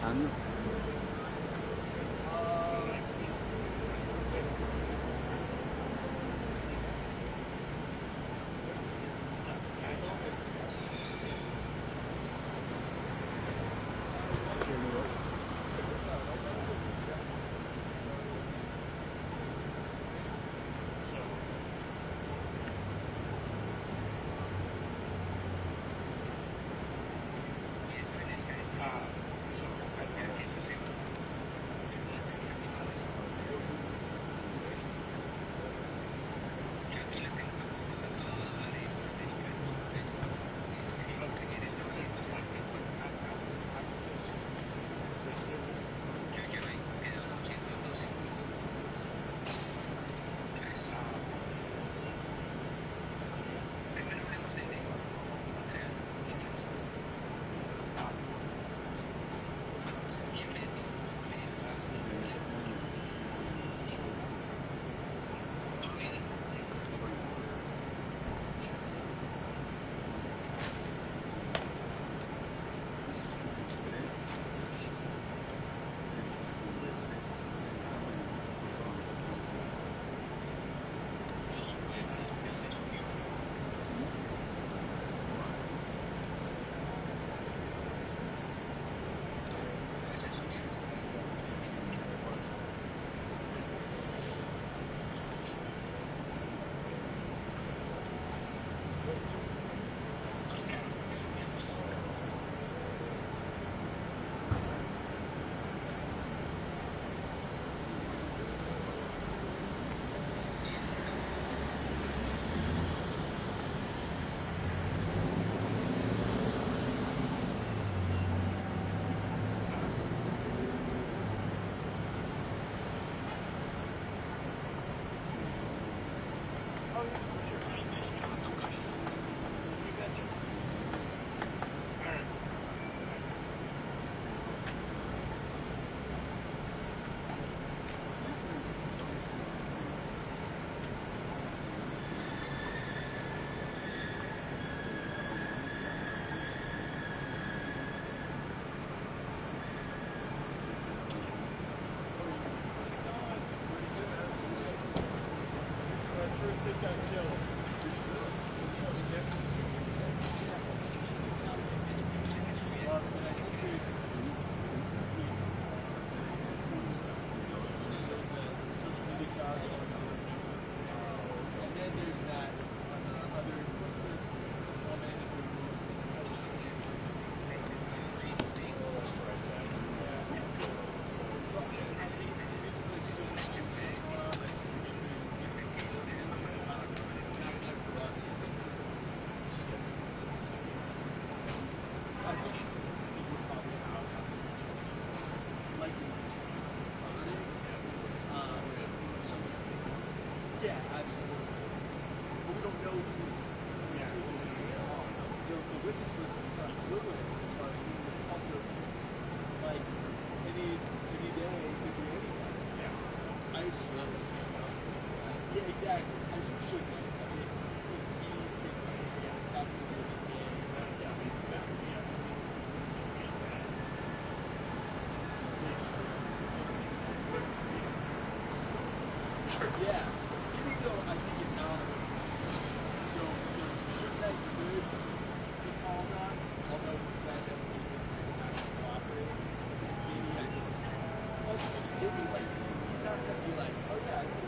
Avanzando. forgiveness list is kind of fluid as far as also it's like any day could be anything. Yeah. I assume. Yeah, exactly. I assume should be. I mean, if he takes the same game, that's going to be a big game. Yeah, I mean, that would be a yeah. TV though, I think is not one of these things. So should that could be called on, although he said that he was not cooperating. Maybe I think. Also, just maybe like he's not gonna be like, oh yeah, I know.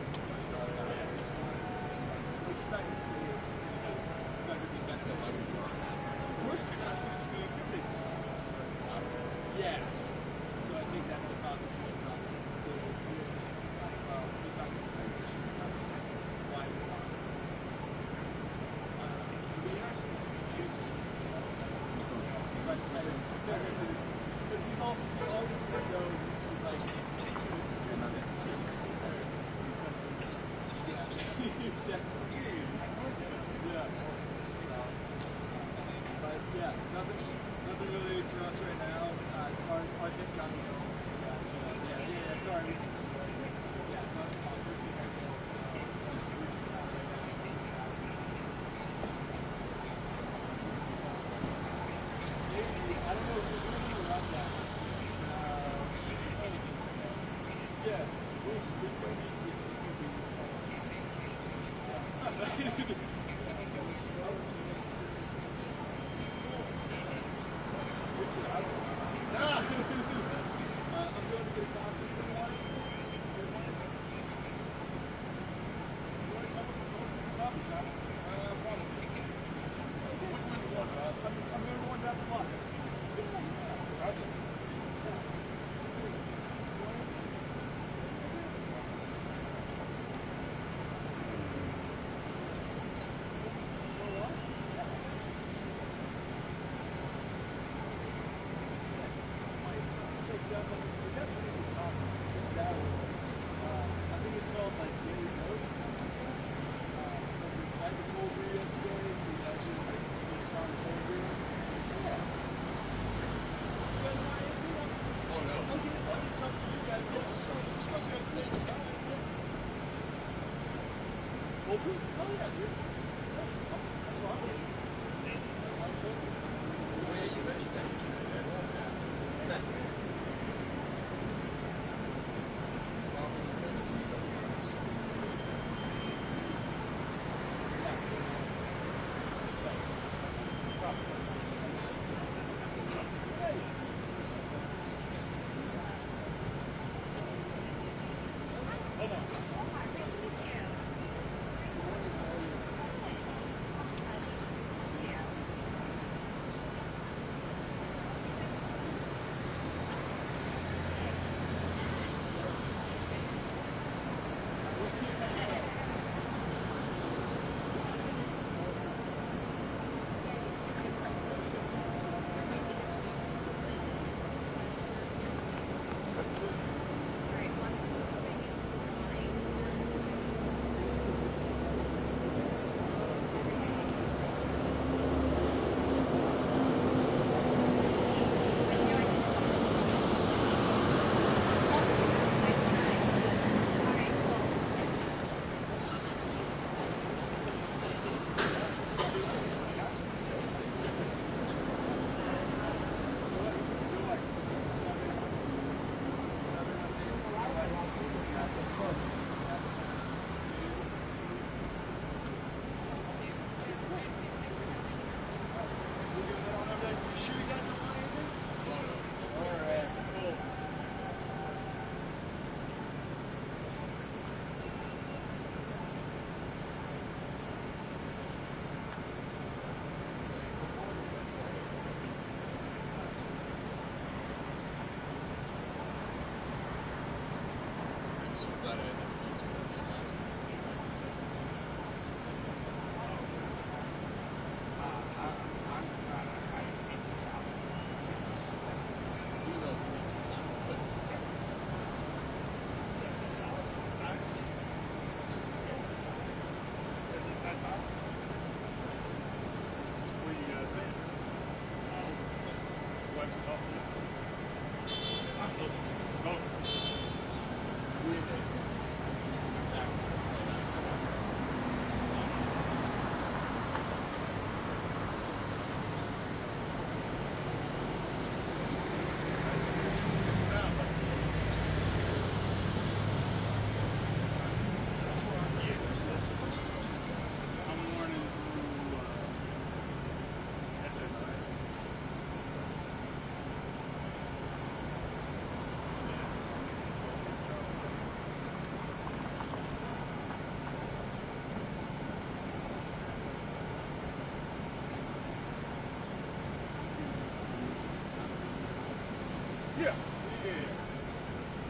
Yeah,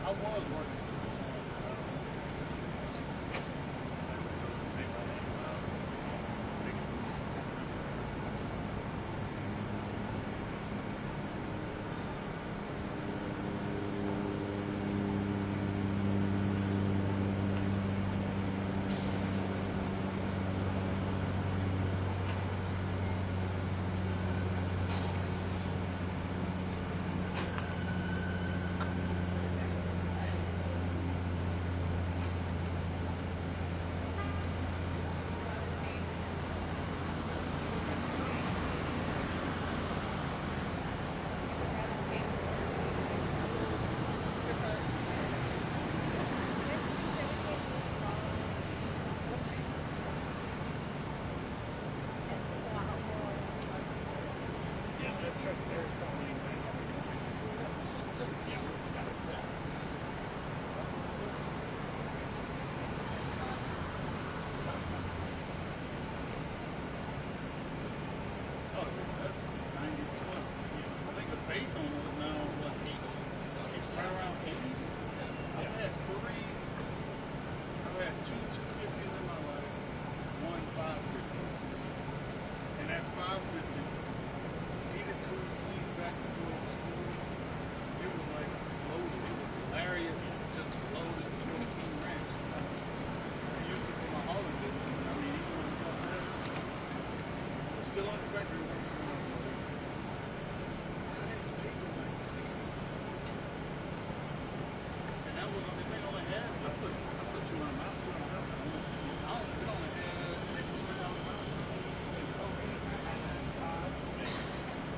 I was working.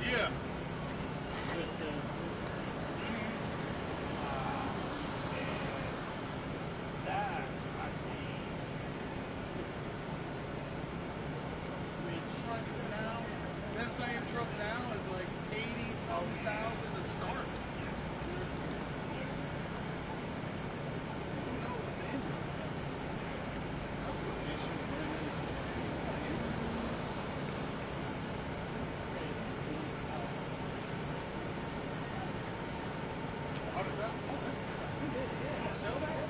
Yeah. That same truck now is like 80,000 to start. Who knows what the engine is? That's what the issue is. How did that? Oh, this is. You want to sell that?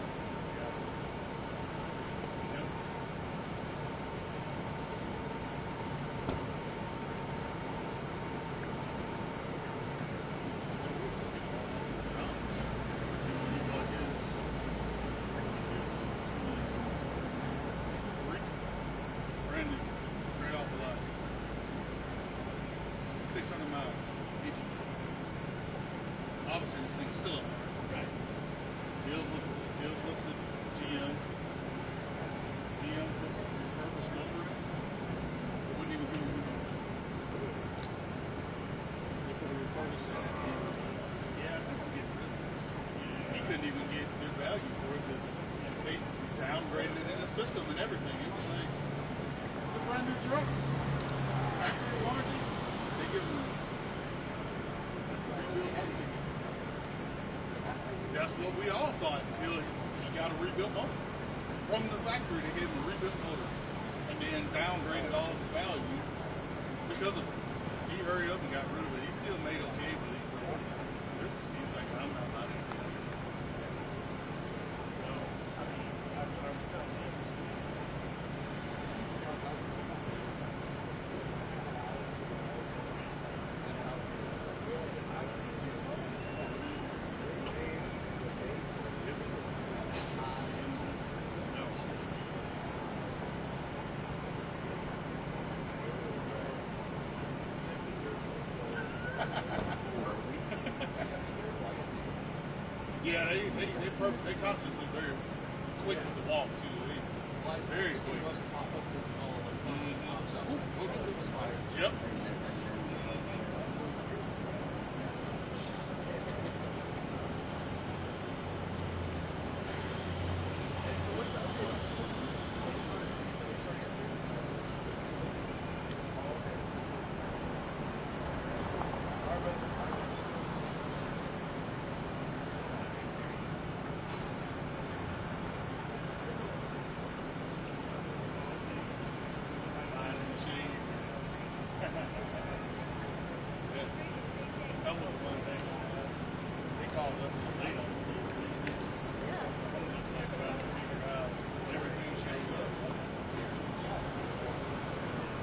Brand new, straight off the lot. 600 miles. Obviously, this thing's still up there. Right. Deals with the GM. GM puts a refurbished motor in. It wouldn't even give me They put a refurbished in it. Yeah, I think I'm getting rid of this. He couldn't even get good value for it because they downgraded it in the system and everything. It was like, it's a brand new truck. Factory warranty. They give him a rebuild motor. That's what we all thought until he got a rebuilt motor. From the factory, they gave him a rebuilt motor and then downgraded all its value because of it. He hurried up and got rid of it. He still made okay, but he's like, I'm not buying it. Yeah, they consciously very quick with the walk too. Very quick. Yep. That was one thing. They called us late on Tuesday. Just like trying to figure out everything shows up.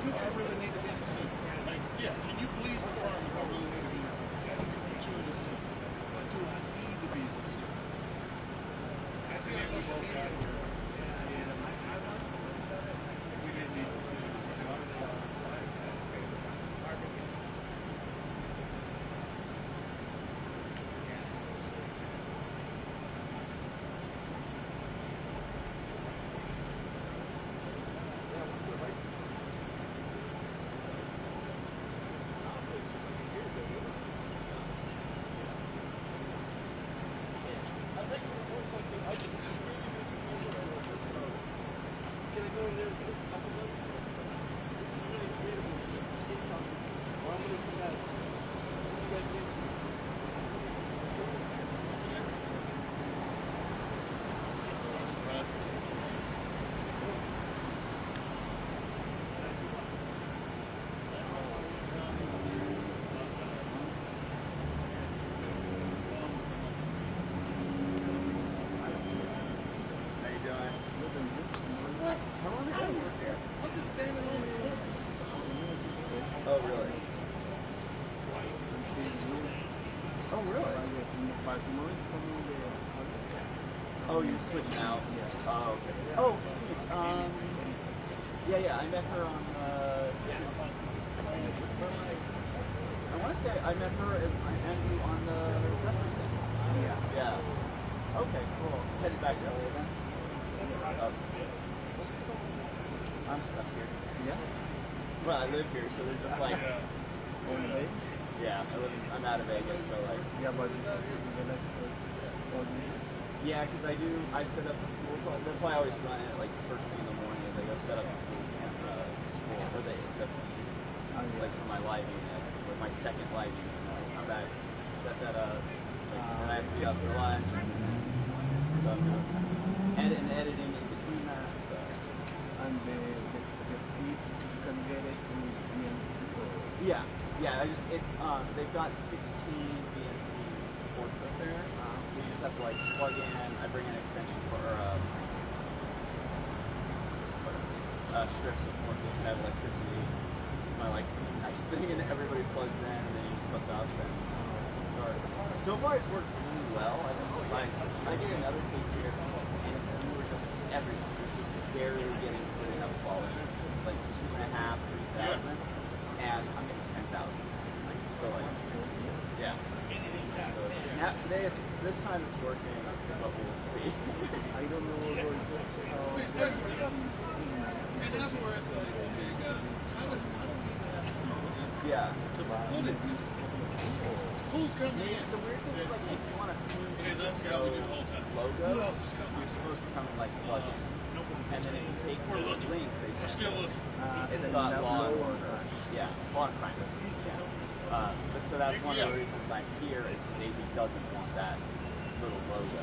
Do I really need to be in the suit? Like, yeah, can you please confirm if I really need to be in the suit? I can put you in the suit. But do I need to be in the suit? And then we both got here. We didn't need the suit. Oh, really? Oh, really? Oh, you're switching out? Oh, okay. Oh, Phoenix. Yeah, I met her on, I want to say I met her as I met you on the veteran thing. Yeah. Okay, cool. Headed back to LA then? I'm stuck here. Yeah? Well, I live here, so they're just like... Yeah, I'm out of Vegas, so like... Yeah, because I set up the pool. That's why I always run it like first thing in the morning. Is I go set up the pool camera for the like for my live unit, or my second live unit. And I come back, set that up, and I have to be up for lunch. So I'm doing editing in between that. So. And the feed, you can get it in BNC. Yeah. It's they've got 16 BNC ports up there, so you just have to like plug in. I bring an extension for strips of port that have electricity. It's my like nice thing, and everybody plugs in, and then you just hook up and start. So far, it's worked really well. I've been surprised. I did another case here, and we were just everyone was just barely getting good enough quality. It's like 2.5, 3,000, and I'm getting 10,000. So like, yeah. So now today this time it's working, but we'll see. I don't know what And that's where it's like, okay, you got kind of, I don't need that. Yeah. To put it. Who's coming in? The weird thing is like if you want to Hey, that's got to do the whole time. logo, Who else is coming? you're supposed to come and like plug in. And then if you take We're the looking. link, We're still looking. it's got Law and Order. Yeah, Law and Crime. Yeah. But so that's one of the reasons I'm here is because AB doesn't want that little logo,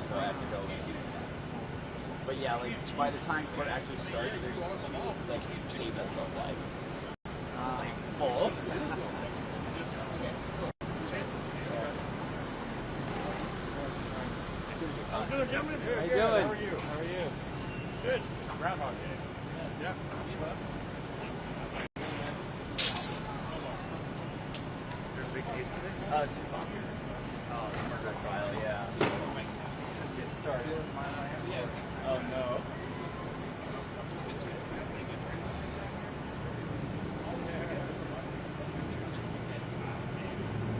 so I have to go and get it. But yeah, like by the time court actually starts, there's like tables of like full. I'm good, gentlemen. How you doing? How are you? Good. Groundhog Day. Yeah. Big case today? Tupac. Oh, the murder trial, yeah. Just getting started. Oh no.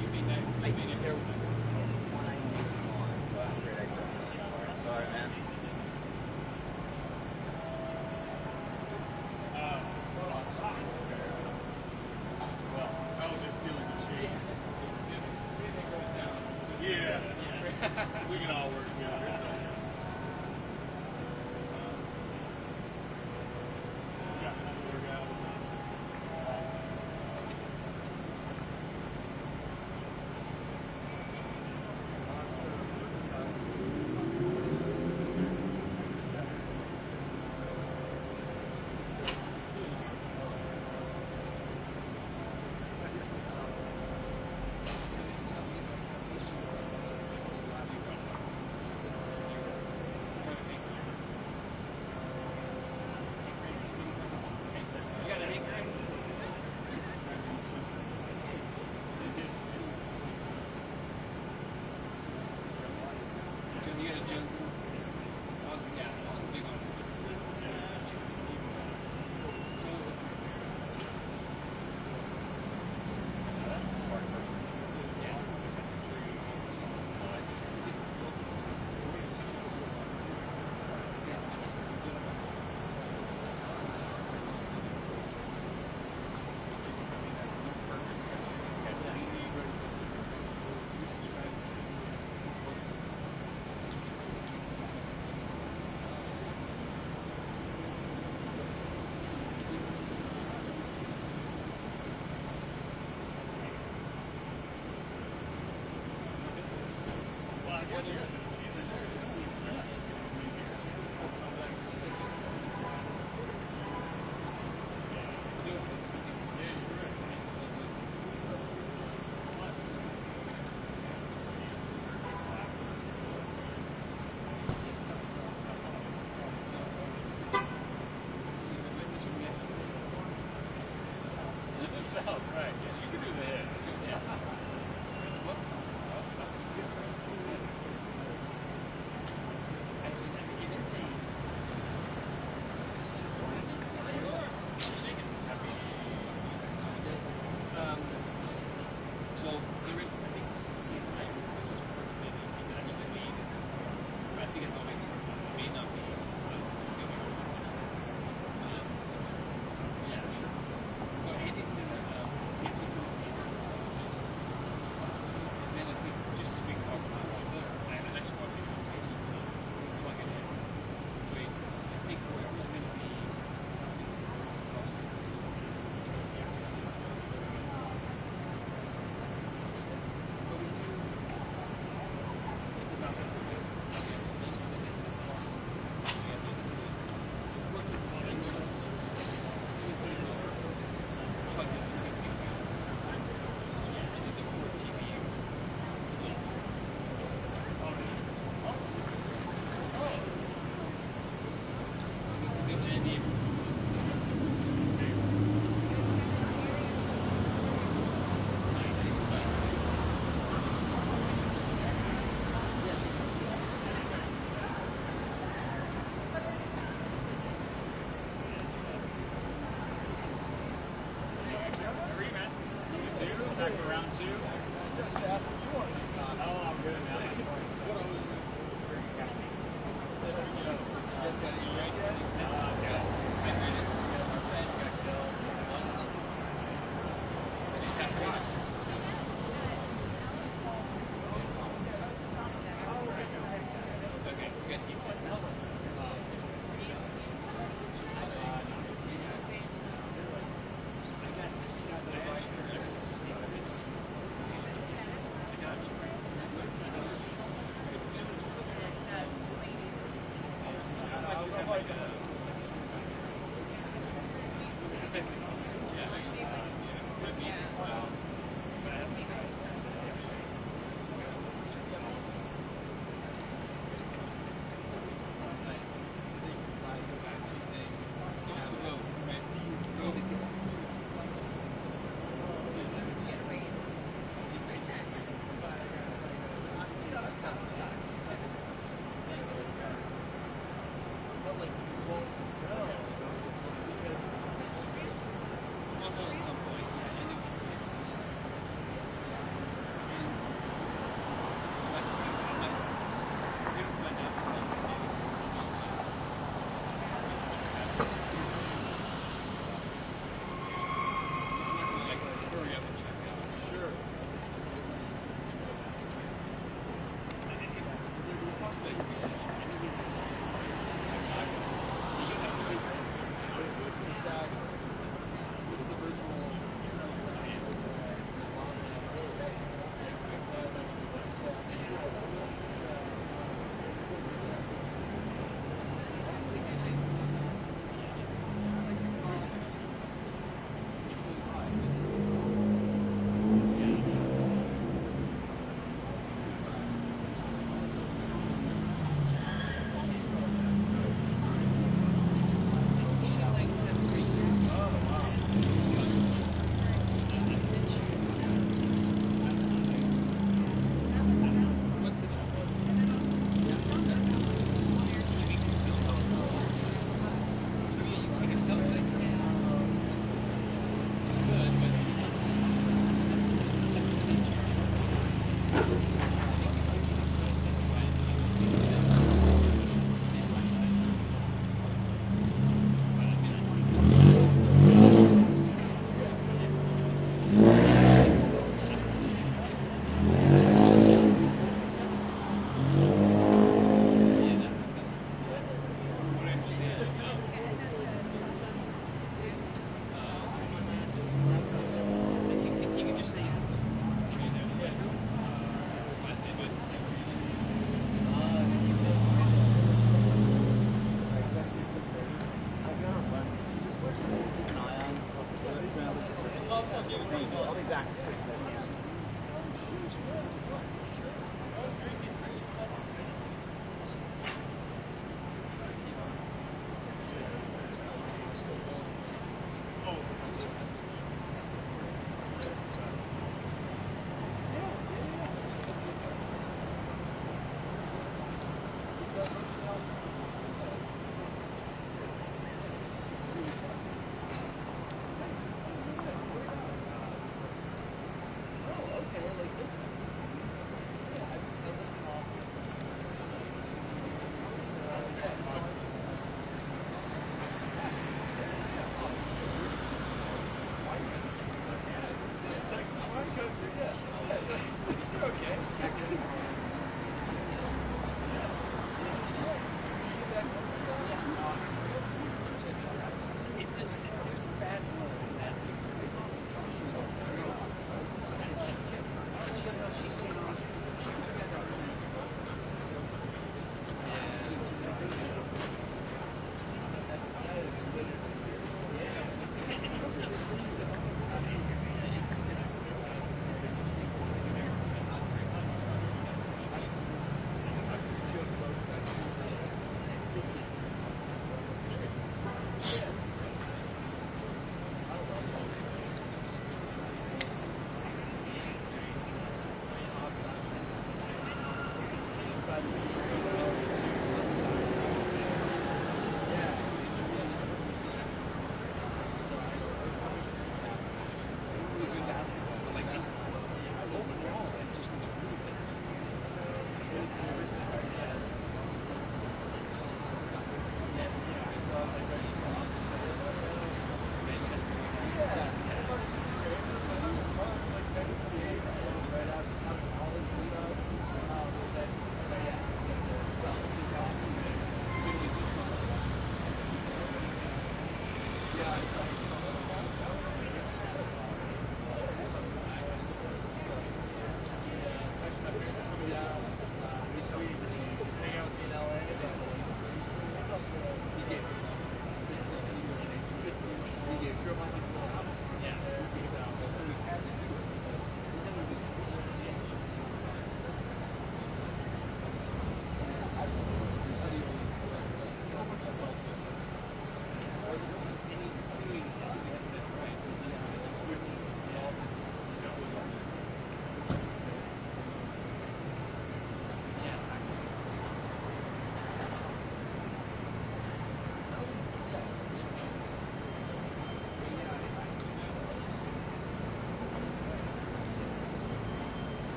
You mean that? I mean it. we can all work together. It's okay. We got enough to work out with us. Thank you. I'll be back.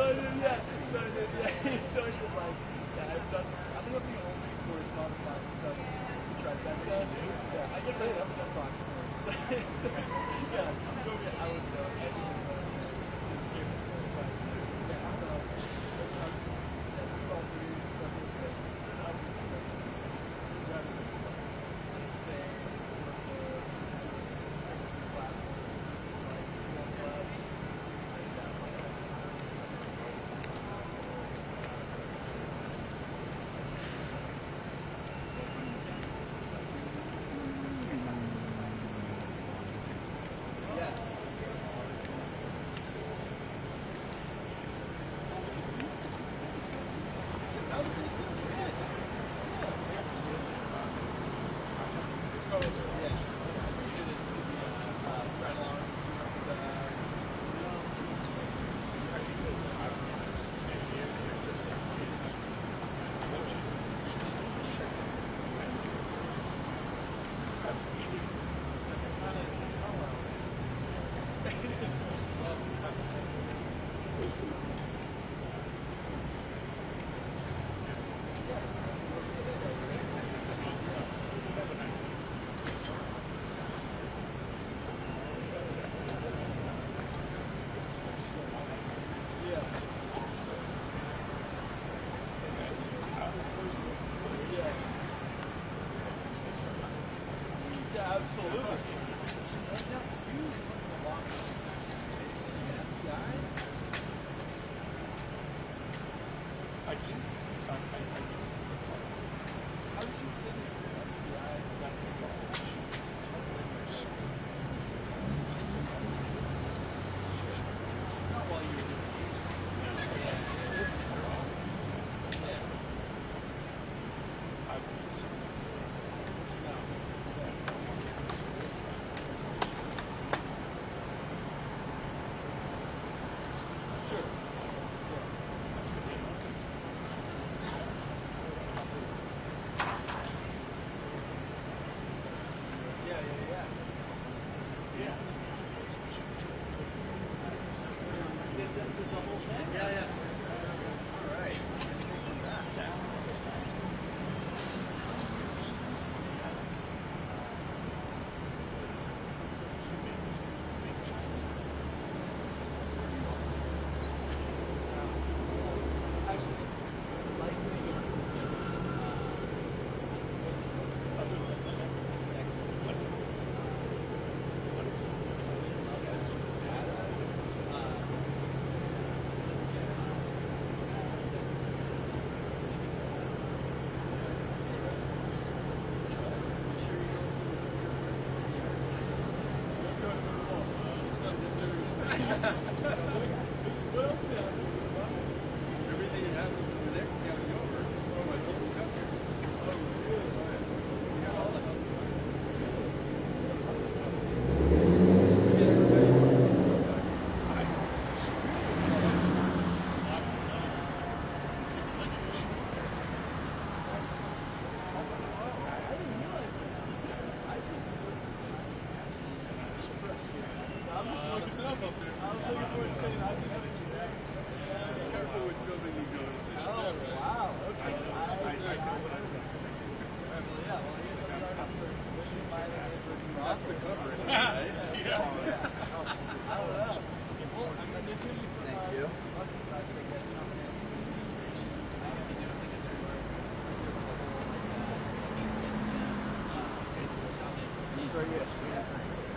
So it's just like, yeah, I've done, I think I'm the only correspondent box stuff to try that stuff. Yeah, I guess I have done box scores. So, yeah, so I would know anything about game score, but yeah, so, all three, definitely good. I would say that it's rather just like, saying what the platform is like, one plus.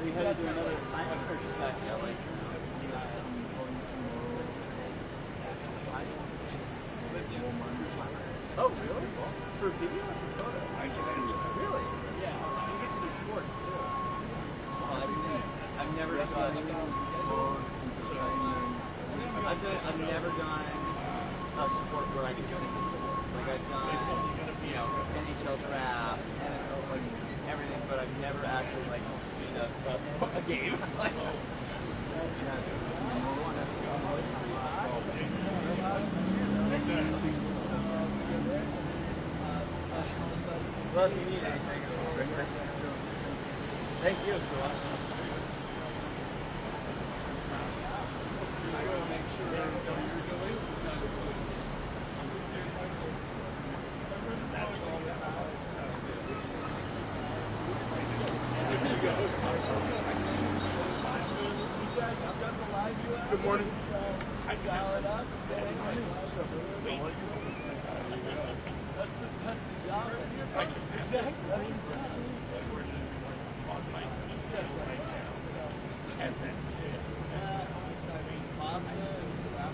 So you had to do another assignment or just back to LA? Oh, really? For video or for photo? Really? Yeah. So you get to do sports too. Oh, I've never done. I've never done a sport where I can sing the sport. Like I've done, NHL draft, NFL, like everything, but I've never actually like seen a game. What else you need? Anything? Thank you. I gotta make sure you're doing Good morning. I dial it up. That's the job. Exactly. That's the job. On my detail right now. And then, pasta and some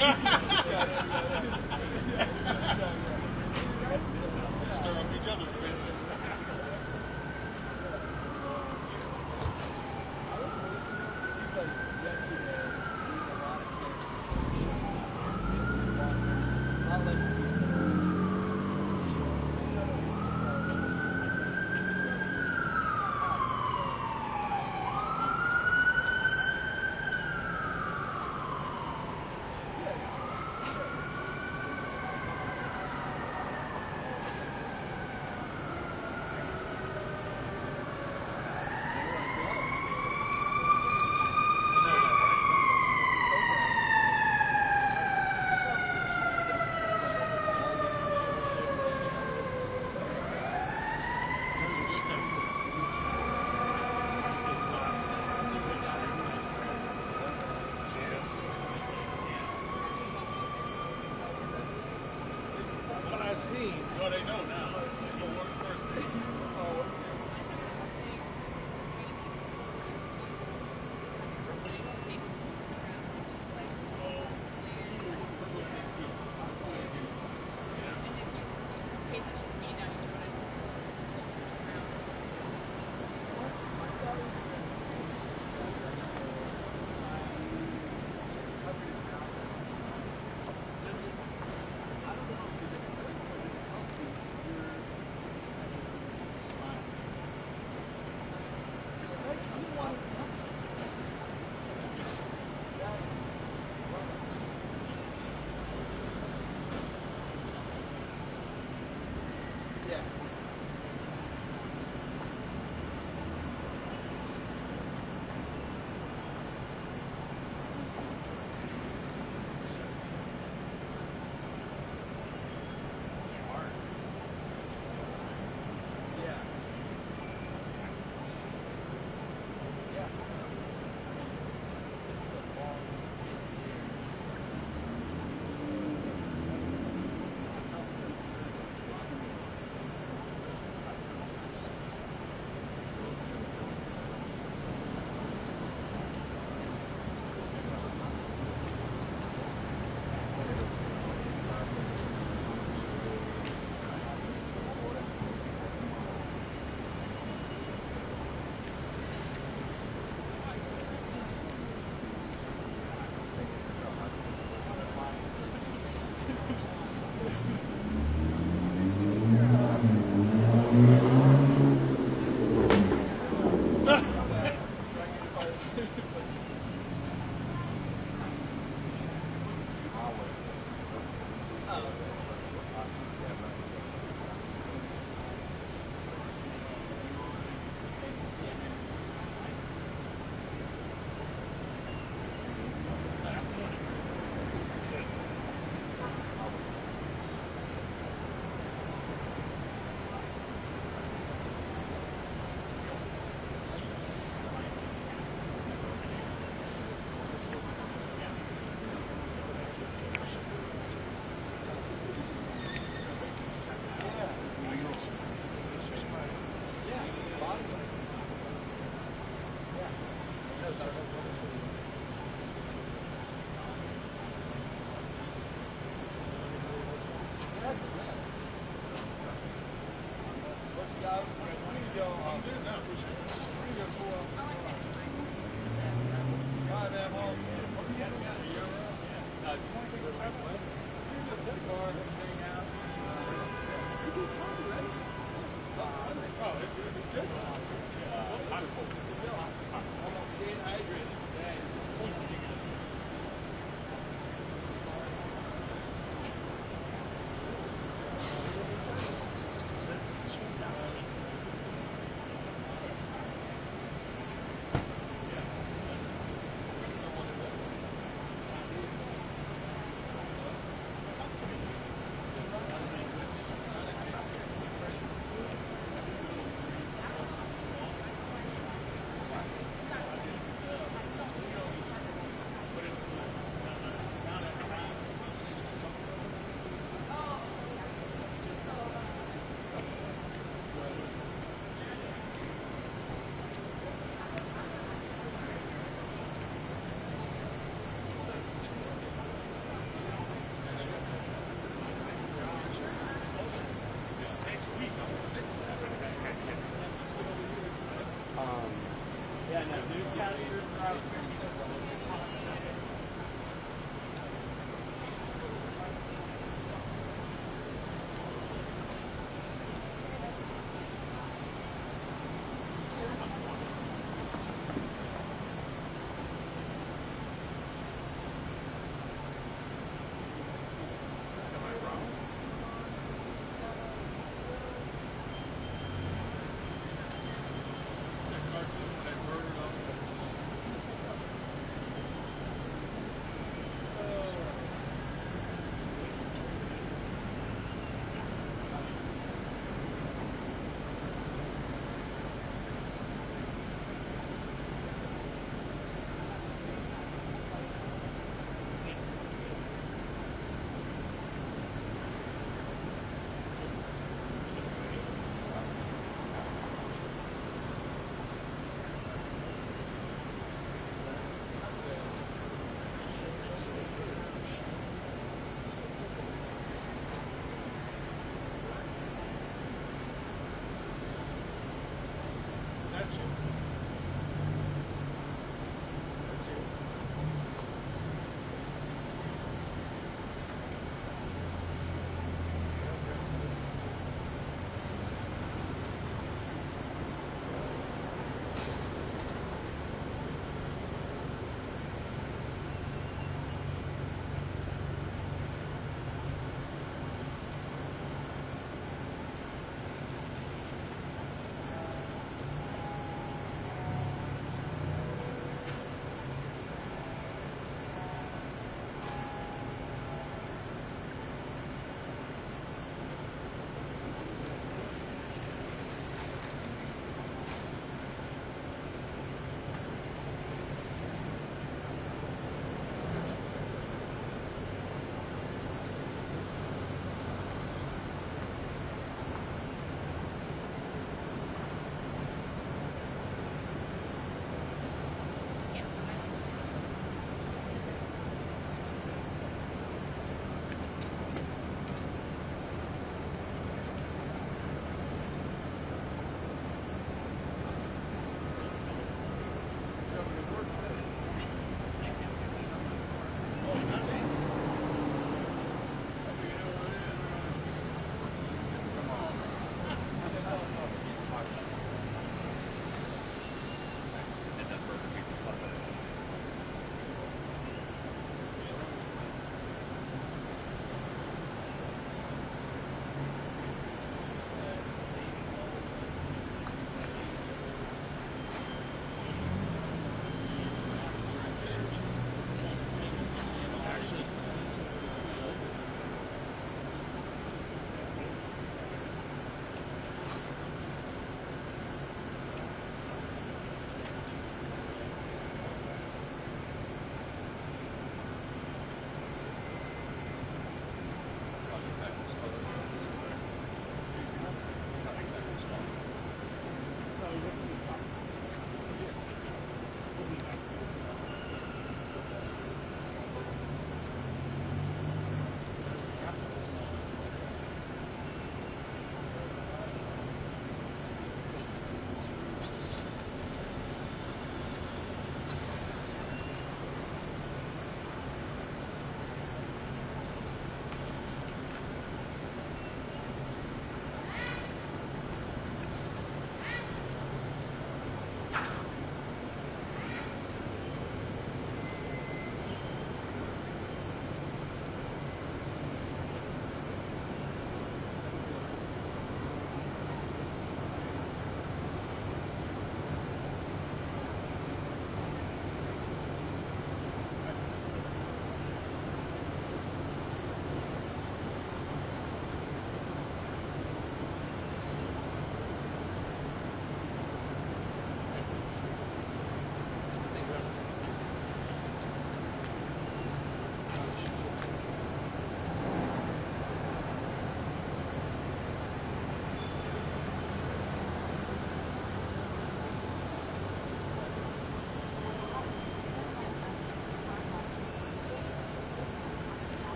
Stir up each other's business. It seems like yesterday, there was a lot of kids showing up. A lot less than these Well, they know now. They go work first.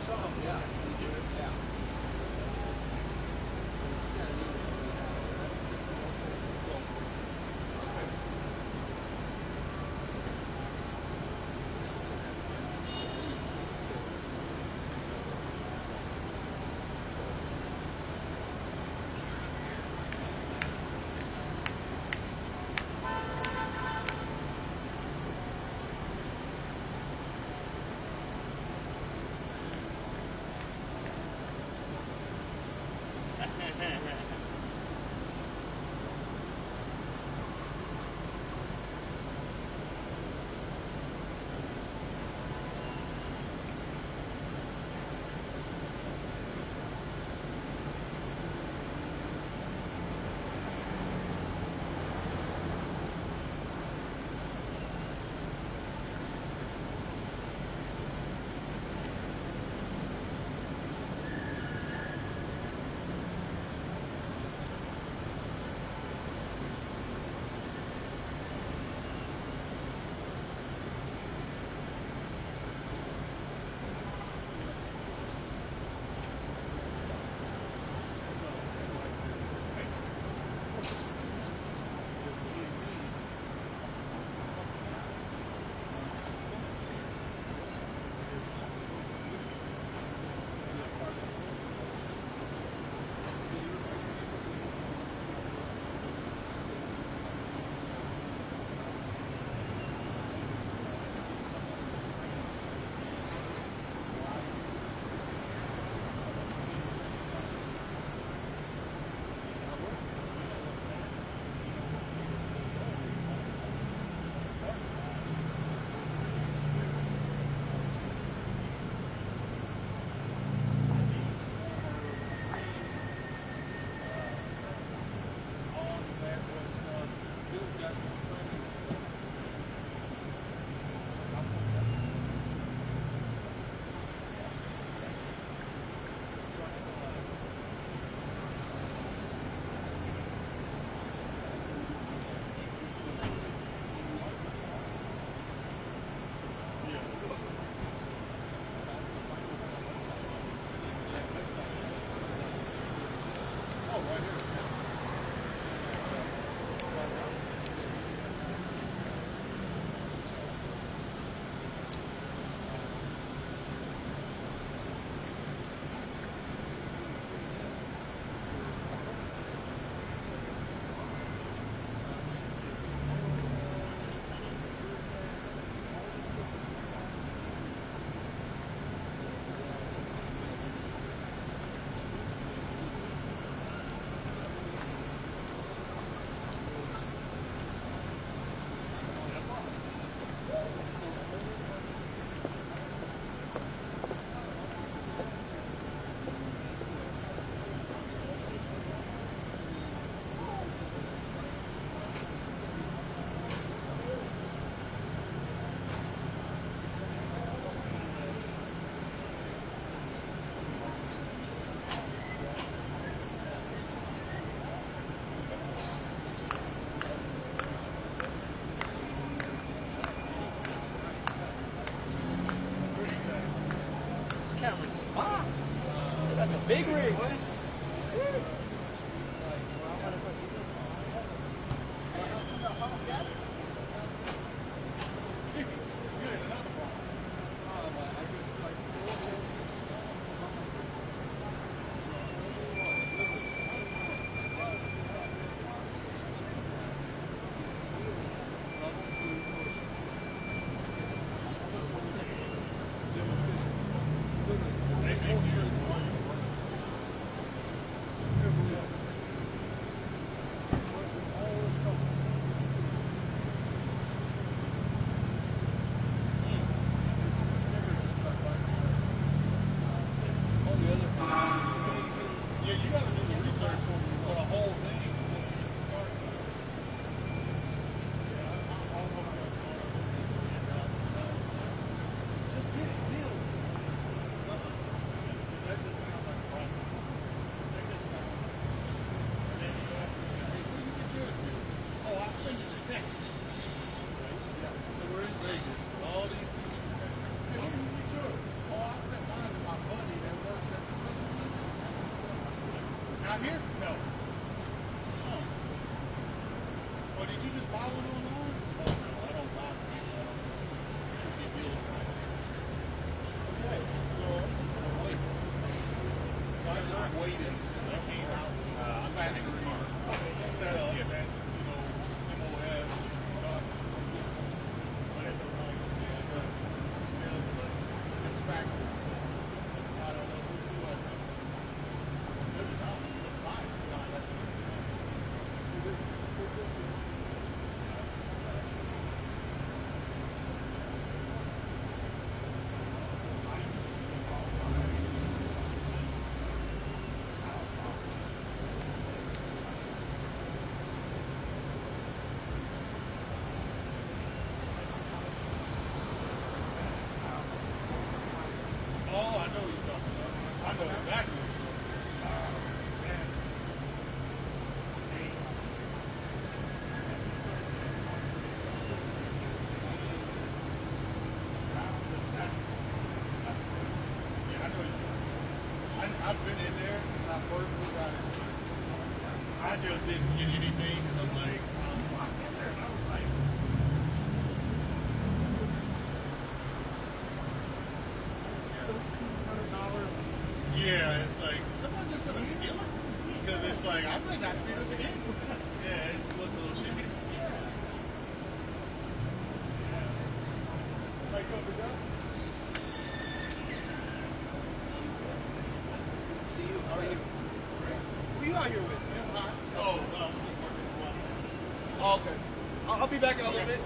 some, yeah. Yeah. Cameras. Ah! They got the big rigs. All these. Hey, where did you get yours? Oh, I sent mine to my buddy. Not here? No. Oh. Or did you just buy one online? Oh, no, I don't buy them. I don't know. Should be dealing right here. Okay, so I'm just going to wait. I'm just waiting. So I came out. Factory set up that, you know, MOS. Whatever. Still, but it's factory. I don't know who do I know. There's not. It's not. It's not. Oh, I know what you're talking about. I know exactly what you're talking about. Yeah, I know you. I've been in there when I first moved out of school. I just didn't get anything because I'm like, I'm in there. And I was like, yeah, it's like, is someone just going to steal it? Because it's like, I might not see this again. Yeah, it looks a little shitty. Yeah. How you doing, big guy? See you. How are you? Who you out here with? Oh, no, I'm just working for one. Oh, okay. I'll be back in a little bit.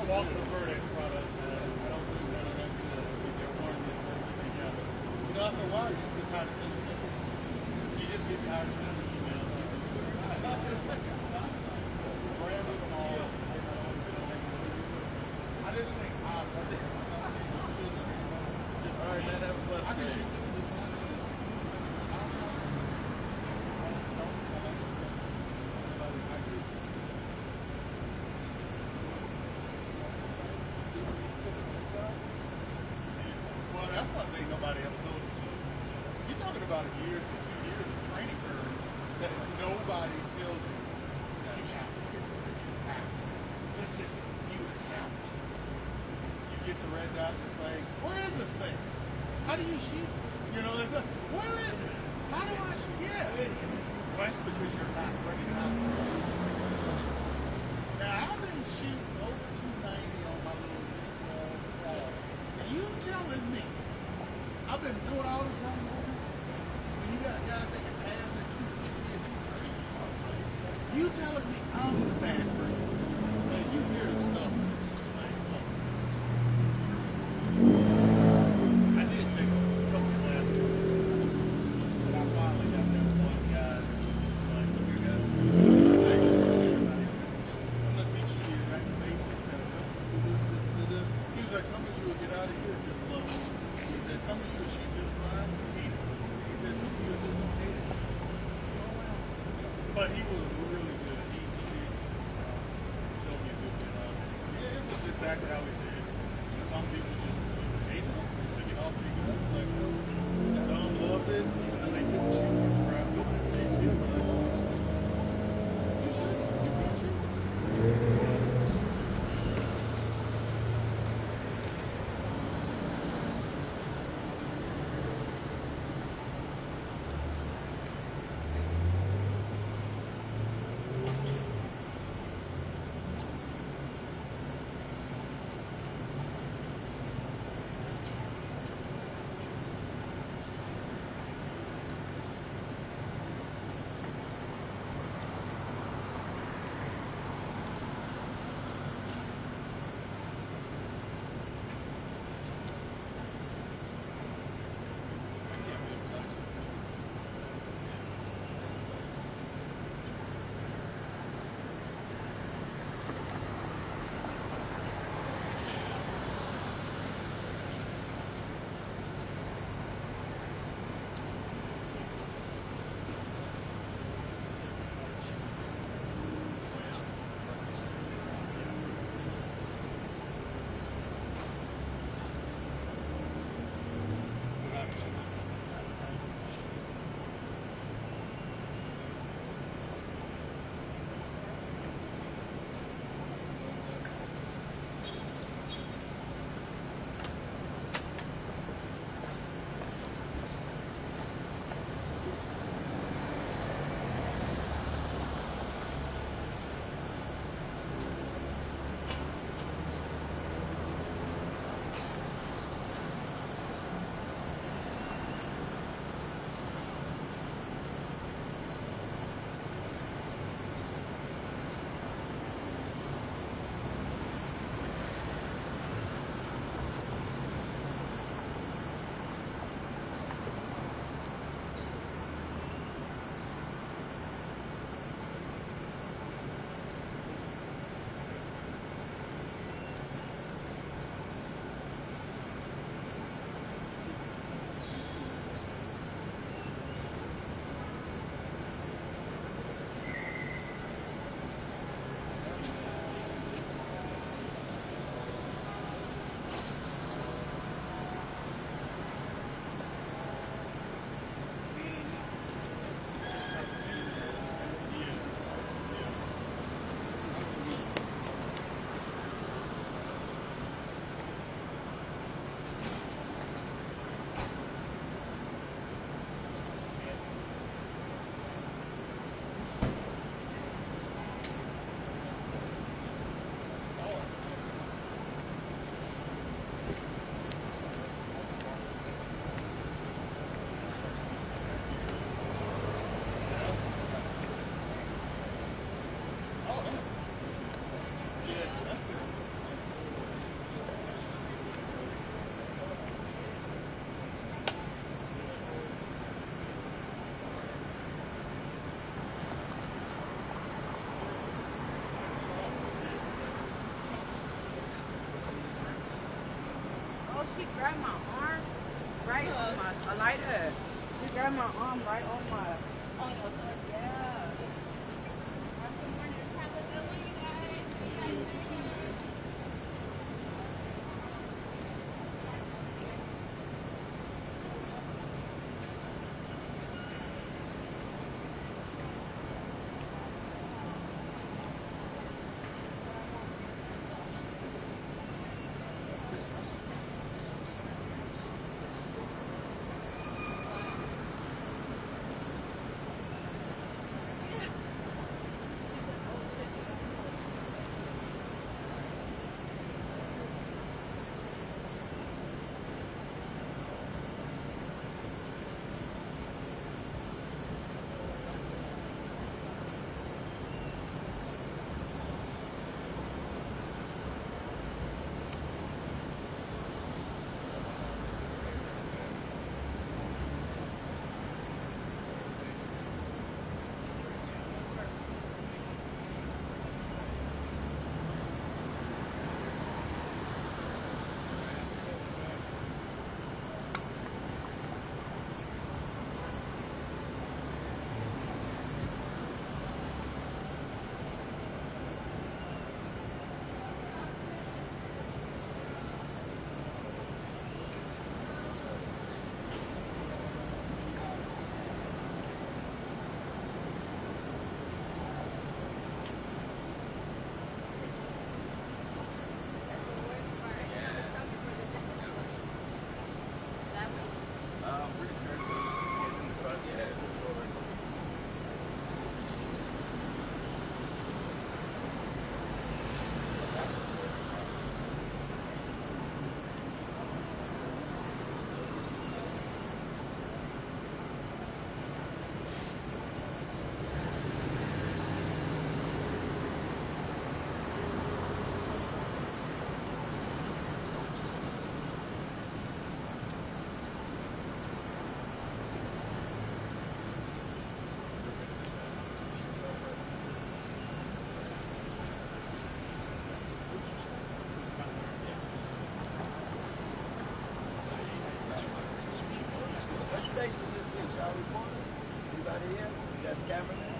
Walking the verdict products, I don't think they're going to get their warranty and everything together. You know, after a while, you just get tired of sending them. You just get tired of sending emails. Brandon and all. I just think, all right, man, have a blessed day. I can shoot them in the Well, that's one thing nobody ever told you. You're talking about a year to 2 years of training curve that nobody tells you. You have to get there. You have to. This is, you have to. You get the red dot and it's like, where is this thing? How do you shoot? You know, it's like, where is it? How do I shoot? Yeah. Well, that's because you're not running out. Now, I've been shooting over 290 on my little and you telling me I've been doing all this long movie when you got guys that can pass at 250 and 230? You telling me I'm the bad person? Man, you hear the stuff and it's just like, look. I did take a couple classes, but I finally got that one guy that's like, look here guys, I'm gonna teach you the exact basics that he was like, some of you will get out of here and just love it. He said, some of you will shoot just fine, hate it. He said, some of you will just don't hate it. But he was really good. He did show me a good bit of it. Yeah, it was exactly how he said it. And some people just hated it, took it off their guns. Like, some loved it, even though they couldn't shoot much crap with it. They still were like, oh, you should. You can't shoot it. light on my a lighter. She got my arm right on my. On your foot. Yeah. Good morning. Have a good one, you guys. See you guys later. What station is this, y'all reporters? Anybody here? You guys cameramen?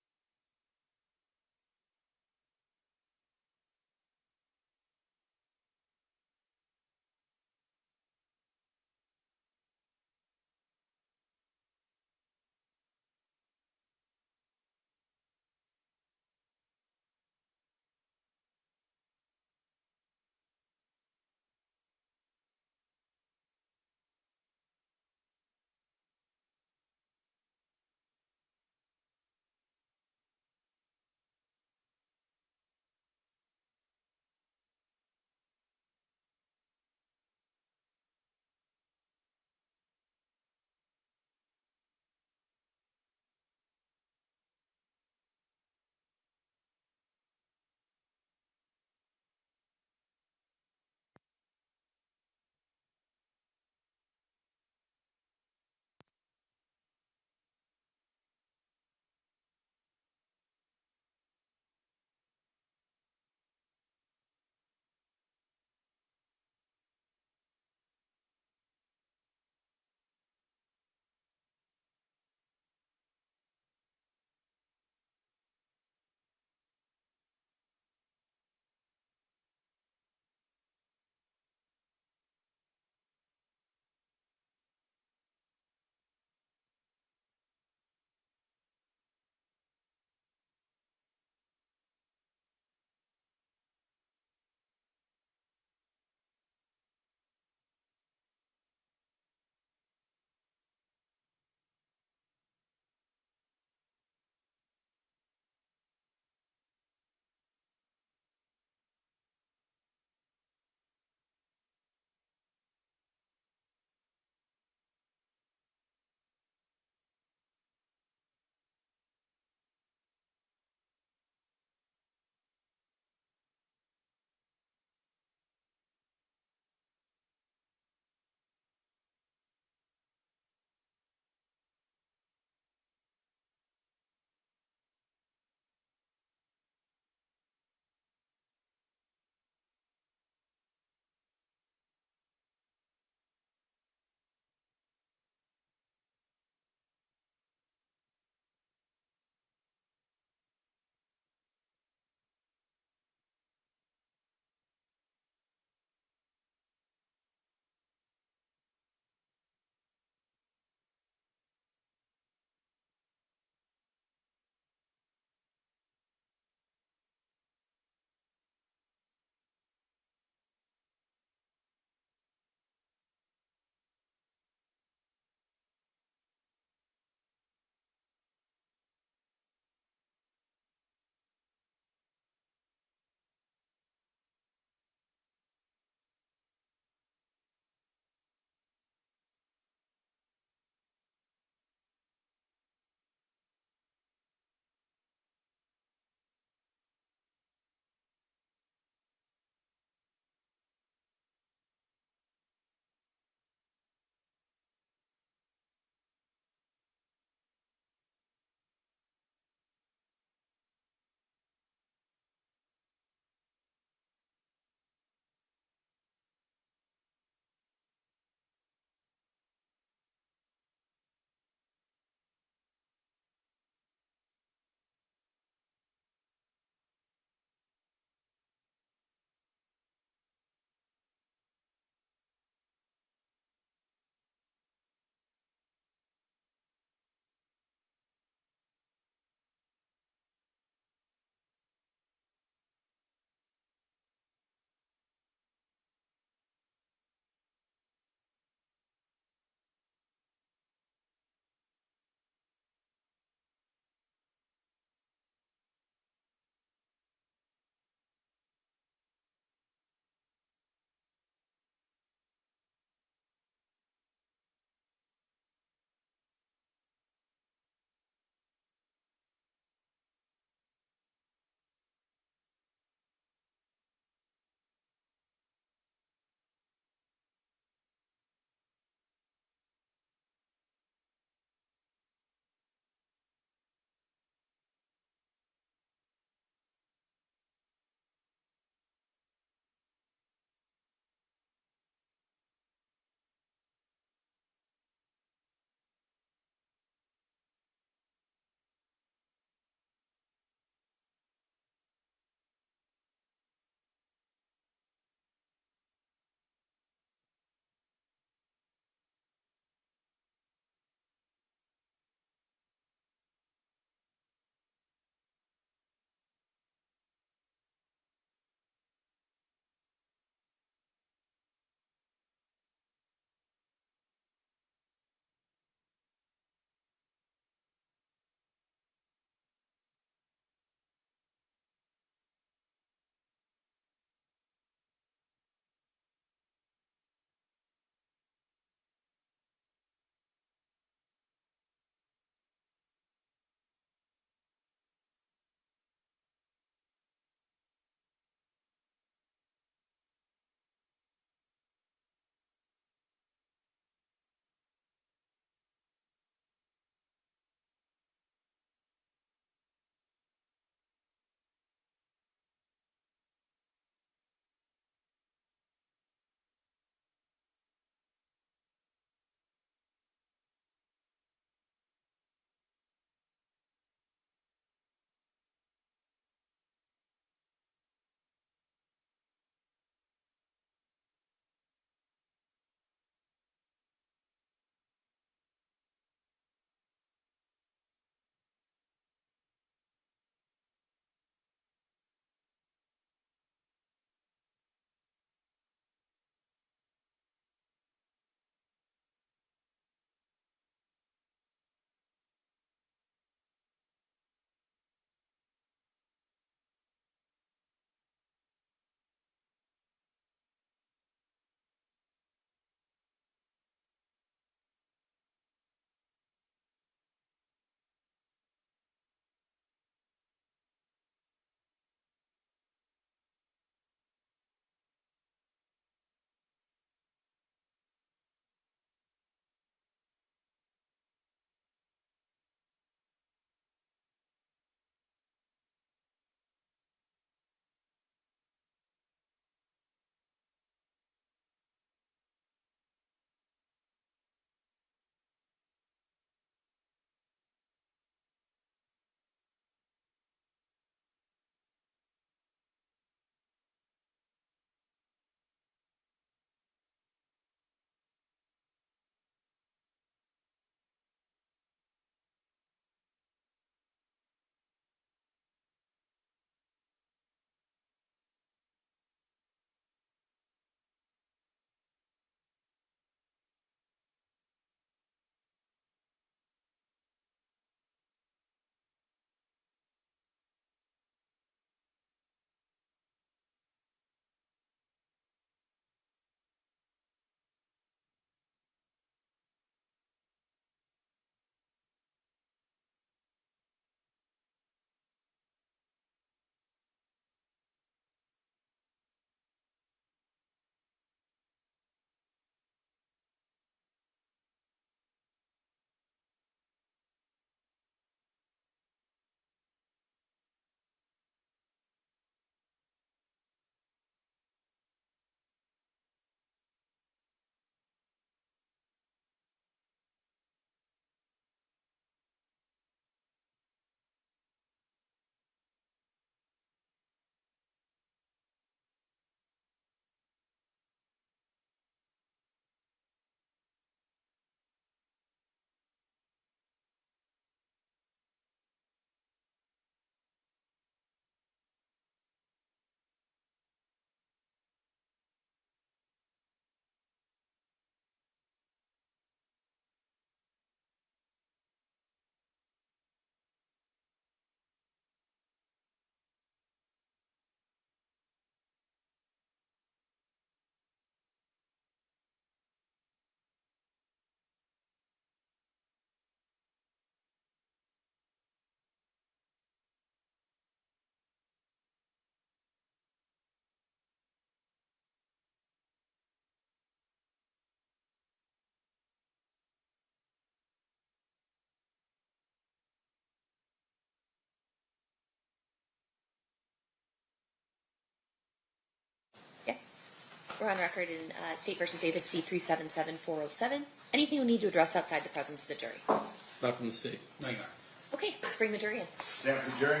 We're on record in State versus Davis C-377407. Anything we need to address outside the presence of the jury? Not from the state. No, you're not. Okay, let's bring the jury in. Stand for the jury.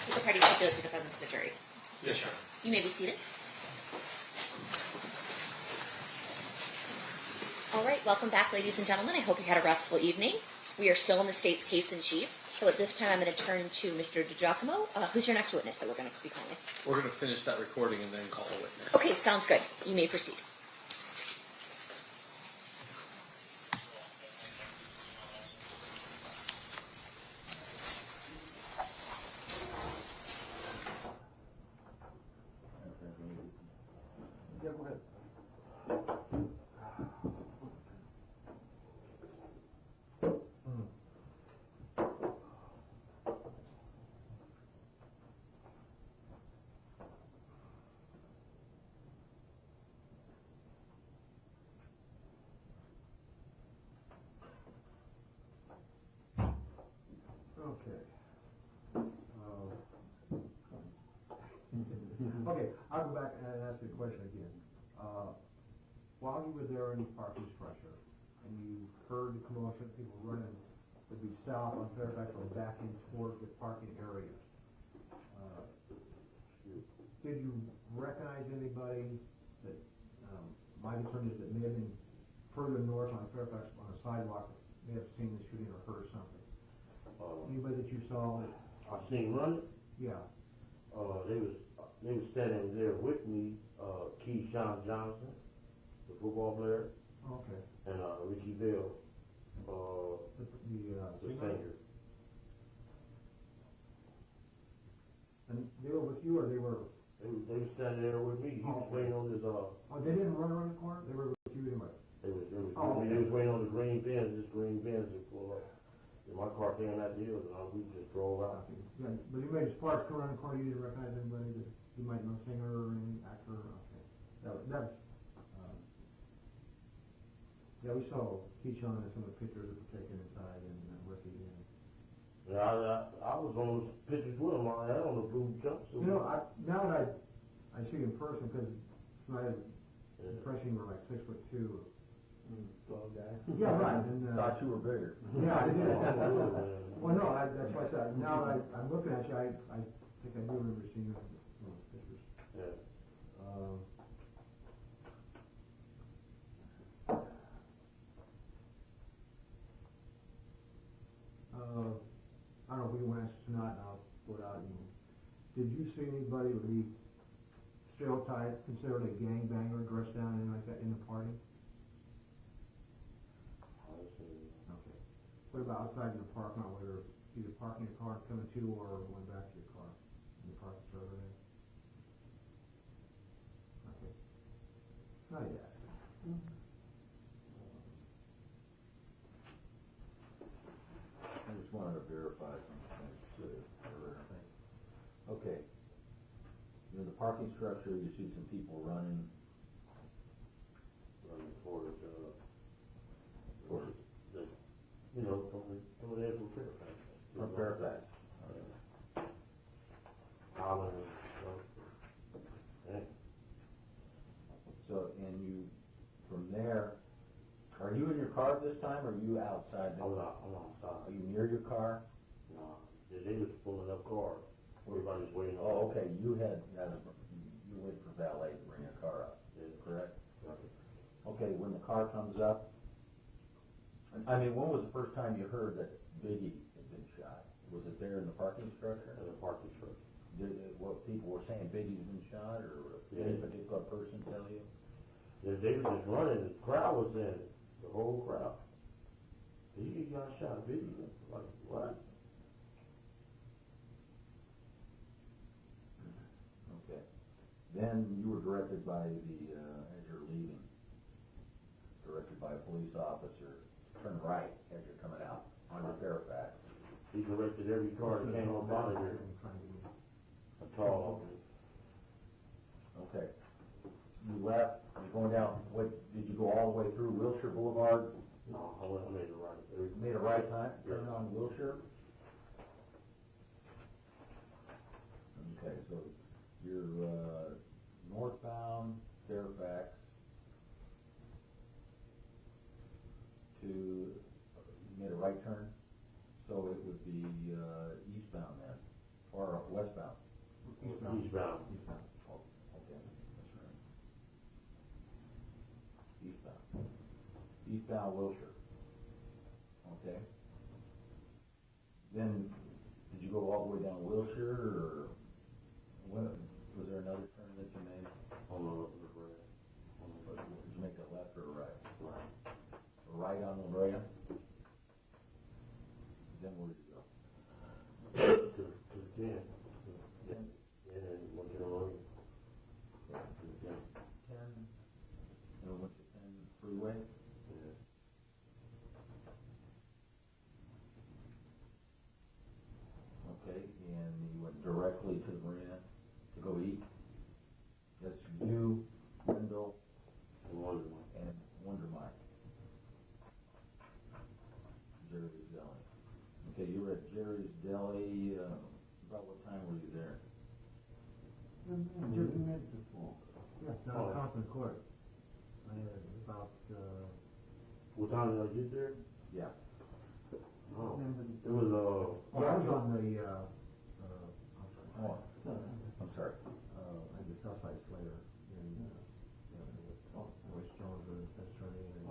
The parties stipulate to the presence of the jury. Yes, sir. You may be seated. All right, welcome back, ladies and gentlemen. I hope you had a restful evening. We are still in the state's case in chief. So at this time, I'm going to turn to Mr. DiGiacomo. Who's your next witness that we're going to be calling? We're going to finish that recording and then call a witness. Okay, sounds good. You may proceed. Okay, I'll go back and ask you a question again. While you were there in the parking structure, and you heard the commotion, people running to be south on Fairfax or back in toward the parking area, did you recognize anybody that my concern is that may have been further north on Fairfax on a sidewalk, may have seen the shooting or heard something? Anybody that you saw? I seen running. Yeah. They was standing there with me, Keyshawn Johnson, the football player, Okay. and Ricky Bell, The the singer. And they were with you, or they were? They was standing there with me. He was waiting on his Oh, they didn't run around the corner. They were with you anyway. They was Oh, they okay. was waiting on the green Benz. This green Benz is full up. And my car came out the hill, and we just drove out. Yeah, but you made sparks come around the corner. You didn't recognize anybody that you might know, singer or any actor. Okay. That was. Yeah, we saw Keyshawn and some of the pictures that were taken inside and Ricky. Yeah, I was on those pictures with him. I had on the blue jumpsuit. You know, now that I see you in person, because I had an impression you were like 6'2". Tall guy. Yeah, right. And, Thought you were bigger. Yeah, I did. Well, no, that's why I said. Now that I'm looking at you, I think I do remember seeing those pictures. Yeah. I don't know if we want to answer tonight, and I'll put out. Did you see anybody with the stereotype considered a gangbanger dressed down and like that in the party? Okay. What about outside in the parking lot, where you're either parking your car coming to or going back to your car in the parking store over there? Okay. Not yet. I just wanted to verify something too. Okay. In the parking structure, you see some people running towards coming in from Fairfax. from Fairfax. Holland and stuff. Yeah. So, and you, from there, are you in your car this time, or are you outside? I'm outside. Are you near your car? No, they was pulling up cars. Everybody's waiting. Oh, okay. You waited for valet to bring your car up. Is it correct? Right. Okay. When the car comes up, I mean, when was the first time you heard that Biggie had been shot? Was it there in the parking structure? In the parking structure. What people were saying, Biggie's been shot, or did any particular person tell you? Yeah, they were just running. The crowd was in it. The whole crowd. Biggie got shot. Biggie. Like, what? Okay. Then you were directed by as you're leaving, directed by a police officer, turn right as you're coming out onto Fairfax. He directed every car that came on by here. A tall. Okay. You left, you're going down, did you go all the way through Wilshire Boulevard? No, I made a right. You made a right turn on Wilshire? Okay, so you're northbound Fairfax to, you made a right turn? So it would be eastbound then, or westbound? Eastbound. Eastbound. Oh, okay, that's right. Eastbound. Eastbound Wilshire. Okay. Then, did you go all the way down Wilshire, or was there another turn that you made? On the right. Did you make a left or a right? Right. A right on La Brea? Then where did you go? To the 10. And then went to the road. To the 10. 10, and we went to 10 freeway? Yeah. Okay, and you went directly to the marina to go eat? That's you, Wendell, And Wonder Mike. and Wonder Mike. Jerry's Deli. Okay, you were at Jerry's Deli, about what time were you there? Just minutes before. Yeah, down Oh. Compton Court. About, What time did I get there? Yeah. Oh, it was, I was on the, Oh, I'm sorry. I had the Southside Slayer in, Royce Jones was attorney and.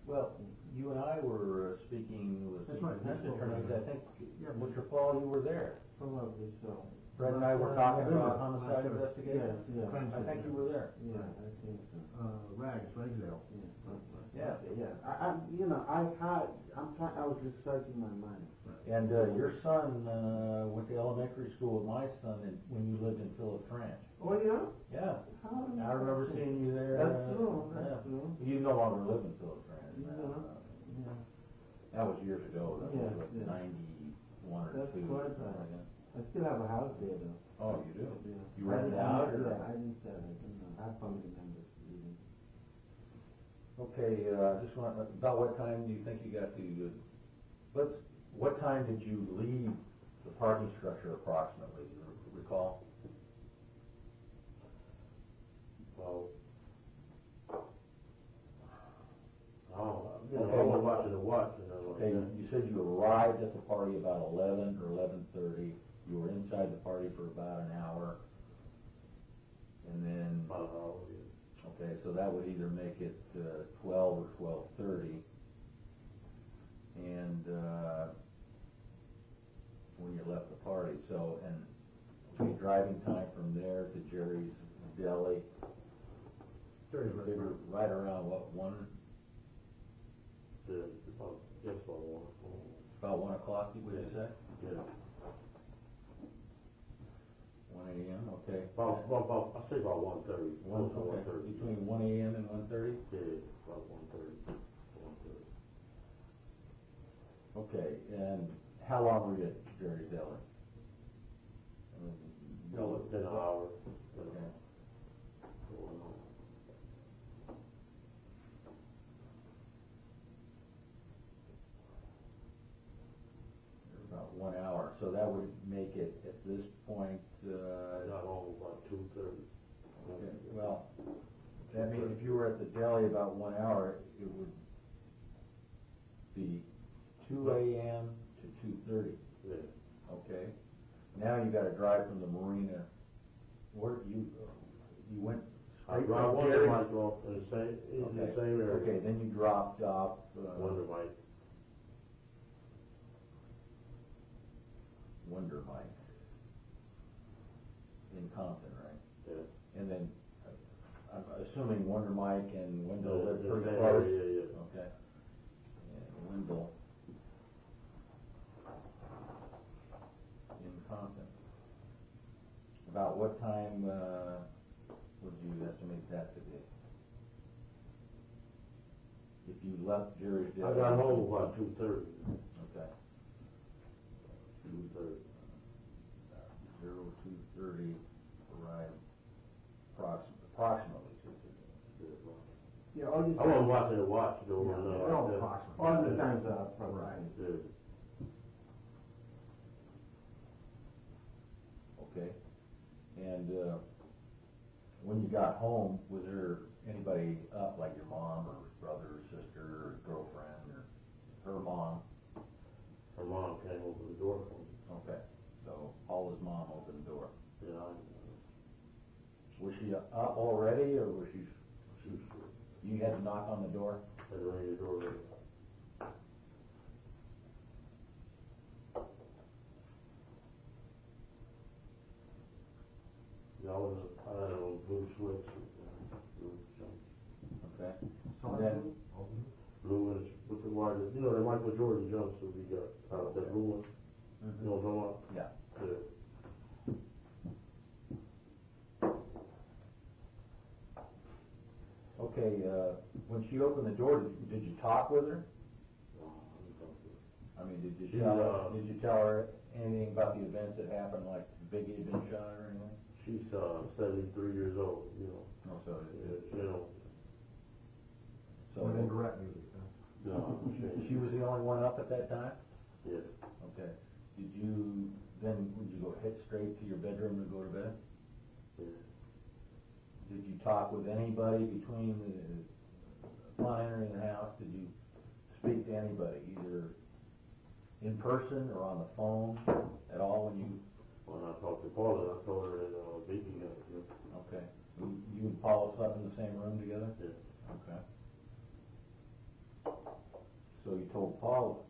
Well, you and I were speaking with That's right, defense that's what attorneys, we're- I think, Yeah, Mr. Paul, you were there. Probably so. Fred and I were talking about Yeah. homicide Yes, investigation. yeah. I think you were there. Yeah, I think so. Ragsdale. Yeah. I was researching my mind. And your son went to elementary school with my son when you lived in Phillips Ranch. Oh, yeah? Yeah. How I remember seeing you there. That's true, that's yeah. true. You no longer live in Phillips Ranch. Yeah. That was years ago. That Yeah, was like yeah. 91 or That's 2. quite something right. like that. I still have a house there, though. Oh, you do? Yeah. You rented it out? Or? Yeah, I didn't sell it. I have family members living. Okay, just want, about what time do you think you got to, what time did you leave the parking structure approximately, do you recall? well, I was watching the watch and I was Okay, you said you arrived at the party about 11 or 11:30, you were inside the party for about an hour, and then, about an hour, yeah. okay, so that would either make it 12 or 12:30, and when you left the party, so, and okay, driving time from there to Jerry's Deli, figure right around what, 1? Just about 1. About 1 o'clock, would you say? Yeah. 1 a.m., okay. I say about 1:30. Okay. 1:30. Between 1 a.m. and 1:30? Yeah, about 1:30. 1:30. Okay, and how long were you at Jerry's Deli? No, it's been an hour. Okay. About 1 hour, so that would make it at this point, Got home about 2:30. okay, well, that means if you were at the deli about 1 hour, it would be 2 a.m. to 2:30. Yeah. Okay, now you gotta drive from the marina, where you went I straight dropped from Wonder Jerry's? Mike off in the same area. Okay, then you dropped off, Wonder Mike. Wonder Mike in Compton, right? Yeah. And then, I'm assuming Wonder Mike and Wendell live The pretty same close? area, yeah. Okay. And Wendell in Compton. About what time would you estimate that to be? If you left Jerry's I got home about 2:30. Okay. 2:30. 02:30, arrive approximately 2:30. Yeah, all the I wasn't watching the watch though. all the times are provided. Yeah. Okay. And when you got home, was there anybody up, like your mom or brother or sister or girlfriend or her mom? Her mom came open the door for me. Okay. So Paula's mom opened the door. Yeah. Was she up already, or was she? You had to knock on the door. Had to ring the doorbell. Y'all was I had on blue switch. Okay. So then, Blue and with the white, you know, the Michael Jordan jumpsuit we got, that blue one. You know what I'm talking about? yeah. Yeah. Okay. When she opened the door, did you talk with her? I mean, did you tell her anything about the events that happened, like Biggie had been shot or anything? She's 73 years old, you know. No, so You know. so Within direct music, huh? No, she was the only one up at that time. Yeah. Okay. Would you go hit straight to your bedroom to go to bed? Yeah. Did you talk with anybody between upon entering the house? Did you speak to anybody, either in person or on the phone at all when you? When I talked to Paula, I told her that Biggie got killed. Okay. You and Paula slept in the same room together? Yeah. Okay. So you told Paula?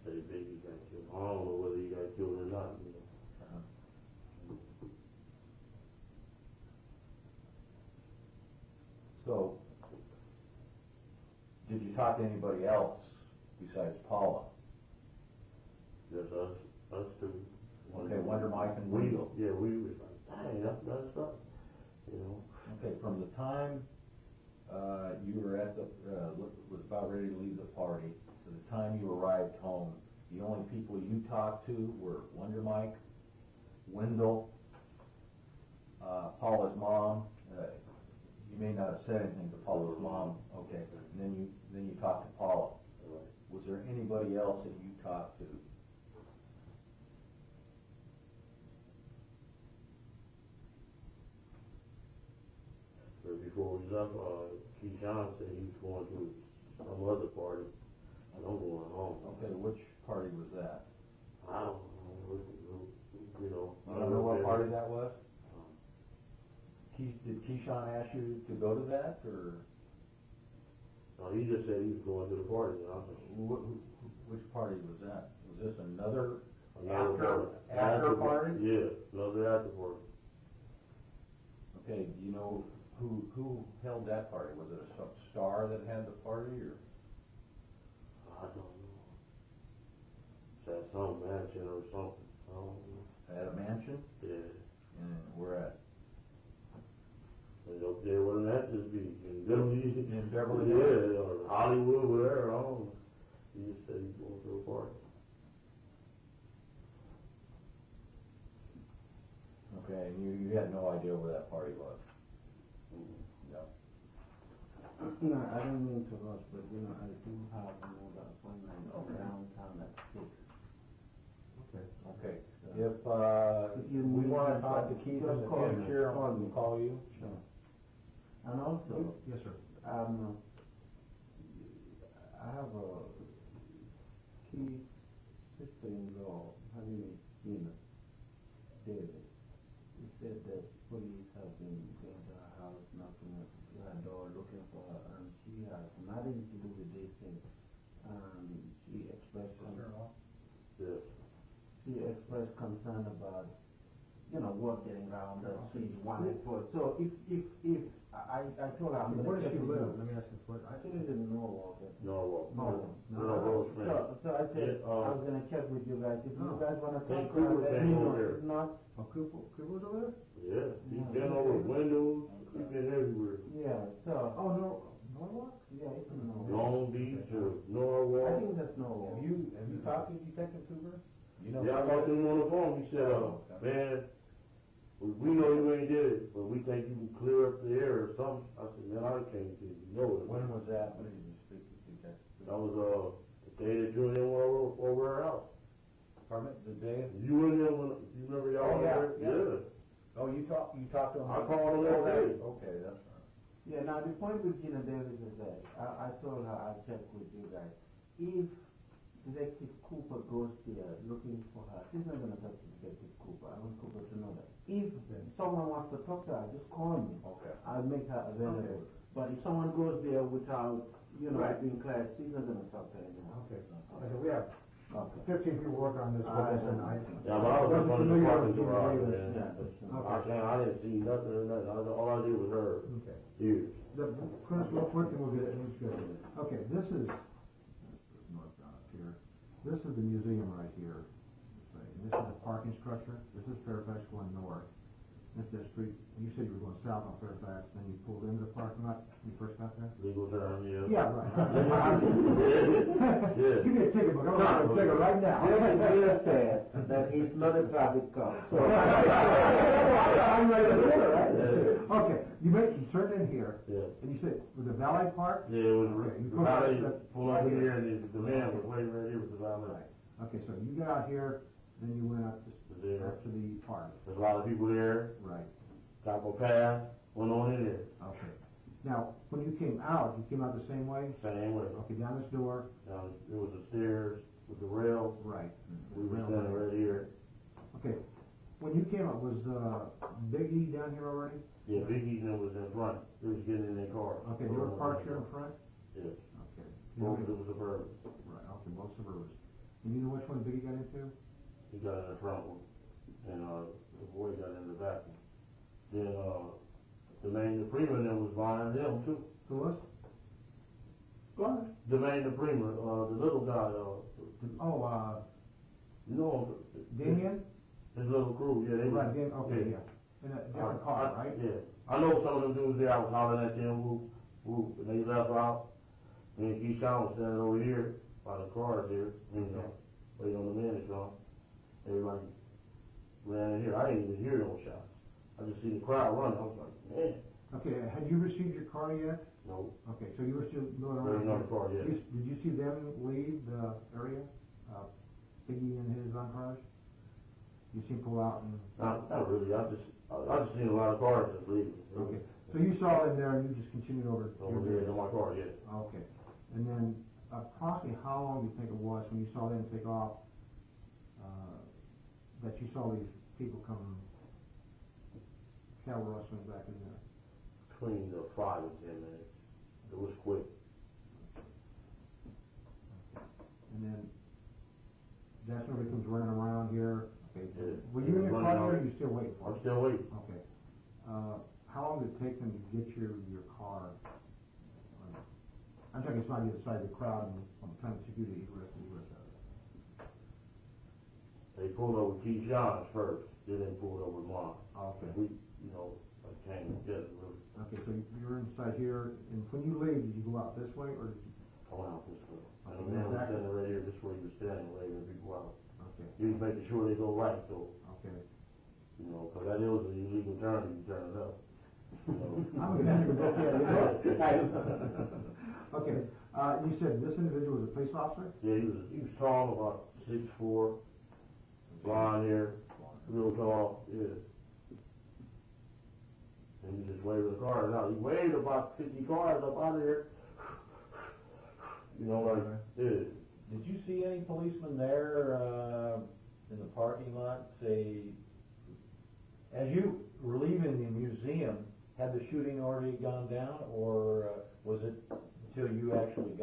Say Biggie got killed. I don't know whether he got killed or not, you know. So, did you talk to anybody else besides Paula? Just us two. Okay, Wonder Mike and we Wendell. Yeah, we was like, dang, that's up, you know. Okay, from the time you were at was about ready to leave the party to the time you arrived home, the only people you talked to were Wonder Mike, Wendell, Paula's mom. You may not have said anything to Paula's mom. Okay, and then you talked to Paula. Right. Was there anybody else that you talked to? But before we left, Keyshawn said he was going to some other party, and I'm going home. Okay, which party was that? I don't know, you know. I don't know what party that was. Did Keyshawn ask you to go to that, or? No, he just said he was going to the party. And I was like, Which party was that? Was this another after party? Yeah, another after party. Okay, do you know who held that party? Was it a star that had the party, or? I don't know. It's at some mansion or something. I don't know. At a mansion? Yeah. And where at? And up there where the matches be. In Beverly Yeah, Hills? or Hollywood, whatever. I don't know. He just said he's going to a party. Okay, and you had no idea where that party was? No. No, I don't mean to rush, but you know, I do have another appointment downtown at 6. Okay. If we want to talk to Keith in the future, we'll call you. Sure. And also, Yes, sir. I have a key sister-in-law. Her name is Tina Davis. He said that police have been going to her house, knocking at her door, looking for her, and she has nothing to do with this thing. She expressed Yes. she expressed concern about work getting around the street, one and four. So if I told her I'm going to Where does check she with live? you. Let me ask you a question. She lives in Norwalk. Norwalk. No. So I said, Yeah, I was going to check with you guys. If you guys want to Hey, talk to Cooper her, let came me over know. there. If not, Oh, Cooper's over there? Yeah, he's been over windows, he's been everywhere. yeah, so, Oh, Norwalk? yeah, it's in Norwalk. Long Beach or I Norwalk. think that's Norwalk. Have you talked to Detective Cooper? You know. Yeah, I talked to him on the phone, he said, man, we know you ain't did it, but we think you can clear up the air or something. I said, man, I can't do it, you know it. When was that? When did you speak to Detective Cooper? That was, the day that you and him were over our house. Pardon me? The day? You and him, you remember y'all Oh, yeah, were there? yeah. Oh, you talked to him? I called him that day. Okay, that's right. Yeah, now the point with Gina Davis is that, I told her I'd check with you guys. If Detective Cooper goes there looking for her, she's not going to talk to Detective Cooper. I want Cooper to know that. If someone wants to talk to her, just call me. Okay. I'll make her available. Okay. But if someone goes there without, Right. being clear, she's not going to talk to anyone. Okay. Okay, we have Okay. 15 people working on this with us, and I. Yeah, but I was just on the familiar parking with Gina garage, Davis. man. Okay. I didn't see nothing or nothing, all I did was her Okay. ears. Chris, real quick, and we'll get it, it's good. Okay, this is north down up here. This is the museum right here. And this is the parking structure. This is Fairfax going north. This is the street, you said you were going south on Fairfax, then you pulled into the parking lot when you first got there? Legal term, yeah. Yeah, right. Yeah. Give me a ticket, but I'm going to take it right now. Davis said that he's not a traffic cop. So I'm ready to do it, right? Yeah. Okay, you turned in here, Yeah. and you said, was it Valet Park? Yeah, it was, Okay, you the pulled out valet the- pulled up in here and the man was waiting right here with the valet. Okay, so you got out here, then you went out There. up to the park. There's a lot of people there, Right, top of path, went on in there, okay. Now, when you came out the same way? same way. Okay, down this door? Now, there was the stairs with the rail, Right. we were standing right here. Okay, when you came up, was Big E down here already? Yeah, Big Eaton was in front, he was getting in their car. Okay, they were parked here in front? Yeah, Okay. both of them was suburban. Right, okay, both suburbs. And you know which one Biggie got into? He got in the front one, and, the boy got in the back one. Then, the Prima then was behind them too. Who was? Go on. The Prima, the little guy, Oh, you know, Damien? his little crew, yeah, they Right, Damien, okay, yeah. In a different car, right? Yeah, I know some of them dudes there, I was hollering at them, who, and they left out. Me and Keyshawn was standing over here, by the cars here, waiting on the man to come. Everybody ran in here, I didn't even hear no shots. I just see the crowd running, I was like, man. Okay, had you received your car yet? No. Okay, so you were still going around? Waiting on the car, yeah. Did you see them leave the area? Biggie and his entourage? You see pull out and? Not really, I just seen a lot of cars just leaving. Okay, so you saw them there and you just continued over? Over there in my car, yeah. Okay, and then approximately how long do you think it was when you saw them take off, that you saw these people come cattle rustling back in there? Between the 5 and 10 minutes. It was quick. And then that's when everybody comes running around here. Okay. Yeah. Were you in your Running car out. here or are you still waiting for I'm it? still waiting. Okay. How long did it take them to get your car? I'm talking it's not either side of the crowd and I'm trying to secure the egress and egress out of it. They pulled over Keyshawn's first, then they pulled over mine. Okay. We, like came together really. Okay, so you're inside here, and when you leave, did you go out this way or did you? I went out this way. And Okay, the man was exactly. standing right here, this way he was standing, waving people out. Okay. He was making sure they go right, so, Okay. cause that is an illegal turn, you turn it up. I'm gonna have to go there, Okay, you said this individual was a police officer? Yeah, he was tall, about 6'4", blonde hair, real tall, yeah. And he just waved the cars out. He waved about 50 cars up out of there. Yeah. Did you see any policemen there, in the parking lot, say, as you were leaving the museum, had the shooting already gone down, or was it until you actually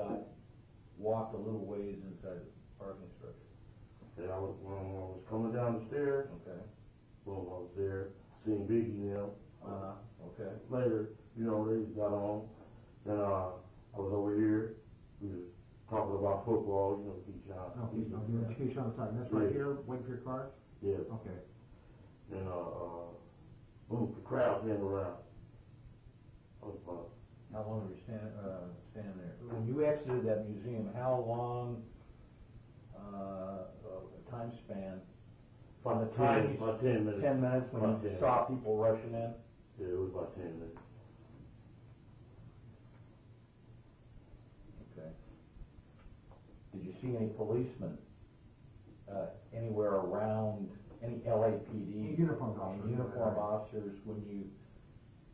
walked a little ways inside the parking structure? Yeah, when I was coming down the stairs, Okay. Boom, I was there, seen Biggie now. Okay. Later, you know, they got on. Then I was over here. We was talking about football, you know, Keyshawn. Oh, Keyshawn on the side. And that's right here, waiting for your car? Yeah. Okay. Then, boom, the crowd came around. That was fun. How long were you standing there? When you exited that museum, how long, time span? From the time you, about 10 minutes. 10 minutes when About you 10 saw people rushing in? Yeah, it was about 10 minutes. Okay. Did you see any policemen anywhere around, any LAPD? Uniformed officers. Uniformed officers when you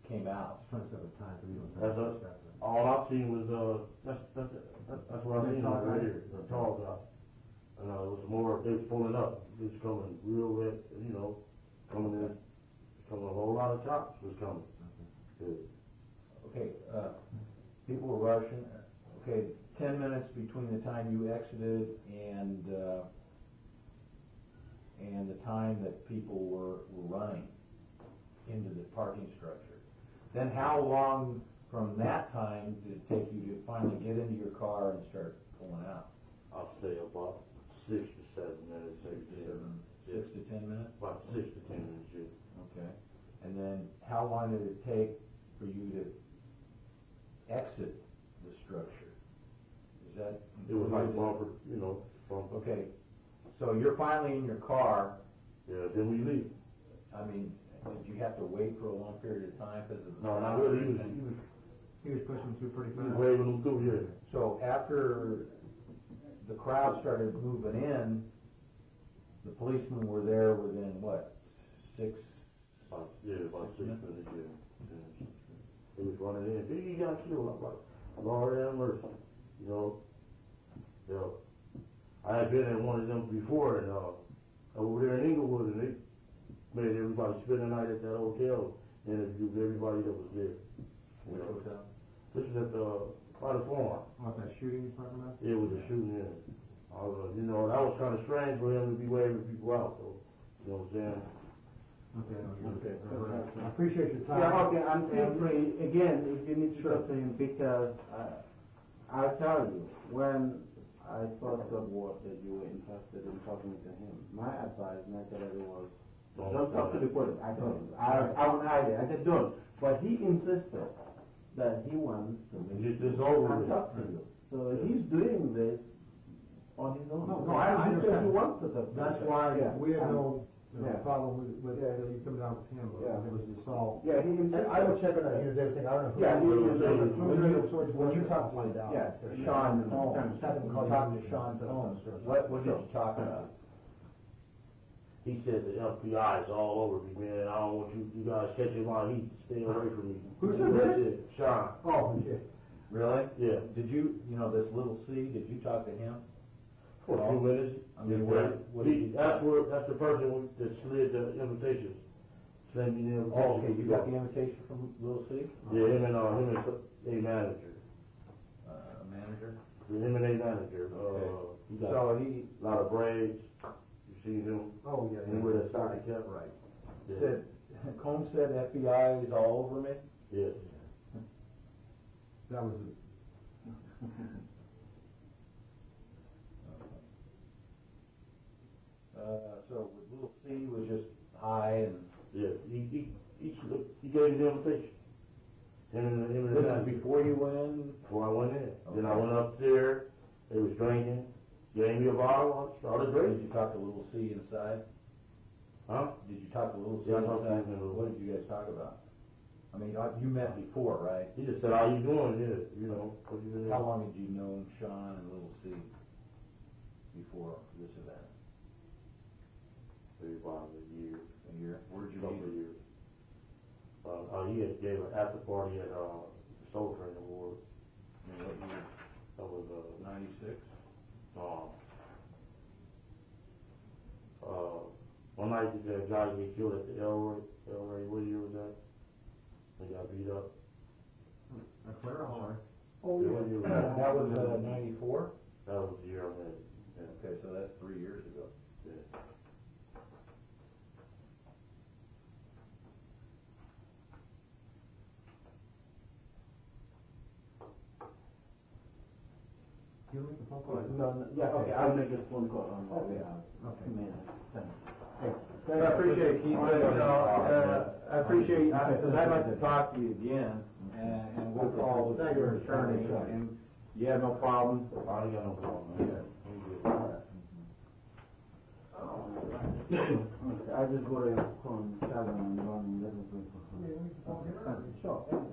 came out? Trying to set a time for you. All I've seen was, that's what I seen right here, the tall guy. And it was more, they was pulling up, it was coming real red, you know, coming in, a whole lot of cops was coming. Okay, people were rushing. Okay, 10 minutes between the time you exited and the time that people were running into the parking structure. Then how long from that time did it take you to finally get into your car and start pulling out? I'll say about 6 to 7 minutes, 6 to 10 minutes? About 6 to 10 minutes, yeah. Okay. And then how long did it take for you to exit the structure? Is that? It was like bumper, you know, bumper. Okay. So you're finally in your car. Yeah, then we leave. I mean, did you have to wait for a long period of time because of the No, not really. He was pushing through pretty He was fast. waving them through, yeah. So after the crowd started moving in, the policemen were there within what, 6? About 6 minutes, yeah. He was running in. Biggie got killed. I'm like, Lord have mercy. You know, I had been at one of them before, and over there in Inglewood, and they made everybody spend the night at that hotel and interviewed everybody that was there. Which hotel? This is at by the farm. What, that shooting you're talking about? Yeah, it was a shooting in. I was, you know, that was kind of strange for him to be waving people out, so, you know what I'm saying? Okay. I appreciate your time. Yeah, okay, and feel free, again, if you need something, because I'll tell you, when I first got word that you were interested in talking to him, my advice naturally was, don't talk to the police. I told him, I won't hide it, I said don't. But he insisted that he wants to Get this over and with. talk to you. So he's doing this on his own. No, I understand. He wants to talk to you. That's why we had no Yeah. problem with you coming down with him, but it was solved. Yeah, he insisted. I will check on that, here's everything, I don't know who. Yeah, he insisted. When you talk to find out. Yeah, Sean Holmes. Talk to Sean Holmes. What did you talk about? He said the FBI is all over me, man. I don't want you guys catching my heat. Stay away from me. Who said that? Sean. Oh, okay. Really? Yeah. Did you, this little C, did you talk to him? For a few minutes. I mean, that's the person that slid the invitations. Sent me the invitation. Oh, okay, you got the invitation from Little C? Yeah, him and a manager. Manager? Him and a manager. He got a lot of braids. You see him? Oh, yeah. And with a stocky cap. Right. Yeah. Combs said FBI is all over me? Yes. That was So with Little C was just hi and... Yeah, he gave me the invitation. Him and This the is manager. before you went in? Before I went in. Then I went up there, they was drinking, gave me a bottle, I started Did drinking. you talk to Little C inside? Huh? Did you talk to Little C Yeah, I talked to inside? him. What did you guys talk about? I mean, you met before, right? He just said, how you doing? Yeah, you know, what you been How doing? long had you known Sean and Little C before this event? Maybe about a year. A year? Where'd you Couple of meet? years. He had gave an after party at the Soul Train Awards. In what year? That was 96? one night the guy get killed at the El Ray, what year was that? He got beat up. a Clara Hall. Oh, What year was That was 94? That was the year I met him. Okay, so that's 3 years ago. Yeah. You make the phone call? Yeah, okay, I'll make this phone call. Okay. Okay. Man, thanks. I appreciate you, I appreciate, because I'd like to talk to you again, and we'll call your attorney, and you have no problem? I ain't got no problem, man. I just go to from 7 and run and let it go. Sure.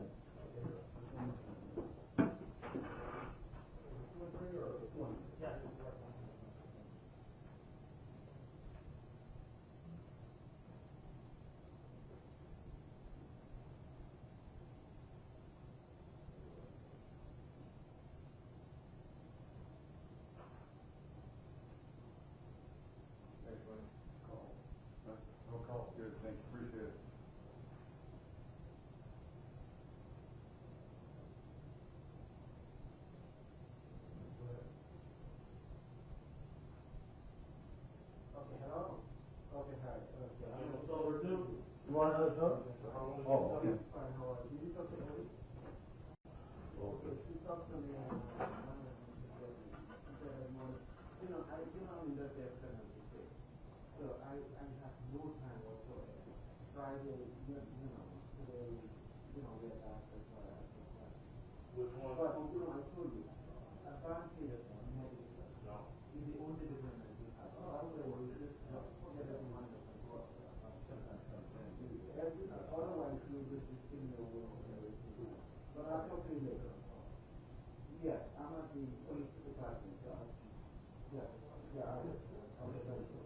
Good, thanks, appreciate it. Okay, hello? Okay, hi. What's over too? You want another talk? Oh, okay. Fine, how are you? Did you talk to Ellie? Okay, she talked to me and you know, I'm in the death penalty state. So I have no time whatsoever. Friday, today, get access for that. Which one? But, I told you, advanced medical. No. Is the only difference that you have. Otherwise, you just forget every one of them. Otherwise, you just in the world and everything. But I'll talk to you later. Yes, I'm at the police department. Yeah, I will. I'll get back to you.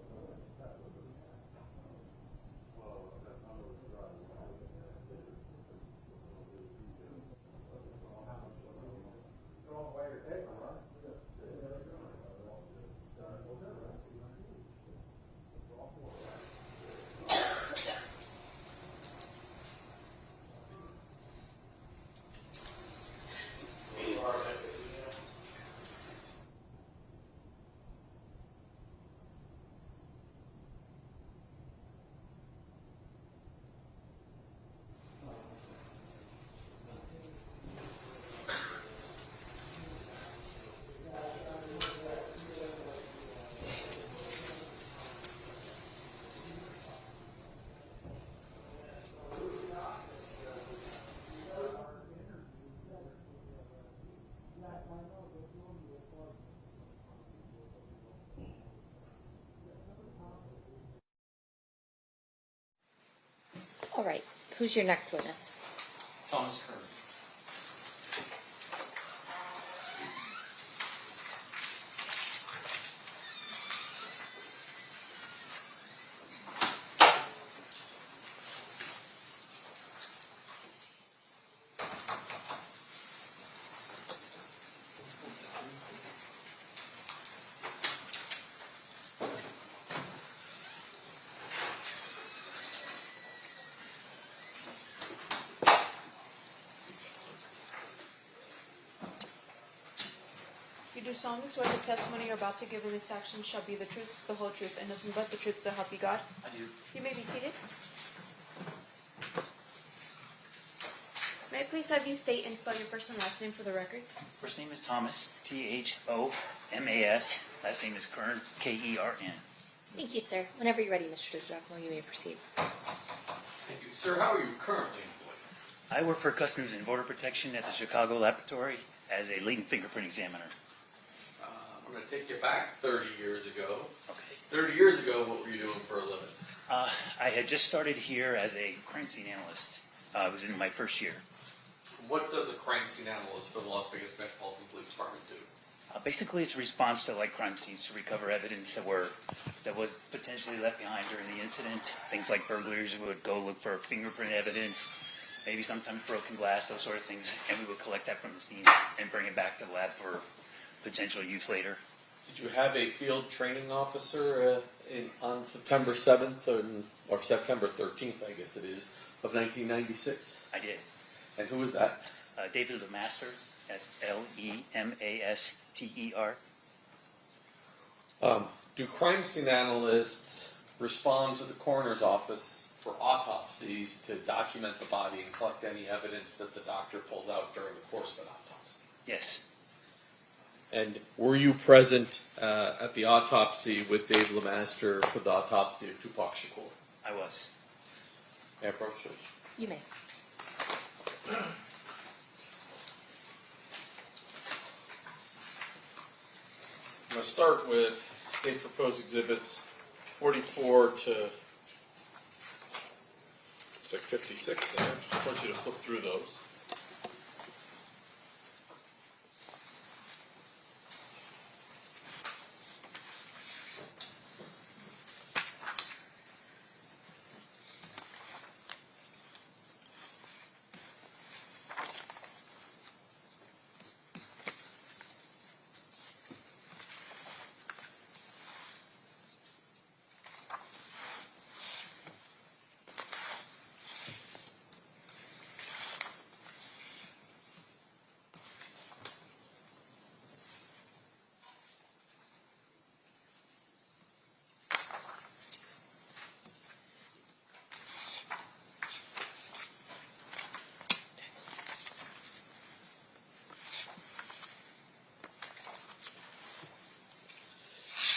All right. Who's your next witness? Thomas Kern. You do solemnly swear the testimony you're about to give in this action shall be the truth, the whole truth, and nothing but the truth, so help you God? I do. You may be seated. May I please have you state and spell your first and last name for the record? First name is Thomas, Thomas. Last name is Kern, Kern. Thank you, sir. Whenever you're ready, Mr. DiGiacomo, you may proceed. Thank you. Sir, how are you currently employed? I work for Customs and Border Protection at the Chicago Laboratory as a leading fingerprint examiner. I'm going to take you back 30 years ago. Okay. 30 years ago, what were you doing for a living? I had just started here as a crime scene analyst. I was in my first year. What does a crime scene analyst for the Las Vegas Metropolitan Police Department do? Basically, it's a response to crime scenes to recover evidence that was potentially left behind during the incident. Things like burglaries, we would go look for fingerprint evidence, maybe sometimes broken glass, those sort of things, and we would collect that from the scene and bring it back to the lab for potential use later. Did you have a field training officer on September 7th or September 13th, I guess it is, of 1996? I did. And who was that? David Lemaster. That's Lemaster. Do crime scene analysts respond to the coroner's office for autopsies to document the body and collect any evidence that the doctor pulls out during the course of an autopsy? Yes. And were you present at the autopsy with Dave Lemaster for the autopsy of Tupac Shakur? I was. May I approach, Judge? You may. I'm going to start with state proposed exhibits 44 to looks like 56 there. Just want you to flip through those.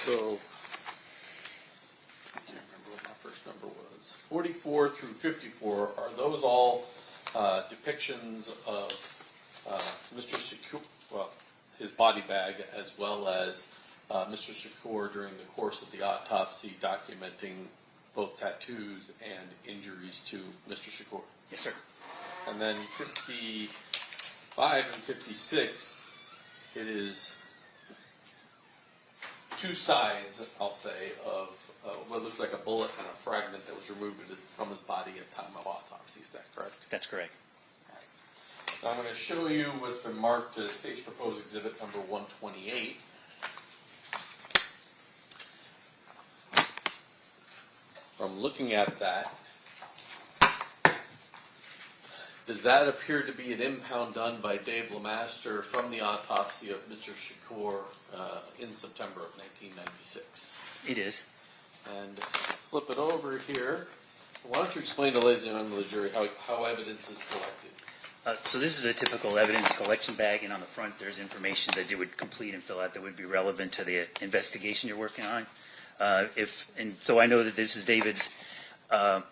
So, I can't remember what my first number was. 44 through 54, are those all depictions of Mr. Shakur, well, his body bag, as well as Mr. Shakur during the course of the autopsy, documenting both tattoos and injuries to Mr. Shakur? Yes, sir. And then 55 and 56, it is two sides, I'll say, of what looks like a bullet and a fragment that was removed from his body at time of autopsy. Is that correct? That's correct. Now I'm going to show you what's been marked as State's Proposed Exhibit number 128. From looking at that, does that appear to be an impound done by Dave Lemaster from the autopsy of Mr. Shakur in September of 1996? It is. And flip it over here. Why don't you explain to ladies and gentlemen of the jury how evidence is collected? So this is a typical evidence collection bag, and on the front there's information that you would complete and fill out that would be relevant to the investigation you're working on. So I know that this is David's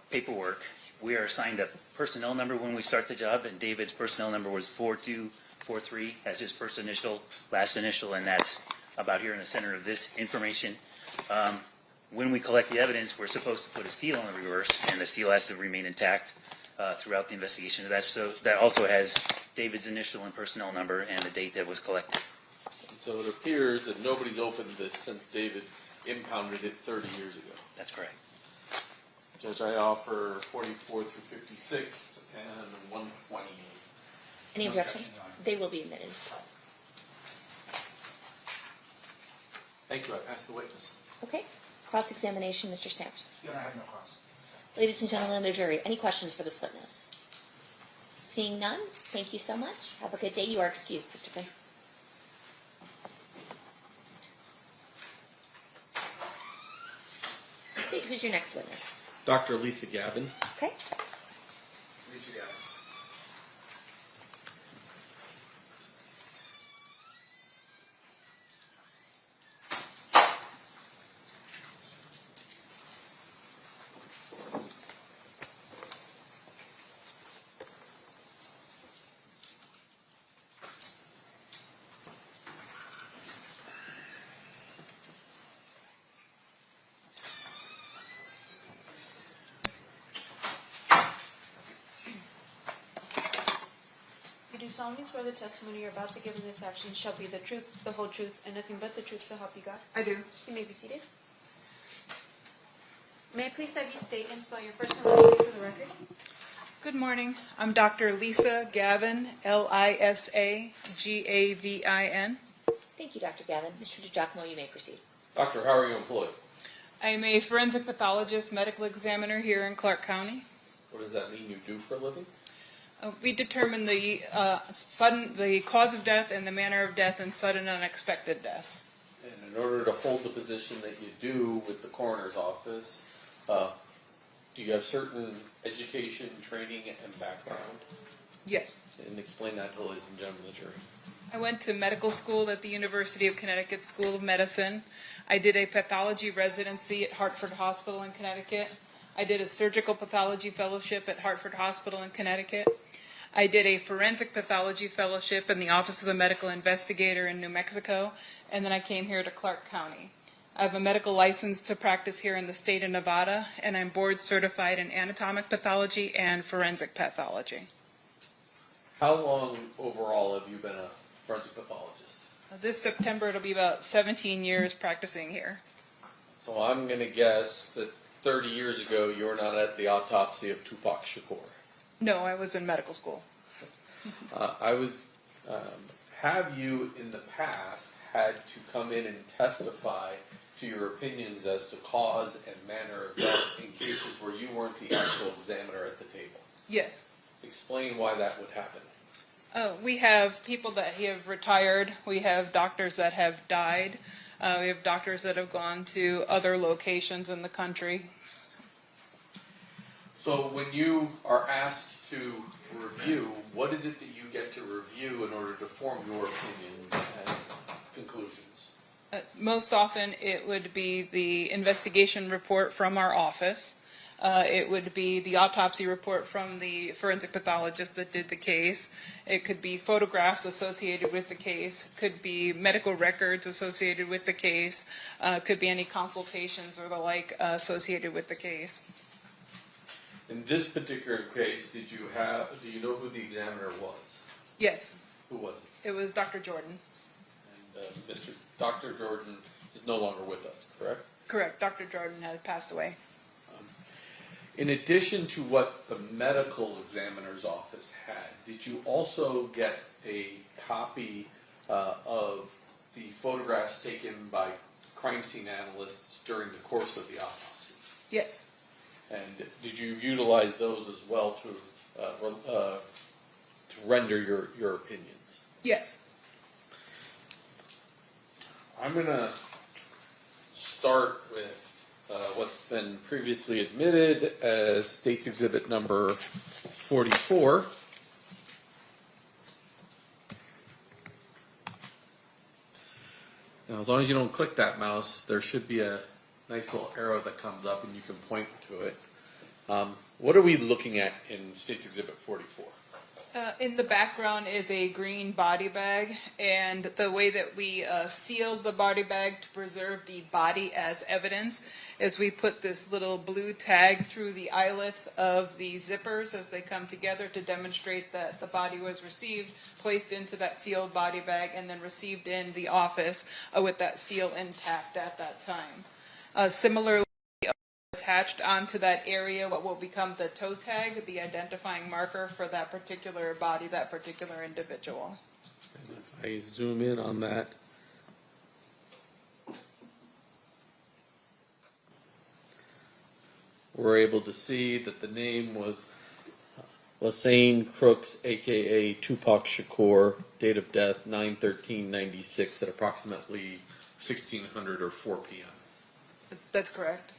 paperwork. We are assigned a personnel number when we start the job, and David's personnel number was 4243. That's his first initial, last initial, and that's about here in the center of this information. When we collect the evidence, we're supposed to put a seal on the reverse, and the seal has to remain intact throughout the investigation. So that also has David's initial and personnel number and the date that was collected. And so it appears that nobody's opened this since David impounded it 30 years ago. That's correct. Judge, I offer 44 through 56 and 128. Any objection? They will be admitted. Thank you. I pass the witness. Okay. Cross-examination, Mr. Stamps. Your Honor, I have no cross. Ladies and gentlemen of the jury, any questions for this witness? Seeing none, thank you so much. Have a good day. You are excused, Mr. Clay. State, who's your next witness? Dr. Lisa Gavin. Okay. Lisa Gavin. You do solemnly swear the testimony you're about to give in this action shall be the truth, the whole truth, and nothing but the truth, so help you God? I do. You may be seated. May I please have you state and spell your first and last name for the record? Good morning. I'm Dr. Lisa Gavin, Lisagavin. Thank you, Dr. Gavin. Mr. DiGiacomo, you may proceed. Doctor, how are you employed? I'm a forensic pathologist, medical examiner here in Clark County. What does that mean you do for a living? We determine the cause of death and the manner of death and sudden unexpected deaths. And in order to hold the position that you do with the coroner's office, do you have certain education, training, and background? Yes. And explain that to ladies and gentlemen of the jury. I went to medical school at the University of Connecticut School of Medicine. I did a pathology residency at Hartford Hospital in Connecticut. I did a surgical pathology fellowship at Hartford Hospital in Connecticut. I did a forensic pathology fellowship in the Office of the Medical Investigator in New Mexico, and then I came here to Clark County. I have a medical license to practice here in the state of Nevada, and I'm board certified in anatomic pathology and forensic pathology. How long overall have you been a forensic pathologist? This September it'll be about 17 years practicing here. So I'm going to guess that 30 years ago you were not at the autopsy of Tupac Shakur. No, I was in medical school. Have you in the past had to come in and testify to your opinions as to cause and manner of death in cases where you weren't the actual examiner at the table? Yes. Explain why that would happen. We have people that have retired. We have doctors that have died. We have doctors that have gone to other locations in the country. So when you are asked to review, what is it that you get to review in order to form your opinions and conclusions? Most often it would be the investigation report from our office. It would be the autopsy report from the forensic pathologist that did the case. It could be photographs associated with the case. It could be medical records associated with the case. Could be any consultations or the like associated with the case. In this particular case, do you know who the examiner was? Yes. Who was it? It was Dr. Jordan. And Dr. Jordan is no longer with us, correct? Correct. Dr. Jordan had passed away. In addition to what the medical examiner's office had, did you also get a copy of the photographs taken by crime scene analysts during the course of the autopsy? Yes. And did you utilize those as well to render your opinions? Yes. I'm going to start with what's been previously admitted as State's Exhibit number 44. Now, as long as you don't click that mouse, there should be a nice little arrow that comes up and you can point to it. What are we looking at in State's Exhibit 44? In the background is a green body bag, and the way that we sealed the body bag to preserve the body as evidence is we put this little blue tag through the eyelets of the zippers as they come together to demonstrate that the body was received, placed into that sealed body bag, and then received in the office with that seal intact at that time. Similarly, attached onto that area what will become the toe tag, the identifying marker for that particular body, that particular individual. And if I zoom in on that, we're able to see that the name was Lassane Crooks, aka Tupac Shakur, date of death 9/13/96 at approximately 1600 or 4 p.m. That's correct.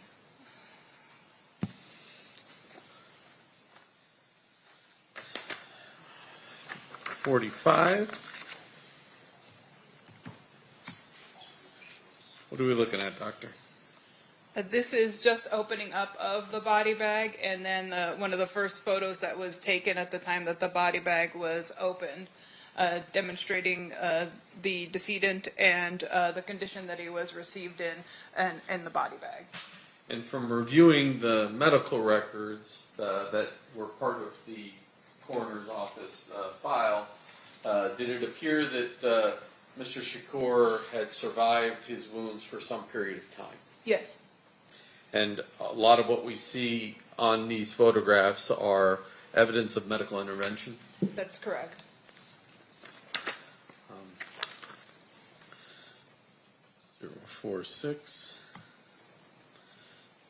$45. What are we looking at, Doctor? This is just opening up of the body bag, and then one of the first photos that was taken at the time that the body bag was opened, demonstrating the decedent and the condition that he was received in and the body bag. And from reviewing the medical records that were part of the coroner's office file, did it appear that Mr. Shakur had survived his wounds for some period of time? Yes. And a lot of what we see on these photographs are evidence of medical intervention? That's correct. 046.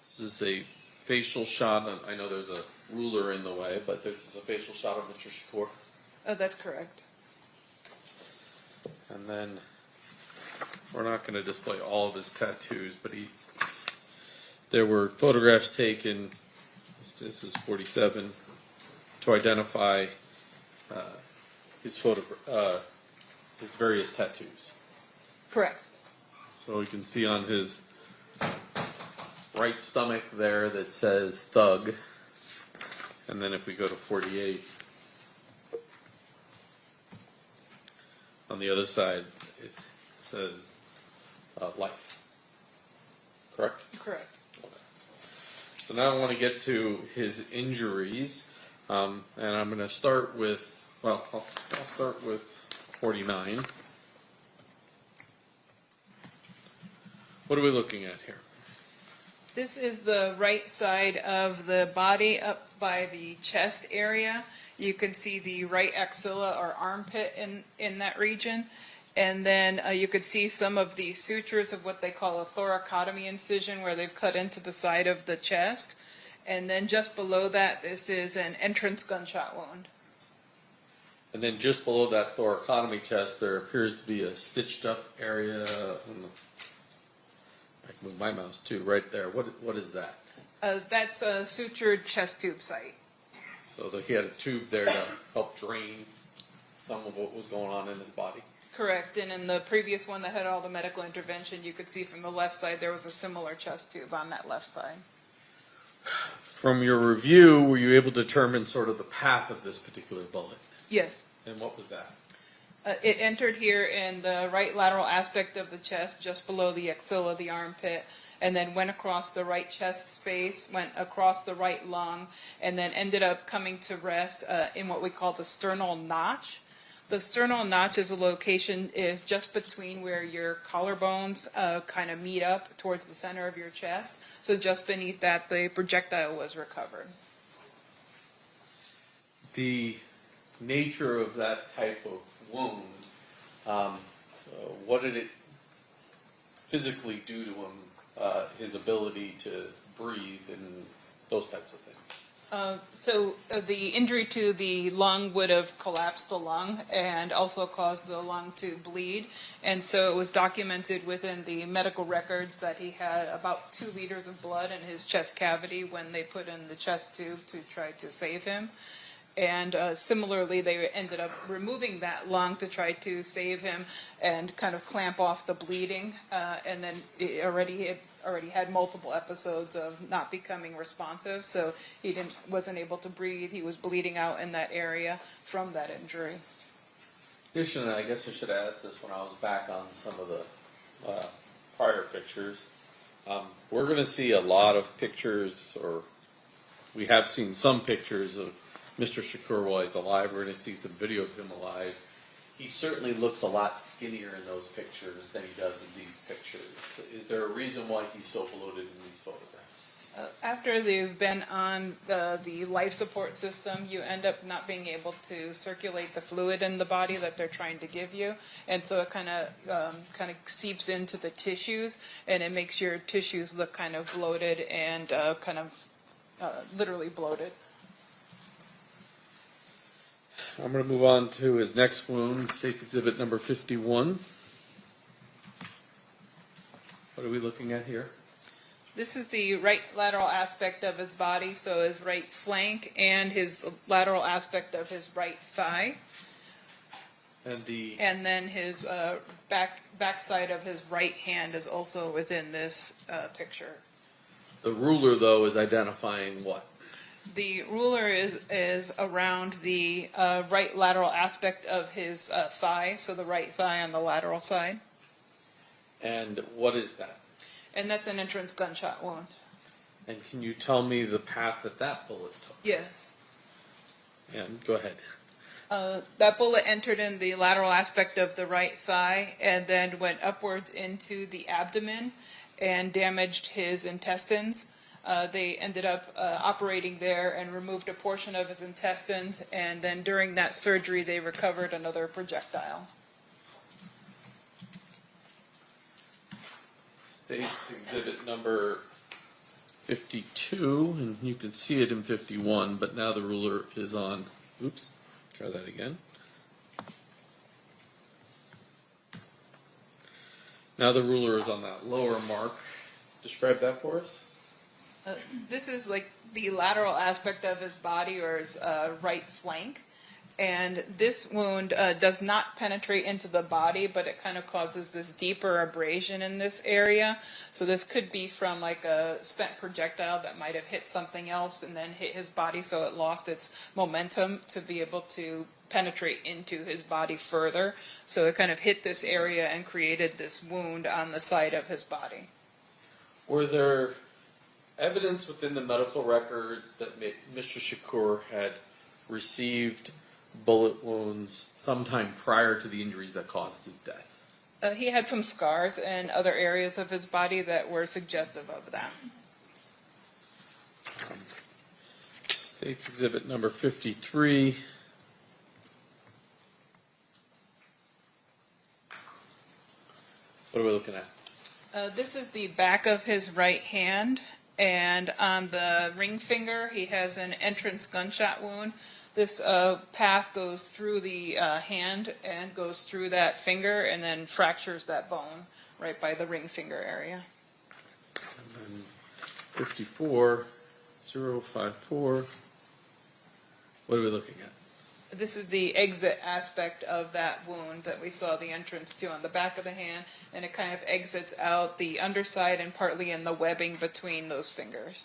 This is a facial shot. I know there's a ruler in the way, but this is a facial shot of Mr. Shakur. Oh, that's correct. And then we're not going to display all of his tattoos, but there were photographs taken, this is 47, to identify his his various tattoos. Correct. So you can see on his right stomach there that says Thug. And then if we go to 48, on the other side it says Life. Correct? Correct. So now I want to get to his injuries, and I'm going to start with, well, I'll start with 49. What are we looking at here? This is the right side of the body up by the chest area. You can see the right axilla or armpit in that region. And then you could see some of the sutures of what they call a thoracotomy incision, where they've cut into the side of the chest. And then just below that, this is an entrance gunshot wound. And then just below that thoracotomy chest, there appears to be a stitched up area. I can move my mouse too, right there. What is that? That's a sutured chest tube site. So he had a tube there to help drain some of what was going on in his body. Correct. And in the previous one that had all the medical intervention, you could see from the left side there was a similar chest tube on that left side. From your review, were you able to determine sort of the path of this particular bullet? Yes. And what was that? It entered here in the right lateral aspect of the chest, just below the axilla, the armpit, and then went across the right chest space, went across the right lung, and then ended up coming to rest in what we call the sternal notch. The sternal notch is a location just between where your collarbones kind of meet up towards the center of your chest. So just beneath that, the projectile was recovered. The nature of that type of wound, what did it physically do to him, his ability to breathe and those types of things? So the injury to the lung would have collapsed the lung and also caused the lung to bleed. And so it was documented within the medical records that he had about 2 liters of blood in his chest cavity when they put in the chest tube to try to save him. And similarly, they ended up removing that lung to try to save him and kind of clamp off the bleeding. And then it already had multiple episodes of not becoming responsive, so he wasn't able to breathe. He was bleeding out in that area from that injury. Additionally, I guess I should have asked this when I was back on some of the prior pictures. We're going to see a lot of pictures, or we have seen some pictures of Mr. Shakur while he's alive. We're going to see some video of him alive. He certainly looks a lot skinnier in those pictures than he does in these pictures. Is there a reason why he's so bloated in these photographs? After they've been on the life support system, you end up not being able to circulate the fluid in the body that they're trying to give you, and so it kind of seeps into the tissues, and it makes your tissues look kind of bloated and literally bloated. I'm going to move on to his next wound, State's Exhibit number 51. What are we looking at here? This is the right lateral aspect of his body, so his right flank and his lateral aspect of his right thigh. And then his back side of his right hand is also within this picture. The ruler, though, is identifying what? The ruler is around the right lateral aspect of his thigh, so the right thigh on the lateral side. And what is that? And that's an entrance gunshot wound. And can you tell me the path that bullet took? Yes. And go ahead. That bullet entered in the lateral aspect of the right thigh and then went upwards into the abdomen and damaged his intestines. They ended up operating there and removed a portion of his intestines, and then during that surgery they recovered another projectile. State's Exhibit number 52, and you can see it in 51, but now the ruler is on, oops, try that again. Now the ruler is on that lower mark. Describe that for us. This is like the lateral aspect of his body, or his right flank, And this wound does not penetrate into the body, but it kind of causes this deeper abrasion in this area. So this could be from like a spent projectile that might have hit something else and then hit his body, so it lost its momentum to be able to penetrate into his body further. So it kind of hit this area and created this wound on the side of his body. Were there evidence within the medical records that Mr. Shakur had received bullet wounds sometime prior to the injuries that caused his death? He had some scars in other areas of his body that were suggestive of that. State's Exhibit number 53. What are we looking at? This is the back of his right hand, and on the ring finger he has an entrance gunshot wound. This path goes through the hand and goes through that finger and then fractures that bone right by the ring finger area. And then 54054. What are we looking at? This is the exit aspect of that wound that we saw the entrance to on the back of the hand, and it kind of exits out the underside and partly in the webbing between those fingers.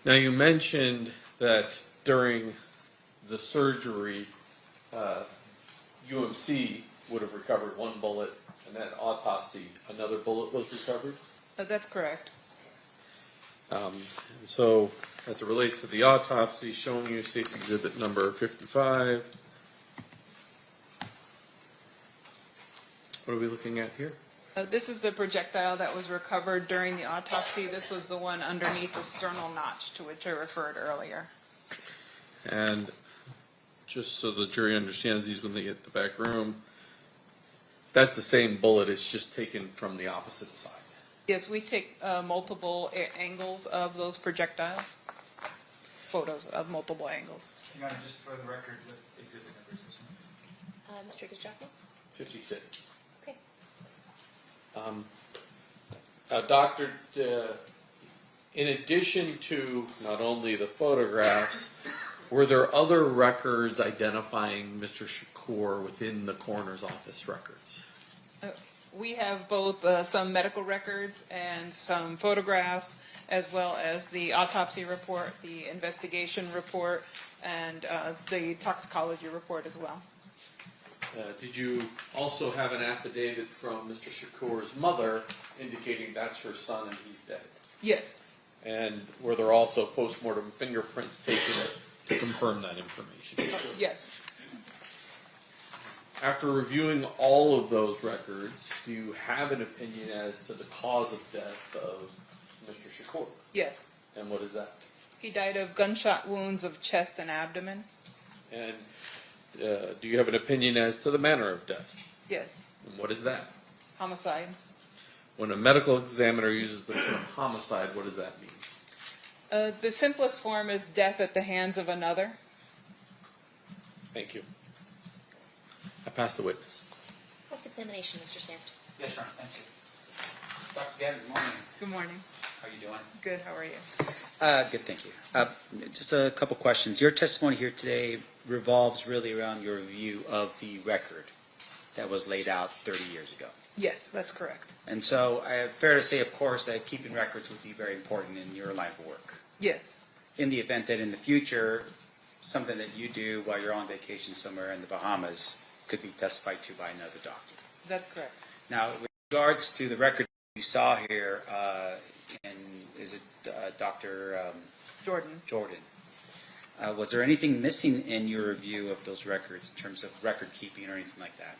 Now you mentioned that during the surgery, UMC would have recovered one bullet, and then autopsy, another bullet was recovered? That's correct. So, as it relates to the autopsy, showing you State's Exhibit number 55. What are we looking at here? This is the projectile that was recovered during the autopsy. This was the one underneath the sternal notch to which I referred earlier. And just so the jury understands these when they get to the back room, that's the same bullet, it's just taken from the opposite side. Yes, we take multiple angles of those projectiles, photos of multiple angles. Your Honor, just for the record, what exhibit number is this one? Mr. Giacchino? 56. Okay. Doctor, in addition to not only the photographs, were there other records identifying Mr. Shakur within the coroner's office records? We have both some medical records and some photographs, as well as the autopsy report, the investigation report, and the toxicology report as well. Did you also have an affidavit from Mr. Shakur's mother indicating that's her son and he's dead? Yes. And were there also post-mortem fingerprints taken to confirm that information? Yes. After reviewing all of those records, do you have an opinion as to the cause of death of Mr. Shakur? Yes. And what is that? He died of gunshot wounds of chest and abdomen. And do you have an opinion as to the manner of death? Yes. And what is that? Homicide. When a medical examiner uses the term homicide, what does that mean? The simplest form is death at the hands of another. Thank you. I pass the witness. Cross-examination, Mr. Sant. Yes, Your Honor, thank you. Dr. Gavin, good morning. Good morning. How are you doing? Good, how are you? Good, thank you. Just a couple questions. Your testimony here today revolves really around your review of the record that was laid out 30 years ago. Yes, that's correct. And so, fair to say, of course, that keeping records would be very important in your line of work. Yes. In the event that in the future, something that you do while you're on vacation somewhere in the Bahamas could be testified to by another doctor. That's correct. Now, with regards to the record you saw here, and is it Dr. Jordan. Was there anything missing in your review of those records in terms of record keeping or anything like that?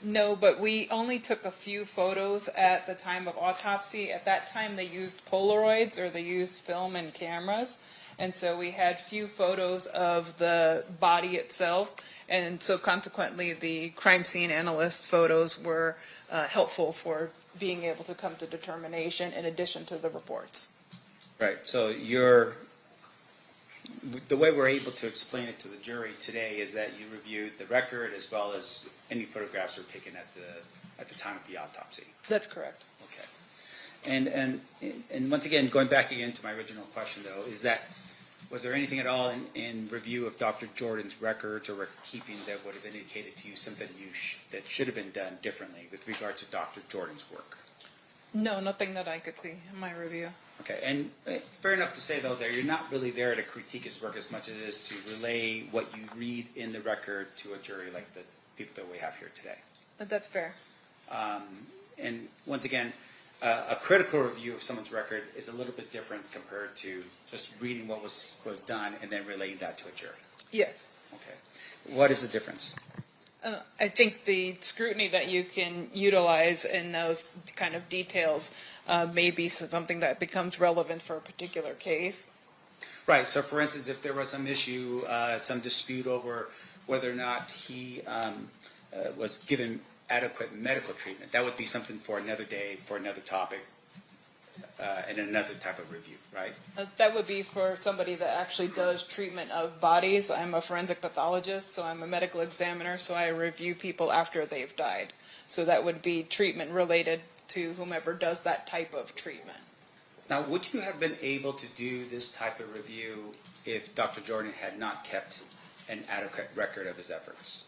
No, but we only took a few photos at the time of autopsy. At that time, they used Polaroids or they used film and cameras. And so we had few photos of the body itself. And so consequently, the crime scene analyst photos were helpful for being able to come to determination in addition to the reports. Right. So the way we're able to explain it to the jury today is that you reviewed the record as well as any photographs that were taken at the time of the autopsy. That's correct. Okay. And once again, going back again to my original question, though, is that Was there anything at all in review of Dr. Jordan's records or record keeping that would have indicated to you something that should have been done differently with regard to Dr. Jordan's work? No, nothing that I could see in my review. Okay, and fair enough to say, though, there you're not really there to critique his work as much as it is to relay what you read in the record to a jury like the people that we have here today. That's fair. And once again, a critical review of someone's record is a little bit different compared to just reading what was done and then relaying that to a jury. Yes. Okay. What is the difference? I think the scrutiny that you can utilize in those kind of details may be something that becomes relevant for a particular case. Right. So, for instance, if there was some issue, some dispute over whether or not he was given adequate medical treatment, that would be something for another day, for another topic, and another type of review, right? That would be for somebody that actually does treatment of bodies. I'm a forensic pathologist, so I'm a medical examiner, so I review people after they've died. So that would be treatment related to whomever does that type of treatment. Now, would you have been able to do this type of review if Dr. Jordan had not kept an adequate record of his efforts?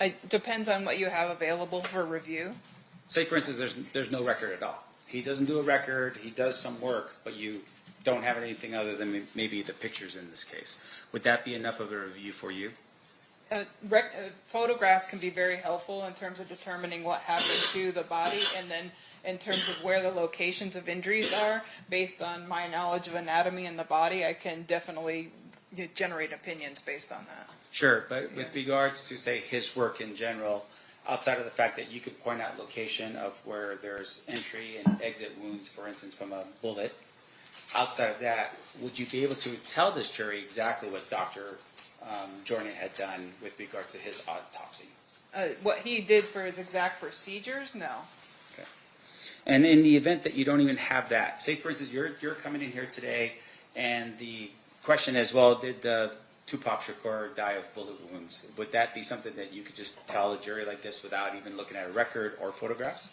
It depends on what you have available for review. Say, for instance, there's no record at all. He doesn't do a record, he does some work, but you don't have anything other than maybe the pictures in this case. Would that be enough of a review for you? Photographs can be very helpful in terms of determining what happened to the body, and then in terms of where the locations of injuries are. Based on my knowledge of anatomy in the body, I can definitely generate opinions based on that. Sure, but with regards to, say, his work in general, outside of the fact that you could point out location of where there's entry and exit wounds, for instance, from a bullet, outside of that, would you be able to tell this jury exactly what Dr. Jordan had done with regards to his autopsy? What he did for his exact procedures, no. Okay. And in the event that you don't even have that, say, for instance, you're coming in here today, and the question is, well, did Tupac Shakur die of bullet wounds? Would that be something that you could just tell a jury like this without even looking at a record or photographs?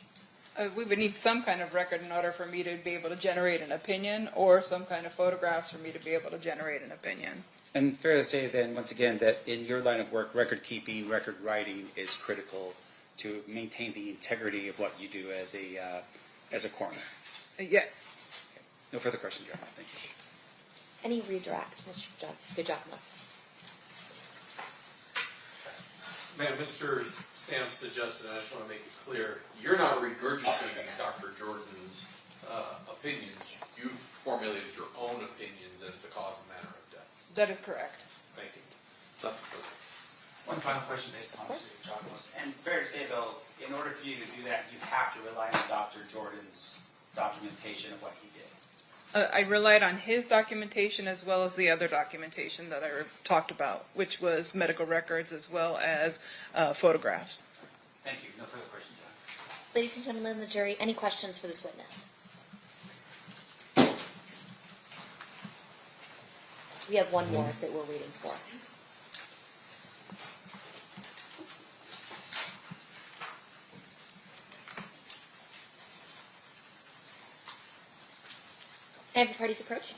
We would need some kind of record in order for me to be able to generate an opinion, or some kind of photographs for me to be able to generate an opinion. And fair to say then, once again, that in your line of work, record keeping, record writing is critical to maintain the integrity of what you do as a coroner. Yes. Okay. No further questions, Your Honor. Thank you. Any redirect, Mr. DiGiacomo? Man, Mr. Sam suggested, and I just want to make it clear, you're not regurgitating Dr. Jordan's opinions. You've formulated your own opinions as the cause and manner of death. That is correct. Thank you. That's perfect. One final question based on Mr. DiGiacomo's. And fair to say, though, in order for you to do that, you have to rely on Dr. Jordan's documentation of what he did. I relied on his documentation as well as the other documentation that I talked about, which was medical records as well as photographs. Thank you. No further questions, Your Honor. Ladies and gentlemen of the jury, any questions for this witness? We have one more that we're waiting for. Can I have the parties approach?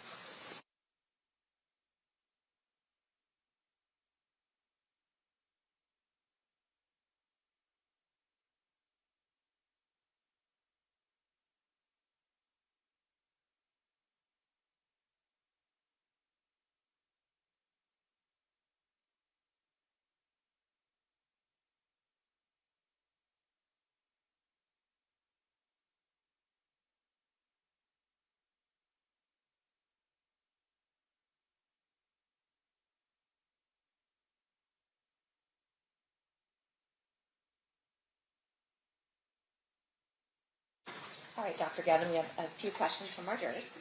All right, Dr. Gavin, we have a few questions from our jurors.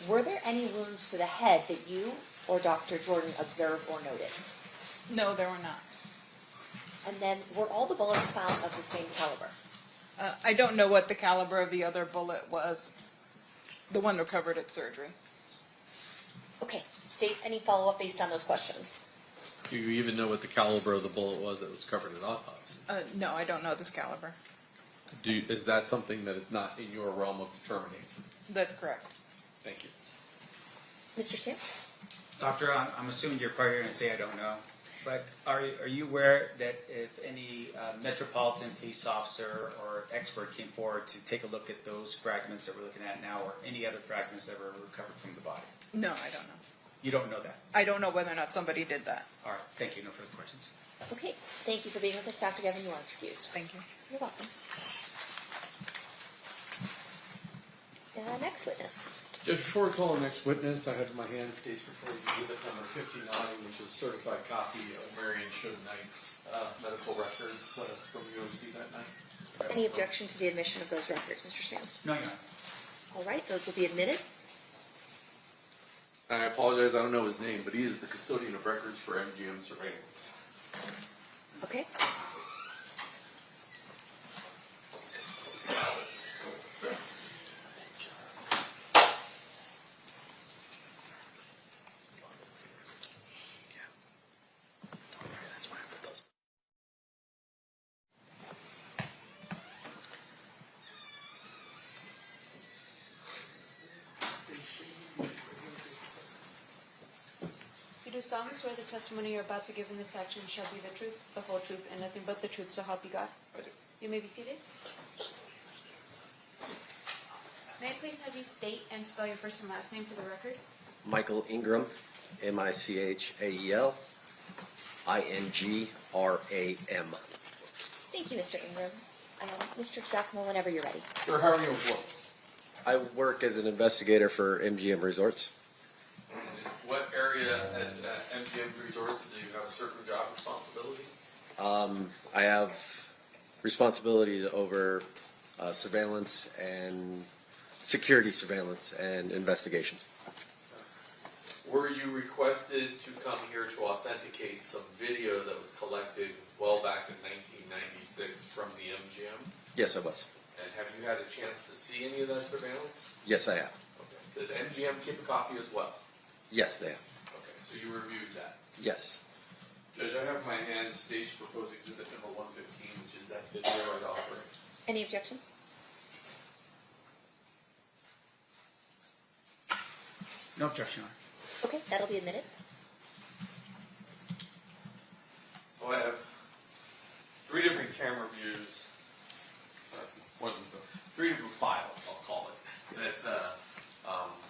Were there any wounds to the head that you or Dr. Jordan observed or noted? No, there were not. And then, were all the bullets found of the same caliber? I don't know what the caliber of the other bullet was, the one recovered at surgery. Okay, state any follow-up based on those questions. Do you even know what the caliber of the bullet was that was covered at autopsy? No, I don't know this caliber. Is that something that is not in your realm of determination? That's correct. Thank you. Mr. Sam? Doctor, I'm assuming you're probably going to say I don't know, but are you aware that if any Metropolitan Police officer or expert came forward to take a look at those fragments that we're looking at now, or any other fragments that were recovered from the body? No, I don't know. You don't know that? I don't know whether or not somebody did that. All right, thank you. No further questions. Okay, thank you for being with us, Dr. Gavin. You are excused. Thank you. You're welcome. Next witness. Just before we call the next witness, I have in my hand State's Proposed Exhibit number 59, which is a certified copy of Marion Show Knight's medical records from UMC that night. Any objection to the admission of those records, Mr. Sam? No, Your Honor. All right, those will be admitted. I apologize, I don't know his name, but he is the custodian of records for MGM surveillance. Okay. You do solemnly swear the testimony you're about to give in this action shall be the truth, the whole truth, and nothing but the truth, so help you God? I do. You may be seated. May I please have you state and spell your first and last name for the record? Michael Ingram, Michael Ingram. Thank you, Mr. Ingram. Mr. Giacomo, whenever you're ready. Sir, how are you employed? I work as an investigator for MGM Resorts. What area at MGM Resorts do you have a certain job responsibility? I have responsibility over surveillance and security surveillance and investigations. Were you requested to come here to authenticate some video that was collected well back in 1996 from the MGM? Yes, I was. And have you had a chance to see any of that surveillance? Yes, I have. Okay. Did MGM keep a copy as well? Yes, they have. Okay, so you reviewed that. Yes. Judge, I have in my hand State's Proposed Exhibit number 115, which is that video I'd offer. Any objection? No objection, Your Honor. Okay, that'll be admitted. So I have three different camera views, three different files, I'll call it, that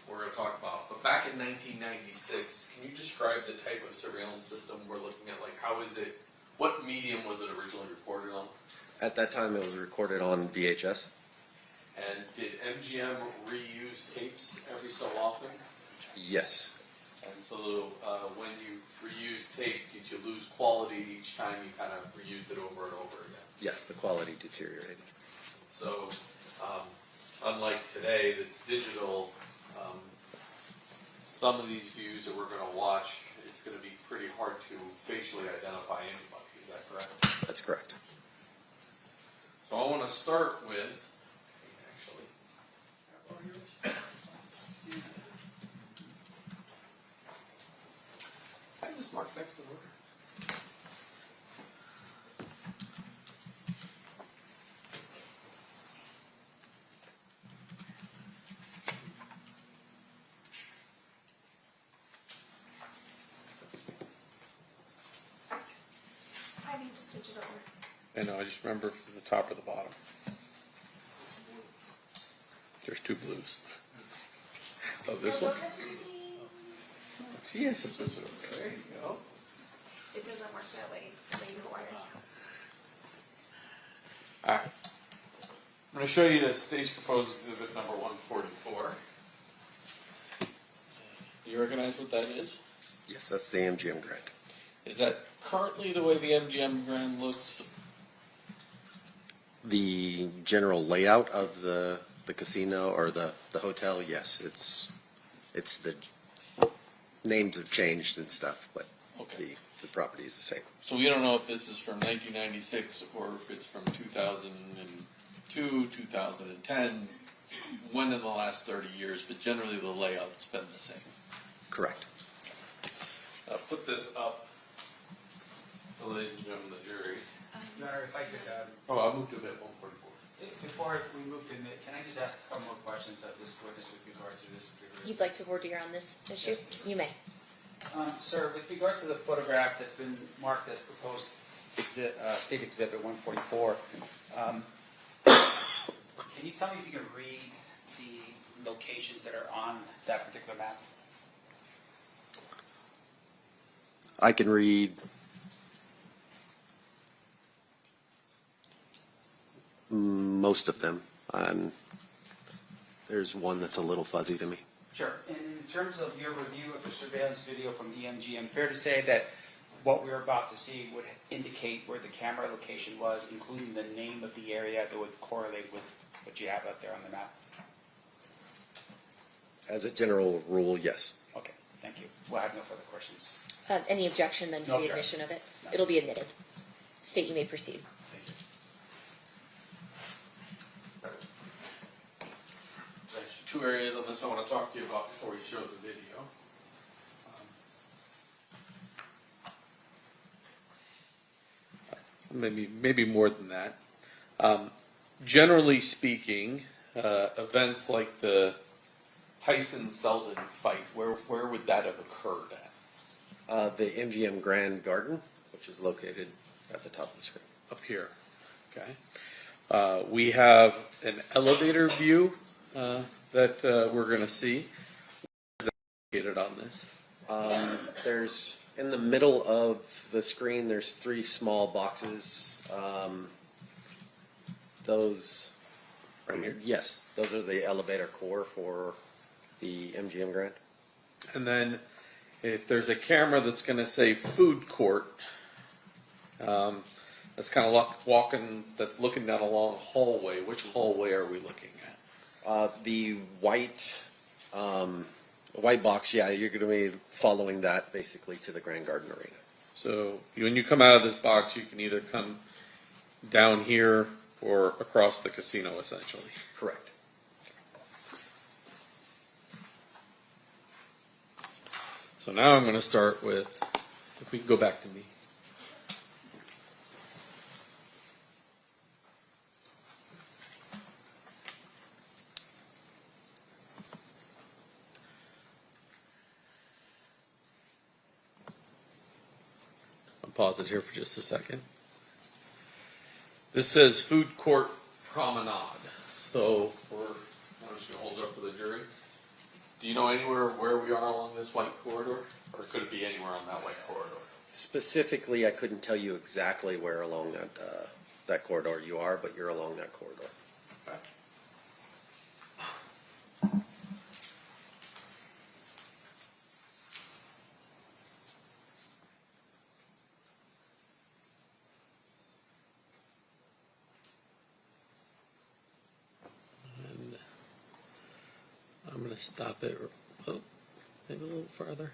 we're going to talk about. But back in 1996, can you describe the type of surveillance system we're looking at? Like, how is it, what medium was it originally recorded on? At that time, it was recorded on VHS. And did MGM reuse tapes every so often? Yes. And so when you reuse tape, did you lose quality each time you kind of reused it over and over again? Yes, the quality deteriorated. So unlike today that's digital, some of these views that we're going to watch, it's going to be pretty hard to facially identify anybody. Is that correct? That's correct. So I want to start with, actually, I just mark next in order. I need to switch it over. I know, I just remember if it's the top or the bottom. There's two blues. Oh, this one? Yes, this one's over. There you go. It doesn't work that way. Alright. I'm going to show you the State's Proposed Exhibit number 144. You recognize what that is? Yes, that's the MGM grant. Is that currently the way the MGM Grand looks? The general layout of the casino or the hotel, yes, it's the names have changed and stuff, but Okay. the property is the same. So we don't know if this is from 1996 or if it's from 2002, 2010, when in the last 30 years, but generally the layout's been the same. Correct. I'll put this up, ladies and gentlemen of the jury. Your Honor, if I could, Oh, I'll move to bit 144. before we move to admit, can I just ask a couple more questions of this witness with regard to this particular? You'd like to voir dire on this issue? You may. Sir, with regards to the photograph that's been marked as proposed State Exhibit 144, can you tell me if you can read the locations that are on that particular map? I can read most of them. There's one that's a little fuzzy to me. Sure. And in terms of your review of the surveillance video from EMGM, fair to say that what we're about to see would indicate where the camera location was, including the name of the area that would correlate with what you have out there on the map? As a general rule, yes. Okay, thank you. We'll have no further questions. Any objection then to No the objection. admission of it? No. It'll be admitted. State, you may proceed. There's two areas of this I want to talk to you about before we show the video. Maybe more than that. Generally speaking, events like the Tyson-Selden fight, where would that have occurred at? The MGM Grand Garden, which is located at the top of the screen. Up here. Okay. We have an elevator view that we're going to see. Where is that located on this? There's, in the middle of the screen, there's 3 small boxes. Those, right here? Yes, those are the elevator core for the MGM Grand. And then if there's a camera that's going to say food court, that's kind of that's looking down a long hallway. Which hallway are we looking at? The white box, yeah, you're going to be following that basically to the Grand Garden Arena. So when you come out of this box, you can either come down here or across the casino, essentially. Correct. So now I'm going to start with, if we can go back to me. I'll pause it here for just a second. This says food court promenade. So I'm just going to hold it up for the jury. Do you know anywhere where we are along this white corridor? Or could it be anywhere on that white corridor? Specifically, I couldn't tell you exactly where along that corridor you are, but you're along that corridor. Okay. And I'm going to stop it. Oh, maybe a little farther.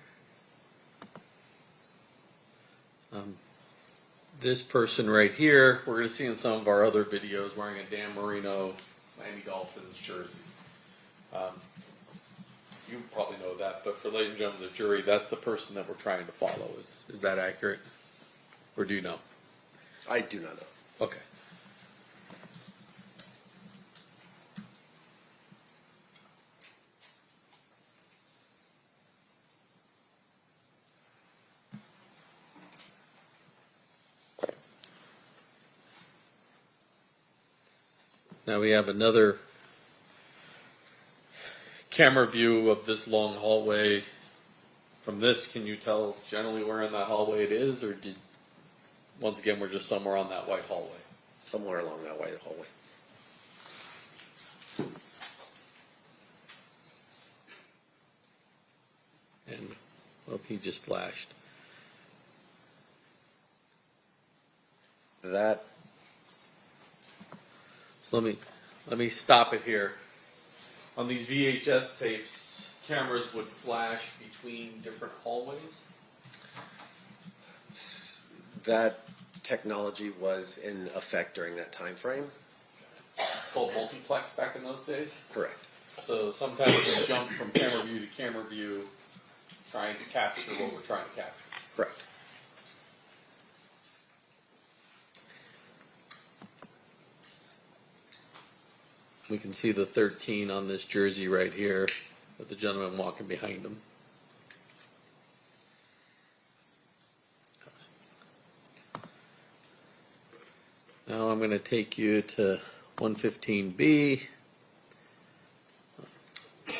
This person right here, we're going to see in some of our other videos, wearing a Dan Marino Miami Dolphins jersey. You probably know that, but for ladies and gentlemen of the jury, that's the person that we're trying to follow. Is that accurate? Or do you know? I do not know. Okay. Now we have another camera view of this long hallway. From this, can you tell generally where in that hallway it is, or once again, we're just somewhere on that white hallway? Somewhere along that white hallway. And, well, he just flashed. That. So let me stop it here. On these VHS tapes, cameras would flash between different hallways. That technology was in effect during that time frame. It's called multiplex back in those days. Correct. So sometimes we jump from camera view to camera view, trying to capture what we're trying to capture. Correct. We can see the 13 on this jersey right here with the gentleman walking behind him. Now I'm going to take you to 115B. I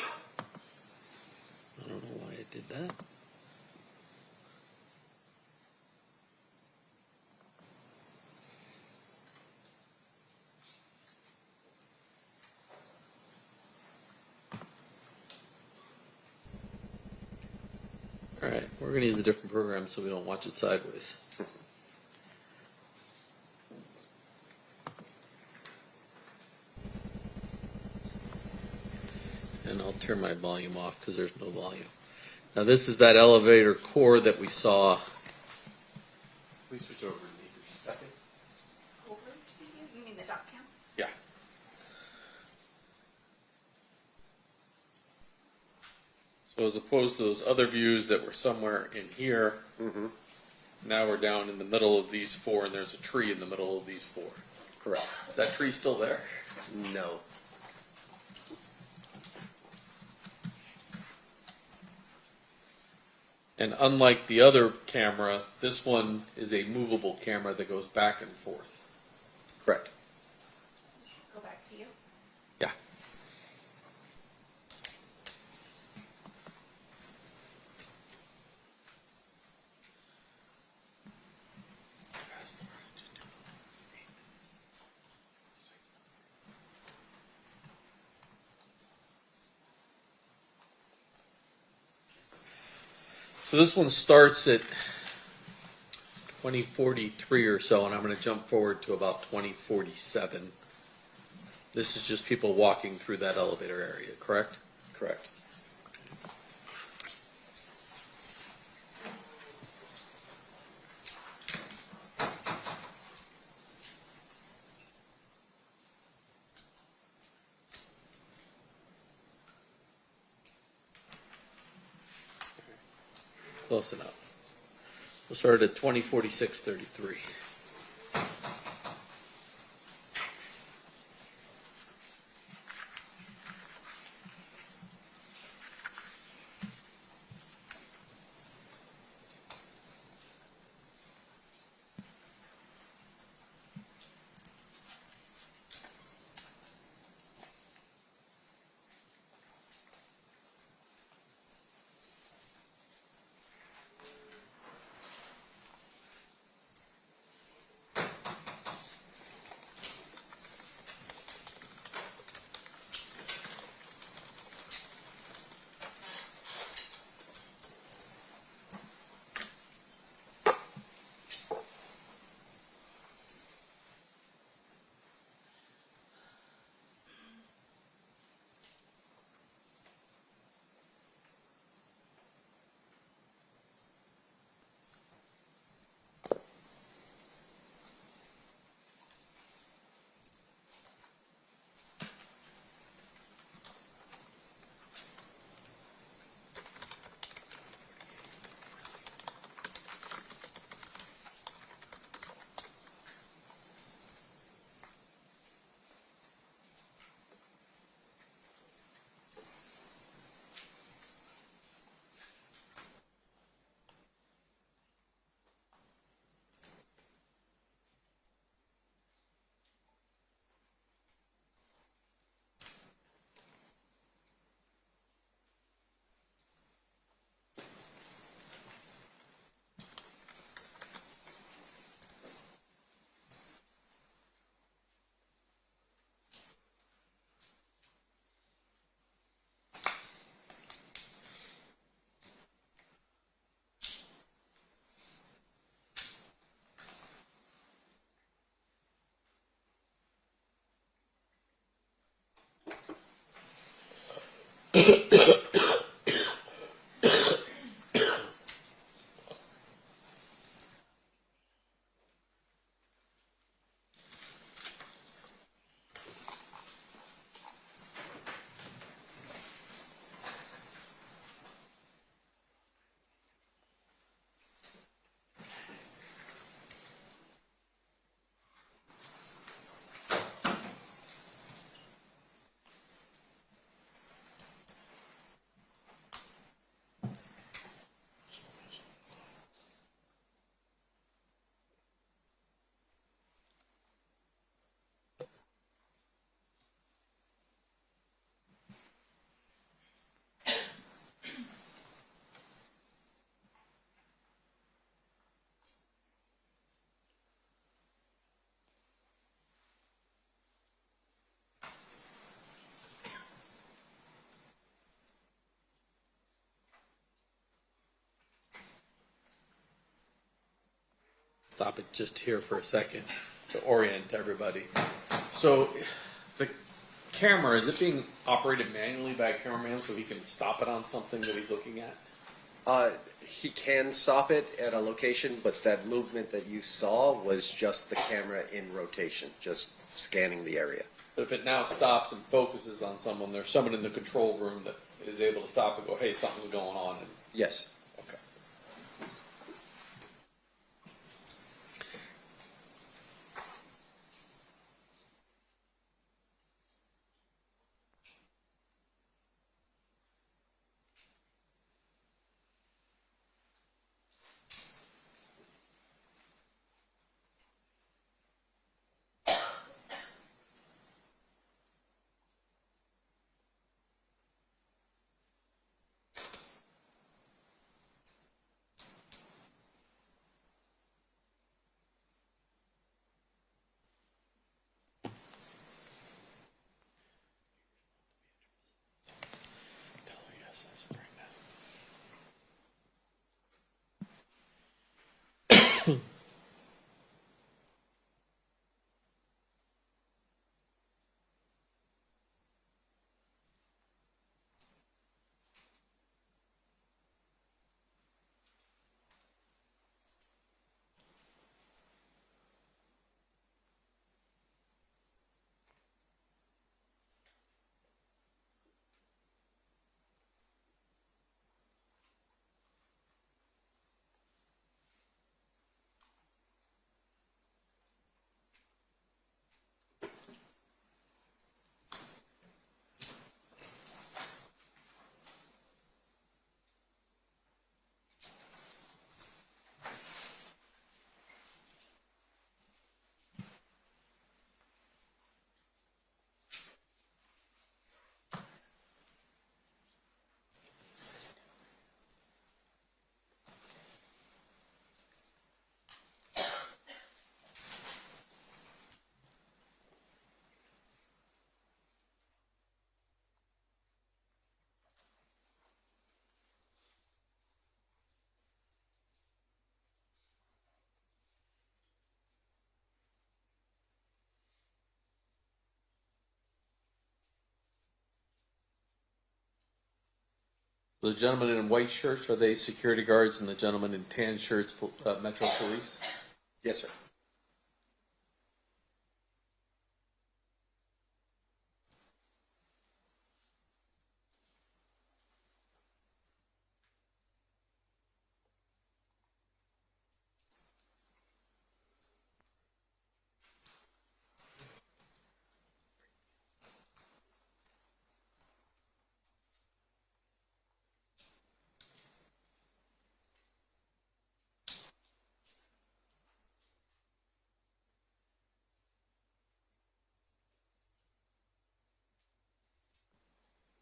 don't know why it did that. All right, we're going to use a different program so we don't watch it sideways. And I'll turn my volume off because there's no volume. Now this is that elevator core that we saw. We switch over to me for a second. Over to you? You mean the dot cam? Yeah. So as opposed to those other views that were somewhere in here, now we're down in the middle of these four, and there's a tree in the middle of these four. Correct. Is that tree still there? No. And unlike the other camera, this one is a movable camera that goes back and forth. Correct. Go back to you. Yeah. So this one starts at 2043 or so, and I'm going to jump forward to about 2047. This is just people walking through that elevator area, correct? Correct. Close enough. We'll start at 2046-33. stop it just here for a second to orient everybody. So the camera, is it being operated manually by a cameraman so he can stop it on something that he's looking at? He can stop it at a location, but that movement that you saw was just the camera in rotation, just scanning the area. But if it now stops and focuses on someone, there's someone in the control room that is able to stop and go, hey, something's going on. And, yes. Okay. The gentlemen in white shirts, are they security guards, and the gentlemen in tan shirts, Metro Police? Yes, sir.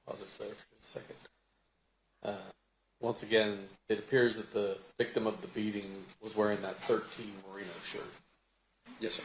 Pause it there for a second. Once again, it appears that the victim of the beating was wearing that 13 Merino shirt. Yes, sir.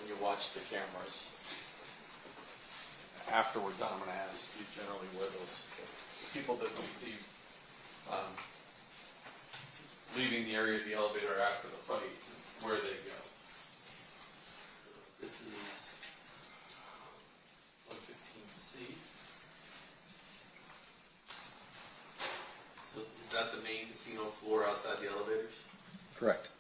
when you watch the cameras, after we're done, I'm going to ask you generally where those people that we see leaving the area of the elevator after the fight, where they go. This is 115C. So is that the main casino floor outside the elevators? Correct.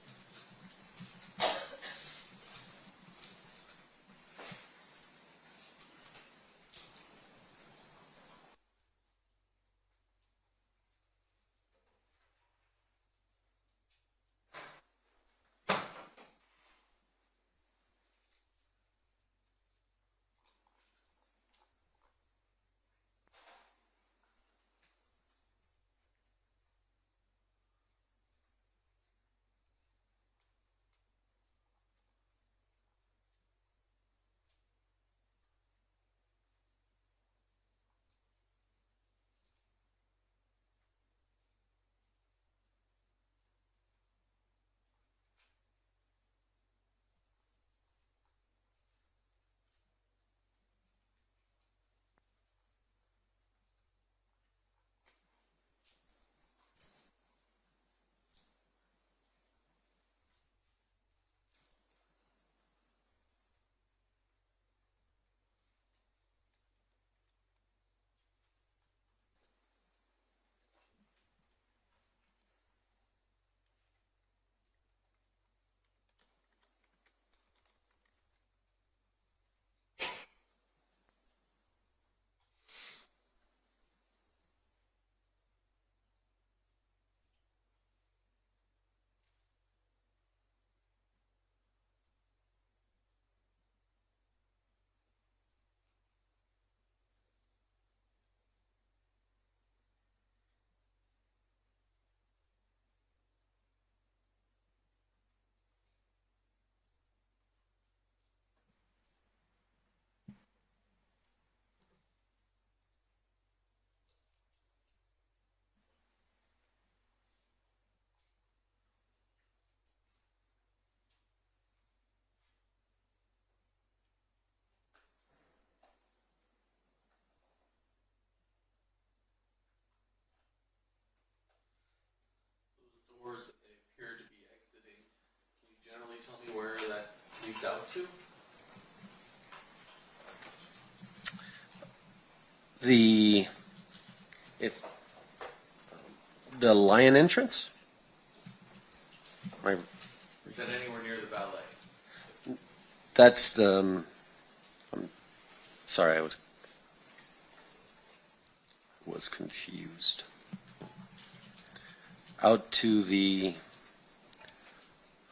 Doors that they appear to be exiting, can you generally tell me where that leads out to? The lion entrance? Right. Is that anywhere near the ballet? That's the. I'm sorry, I was confused. Out to the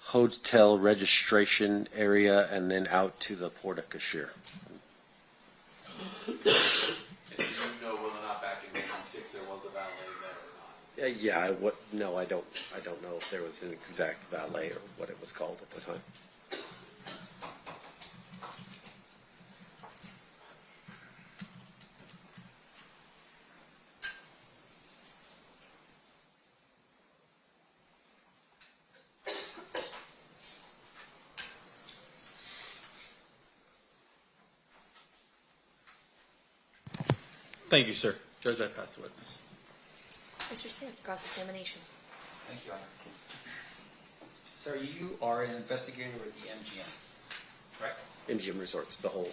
hotel registration area, and then out to the Porta Cashier. And do you know whether or not back in '96 there was a valet there or not? Yeah, no, I don't know if there was an exact valet or what it was called at the time. Thank you, sir. Judge, I pass the witness. Mr. Sim, cross-examination. Thank you, Honor. Sir, you are an investigator with the MGM, correct? MGM Resorts, the whole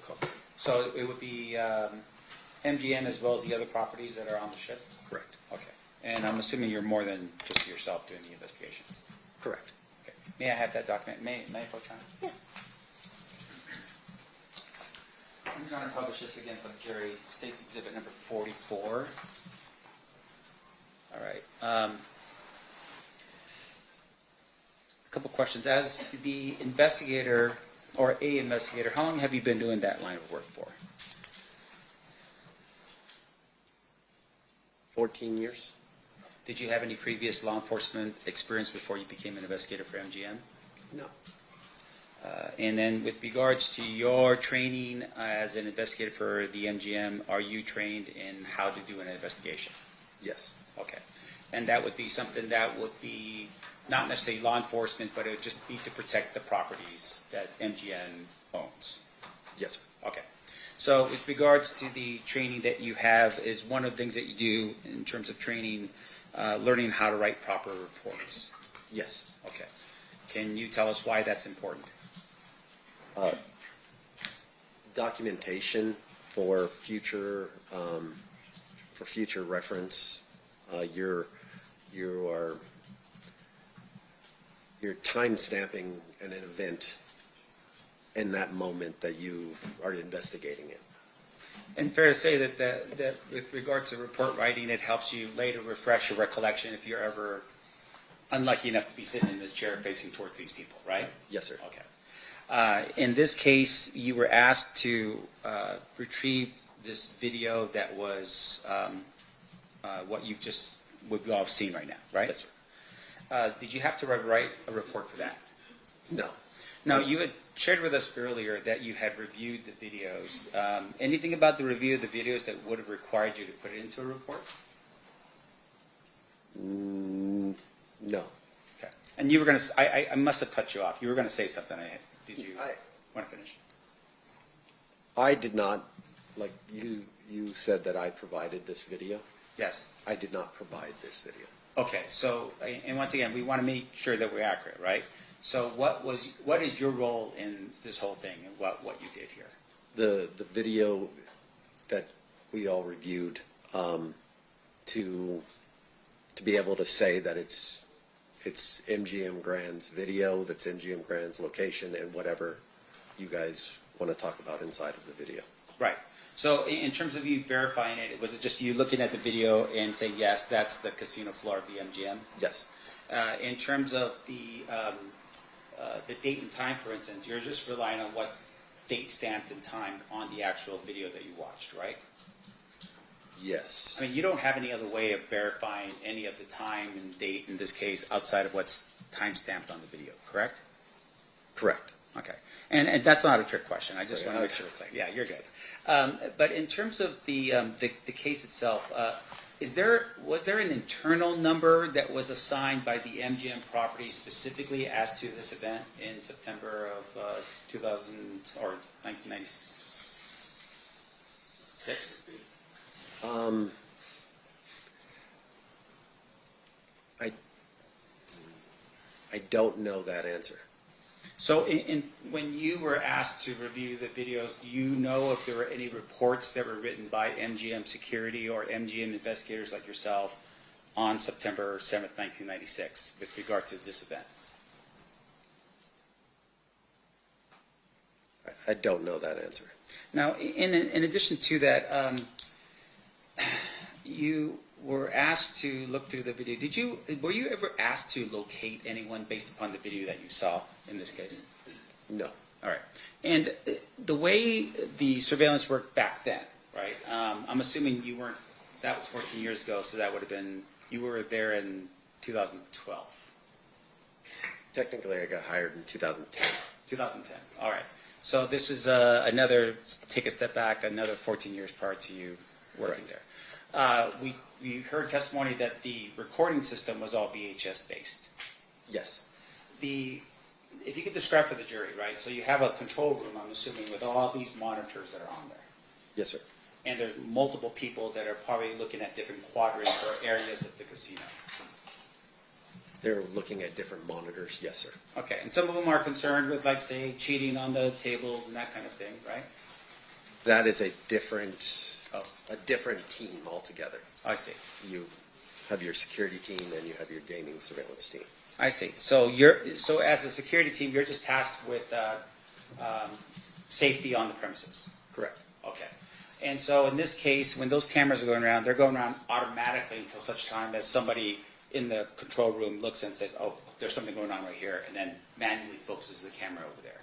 company. So it would be MGM as well as the other properties that are on the ship? Correct. Okay. And I'm assuming you're more than just yourself doing the investigations? Correct. Okay. May I have that document? May I approach on it? Yeah. I'm going to publish this again for the jury. State's Exhibit number 44. All right. A couple questions. As the investigator, or a investigator, how long have you been doing that line of work for? 14 years. Did you have any previous law enforcement experience before you became an investigator for MGM? No. And then with regards to your training as an investigator for the MGM, are you trained in how to do an investigation? Yes. Okay. And that would be something that would be not necessarily law enforcement, but it would just be to protect the properties that MGM owns. Yes, sir. Okay. So with regards to the training that you have, is one of the things that you do in terms of training, learning how to write proper reports? Yes. Okay. Can you tell us why that's important? Documentation for future reference. You're time stamping an event in that moment that you are investigating it. And fair to say that with regards to report writing, it helps you later refresh your recollection if you're ever unlucky enough to be sitting in this chair facing towards these people, right? Yes, sir. Okay. In this case, you were asked to retrieve this video that was what we've all seen right now, right? Yes, sir. Did you have to write a report for that? No. Now, you had shared with us earlier that you had reviewed the videos. Anything about the review of the videos that would have required you to put it into a report? No. Okay. And you were going to, I must have cut you off. You were going to say something. Did you want to finish? I did not, like you said that I provided this video. Yes. I did not provide this video. Okay, so, and once again, we want to make sure that we're accurate, right? So what is your role in this whole thing and what you did here? The video that we all reviewed, to be able to say that it's MGM Grand's video, that's MGM Grand's location, and whatever you guys want to talk about inside of the video. Right. So in terms of you verifying it, was it just you looking at the video and saying, yes, that's the casino floor of the MGM? Yes. In terms of the date and time, for instance, you're just relying on what's date stamped and timed on the actual video that you watched, right? Yes. I mean, you don't have any other way of verifying any of the time and date in this case outside of what's time stamped on the video, correct? Correct. Okay. And that's not a trick question. I just want to make sure it's clear. Yeah, you're good. But in terms of the case itself, was there an internal number that was assigned by the MGM property specifically as to this event in September of 2000 or 1996? I don't know that answer. So when you were asked to review the videos, do you know if there were any reports that were written by MGM Security or MGM investigators like yourself on September 7th, 1996 with regard to this event? I don't know that answer. Now, in addition to that, you were asked to look through the video. Were you ever asked to locate anyone based upon the video that you saw in this case? No. All right. And the way the surveillance worked back then, right? I'm assuming you weren't. That was 14 years ago, so that would have been. You were there in 2012. Technically, I got hired in 2010. 2010. All right. So this is another. Take a step back. Another 14 years prior to you working there. We heard testimony that the recording system was all VHS based. Yes. If you could describe for the jury, right? So you have a control room, I'm assuming, with all these monitors that are on there. Yes, sir. And there's multiple people that are probably looking at different quadrants or areas of the casino. They're looking at different monitors, yes, sir. Okay, and some of them are concerned with, like, say, cheating on the tables and that kind of thing, right? That is a different team altogether. I see. You have your security team and you have your gaming surveillance team. I see. So as a security team, you're just tasked with safety on the premises. Correct. Okay. And so in this case, when those cameras are going around, they're going around automatically until such time as somebody in the control room looks and says, "Oh, there's something going on right here," and then manually focuses the camera over there.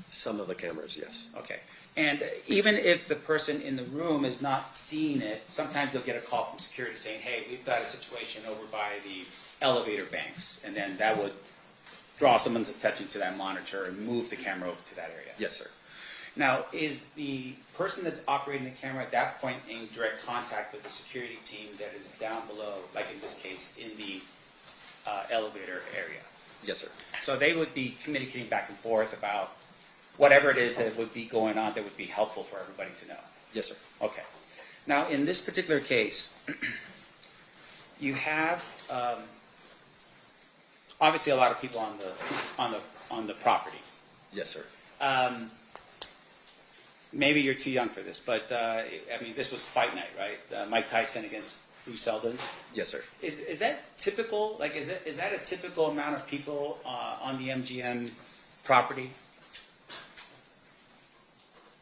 Some of the cameras, yes. Okay. And even if the person in the room is not seeing it, sometimes they'll get a call from security saying, "Hey, we've got a situation over by the elevator banks," and then that would draw someone's attention to that monitor and move the camera over to that area. Yes, sir. Now, is the person that's operating the camera at that point in direct contact with the security team that is down below, like in this case, in the elevator area. Yes, sir. So they would be communicating back and forth about whatever it is that would be going on that would be helpful for everybody to know. Yes, sir. Okay. Now, in this particular case, you have obviously a lot of people on the property. Yes, sir. Maybe you're too young for this, but I mean, this was fight night, right? Mike Tyson against Bruce Seldon. Yes, sir. Is that typical? Like, is that a typical amount of people on the MGM property?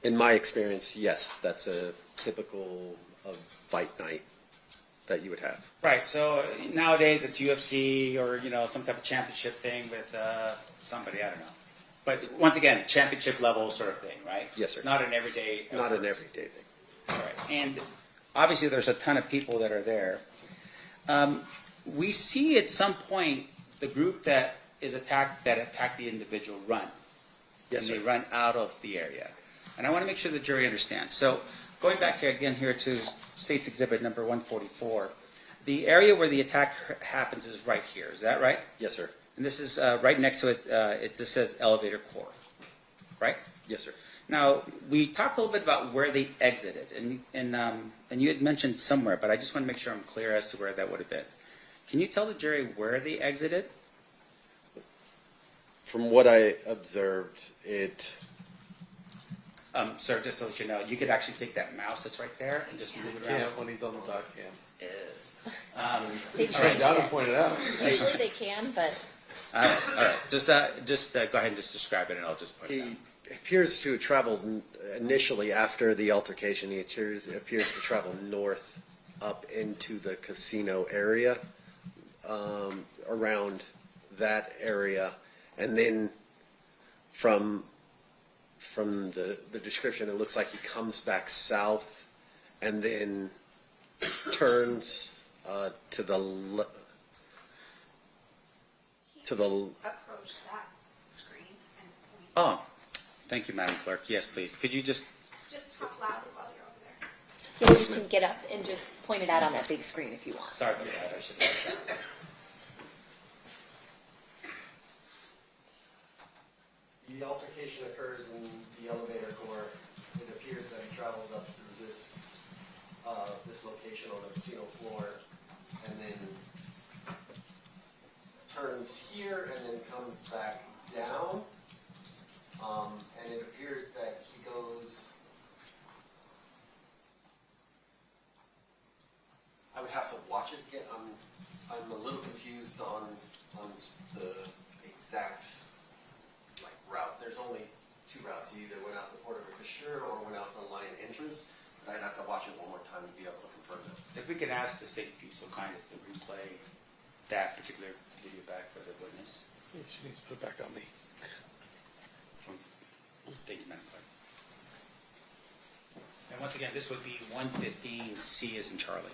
In my experience, yes, that's a typical of fight night that you would have. Right. So nowadays it's UFC or some type of championship thing with somebody, I don't know. But once again, championship level sort of thing, right? Yes, sir. Not an everyday. Not an everyday thing. All right. And obviously there's a ton of people that are there. We see at some point the group that attacked the individual run. Yes, and sir. they run out of the area. And I want to make sure the jury understands. So going back here again to State's Exhibit number 144, the area where the attack happens is right here. Is that right? Yes, sir. And this is right next to it. It just says elevator core, right? Yes, sir. Now we talked a little bit about where they exited, and you had mentioned somewhere, but I just want to make sure I'm clear as to where that would have been. Can you tell the jury where they exited? From what I observed, it. Sir, just to let you know, you could actually take that mouse that's right there and just move it around. Can't when he's on the dock cam. They Right, Donna pointed out. Usually they can, but All right. Just go ahead and just describe it, and I'll just put it down. He appears to have traveled initially after the altercation. He appears to travel north up into the casino area, around that area, and then from the description, it looks like he comes back south and then turns to the Approach that screen and point. Oh, thank you, Madam Clerk. Yes, please. Could you just Talk louder while you're over there. yeah, you can get up and just point it out on that big screen if you want. Sorry about that. I should have done that. The altercation occurs in the elevator core. It appears that he travels up through this location on the casino floor, and then turns here, and then comes back down. And it appears that he goes. I would have to watch it again. I'm a little confused on the exact route. There's only two routes. You either went out the Port of Brochure or went out the Lion entrance. But I'd have to watch it one more time to be able to confirm it. If we could ask the state to be so kind as to replay that particular video back for the witness. She needs to put it back on me. Thank you, Madam Clerk. And once again, this would be 115C as in Charlie.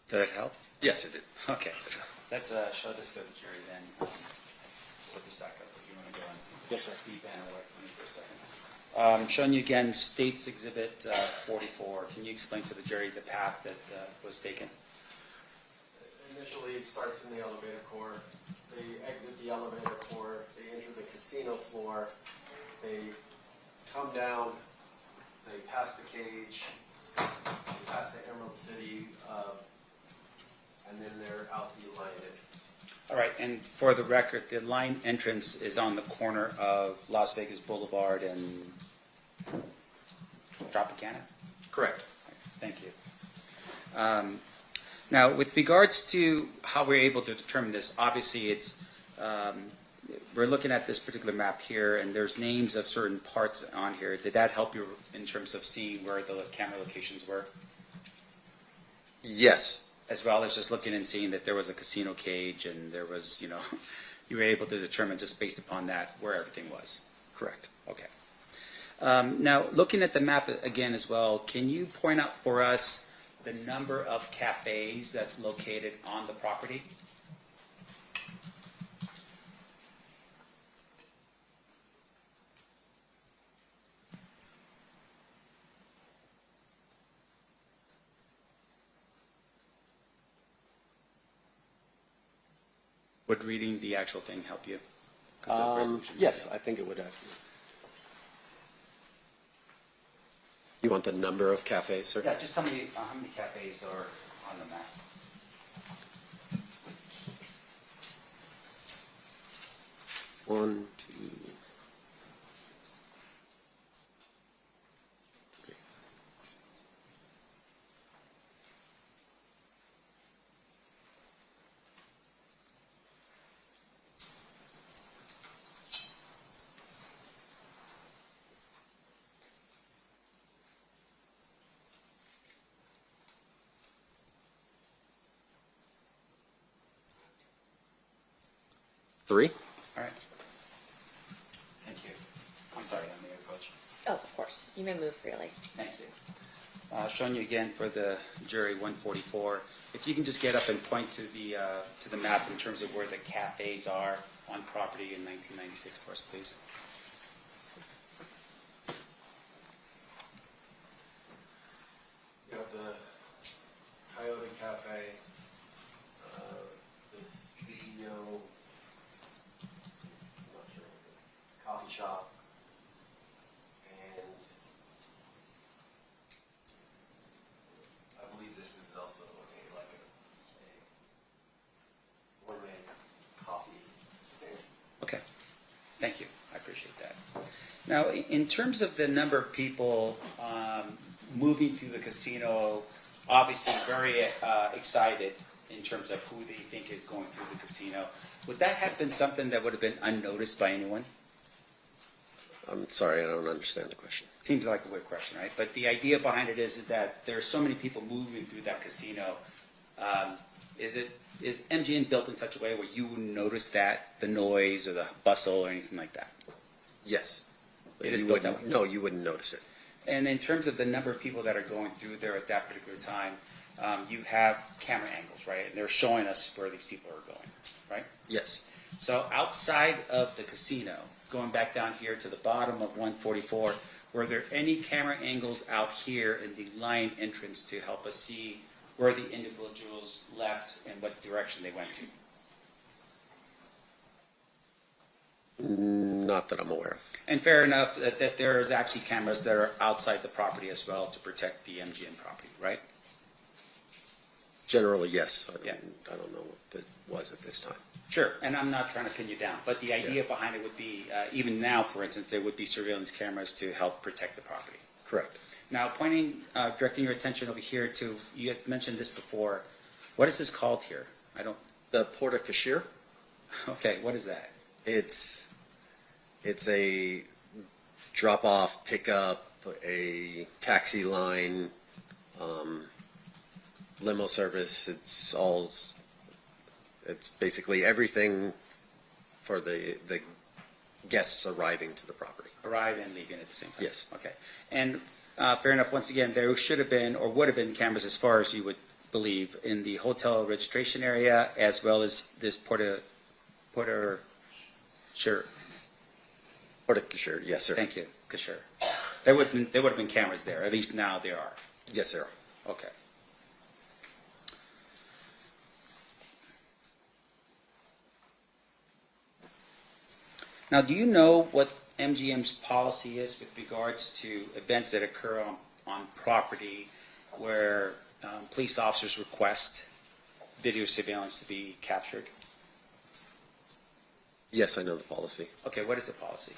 Did it help? Yes, it did. Okay. Let's show this to the jury then. Put this back up if you want to go on. Yes, sir. The banner away from me for a second. Showing you again States Exhibit 44. Can you explain to the jury the path that was taken? Initially, it starts in the elevator core. They exit the elevator core. They enter the casino floor. They come down. They pass the cage. They pass the Emerald City, and then they're out the line entrance. All right, and for the record, the line entrance is on the corner of Las Vegas Boulevard and Tropicana? Correct. Thank you. Now, with regards to how we're able to determine this, obviously it's we're looking at this particular map here, and there's names of certain parts on here. Did that help you in terms of seeing where the camera locations were? Yes. As well as just looking and seeing that there was a casino cage and there was, you know, you were able to determine just based upon that where everything was? Correct. Okay. Now, looking at the map again as well, can you point out for us the number of cafes that's located on the property? Would reading the actual thing help you? Yes, I think it would have. You want the number of cafes, sir? Yeah, just tell me how many cafes are on the map. One, two, three. Three? All right. Thank you. I'm sorry, I'm the coach. Oh, of course. You may move freely. Thank you. Showing you again for the jury 144. If you can just get up and point to the map in terms of where the cafes are on property in 1996 for us, please. You have the Coyote Cafe, the studio, I'm not sure, coffee shop, and I believe this is also a gourmet coffee stand. Okay. Thank you. I appreciate that. Now, in terms of the number of people moving through the casino, obviously very excited in terms of who they think is going through the casino, would that have been something that would have been unnoticed by anyone? I'm sorry, I don't understand the question. Seems like a weird question, right? But the idea behind it is that there are so many people moving through that casino. Is MGM built in such a way where you wouldn't notice that, the noise or the bustle or anything like that? Yes. It is You built that wouldn't, way. no, you wouldn't notice it. And in terms of the number of people that are going through there at that particular time, you have camera angles, right? And they're showing us where these people are going, right? Yes. So outside of the casino, going back down here to the bottom of 144, were there any camera angles out here in the line entrance to help us see where the individuals left and what direction they went to? Not that I'm aware of. And fair enough that there is actually cameras that are outside the property as well to protect the MGM property, right? Generally, yes. Yeah. I don't know what that was at this time. Sure, and I'm not trying to pin you down, but the idea behind it would be, even now, for instance, there would be surveillance cameras to help protect the property. Correct. Now, directing your attention over here to, you had mentioned this before. What is this called here? The Porta Cashier. Okay, what is that? It's a drop-off, pickup, a taxi line, limo service. It's basically everything for the guests arriving to the property. Arrive and leaving at the same time? Yes. Okay. And fair enough, once again, there should have been or would have been cameras as far as you would believe, in the hotel registration area as well as this Porter, sure. Porter Kashir, yes, sir. Thank you, Kashir. There would have been cameras there. At least now there are. Yes, sir. Okay. Now, do you know what MGM's policy is with regards to events that occur on property where police officers request video surveillance to be captured? Yes, I know the policy. Okay, what is the policy?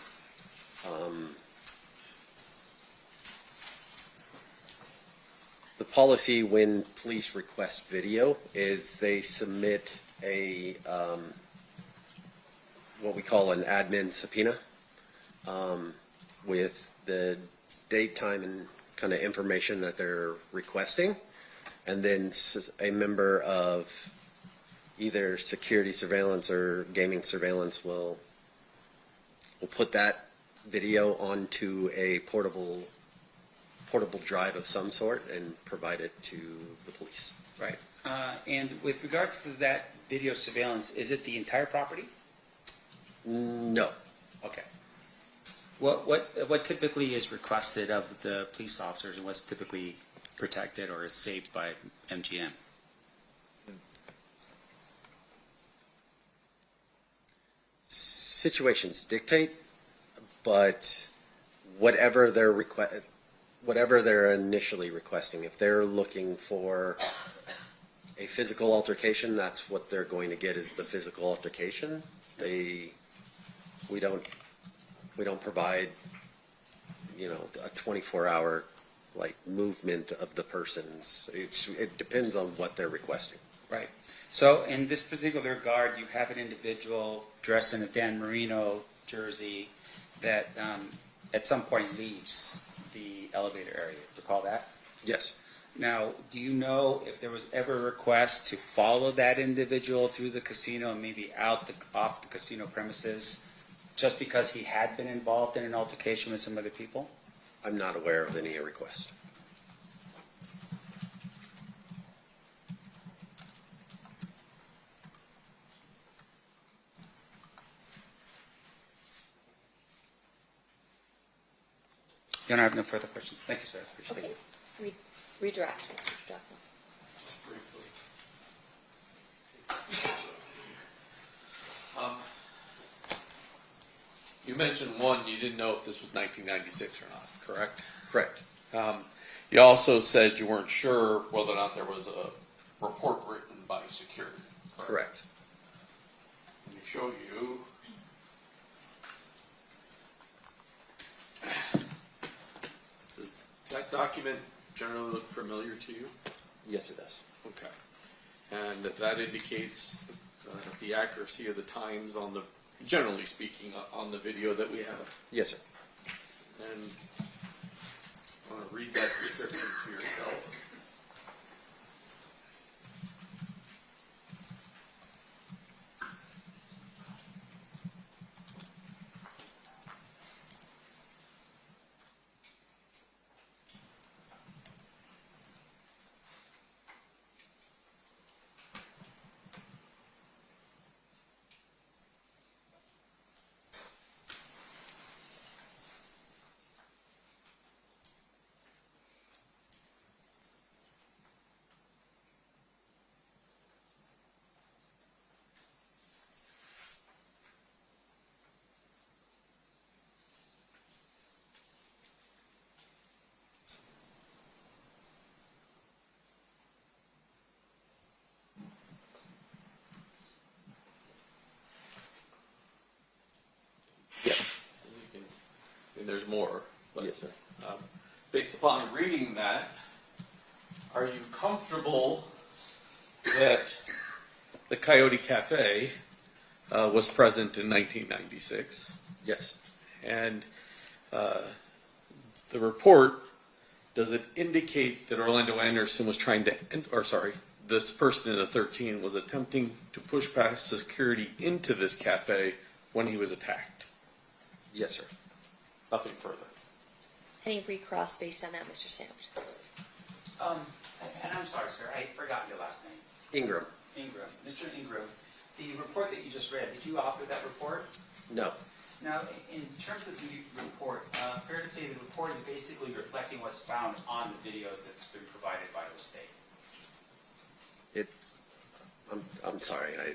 The policy when police request video is they submit a what we call an admin subpoena with the date, time, and kind of information that they're requesting, and then a member of either security surveillance or gaming surveillance will put that video onto a portable drive of some sort and provide it to the police. Right. And with regards to that video surveillance, is it the entire property? No. Okay. What typically is requested of the police officers, and what's typically protected or is saved by MGM? Situations dictate, but whatever they're initially requesting, if they're looking for a physical altercation, that's what they're going to get, is the physical altercation. We don't provide, a 24-hour movement of the persons. It depends on what they're requesting. Right. So in this particular regard, you have an individual dressed in a Dan Marino jersey that at some point leaves the elevator area. Recall that? Yes. Now, do you know if there was ever a request to follow that individual through the casino and maybe off the casino premises just because he had been involved in an altercation with some other people? I'm not aware of any request. You don't have no further questions. Thank you, sir. Appreciate Okay. it. Redirect, Mr. Duffel. Just briefly. You mentioned one, you didn't know if this was 1996 or not, correct? Correct. You also said you weren't sure whether or not there was a report written by security. Correct. Let me show you. Does that document generally look familiar to you? Yes, it does. Okay. And that indicates the accuracy of the times on the, generally speaking, on the video that we have. Yes, sir. And I want to read that description to yourself. And there's more. But, yes, sir. Based upon reading that, are you comfortable that the Coyote Cafe was present in 1996? Yes. And the report, does it indicate that Orlando Anderson was trying to, this person in the 13 was attempting to push past security into this cafe when he was attacked? Yes, sir. Nothing further. Any recross based on that, Mr. Sandwich? And I'm sorry, sir, I forgot your last name. Ingram. Ingram. Mr. Ingram, the report that you just read, did you author that report? No. Now, in terms of the report, fair to say the report is basically reflecting what's found on the videos that's been provided by the state. I'm sorry, I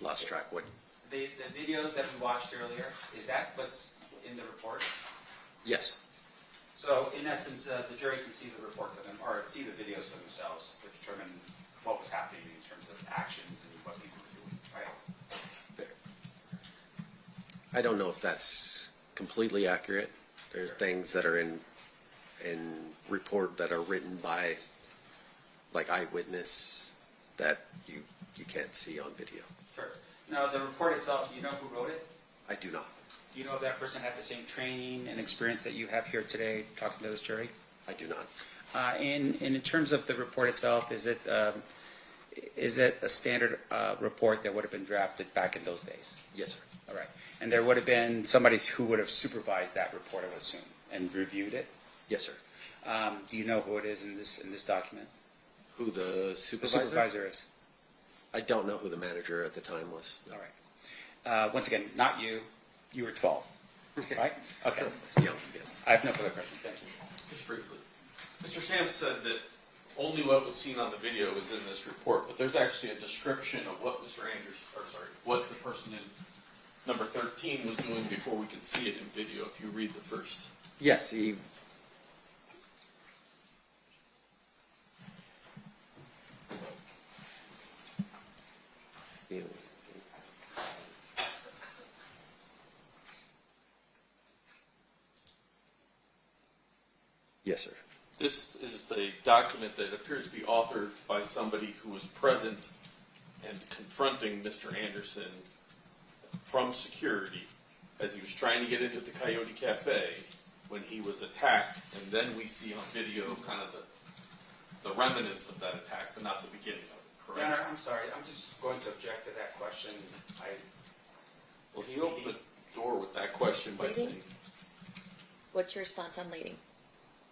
lost track. What? The videos that we watched earlier, is that what's in the report? Yes. So, in essence, the jury can see the report for them, or see the videos for themselves to determine what was happening in terms of actions and what people were doing, right? I don't know if that's completely accurate. There's things that are in report that are written by like eyewitness that you can't see on video. Sure. Now, the report itself, do you know who wrote it? I do not. Do you know if that person had the same training and experience that you have here today talking to this jury? I do not. And in terms of the report itself, is it a standard report that would have been drafted back in those days? Yes, sir. All right. And there would have been somebody who would have supervised that report, I would assume, and reviewed it? Yes, sir. Do you know who it is in this document? Who the supervisor? The supervisor is. I don't know who the manager at the time was. All right. Once again, not you. You were 12, right? Okay. Young, yes. I have no further questions. Thank you. Just briefly. Mr. Sam said that only what was seen on the video is in this report, but there's actually a description of what what the person in number 13 was doing before we could see it in video, if you read the first. Yes, he... Yes, sir. This is a document that appears to be authored by somebody who was present and confronting Mr. Anderson from security as he was trying to get into the Coyote Cafe when he was attacked, and then we see on video kind of the remnants of that attack, but not the beginning of it, correct? Your Honor, I'm sorry. I'm just going to object to that question. Well, he opened the door with that question by Leading? saying... What's your response on leading?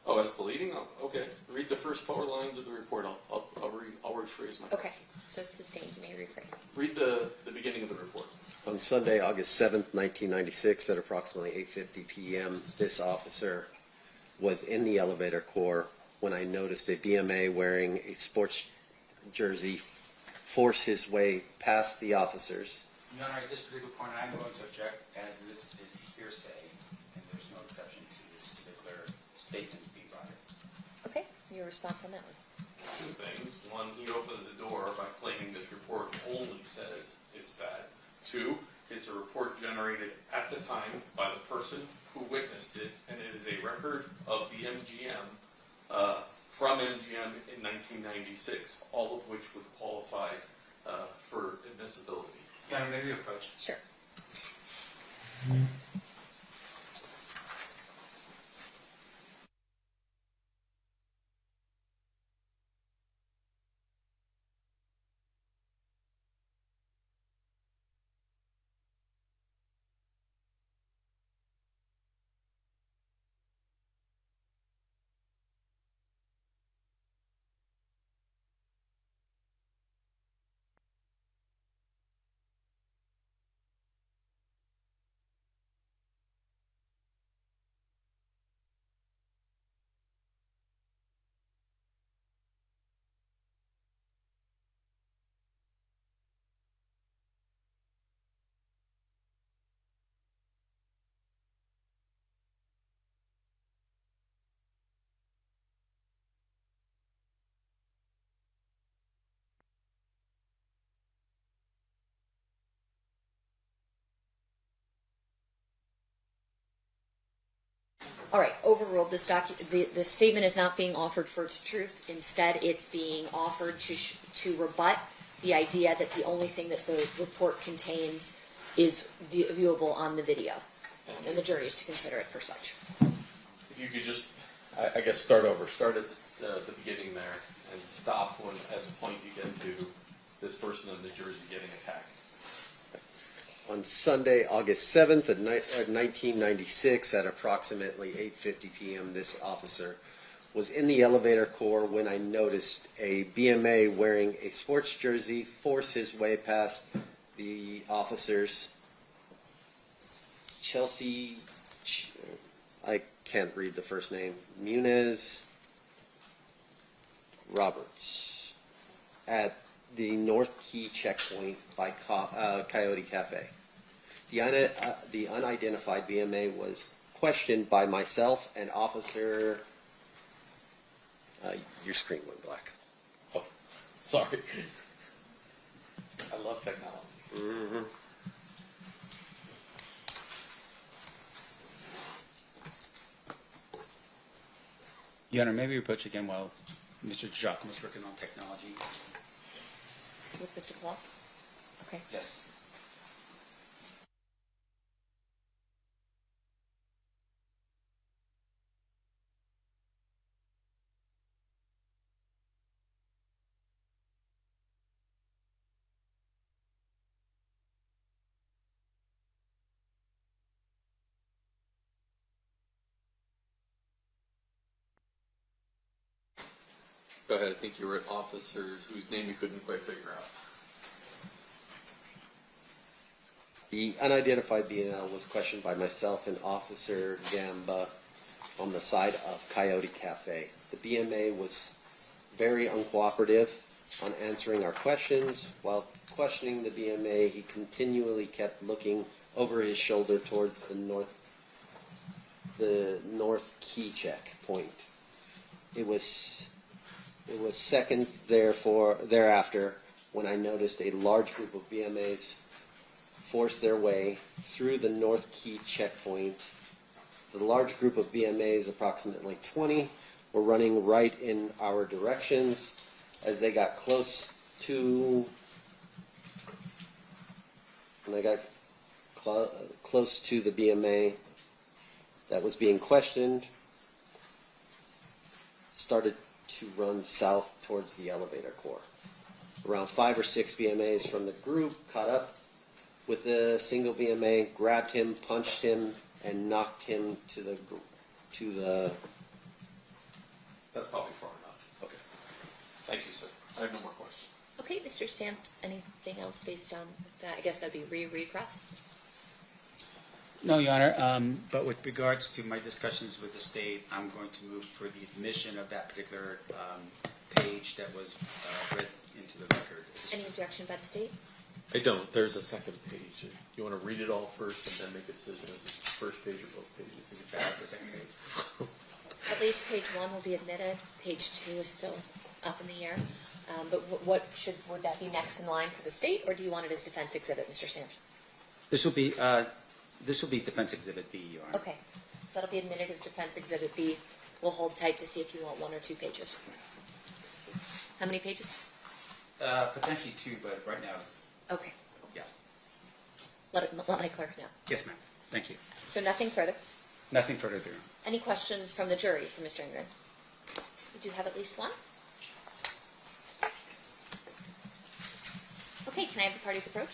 Oh, as the leading? Oh, okay. Read the first 4 lines of the report. I'll rephrase my question. Okay, so it's sustained. You may rephrase. Read the beginning of the report. On Sunday, August 7th, 1996, at approximately 8:50 p.m., this officer was in the elevator core when I noticed a BMA wearing a sports jersey force his way past the officers. Your Honor, at this particular point, I'm going to object as this is hearsay, and there's no exception to this particular statement being brought in. Okay, your response on that one? 2 things. 1, he opened the door by claiming this report only says it's that. 2, it's a report generated at the time by the person who witnessed it, and it is a record of the MGM from MGM in 1996, all of which would qualify for admissibility. Your Honor, may we approach? Sure. All right, overruled. This the statement is not being offered for its truth. Instead, it's being offered to rebut the idea that the only thing that the report contains is viewable on the video, and the jury is to consider it for such. If you could just, I guess, start over. Start at the beginning there and stop at the point you get to this person in the jersey getting attacked. On Sunday, August 7th of 1996, at approximately 8:50 p.m., this officer was in the elevator core when I noticed a BMA wearing a sports jersey force his way past the officers. Chelsea, I can't read the first name, Muniz Roberts, at the North Key checkpoint by Coyote Cafe. The unidentified BMA was questioned by myself and Officer. Your screen went black. Oh, sorry. I love technology. Mm-hmm. Your Honor, maybe approach again while Mr. Giacomo is working on technology. With Mr. Clark? Okay. Yes. Go ahead. I think you were at officers whose name you couldn't quite figure out. The unidentified BNL was questioned by myself and Officer Gamba on the side of Coyote Cafe. The BMA was very uncooperative on answering our questions. While questioning the BMA, he continually kept looking over his shoulder towards the North Key checkpoint. It was seconds thereafter when I noticed a large group of BMAs force their way through the North Key checkpoint. The large group of BMAs, approximately 20, were running right in our directions. As they got close to, close to the BMA that was being questioned, started to run south towards the elevator core. Around 5 or 6 BMAs from the group caught up with the single BMA, grabbed him, punched him, and knocked him to the. That's probably far enough. Okay. Thank you, sir. I have no more questions. Okay, Mr. Stamp, anything else based on that? I guess that'd be recross. No, Your Honor, but with regards to my discussions with the state, I'm going to move for the admission of that particular page that was read into the record. Any objection by the state? I don't. There's a second page. You want to read it all first and then make a decision as the first page or both pages? Is it bad, the second page? At least page 1 will be admitted. Page 2 is still up in the air. But would that be next in line for the state, or do you want it as defense exhibit, Mr. Sampson? This will be defense exhibit B, Your Honor. Okay, so that'll be admitted as defense exhibit B. We'll hold tight to see if you want 1 or 2 pages. How many pages? Potentially 2, but right now. Okay. Yeah. Let my clerk know. Yes, ma'am. Thank you. So nothing further. Nothing further there. Any questions from the jury for Mr. Ingram? We do have at least 1. Okay, can I have the parties approach?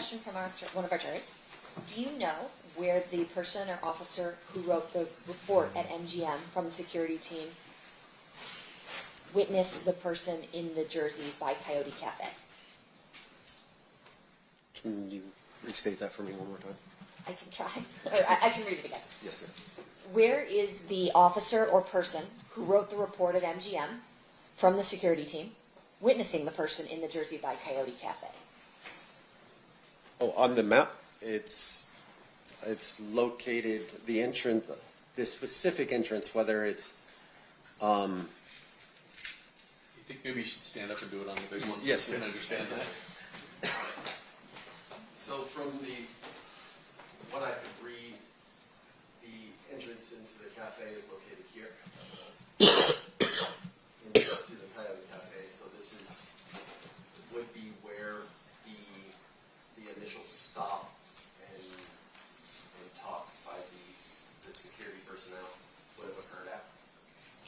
question from one of our juries. Do you know where the person or officer who wrote the report at MGM from the security team witnessed the person in the Jersey by Coyote Cafe? Can you restate that for me one more time? I can try, or I can read it again. Yes, ma'am. Where is the officer or person who wrote the report at MGM from the security team witnessing the person in the Jersey by Coyote Cafe? Oh, on the map, it's located, the entrance, the specific entrance, whether it's, You think maybe you should stand up and do it on the big ones? Yes, so you ma'am. can understand that. So from what I could read, the entrance into the cafe is located here. To the Coyote Cafe. So this would be where the initial stop and talk by the security personnel would have occurred at.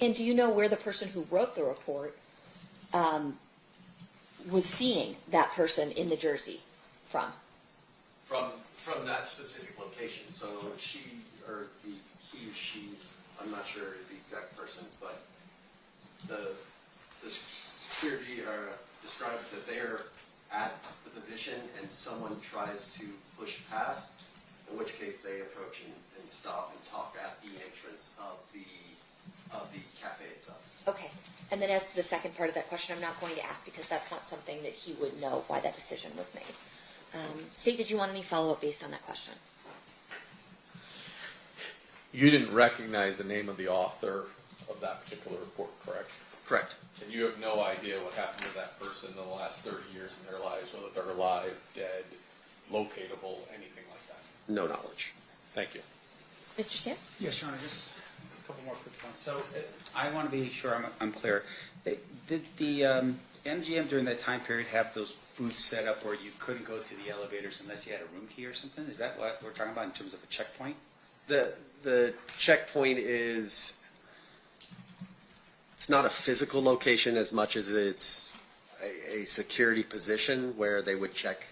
And do you know where the person who wrote the report was seeing that person in the Jersey from? From that specific location. So he or she, I'm not sure the exact person, but the security describes that they're at the position and someone tries to push past, in which case they approach and stop and talk at the entrance of the cafe itself. Okay. And then as to the second part of that question, I'm not going to ask because that's not something that he would know why that decision was made. State, did you want any follow-up based on that question? You didn't recognize the name of the author of that particular report, correct? Correct. And you have no idea what happened to that person in the last 30 years in their lives, whether they're alive, dead, locatable, anything like that? No knowledge. Thank you. Mr. Sam? Yes, Your Honor, just a couple more quick points. So I want to be sure I'm clear. Did the MGM during that time period have those booths set up where you couldn't go to the elevators unless you had a room key or something? Is that what we're talking about in terms of a checkpoint? The checkpoint is, it's not a physical location as much as it's a security position where they would check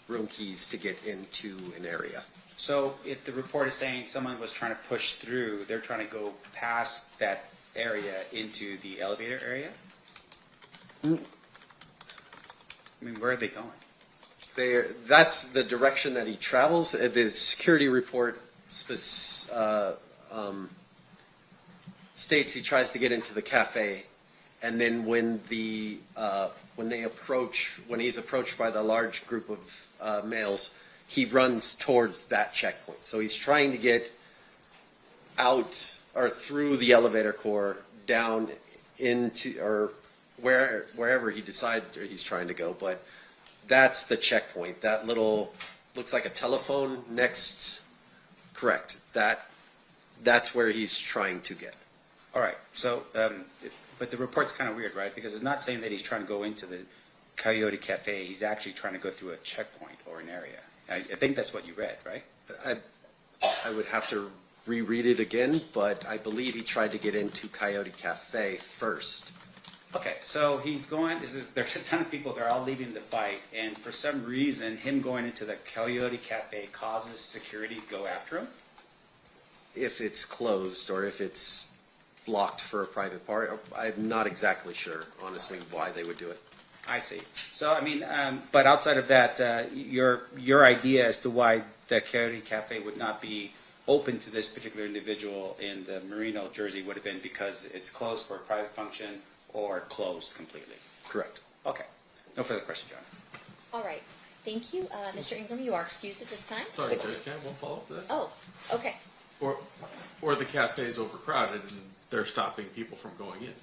room keys to get into an area. So if the report is saying someone was trying to push through, they're trying to go past that area into the elevator area? I mean, where are they going? That's the direction that he travels. The security report states he tries to get into the cafe, and then when he's approached by the large group of males, he runs towards that checkpoint. So he's trying to get out or through the elevator core down into or wherever he decides he's trying to go, but that's the checkpoint. That little looks like a telephone next. Correct. That's where he's trying to get. All right. So, but the report's kind of weird, right? Because it's not saying that he's trying to go into the Coyote Cafe. He's actually trying to go through a checkpoint or an area. I think that's what you read, right? I would have to reread it again, but I believe he tried to get into Coyote Cafe first. Okay, so he's going, there's a ton of people, they're all leaving the fight, and for some reason, him going into the Coyote Cafe causes security to go after him? If it's closed or if it's blocked for a private party, I'm not exactly sure, honestly, why they would do it. I see. So, I mean, but outside of that, your idea as to why the Coyote Cafe would not be open to this particular individual in the Merino, Jersey would have been because it's closed for a private function or closed completely. Correct. Okay. No further question, John. All right. Thank you. Mr. Ingram, you are excused at this time. Sorry, Judge, can I have one follow-up to that? Oh, okay. Or the cafe's overcrowded and they're stopping people from going in.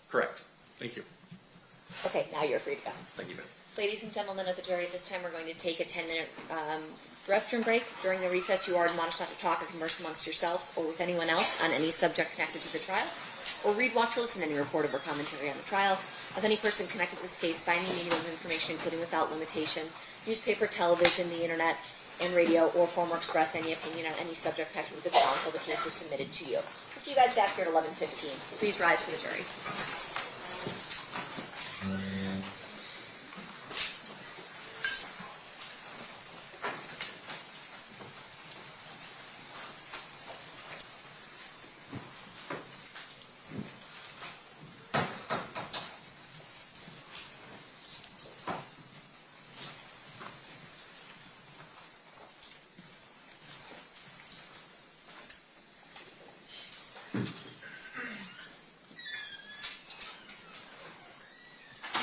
Correct. Thank you. Okay, now you're free to go. Thank you, Ben. Ladies and gentlemen of the jury, at this time we're going to take a 10-minute restroom break. During the recess, you are admonished not to talk or converse amongst yourselves or with anyone else on any subject connected to the trial, or read, watch, or listen to any report or commentary on the trial of any person connected to this case by any medium of information, including without limitation, newspaper, television, the internet, and radio, or form or express any opinion on any subject connected with the trial until the case is submitted to you. We'll see you guys back here at 11:15. Please rise for the jury.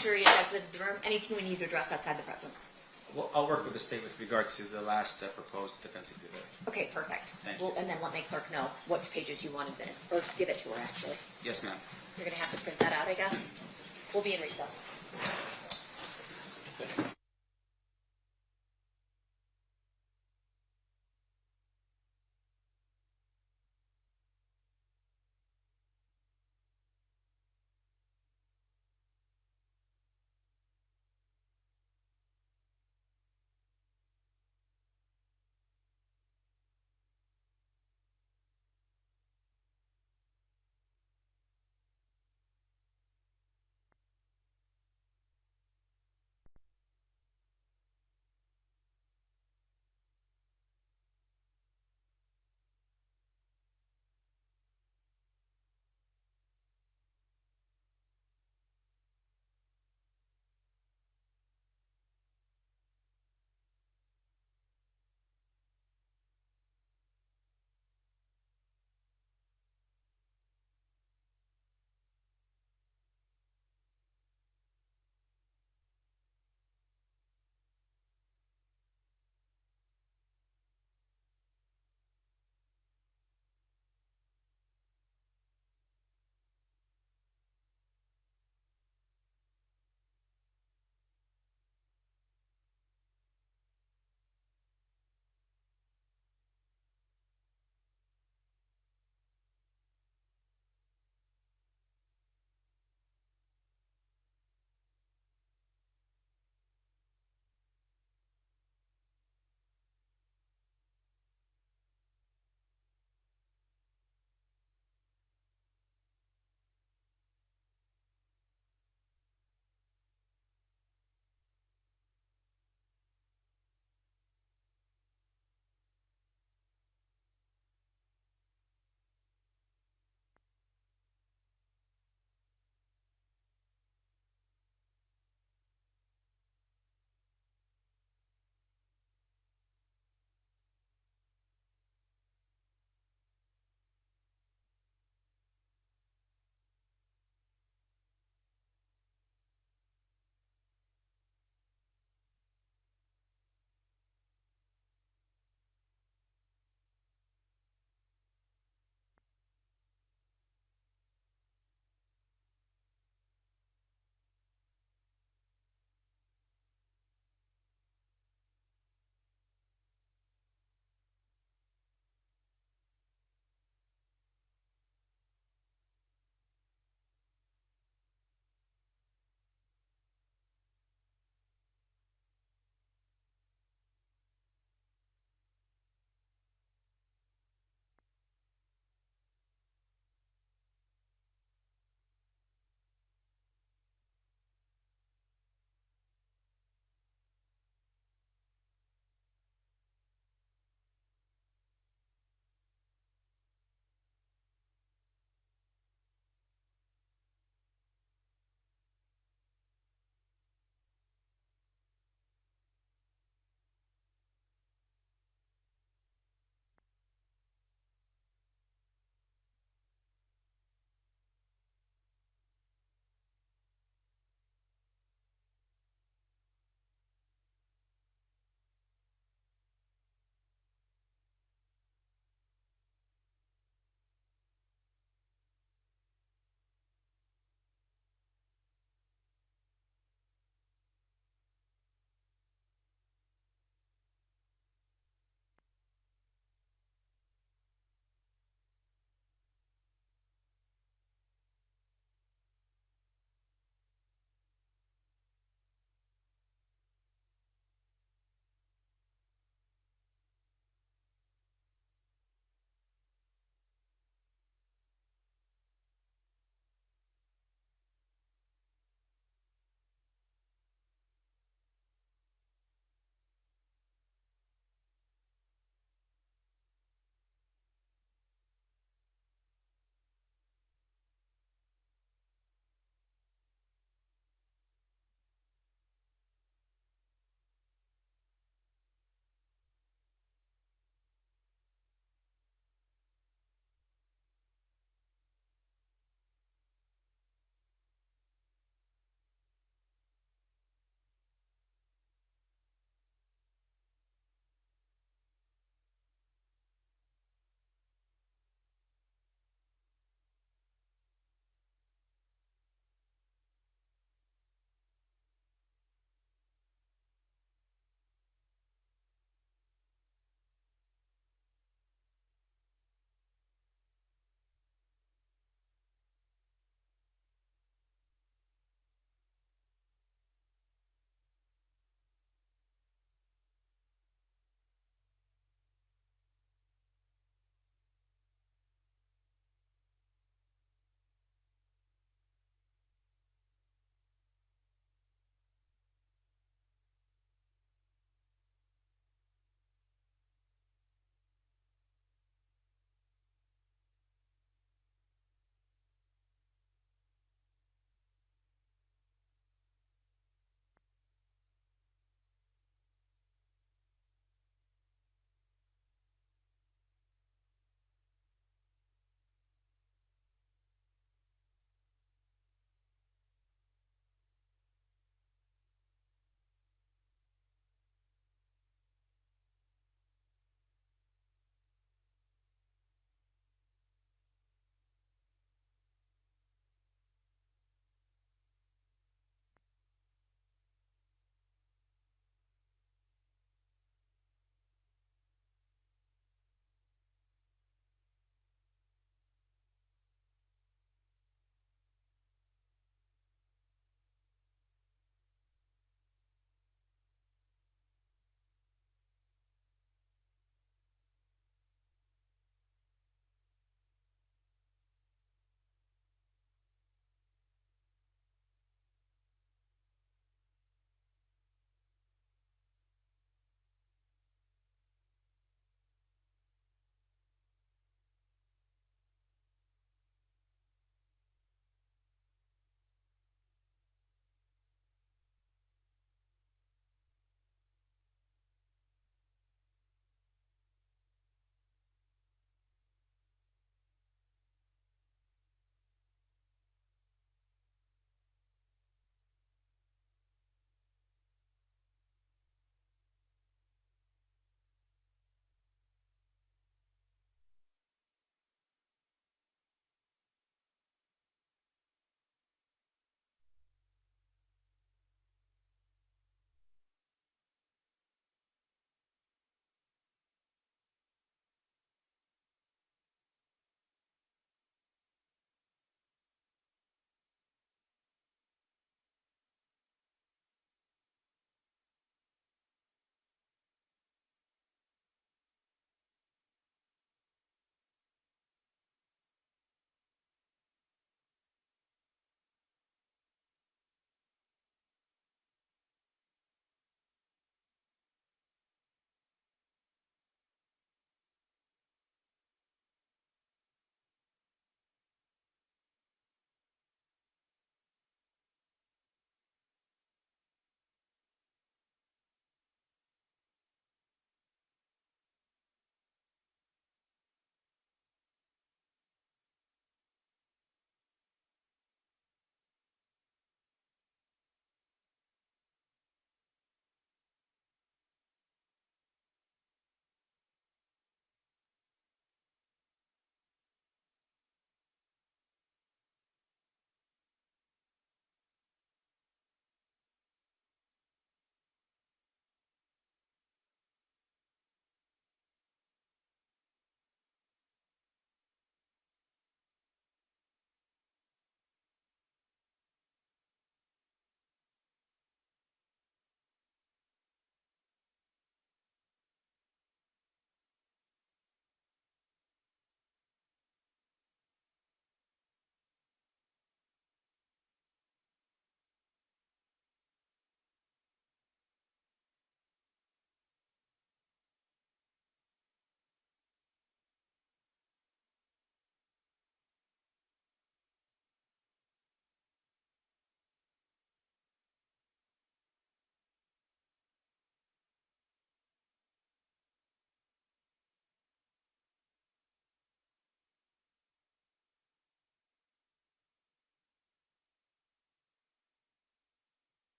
jury is exited the room. Anything we need to address outside the presence? Well, I'll work with the state with regards to the last proposed defense exhibit. Okay, perfect. Thank Well, and then let my clerk know what pages you wanted in it, or give it to her, actually. Yes, ma'am. You're going to have to print that out, I guess. We'll be in recess.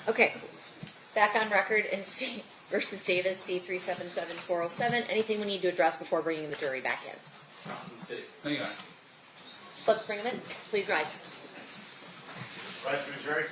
Okay, back on record in C versus Davis, C377407. Anything we need to address before bringing the jury back in? Hang on. Let's bring them in. Please rise. Rise to the jury.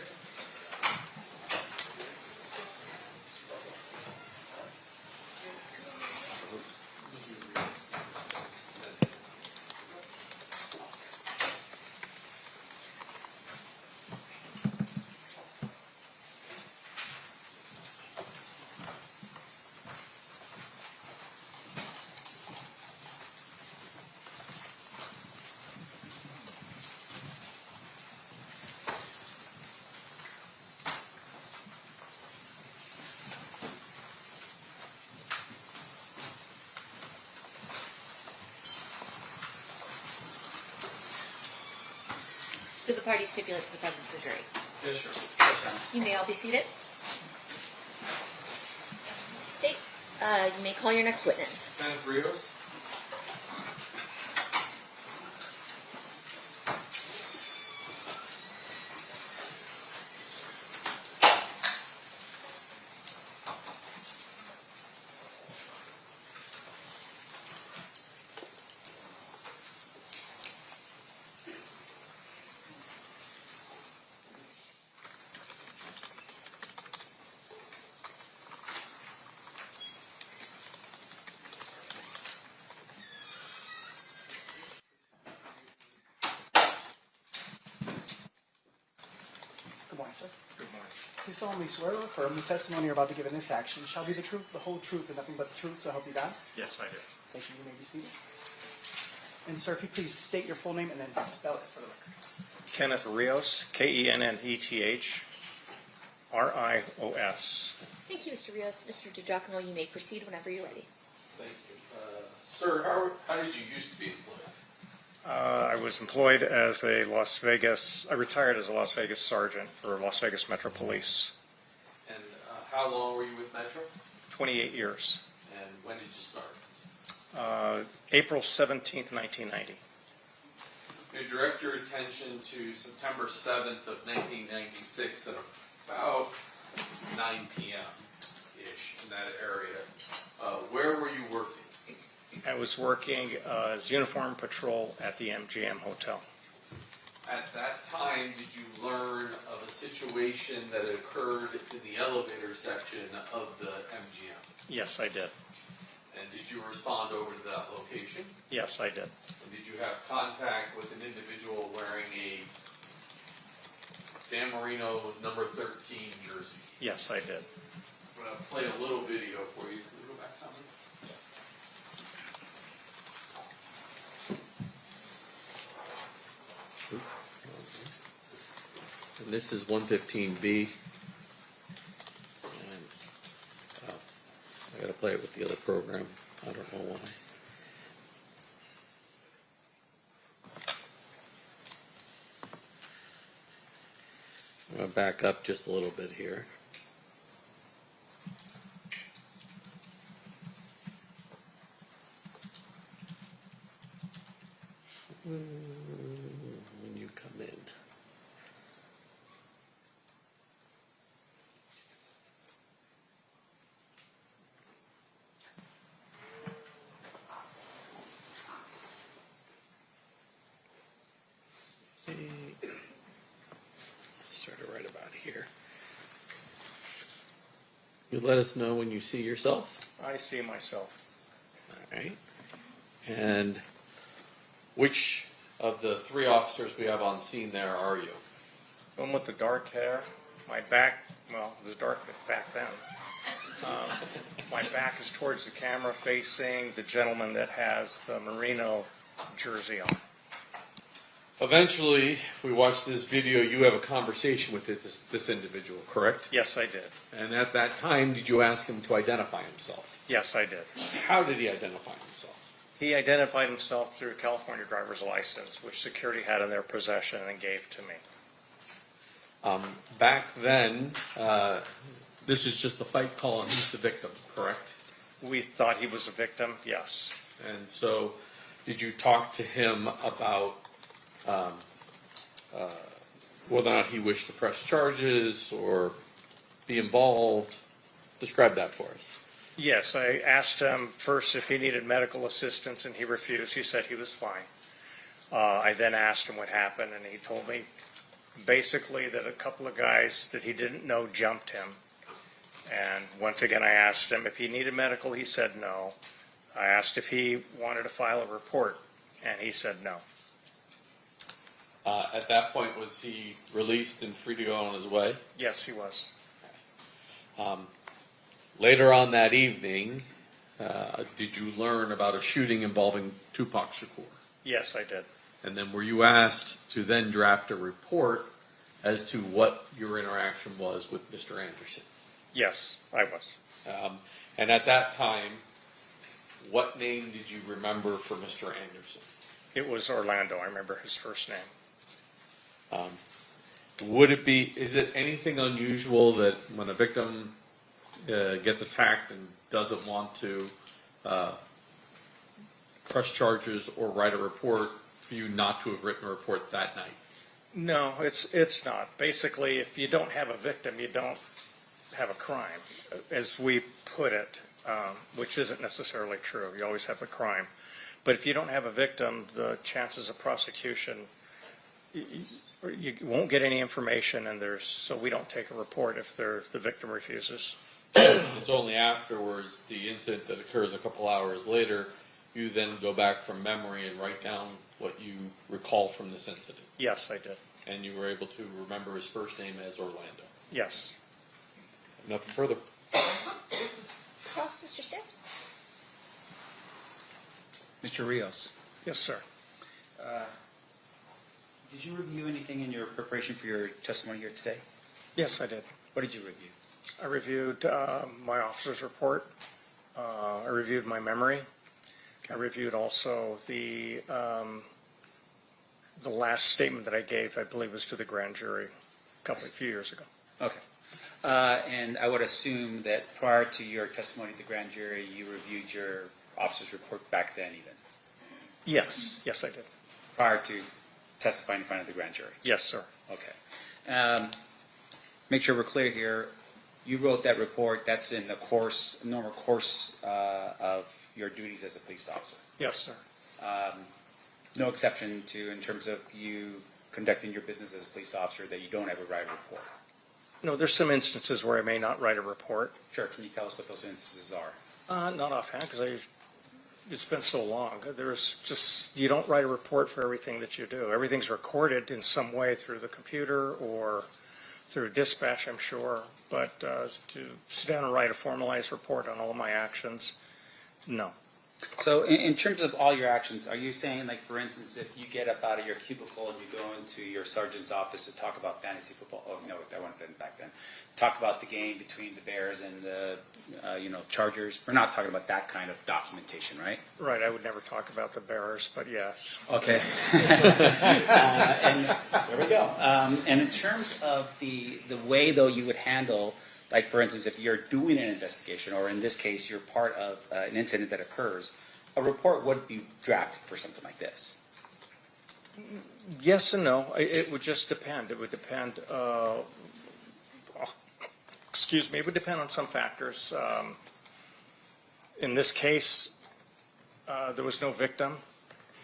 Do the parties stipulate to the presence of the jury? Yes, sure. You may all be seated. State, you may call your next witness. Kenneth Rios. Good morning, sir. Good morning. Do solemnly swear or affirm the testimony you're about to give in this action shall be the truth, the whole truth, and nothing but the truth, so help you God? Yes, I do. Thank you. You may be seated. And sir, if you please state your full name and then spell it for the record. Kenneth Rios, Kennethrios. Thank you, Mr. Rios. Mr. DiGiacomo, you may proceed whenever you're ready. Thank you. Sir, how did you used to be employed? I was employed as I retired as a Las Vegas sergeant for Las Vegas Metro Police. And how long were you with Metro? 28 years. And when did you start? April 17th, 1990. You direct your attention to September 7th of 1996 at about 9 p.m.-ish in that area. Where were you working? I was working as uniform patrol at the MGM Hotel. At that time, did you learn of a situation that occurred in the elevator section of the MGM? Yes, I did. And did you respond over to that location? Yes, I did. And did you have contact with an individual wearing a Dan Marino number 13 jersey? Yes, I did. I'm going to play a little video for you. Can we go back, Tommy? And this is 115B. And, I got to play it with the other program. I don't know why. I'm going to back up just a little bit here. When you come in. Start it right about here. You let us know when you see yourself. I see myself. All right. And which of the three officers we have on scene there are you? The one with the dark hair. My back, well, it was dark back then. My back is towards the camera facing the gentleman that has the Merino jersey on. Eventually, we watched this video. You have a conversation with this individual, correct? Yes, I did. And at that time, did you ask him to identify himself? Yes, I did. How did he identify himself? He identified himself through a California driver's license, which security had in their possession and gave to me. Back then, this is just the fight call and he's the victim, correct? We thought he was a victim, yes. And so, did you talk to him about whether or not he wished to press charges or be involved. Describe that for us. Yes, I asked him first if he needed medical assistance, and he refused. He said he was fine. I then asked him what happened, and he told me basically that a couple of guys that he didn't know jumped him. And once again, I asked him if he needed medical. He said no. I asked if he wanted to file a report, and he said no. At that point, was he released and free to go on his way? Yes, he was. Later on that evening, did you learn about a shooting involving Tupac Shakur? Yes, I did. And then were you asked to then draft a report as to what your interaction was with Mr. Anderson? Yes, I was. And at that time, what name did you remember for Mr. Anderson? It was Orlando. I remember his first name. Is it anything unusual that when a victim gets attacked and doesn't want to press charges or write a report, for you not to have written a report that night? No, it's not. Basically, if you don't have a victim, you don't have a crime, as we put it, which isn't necessarily true. You always have a crime. But if you don't have a victim, the chances of prosecution, you won't get any information, and so we don't take a report if the victim refuses. It's only afterwards, the incident that occurs a couple hours later, you then go back from memory and write down what you recall from this incident. Yes, I did. And you were able to remember his first name as Orlando. Yes. Nothing further. Cross, Mr. Sift. Mr. Rios. Yes, sir. Did you review anything in your preparation for your testimony here today? Yes, I did. What did you review? I reviewed my officer's report. I reviewed my memory. I reviewed also the last statement that I gave, I believe, was to the grand jury a few years ago. Okay. And I would assume that prior to your testimony to the grand jury, you reviewed your officer's report back then even? Yes. Yes, I did. Prior to testifying in front of the grand jury? Yes, sir. Okay. Make sure we're clear here. You wrote that report. That's in the normal course of your duties as a police officer? Yes, sir. No exception to, in terms of you conducting your business as a police officer, that you don't ever write a report? No, there's some instances where I may not write a report. Sure. Can you tell us what those instances are? Not offhand, because it's been so long. You don't write a report for everything that you do. Everything's recorded in some way through the computer or through dispatch, I'm sure. But to sit down and write a formalized report on all my actions, no. So in terms of all your actions, are you saying, like, for instance, if you get up out of your cubicle and you go into your sergeant's office to talk about fantasy football, oh, no, that wasn't been back then, talk about the game between the Bears and the, Chargers, we're not talking about that kind of documentation, right? Right, I would never talk about the Bears, but yes. Okay. And there we go. And in terms of the way, though, you would handle, like, for instance, if you're doing an investigation, or in this case, you're part of an incident that occurs, a report would be drafted for something like this. Yes and no. It would just depend. It would depend, it would depend on some factors. In this case, there was no victim.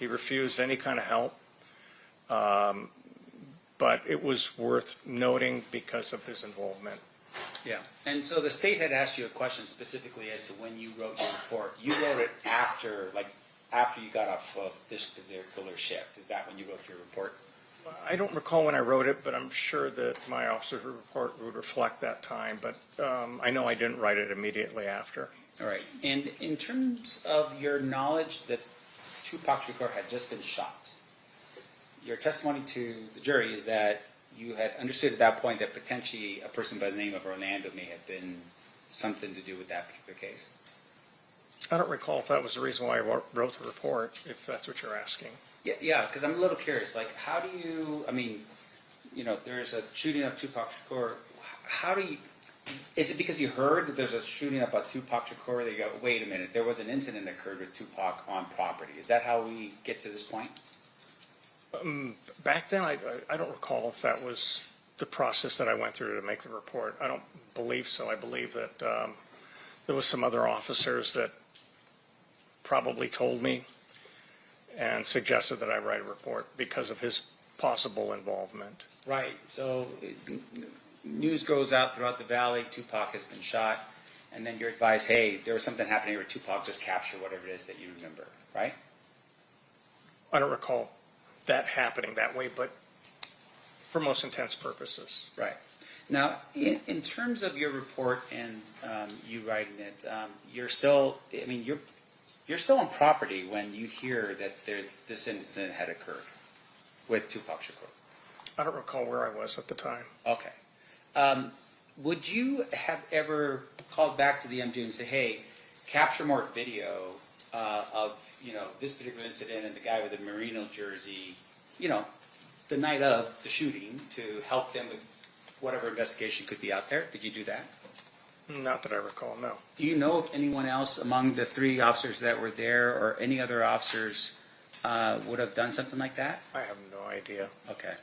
He refused any kind of help. But it was worth noting because of his involvement. Yeah, and so the state had asked you a question specifically as to when you wrote your report. You wrote it after you got off of this particular shift. Is that when you wrote your report? I don't recall when I wrote it, but I'm sure that my officer's report would reflect that time. But I know I didn't write it immediately after. All right. And in terms of your knowledge that Tupac Shakur had just been shot, your testimony to the jury is that you had understood at that point that potentially a person by the name of Orlando may have been something to do with that particular case. I don't recall if that was the reason why I wrote the report, if that's what you're asking. Yeah, because I'm a little curious. Like, how do you, there's a shooting of Tupac Shakur. Is it because you heard that there's a shooting up at Tupac Shakur that you go, wait a minute, there was an incident that occurred with Tupac on property? Is that how we get to this point? Back then, I don't recall if that was the process that I went through to make the report. I don't believe so. I believe that there was some other officers that probably told me and suggested that I write a report because of his possible involvement. Right. So news goes out throughout the valley. Tupac has been shot, and then you're advised, hey, there was something happening here with Tupac. Just capture whatever it is that you remember. Right. I don't recall that happening that way, but for most intents purposes. Right. Now, in terms of your report and you writing it, you're still, I mean, you're still on property when you hear that this incident had occurred with Tupac Shakur. I don't recall where I was at the time. Okay. Would you have ever called back to the MGM and say, hey, capture more video of, this particular incident and the guy with the Merino jersey, the night of the shooting, to help them with whatever investigation could be out there? Did you do that? Not that I recall, no. Do you know of anyone else among the 3 officers that were there, or any other officers would have done something like that? I have no idea. Okay.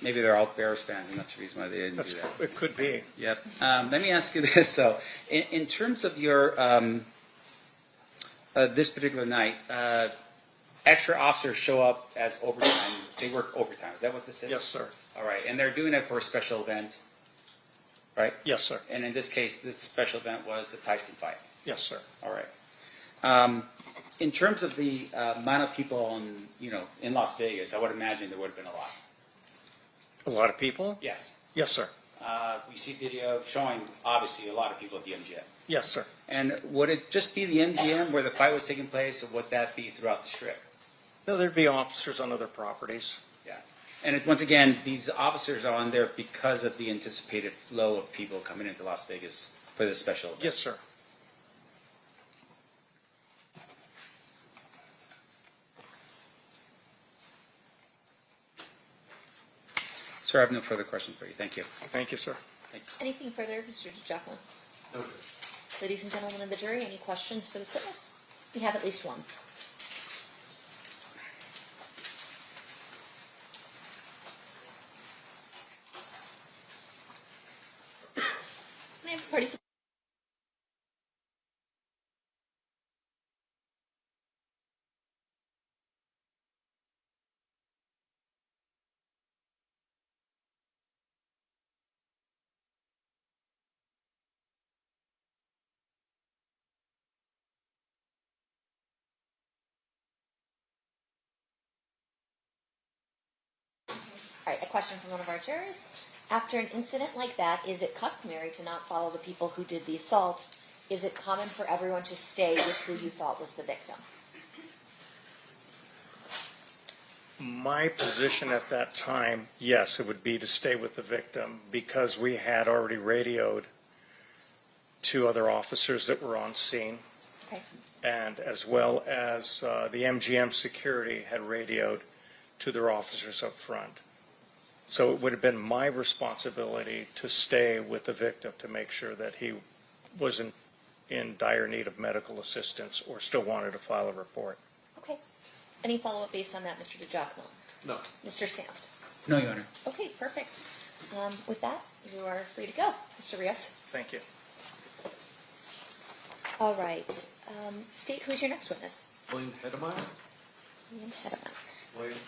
Maybe they're all Bears fans, and that's the reason why they didn't do that. It could be. Yep. Let me ask you this, though. In terms of your this particular night, extra officers show up as overtime. They work overtime. Is that what this is? Yes, sir. All right. And they're doing it for a special event, right? Yes, sir. And in this case, this special event was the Tyson fight. Yes, sir. All right. In terms of the amount of people in Las Vegas, I would imagine there would have been a lot. A lot of people? Yes. Yes, sir. We see video showing, obviously, a lot of people at the MGM. Yes, sir. And would it just be the MGM where the fight was taking place, or would that be throughout the Strip? No, there'd be officers on other properties. Yeah. And once again, these officers are on there because of the anticipated flow of people coming into Las Vegas for this special event. Yes, sir. Sir, I have no further questions for you. Thank you. Thank you, sir. Thank you. Anything further, Mr. Jacqueline? No. Ladies and gentlemen of the jury, any questions for this witness? We have at least one. Can I have the parties? All right, a question from one of our jurors. After an incident like that, is it customary to not follow the people who did the assault? Is it common for everyone to stay with who you thought was the victim? My position at that time, yes, it would be to stay with the victim because we had already radioed 2 other officers that were on scene. Okay. And as well as the MGM security had radioed to their officers up front. So it would have been my responsibility to stay with the victim to make sure that he wasn't in dire need of medical assistance or still wanted to file a report. Okay. Any follow-up based on that, Mr. DiGiacomo? No. Mr. Sanft? No, Your Honor. Okay, perfect. With that, you are free to go, Mr. Rios. Thank you. All right. State, who's your next witness? William Hedemeyer? William Hedemeyer. William.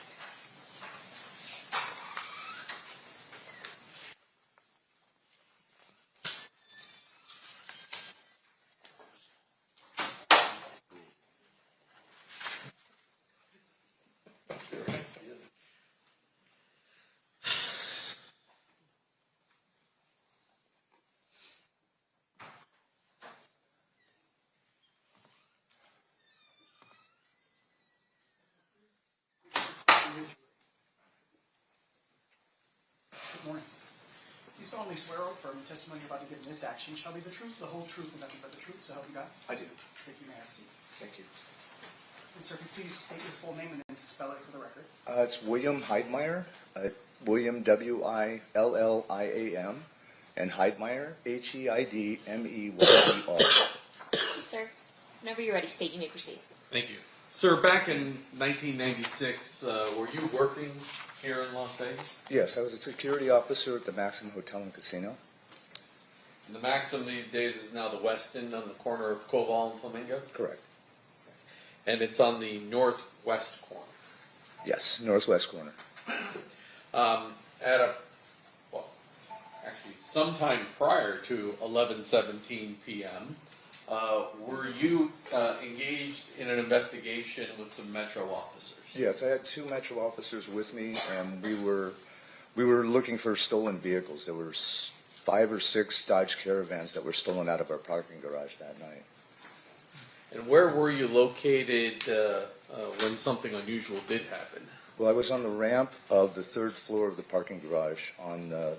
Good morning. You solemnly swear or affirm the testimony you're about to give in this action shall be the truth, the whole truth, and nothing but the truth, so help you God? I do. Thank you, may I have a seat. Thank you. And sir, if you please state your full name and then spell it for the record. It's William Heidmeyer, William William, and Heidmeyer, Heidmeyer. Sir, whenever you're ready, state you may proceed. Thank you. Sir, back in 1996, were you working here in Las Vegas? Yes, I was a security officer at the Maxim Hotel and Casino. And the Maxim these days is now the Westin on the corner of Koval and Flamingo? Correct. And it's on the northwest corner. Yes, northwest corner. Actually, sometime prior to 11:17 p.m., were you engaged in an investigation with some Metro officers? Yes, I had 2 Metro officers with me, and we were looking for stolen vehicles. There were 5 or 6 Dodge Caravans that were stolen out of our parking garage that night. And where were you located when something unusual did happen? Well, I was on the ramp of the 3rd floor of the parking garage on the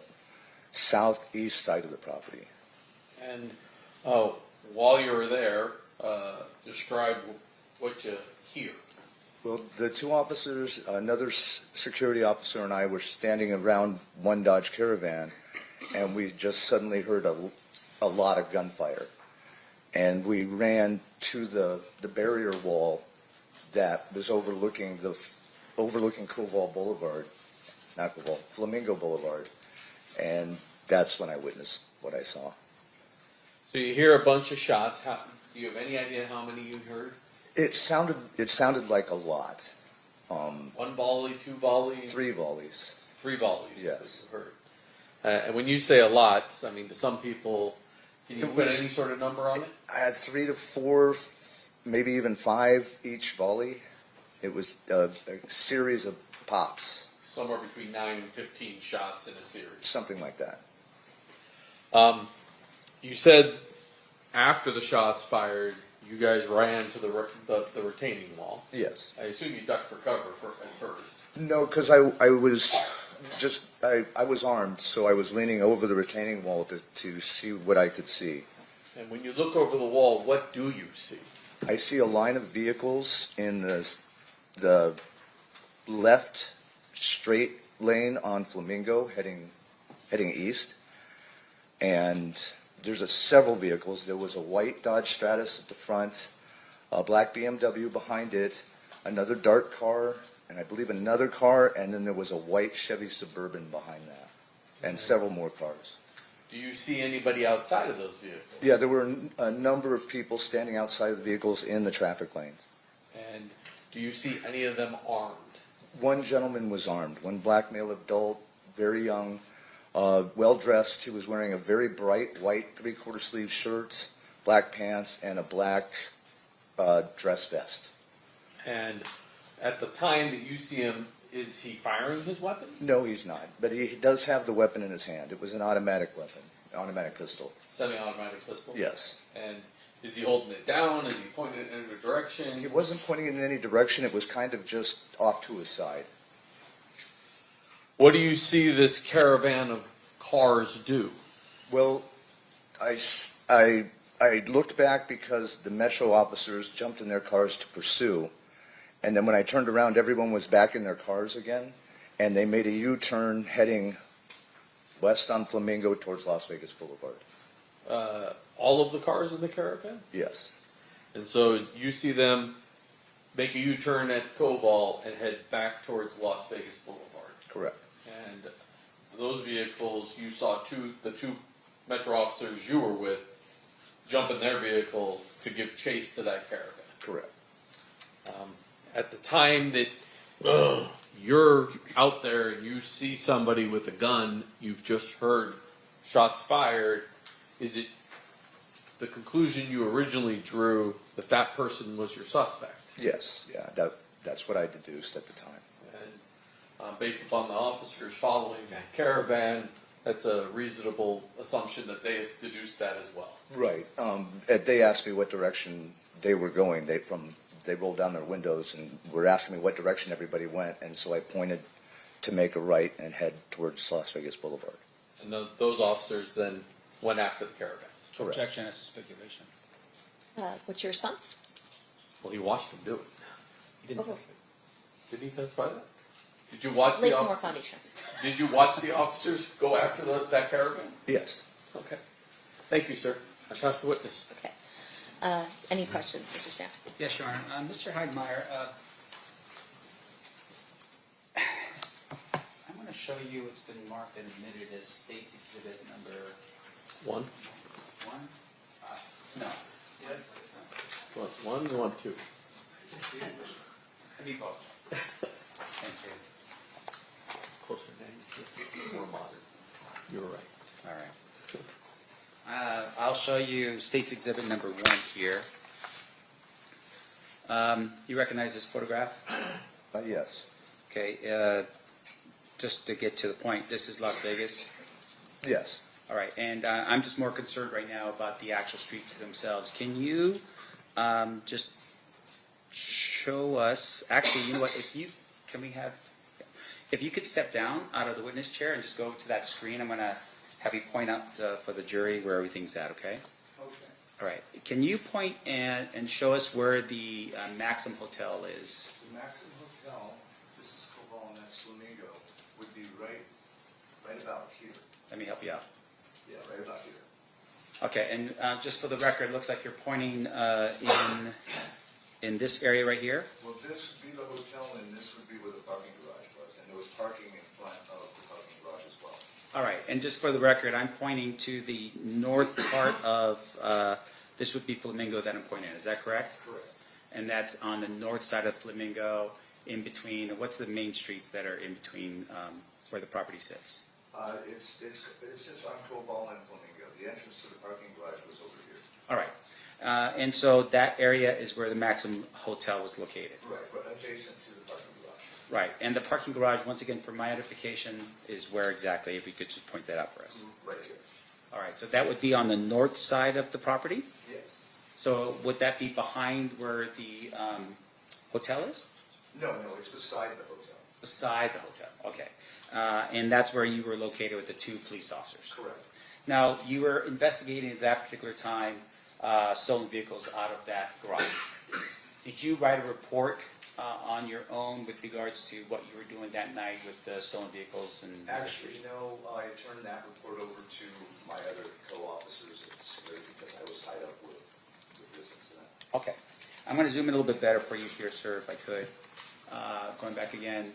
southeast side of the property. And while you were there, describe what you hear. Well, the 2 officers, another security officer and I were standing around one Dodge Caravan, and we just suddenly heard a lot of gunfire. And we ran to the barrier wall that was overlooking Koval Boulevard, not Koval, Flamingo Boulevard, and that's when I witnessed what I saw. So you hear a bunch of shots. Do you have any idea how many you heard? It sounded like a lot. 1 volley, 2 volleys? 3 volleys. 3 volleys. Yes. Heard. And when you say a lot, I mean, to some people, can you put any sort of number on it? I had 3 to 4, maybe even 5 each volley. It was a series of pops. Somewhere between 9 and 15 shots in a series. Something like that. You said after the shots fired, you guys ran to the retaining wall. Yes. I assume you ducked for cover at first. No, because I was armed, so I was leaning over the retaining wall to see what I could see. And when you look over the wall, what do you see? I see a line of vehicles in the left straight lane on Flamingo heading east, and there's several vehicles. There was a white Dodge Stratus at the front, a black BMW behind it, another dark car, and I believe another car, and then there was a white Chevy Suburban behind that, and several more cars. Do you see anybody outside of those vehicles? Yeah, there were a number of people standing outside of the vehicles in the traffic lanes. And do you see any of them armed? One gentleman was armed, one black male adult, very young, well-dressed. He was wearing a very bright white 3/4 sleeve shirt, black pants, and a black dress vest. And at the time that you see him, is he firing his weapon? No, he's not, but he does have the weapon in his hand. It was an automatic weapon, automatic pistol. Semi-automatic pistol? Yes. And is he holding it down? Is he pointing it in a direction? He wasn't pointing it in any direction. It was kind of just off to his side. What do you see this caravan of cars do? Well, I looked back because the Metro officers jumped in their cars to pursue, and then when I turned around, everyone was back in their cars again, and they made a U-turn heading west on Flamingo towards Las Vegas Boulevard. All of the cars in the caravan? Yes. And so you see them make a U-turn at Koval and head back towards Las Vegas Boulevard. Correct. And those vehicles, you saw the 2 Metro officers you were with jump in their vehicle to give chase to that caravan. Correct. At the time that you're out there and you see somebody with a gun, you've just heard shots fired, is it the conclusion you originally drew that that person was your suspect? Yes, yeah, that's what I deduced at the time. And based upon the officers following that caravan, that's a reasonable assumption that they deduced that as well. Right. They asked me what direction they were going. They rolled down their windows and were asking me what direction everybody went, and so I pointed to make a right and head towards Las Vegas Boulevard. And those officers then went after the caravan. Correct. Objection as to speculation. What's your response? Well, he watched them do it. He didn't. Did he testify that? Did you watch Lay the some more officers? foundation. Did you watch the officers go after that caravan? Yes. Okay. Thank you, sir. I pass the witness. Okay. Any questions, Mr. Stamp? Yes, Your Honor. Mr. Heidmeyer, I'm going to show you it's been marked and admitted as State's Exhibit number 1? 1? No. Yes. You want 1? You want 2? I need both. Thank you. Closer name, more modern. You were right. All right. I'll show you State's Exhibit number 1 here. You recognize this photograph? Yes. Okay. Just to get to the point, this is Las Vegas. Yes. All right, and I'm just more concerned right now about the actual streets themselves. Can you just show us? Actually, you know what? If you could step down out of the witness chair and just go to that screen, I'm going to have you point out for the jury where everything's at. Okay. Okay. All right. Can you point and show us where the Maxim Hotel is? The Maxim Hotel, this is Cobol and that's Flamingo, would be right about here. Let me help you out. Yeah, right about here. Okay, and just for the record, it looks like you're pointing in this area right here. Well, this would be the hotel, and this would be where the parking garage was, and there was parking in front of the parking garage as well. All right, and just for the record, I'm pointing to the north part of, this would be Flamingo that I'm pointing at, is that correct? Correct. And that's on the north side of Flamingo, in between, what's the main streets that are in between where the property sits? It sits on Cobol and Flamingo. The entrance to the parking garage was over here. All right, and so that area is where the Maxim Hotel was located. Right, but adjacent to the parking garage. Right, and the parking garage, once again, for my edification, is where exactly, if you could just point that out for us. Right here. All right, so that would be on the north side of the property? Yes. So would that be behind where the hotel is? No, it's beside the hotel. Beside the hotel, okay. And that's where you were located with the 2 police officers? Correct. Now, you were investigating at that particular time stolen vehicles out of that garage. Did you write a report on your own with regards to what you were doing that night with the stolen vehicles? And Actually, no, I turned that report over to my other co-officers at the security because I was tied up with this incident. Okay. I'm going to zoom in a little bit better for you here, sir, if I could. Going back again.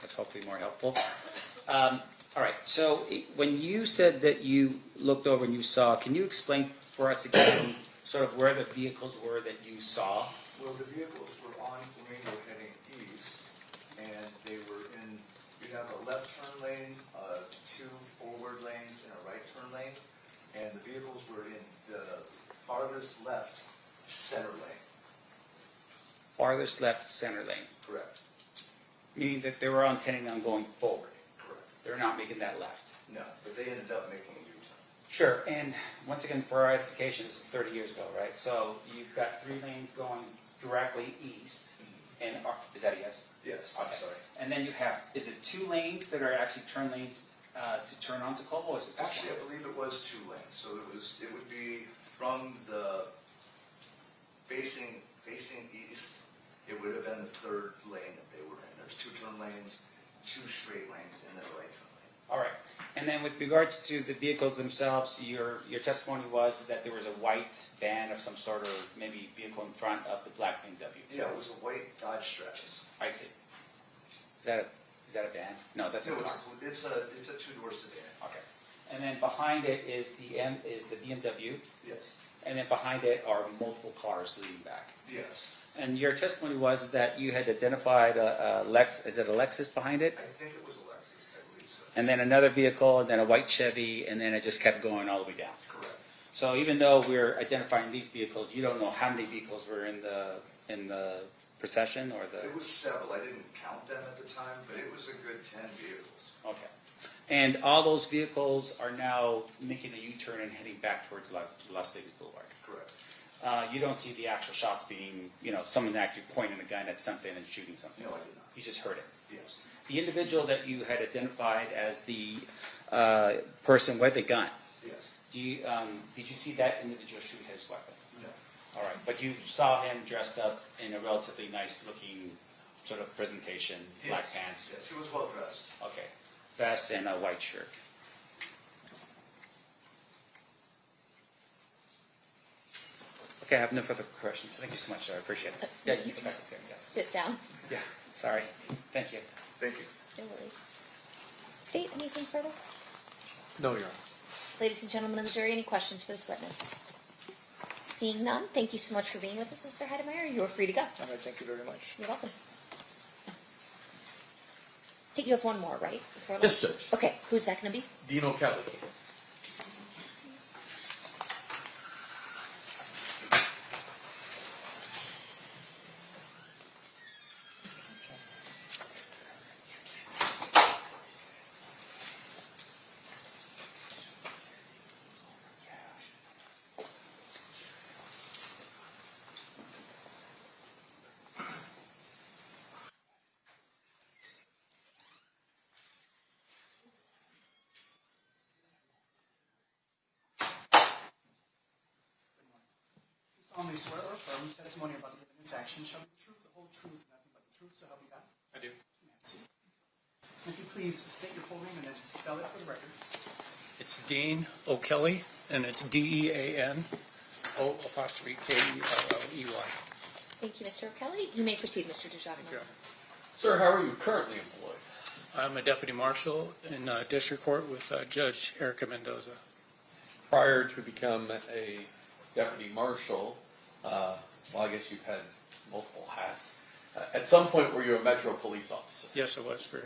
That's hopefully more helpful. All right. So when you said that you looked over and you saw, can you explain for us again sort of where the vehicles were that you saw? Well, the vehicles were on Flamingo heading east, and they were in, you have a left turn lane, 2 forward lanes, and a right turn lane, and the vehicles were in the farthest left center lane. Farthest left center lane. Correct. Meaning that they were intending on going forward. Correct. They're not making that left. No, but they ended up making a U-turn. Sure. And once again, for our edification, this is 30 years ago, right? So you've got 3 lanes going directly east. And is that a yes? Yes, okay. I'm sorry. And then you have, is it 2 lanes that are actually turn lanes to turn onto Cobol? Or is it just Actually, one? I believe it was 2 lanes. So it would be from the facing east. It would have been the 3rd lane that they were in. There's 2 turn lanes, 2 straight lanes, and then a right turn lane. All right. And then with regards to the vehicles themselves, your testimony was that there was a white van of some sort, or maybe vehicle in front of the black BMW. Yeah, it was a white Dodge Stratus. I see. Is that a van? No, that's a car. It's a 2-door sedan. Okay. And then behind it is the BMW. Yes. And then behind it are multiple cars leading back. Yes. And your testimony was that you had identified a Lex. Is it a Lexus behind it? I think it was a Lexus, I believe so. And then another vehicle, and then a white Chevy, and then it just kept going all the way down. Correct. So even though we're identifying these vehicles, you don't know how many vehicles were in the procession or the. It was several. I didn't count them at the time, but it was a good 10 vehicles. Okay. And all those vehicles are now making a U-turn and heading back towards Las Vegas Boulevard. Correct. You don't see the actual shots being, someone actually pointing a gun at something and shooting something. No, I did not. You just heard it. Yes. The individual that you had identified as the person with the gun. Yes. Did you see that individual shoot his weapon? No. All right, but you saw him dressed up in a relatively nice-looking sort of presentation, black pants. Yes, he was well dressed. Okay, vest and a white shirt. Okay, I have no further questions. Thank you so much, sir. I appreciate it. Yeah, you can go back up there. Yeah. Sit down. Yeah, sorry. Thank you. Thank you. No worries. State, anything further? No, Your Honor. Ladies and gentlemen of the jury, any questions for this witness? Seeing none, thank you so much for being with us, Mr. Heidemeyer. You are free to go. All right, thank you very much. You're welcome. State, you have one more, right? Before Yes, lunch? Judge. Okay, who's that going to be? Dino Kelly. You solemnly swear or affirm testimony about the witness action shall be the truth, the whole truth, and nothing but the truth, so help you God? I do. You may have a seat. And if you please state your full name and then spell it for the record. It's Dean O'Kelly, and it's DEAN O''K''Elley. Thank you, Mr. O'Kelly. You may proceed, Mr. DeJarno. Sir, how are you currently employed? I'm a deputy marshal in district court with Judge Erica Mendoza. Prior to become a deputy marshal, well, I guess you've had multiple hats. At some point, were you a Metro police officer? Yes, I was for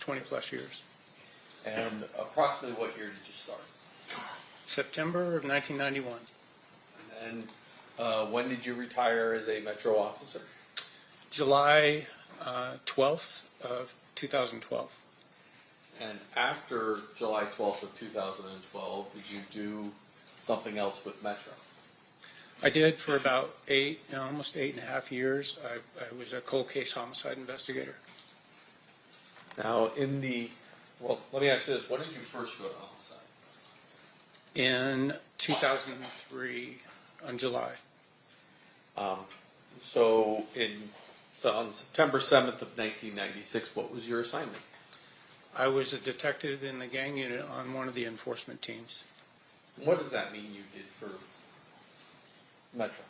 20 plus years. And approximately what year did you start? September of 1991. And when did you retire as a Metro officer? July 12th of 2012. And after July 12th of 2012, did you do something else with Metro? I did for about almost 8.5 years. I was a cold case homicide investigator. Now, well, let me ask you this. When did you first go to homicide? In 2003, in July. So on September 7th of 1996, what was your assignment? I was a detective in the gang unit on one of the enforcement teams. What does that mean you did for Metro?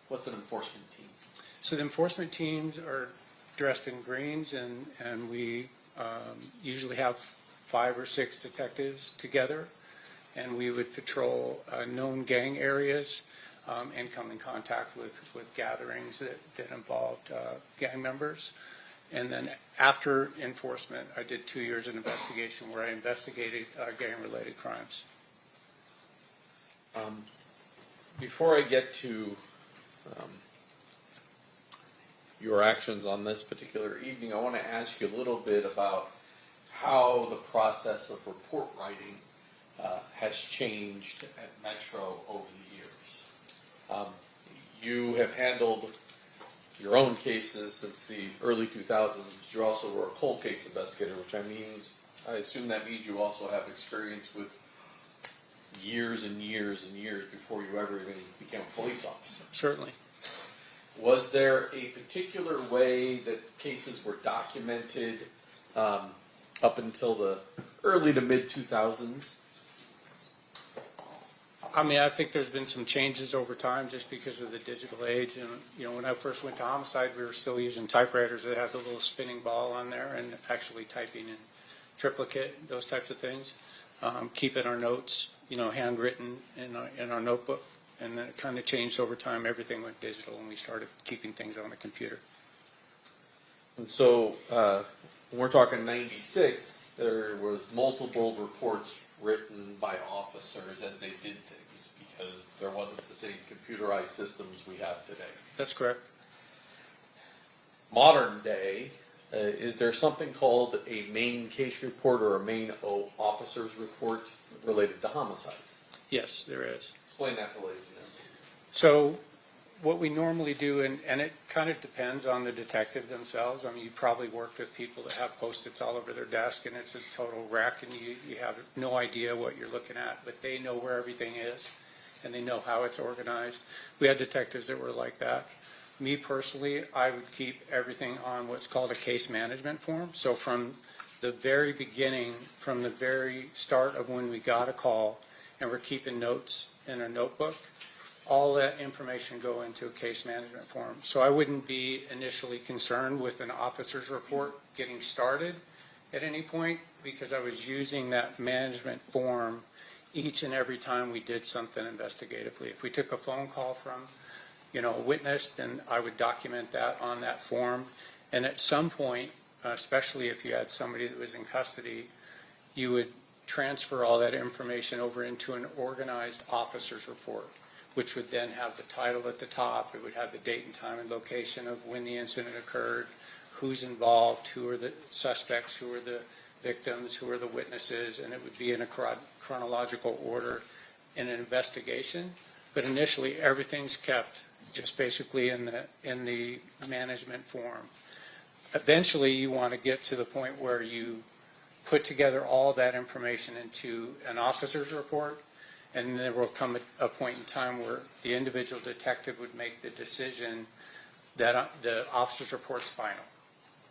What's an enforcement team? So the enforcement teams are dressed in greens, and we usually have 5 or 6 detectives together, and we would patrol known gang areas and come in contact with gatherings that involved gang members. And then after enforcement, I did 2 years in investigation where I investigated gang-related crimes. Before I get to your actions on this particular evening, I want to ask you a little bit about how the process of report writing has changed at Metro over the years. You have handled your own cases since the early 2000s, but you also were a cold case investigator, which I assume that means you also have experience with years and years and years before you ever even became a police officer. Certainly. Was there a particular way that cases were documented up until the early to mid 2000s? I mean, I think there's been some changes over time just because of the digital age. And, when I first went to homicide, we were still using typewriters that had the little spinning ball on there and actually typing in triplicate, those types of things. Keeping our notes, handwritten in our notebook. And then it kind of changed over time. Everything went digital, and we started keeping things on the computer. And so when we're talking 96, there was multiple reports written by officers as they did things because there wasn't the same computerized systems we have today. That's correct. Modern day, is there something called a main case report or a main officer's report related to homicides? Yes, there is. Explain that to ladies and gentlemen. So what we normally do, and it kind of depends on the detective themselves. I mean, you probably worked with people that have Post-its all over their desk, and it's a total wreck, and you have no idea what you're looking at, but they know where everything is, and they know how it's organized. We had detectives that were like that. Me personally, I would keep everything on what's called a case management form. So from the very beginning, from the very start of when we got a call, and we're keeping notes in a notebook, all that information go into a case management form. So I wouldn't be initially concerned with an officer's report getting started at any point, because I was using that management form each and every time we did something investigatively. If we took a phone call from, a witness, then I would document that on that form. And at some point, especially if you had somebody that was in custody, you would transfer all that information over into an organized officer's report, which would then have the title at the top. It would have the date and time and location of when the incident occurred, who's involved, who are the suspects, who are the victims, who are the witnesses, and it would be in a chronological order in an investigation. But initially, everything's kept just basically in the management form. Eventually, you want to get to the point where you put together all that information into an officer's report, and there will come a point in time where the individual detective would make the decision that the officer's report's final,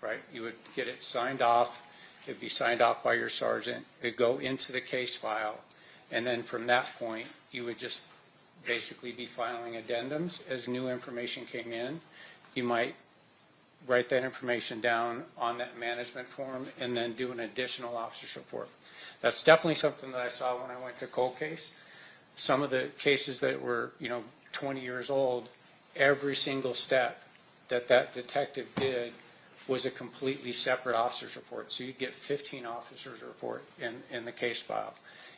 right? You would get it signed off. It would be signed off by your sergeant. It would go into the case file, and then from that point, you would just basically be filing addendums as new information came in. You might write that information down on that management form and then do an additional officer's report. That's definitely something that I saw when I went to cold case. Some of the cases that were, 20 years old, every single step that detective did was a completely separate officer's report. So you'd get 15 officers' report in the case file.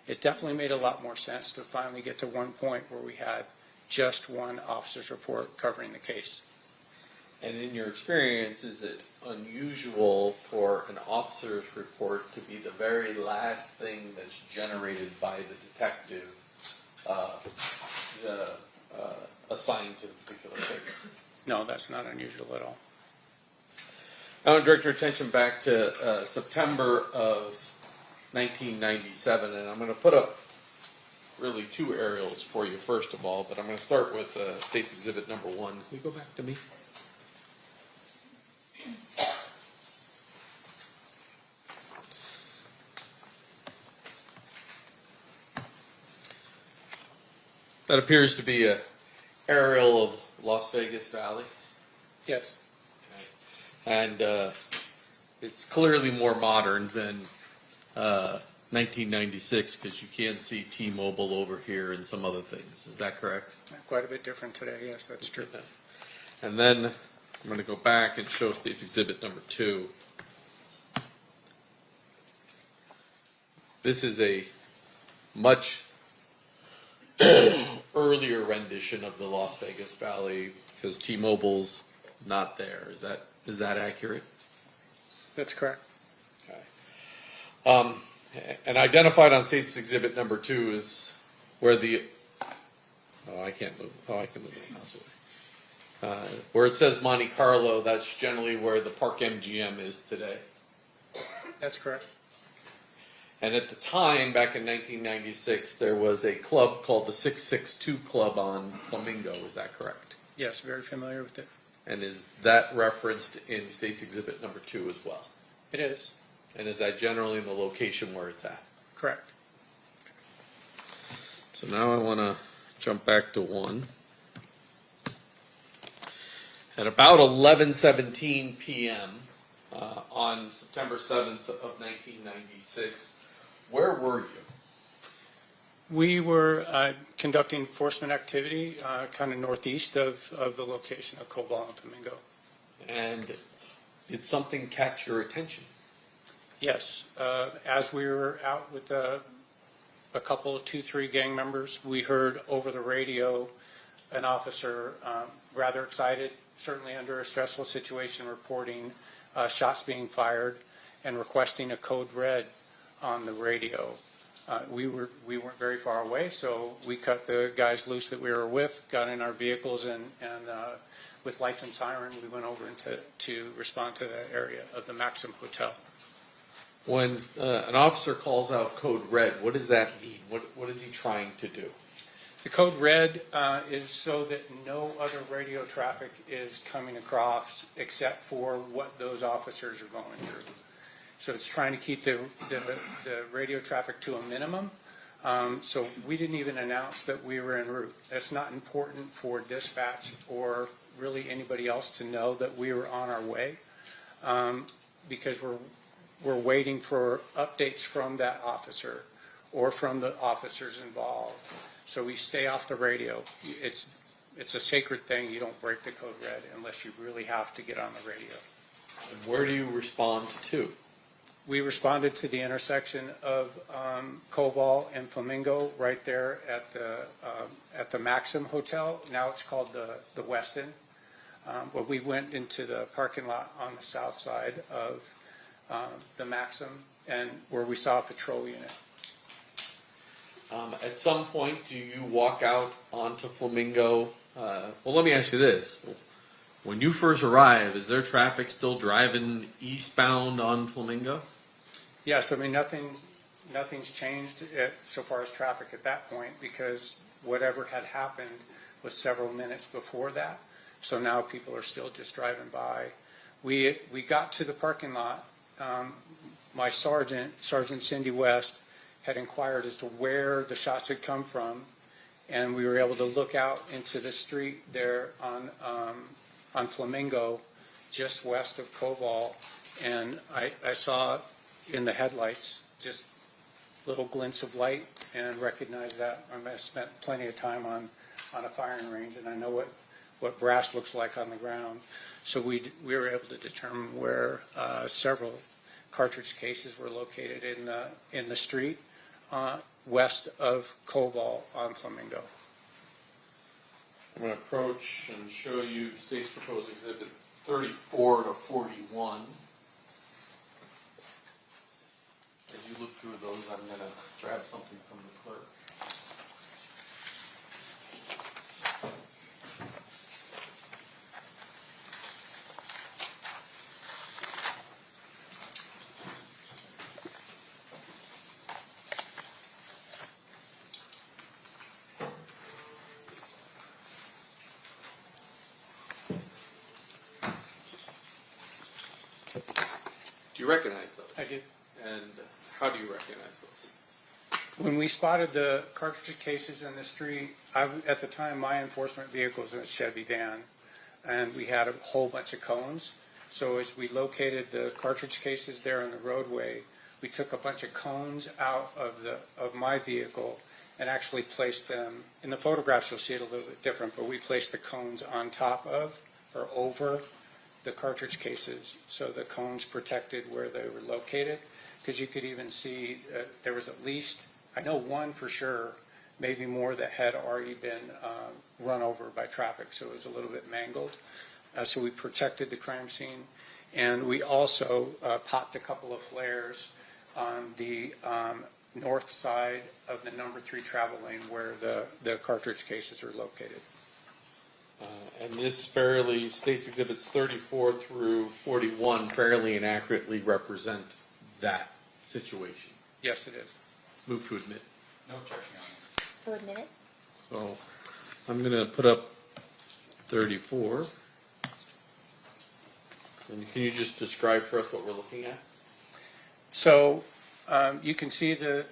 It definitely made a lot more sense to finally get to one point where we had just one officer's report covering the case. And in your experience, is it unusual for an officer's report to be the very last thing that's generated by the detective assigned to the particular case? No, that's not unusual at all. I want to direct your attention back to September of 1997, and I'm going to put up really two aerials for you first of all, but I'm going to start with State's Exhibit number 1. Can we go back to me? That appears to be an aerial of Las Vegas Valley. Yes. Okay. And it's clearly more modern than 1996 because you can see T-Mobile over here and some other things. Is that correct? Quite a bit different today. Yes, that's true. And then I'm going to go back and show State's Exhibit number 2. This is a much earlier rendition of the Las Vegas Valley because T-Mobile's not there. Is that accurate? That's correct. Okay. And identified on State's Exhibit number 2 is where the I can move the mouse away. Where it says Monte Carlo, that's generally where the Park MGM is today. That's correct. And at the time, back in 1996, there was a club called the 662 Club on Flamingo. Is that correct? Yes, very familiar with it. And is that referenced in State's Exhibit number 2 as well? It is. And is that generally in the location where it's at? Correct. So now I want to jump back to 1. At about 11:17 p.m. On September 7th of 1996, where were you? We were conducting enforcement activity kind of northeast of the location of Koval and Flamingo. And did something catch your attention? Yes. As we were out with a couple of 2-3 gang members, we heard over the radio an officer rather excited, certainly under a stressful situation, reporting shots being fired and requesting a code red on the radio. We weren't very far away, so we cut the guys loose that we were with, got in our vehicles, and with lights and siren, we went over to respond to the area of the Maxim Hotel. When an officer calls out code red, what does that mean? What is he trying to do? The code red is so that no other radio traffic is coming across except for what those officers are going through. So it's trying to keep the radio traffic to a minimum So we didn't even announce that we were en route. That's not important for dispatch or really anybody else to know that we were on our way, because we're waiting for updates from that officer or from the officers involved. So we stay off the radio. It's a sacred thing. You don't break the code red unless you really have to get on the radio. And where do you respond to? We responded to the intersection of Koval and Flamingo right there at the Maxim Hotel. Now it's called the Westin. But we went into the parking lot on the south side of the Maxim, and where we saw a patrol unit. At some point, do you walk out onto Flamingo? Well, let me ask you this. When you first arrive, is there traffic still driving eastbound on Flamingo? Yes, I mean, nothing's changed so far as traffic at that point, because whatever had happened was several minutes before that. So now people are still just driving by. We got to the parking lot. My Sergeant Cindy West, had inquired as to where the shots had come from, and we were able to look out into the street there on Flamingo, just west of Koval, and I saw in the headlights just little glints of light, and recognized that. I spent plenty of time on a firing range, and I know what brass looks like on the ground. So we were able to determine where several cartridge cases were located in the street west of Koval on Flamingo. I'm going to approach and show you State's Proposed Exhibit 34 to 41. As you look through those, I'm going to grab something from the clerk. Do you recognize those? I do. And how do you recognize those? When we spotted the cartridge cases in the street, at the time my enforcement vehicle was in a Chevy van, and we had a whole bunch of cones. So as we located the cartridge cases there on the roadway, we took a bunch of cones out of my vehicle and actually placed them, in the photographs you'll see it a little bit different, but we placed the cones on top of or over the cartridge cases, so the cones protected where they were located. Because you could even see there was at least, I know one for sure, maybe more, that had already been run over by traffic, so it was a little bit mangled. So we protected the crime scene, and we also popped a couple of flares on the north side of the number 3 travel lane where the cartridge cases are located. And this fairly, State's Exhibits 34 through 41 fairly and accurately represent that situation. Yes, it is. Move to admit. No objection, Your Honor. So admit it. So I'm going to put up 34. And can you just describe for us what we're looking at? So you can see the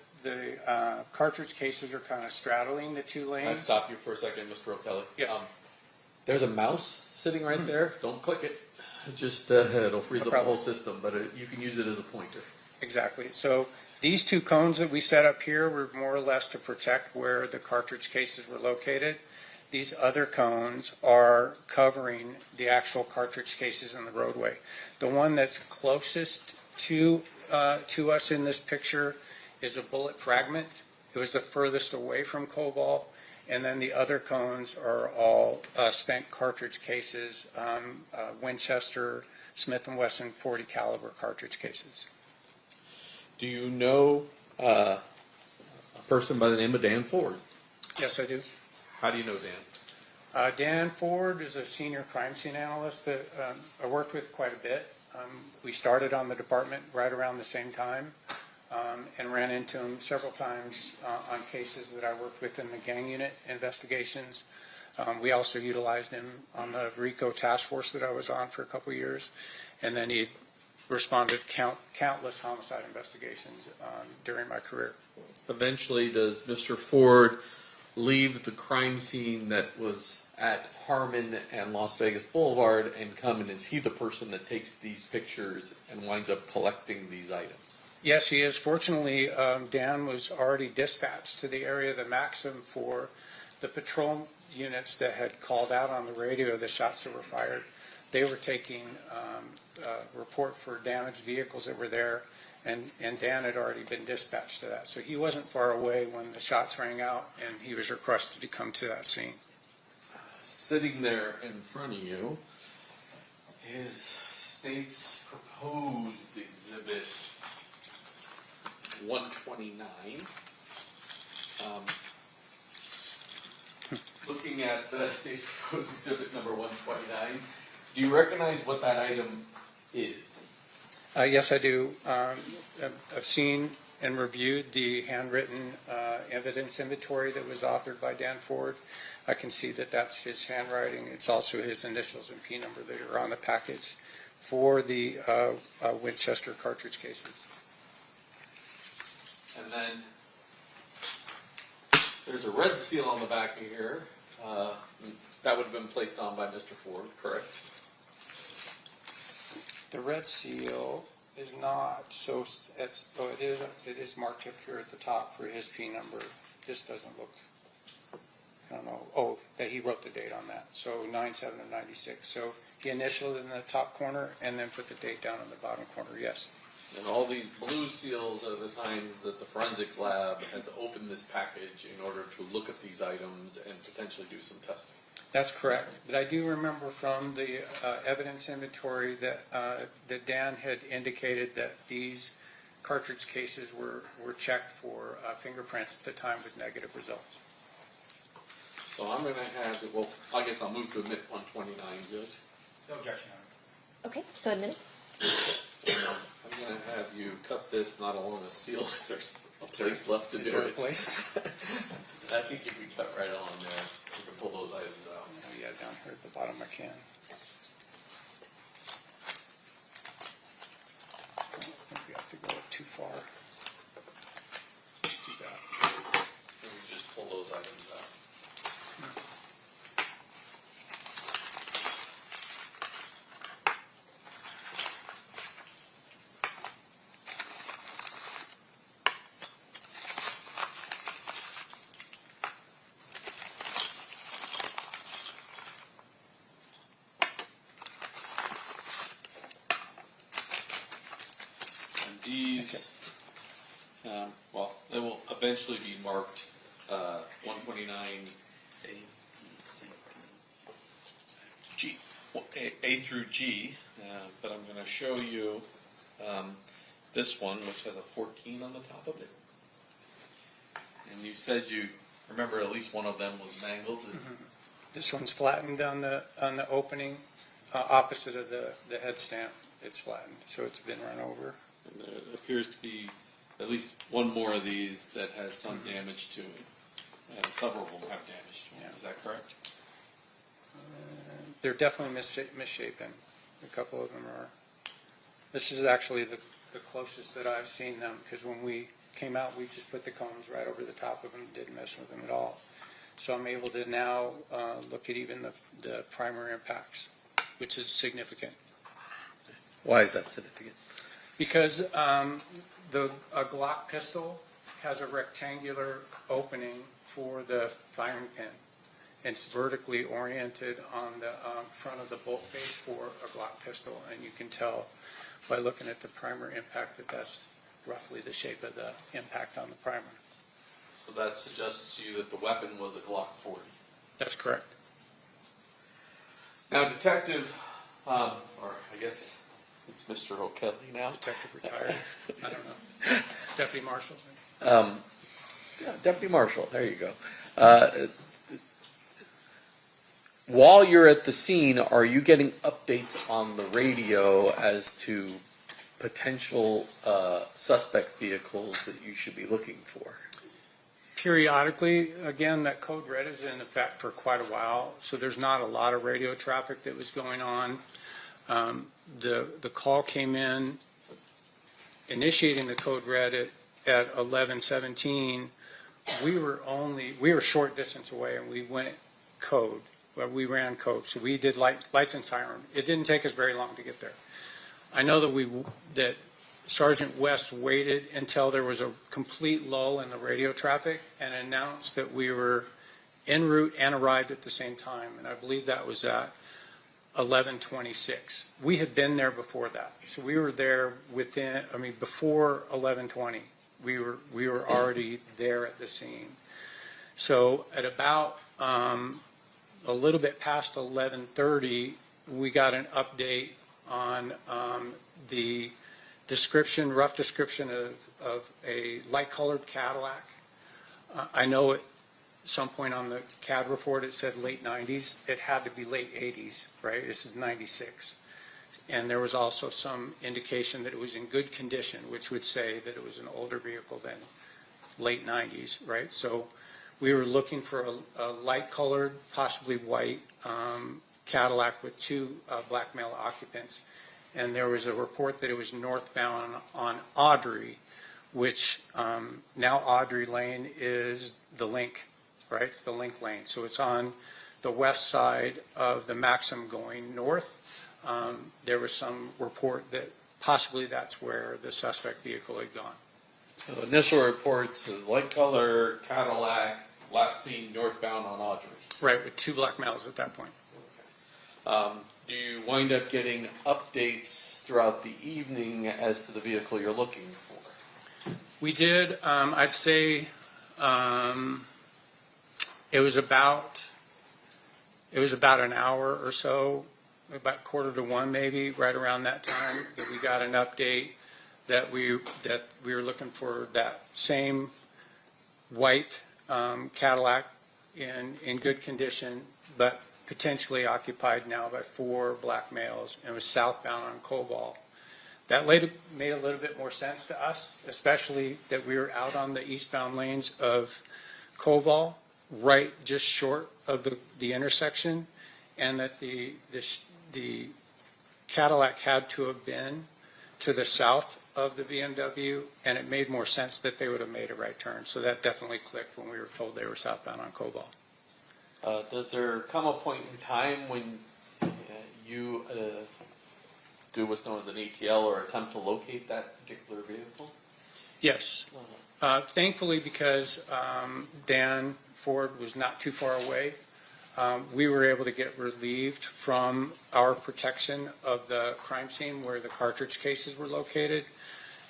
cartridge cases are kind of straddling the two lanes. I'll stop you for a second, Mr. O'Kelly. Yes. There's a mouse sitting right there. Don't click it. Just it'll freeze up the whole system, but you can use it as a pointer. Exactly. So these two cones that we set up here were more or less to protect where the cartridge cases were located. These other cones are covering the actual cartridge cases in the roadway. The one that's closest to us in this picture is a bullet fragment. It was the furthest away from Koval. And then the other cones are all spent cartridge cases, Winchester, Smith & Wesson 40 caliber cartridge cases. Do you know a person by the name of Dan Ford? Yes, I do. How do you know Dan? Dan Ford is a senior crime scene analyst that I worked with quite a bit. We started on the department right around the same time. And ran into him several times on cases that I worked with in the gang unit investigations. We also utilized him on the RICO task force that I was on for a couple of years. And then he responded countless homicide investigations during my career. Eventually, does Mr. Ford leave the crime scene that was at Harmon and Las Vegas Boulevard and come, and is he the person that takes these pictures and winds up collecting these items? Yes, he is. Fortunately, Dan was already dispatched to the area of the Maxim for the patrol units that had called out on the radio the shots that were fired. They were taking a report for damaged vehicles that were there, and Dan had already been dispatched to that. So he wasn't far away when the shots rang out, and he was requested to come to that scene. Sitting there in front of you is state's proposed exhibit 129. Looking at state's proposed exhibit number 129, do you recognize what that item is? Yes, I do. I've seen and reviewed the handwritten evidence inventory that was authored by Dan Ford. I can see that that's his handwriting. It's also his initials and P number that are on the package for the Winchester cartridge cases. And then there's a red seal on the back of here. That would have been placed on by Mr. Ford, correct? The red seal is not, so it's, oh, it is marked up here at the top for his P number. This doesn't look, I don't know, oh, that he wrote the date on that. So 9/7 of 96. So he initialed it in the top corner and then put the date down in the bottom corner, yes. And all these blue seals are the times that the forensic lab has opened this package in order to look at these items and potentially do some testing. That's correct. But I do remember from the evidence inventory that that Dan had indicated that these cartridge cases were checked for fingerprints at the time with negative results. So I'm going to have, well, I guess I'll move to admit 129, Judge. No objection. Okay, so admitted. I'm going to have you cut this not along a seal if there's a place left to do Is there a it. place? I think if we cut right on there, we can pull those items out. Oh, yeah, down here at the bottom I can. I don't think we have to go too far. Let's do that. And we just pull those items out. These, well, they will eventually be marked 129 G, A through G, but I'm going to show you this one, which has a 14 on the top of it. And you said you remember at least one of them was mangled. Mm-hmm. This one's flattened on the opening opposite of the head stamp. It's flattened, so it's been run over. And there appears to be at least one more of these that has some damage to it. And several of them have damage to them. Is that correct? They're definitely misshapen. A couple of them are. This is actually the closest that I've seen them, because when we came out, we just put the combs right over the top of them, didn't mess with them at all. So I'm able to now look at even the primer impacts, which is significant. Why is that significant? Because a Glock pistol has a rectangular opening for the firing pin. It's vertically oriented on the front of the bolt face for a Glock pistol, and you can tell by looking at the primer impact that that's roughly the shape of the impact on the primer. So that suggests to you that the weapon was a Glock 40. That's correct. Now, Detective, or I guess it's Mr. O'Kelly now. Detective retired. I don't know. Deputy Marshal. Yeah, Deputy Marshal. There you go. While you're at the scene, are you getting updates on the radio as to potential suspect vehicles that you should be looking for? Periodically, again, that code red is in effect for quite a while, so there's not a lot of radio traffic that was going on. The call came in initiating the code red at 11:17. We were short distance away, and we went code. Well, we ran code, so we did lights and siren. It didn't take us very long to get there. I know that Sergeant West waited until there was a complete lull in the radio traffic and announced that we were en route and arrived at the same time, and I believe that was at 11:26. We had been there before that, so we were there before 11:20. We were already there at the scene. So at about a little bit past 11:30, we got an update on the rough description of a light-colored Cadillac. I know at some point on the CAD report it said late 90s. It had to be late 80s, right? This is 96. And there was also some indication that it was in good condition, which would say that it was an older vehicle than late 90s, right? So we were looking for a light-colored, possibly white Cadillac with two black male occupants. And there was a report that it was northbound on Audrey, which now Audrey Lane is the Link, right? It's the Link Lane. So it's on the west side of the Maxim going north. There was some report that possibly that's where the suspect vehicle had gone. So initial report says light color Cadillac, last seen northbound on Audrey. Right, with two black males at that point. Do you wind up getting updates throughout the evening as to the vehicle you're looking for? We did. I'd say it was about an hour or so, about 12:45 maybe, right around that time, that we got an update that we were looking for that same white Cadillac in good condition, but potentially occupied now by four black males, and was southbound on Koval. That later made a little bit more sense to us, especially that we were out on the eastbound lanes of Koval, right just short of the intersection, and that the Cadillac had to have been to the south of the BMW, and it made more sense that they would have made a right turn. So that definitely clicked when we were told they were southbound on Koval. Does there come a point in time when you do what's known as an ATL or attempt to locate that particular vehicle? Yes. Thankfully, because Dan Ford was not too far away, we were able to get relieved from our protection of the crime scene where the cartridge cases were located.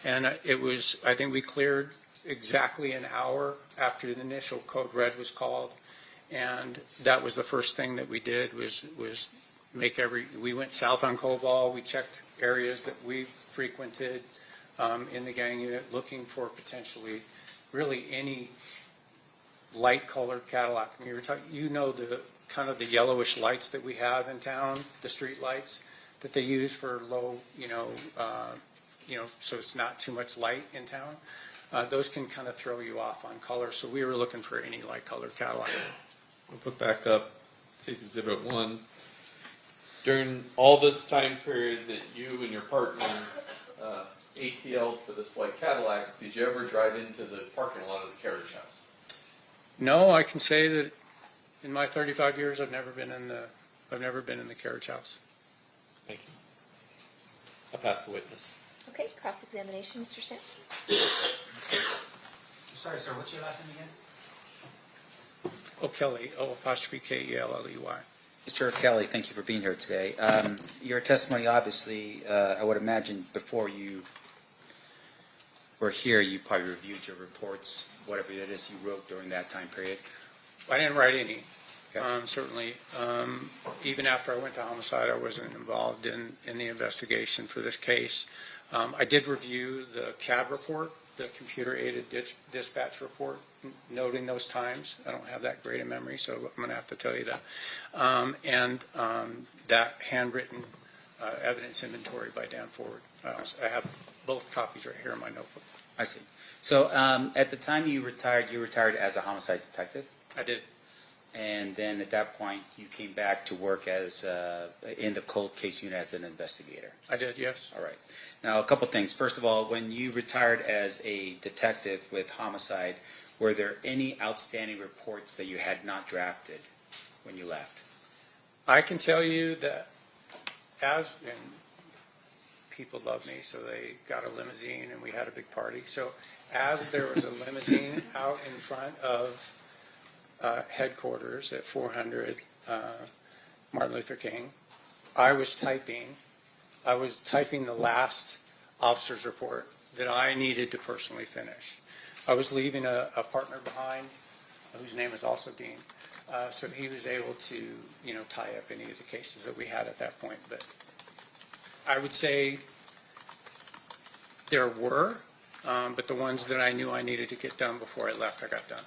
And I think we cleared exactly an hour after the initial code red was called. And that was the first thing that we did was we went south on Koval. We checked areas that we frequented in the gang unit, looking for potentially really any light-colored Cadillac. I mean, the kind of the yellowish lights that we have in town, the street lights that they use for low, so it's not too much light in town. Those can kind of throw you off on color. So we were looking for any light-colored Cadillac. We'll put back up State's Exhibit 1. During all this time period that you and your partner ATL'd for this white Cadillac, did you ever drive into the parking lot of the carriage house? No, I can say that in my 35 years, I've never been in the carriage house. Thank you. I'll pass the witness. Okay, cross-examination, Mr. Sampson. Sorry, sir, what's your last name again? O'Kelly, O''K-E-L-L-E-Y. Mr. Kelly, thank you for being here today. Your testimony, obviously, I would imagine before you were here, you probably reviewed your reports, whatever it is you wrote during that time period. I didn't write any, certainly. Even after I went to homicide, I wasn't involved in the investigation for this case. I did review the CAD report, the computer-aided dispatch report, noting those times. I don't have that great a memory, so I'm going to have to tell you that. And that handwritten evidence inventory by Dan Ford. I have both copies right here in my notebook. I see. So at the time you retired as a homicide detective? I did. And then at that point, you came back to work as in the cold case unit as an investigator. I did, yes. All right. Now, a couple things. First of all, when you retired as a detective with homicide, were there any outstanding reports that you had not drafted when you left? I can tell you that and people love me, so they got a limousine and we had a big party. So as there was a limousine out in front of headquarters at 400 Martin Luther King, I was typing the last officer's report that I needed to personally finish. I was leaving a partner behind, whose name is also Dean, so he was able to, tie up any of the cases that we had at that point. But I would say there were, but the ones that I knew I needed to get done before I left, I got done.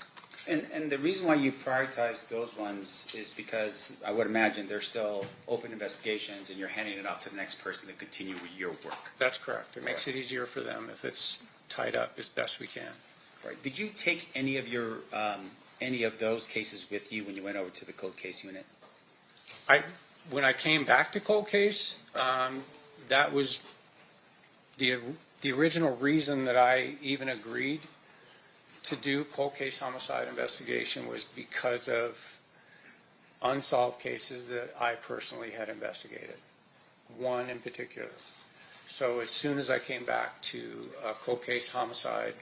And the reason why you prioritized those ones is because I would imagine they're still open investigations and you're handing it off to the next person to continue with your work. That's correct. It makes it easier for them if it's tied up as best we can. Right. Did you take any of those cases with you when you went over to the cold case unit? When I came back to cold case, that was the original reason that I even agreed to do cold case homicide investigation was because of unsolved cases that I personally had investigated, one in particular. So as soon as I came back to cold case homicide,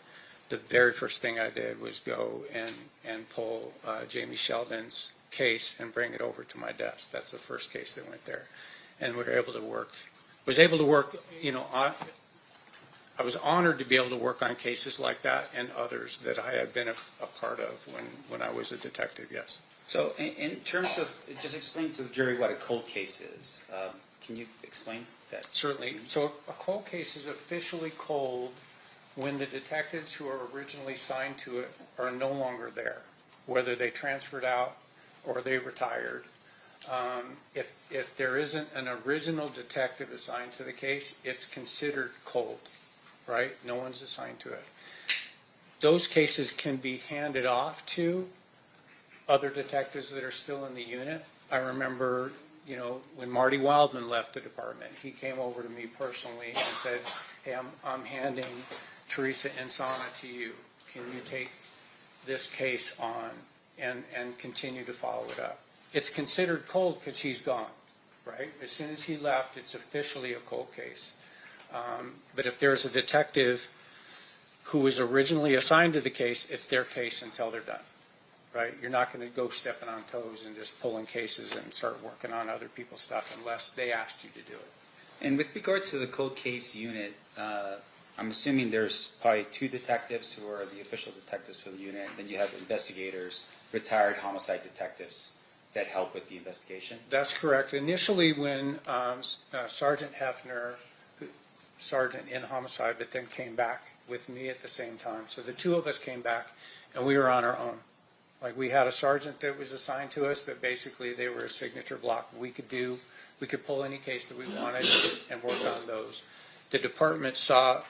the very first thing I did was go and pull Jamie Sheldon's case and bring it over to my desk. That's the first case that went there. And we were able to work, I was honored to be able to work on cases like that and others that I had been a part of when I was a detective, yes. So in terms of, just explain to the jury what a cold case is. Can you explain that? Certainly. So a cold case is officially cold when the detectives who are originally assigned to it are no longer there, whether they transferred out or they retired. If there isn't an original detective assigned to the case, it's considered cold. Right? No one's assigned to it. Those cases can be handed off to other detectives that are still in the unit. I remember, when Marty Wildman left the department, he came over to me personally and said, hey, I'm handing Teresa Insana to you. Can you take this case on and continue to follow it up? It's considered cold because he's gone, right? As soon as he left, it's officially a cold case. But if there's a detective who was originally assigned to the case, it's their case until they're done, right? You're not going to go stepping on toes and just pulling cases and start working on other people's stuff unless they asked you to do it. And with regards to the cold case unit, I'm assuming there's probably two detectives who are the official detectives for the unit, and then you have investigators, retired homicide detectives that help with the investigation? That's correct. Initially when Sergeant Hefner, sergeant in homicide, but then came back with me at the same time. So the two of us came back and we were on our own. Like we had a sergeant that was assigned to us, but basically they were a signature block. We could pull any case that we wanted and work on those. The department saw,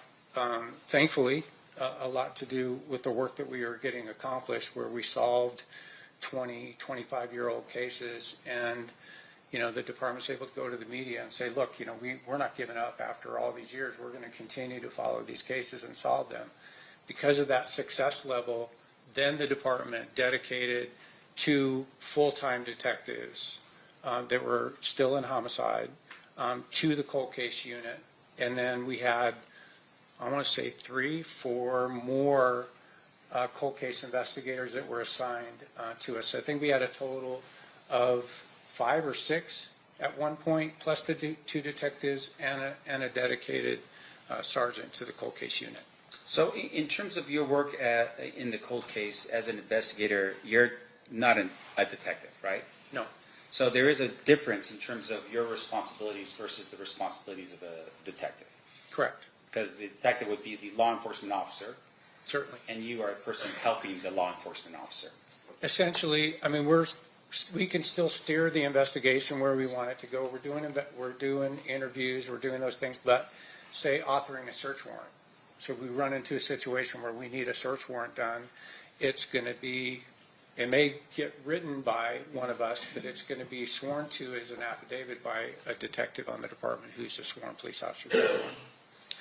thankfully, a lot to do with the work that we were getting accomplished, where we solved 20, 25-year-old cases, and the department's able to go to the media and say, look, we're not giving up after all these years. We're going to continue to follow these cases and solve them. Because of that success level, then the department dedicated 2 full-time detectives that were still in homicide to the cold case unit. And then we had, I want to say 3, 4 more cold case investigators that were assigned to us. So I think we had a total of 5 or 6 at one point, plus the 2 detectives and a dedicated sergeant to the cold case unit. So in terms of your work in the cold case as an investigator, you're not a detective, right? No. So there is a difference in terms of your responsibilities versus the responsibilities of a detective. Correct. Because the detective would be the law enforcement officer. Certainly. And you are a person helping the law enforcement officer. Essentially, I mean, we can still steer the investigation where we want it to go. We're doing interviews, we're doing those things, but say authoring a search warrant. So if we run into a situation where we need a search warrant done, it's going to be It may get written by one of us, but it's going to be sworn to as an affidavit by a detective on the department who's a sworn police officer.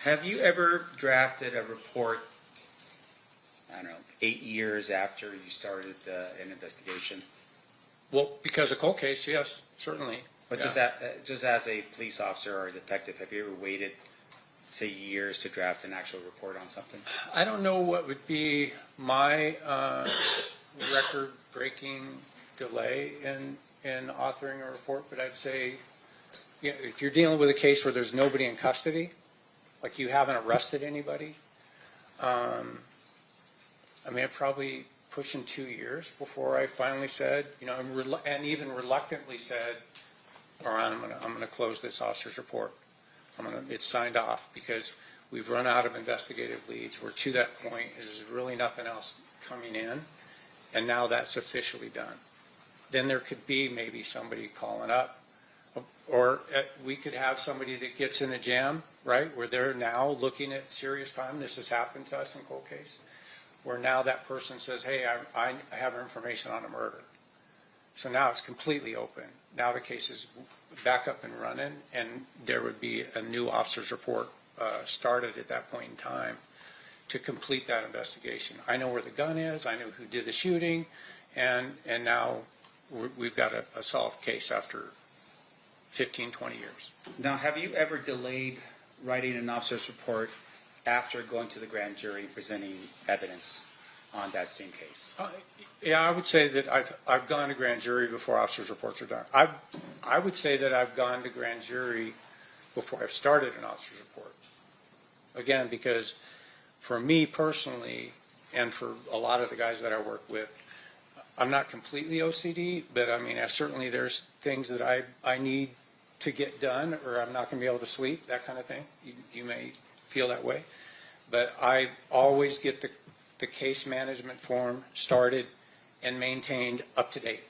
Have you ever drafted a report, I don't know, 8 years after you started an investigation? Well, because a cold case, yes, certainly. But Yeah. just as a police officer or a detective, have you ever waited, say, years to draft an actual report on something? I don't know what would be my record-breaking delay in authoring a report, but I'd say, you know, if you're dealing with a case where there's nobody in custody, like you haven't arrested anybody, I mean, it probably pushing 2 years before I finally said, you know, and even reluctantly said, all right, I'm gonna close this officer's report. It's signed off because we've run out of investigative leads. We're to that point. There's really nothing else coming in, and now that's officially done. Then there could be maybe somebody calling up, or we could have somebody that gets in a jam, right, where they're now looking at serious time. This has happened to us in cold case, where now that person says, hey, I have information on a murder. So now it's completely open. Now the case is back up and running, and there would be a new officer's report started at that point in time to complete that investigation. I know where the gun is, I know who did the shooting, and now we've got a solved case after 15, 20 years. Now, have you ever delayed writing an officer's report after going to the grand jury and presenting evidence on that same case? Yeah, I would say that I've gone to grand jury before officers' reports are done. I would say that I've gone to grand jury before I've started an officer's report. Again, because for me personally, and for a lot of the guys that I work with, I'm not completely OCD, but I mean, certainly there's things that I need to get done, or I'm not going to be able to sleep, that kind of thing. You may feel that way. But I always get the case management form started and maintained up to date.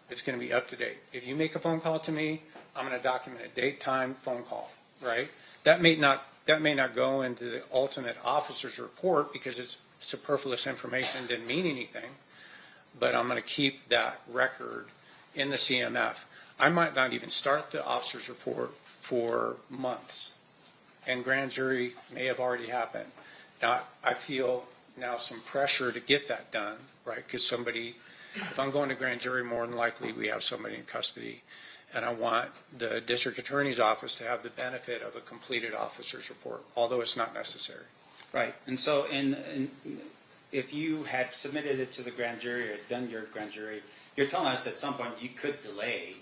It's going to be up to date. If you make a phone call to me, I'm going to document a date, time, phone call, right? That may not go into the ultimate officer's report because it's superfluous information, didn't mean anything, but I'm going to keep that record in the CMF. I might not even start the officer's report for months, and grand jury may have already happened. Now, I feel now some pressure to get that done, right? Because if I'm going to grand jury, more than likely we have somebody in custody, and I want the district attorney's office to have the benefit of a completed officer's report, although it's not necessary. Right. And so if you had submitted it to the grand jury or done your grand jury, you're telling us at some point you could delay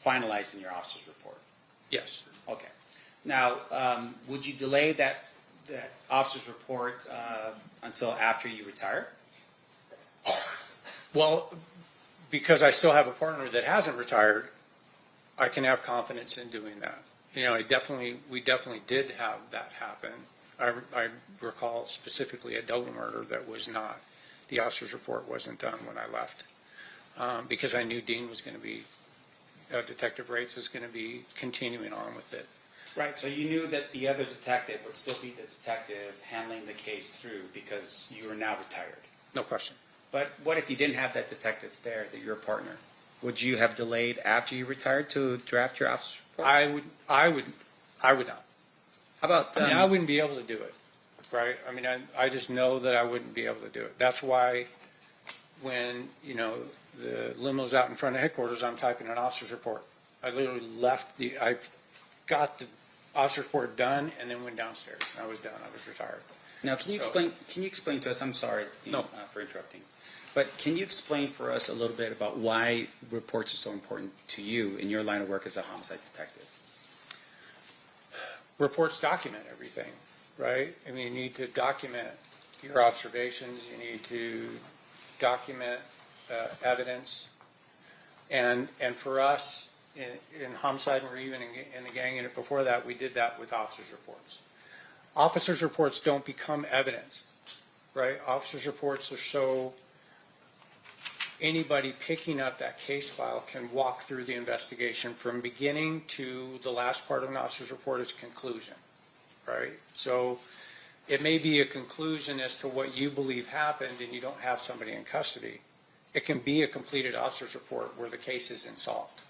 finalizing your officer's report. Yes. Okay. Now, would you delay that officer's report until after you retire? Well, because I still have a partner that hasn't retired, I can have confidence in doing that. You know, we definitely did have that happen. I recall specifically a double murder that was not, the officer's report wasn't done when I left, because I knew Dean was going to be, Detective Rates was going to be continuing on with it. Right, so you knew that the other detective would still be the detective handling the case through because you are now retired. No question. But what if you didn't have that detective there, that you're a partner? Would you have delayed after you retired to draft your officer's report? I would not. How about? I mean, I wouldn't be able to do it, right? I mean, I just know that I wouldn't be able to do it. That's why when, you know, the limo's out in front of headquarters, I'm typing an officer's report. I literally I got the officer's report done and then went downstairs. I was done. I was retired. Now, can you explain to us, I'm sorry for interrupting, but can you explain for us a little bit about why reports are so important to you in your line of work as a homicide detective? Reports document everything, right? I mean, you need to document your observations. You need to document evidence. And for us, in homicide and even in the gang unit before that, we did that with officers' reports. Officers' reports don't become evidence, right? Officers' reports are so anybody picking up that case file can walk through the investigation from beginning to the last part of an officer's report is conclusion, right? So it may be a conclusion as to what you believe happened and you don't have somebody in custody. it can be a completed officer's report where the case isn't solved.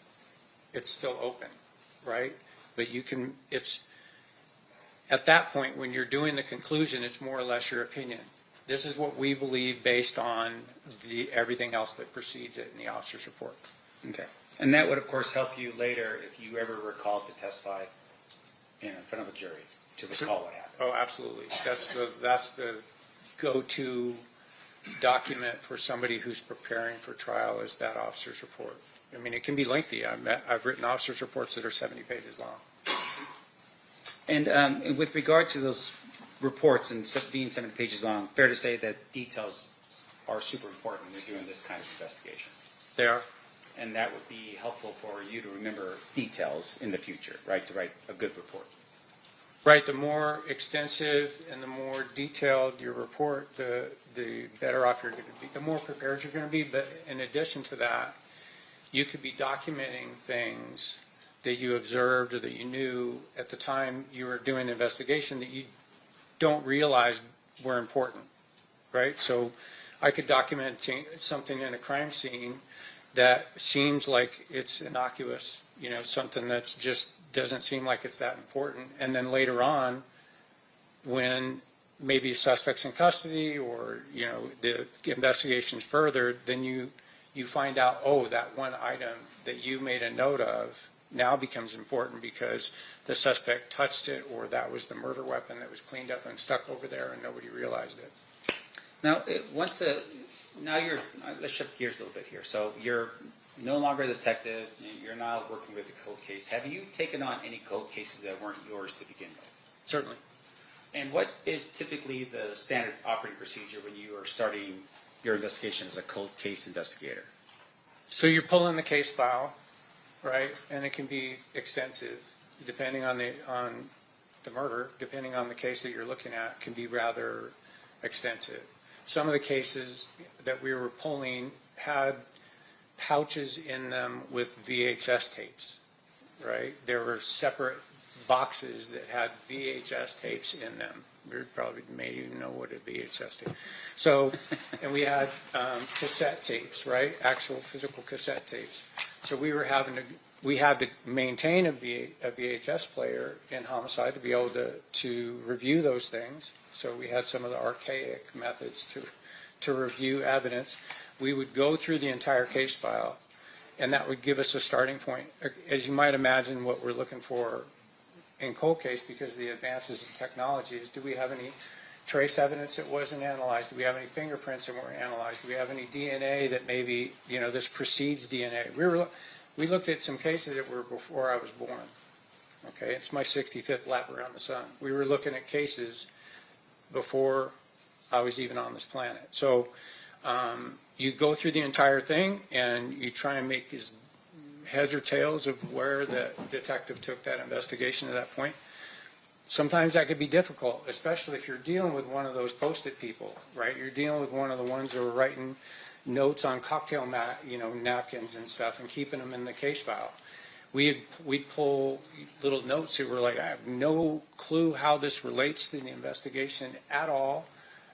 It's still open, right? But you can, it's, at that point, when you're doing the conclusion, it's more or less your opinion. This is what we believe based on everything else that precedes it in the officer's report. Okay. And that would, of course, help you later if you ever recalled to testify in front of a jury to recall what happened. Oh, absolutely. That's the go-to document for somebody who's preparing for trial is that officer's report. I mean, it can be lengthy. I've written officer's reports that are 70 pages long. And with regard to those reports and being 70 pages long, fair to say that details are super important when you're doing this kind of investigation. They are. And that would be helpful for you to remember details in the future, right, to write a good report. Right. The more extensive and the more detailed your report, the better off you're going to be, the more prepared you're going to be. But in addition to that, you could be documenting things that you observed or that you knew at the time you were doing the investigation that you don't realize were important, right? So I could document something in a crime scene that seems like it's innocuous, you know, something that's just doesn't seem like it's that important. And then later on, when maybe a suspect's in custody or, you know, the investigation's further, then you find out, oh, that one item that you made a note of now becomes important because the suspect touched it or that was the murder weapon that was cleaned up and stuck over there and nobody realized it. Now, now you're, let's shift gears a little bit here. So you're no longer a detective, you're now working with a cold case. Have you taken on any cold cases that weren't yours to begin with? Certainly. And what is typically the standard operating procedure when you are starting your investigation as a cold case investigator? So you're pulling the case file, right? And it can be extensive, depending on the murder, depending on the case that you're looking at, can be rather extensive. Some of the cases that we were pulling had pouches in them with VHS tapes, right? There were separate boxes that had VHS tapes in them. We probably may even know what a VHS tape. So, and we had cassette tapes, right? Actual physical cassette tapes. So we had to maintain a VHS player in homicide to be able to review those things. So we had some of the archaic methods to review evidence. We would go through the entire case file, and that would give us a starting point. As you might imagine, what we're looking for in cold case, because of the advances in technology, is do we have any trace evidence that wasn't analyzed? Do we have any fingerprints that weren't analyzed? Do we have any DNA that maybe, you know, this precedes DNA? We looked at some cases that were before I was born. Okay, it's my 65th lap around the sun. We were looking at cases before I was even on this planet. So you go through the entire thing and you try and make his heads or tails of where the detective took that investigation to that point. Sometimes that could be difficult, especially if you're dealing with one of those Post-it people, right? You're dealing with one of the ones that were writing notes on cocktail napkins and stuff and keeping them in the case file. We'd pull little notes that were like, I have no clue how this relates to the investigation at all.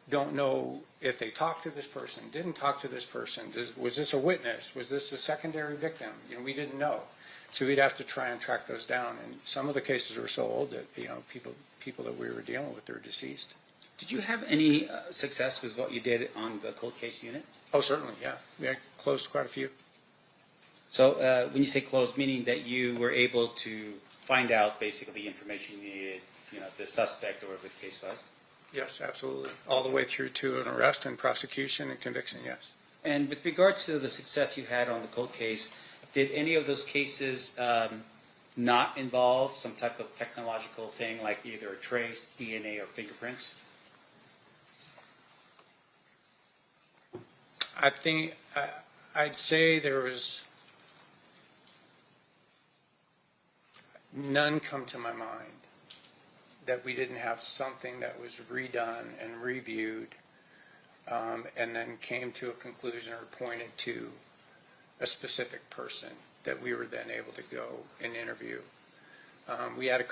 Don't know if they talked to this person, didn't talk to this person. Was this a witness? Was this a secondary victim? You know, we didn't know. So we'd have to try and track those down. And some of the cases were so old that, you know, people that we were dealing with, they were deceased. Did you have any success with what you did on the cold case unit? Oh, certainly, yeah. We had closed quite a few. So when you say closed, meaning that you were able to find out basically the information you needed, you know, the suspect or whatever the case was? Yes, absolutely. All the way through to an arrest and prosecution and conviction, yes. And with regard to the success you had on the cold case, did any of those cases not involve some type of technological thing like either a trace, DNA, or fingerprints? I think I'd say there was none come to my mind that we didn't have something that was redone and reviewed and then came to a conclusion or pointed to a specific person that we were then able to go and interview. We had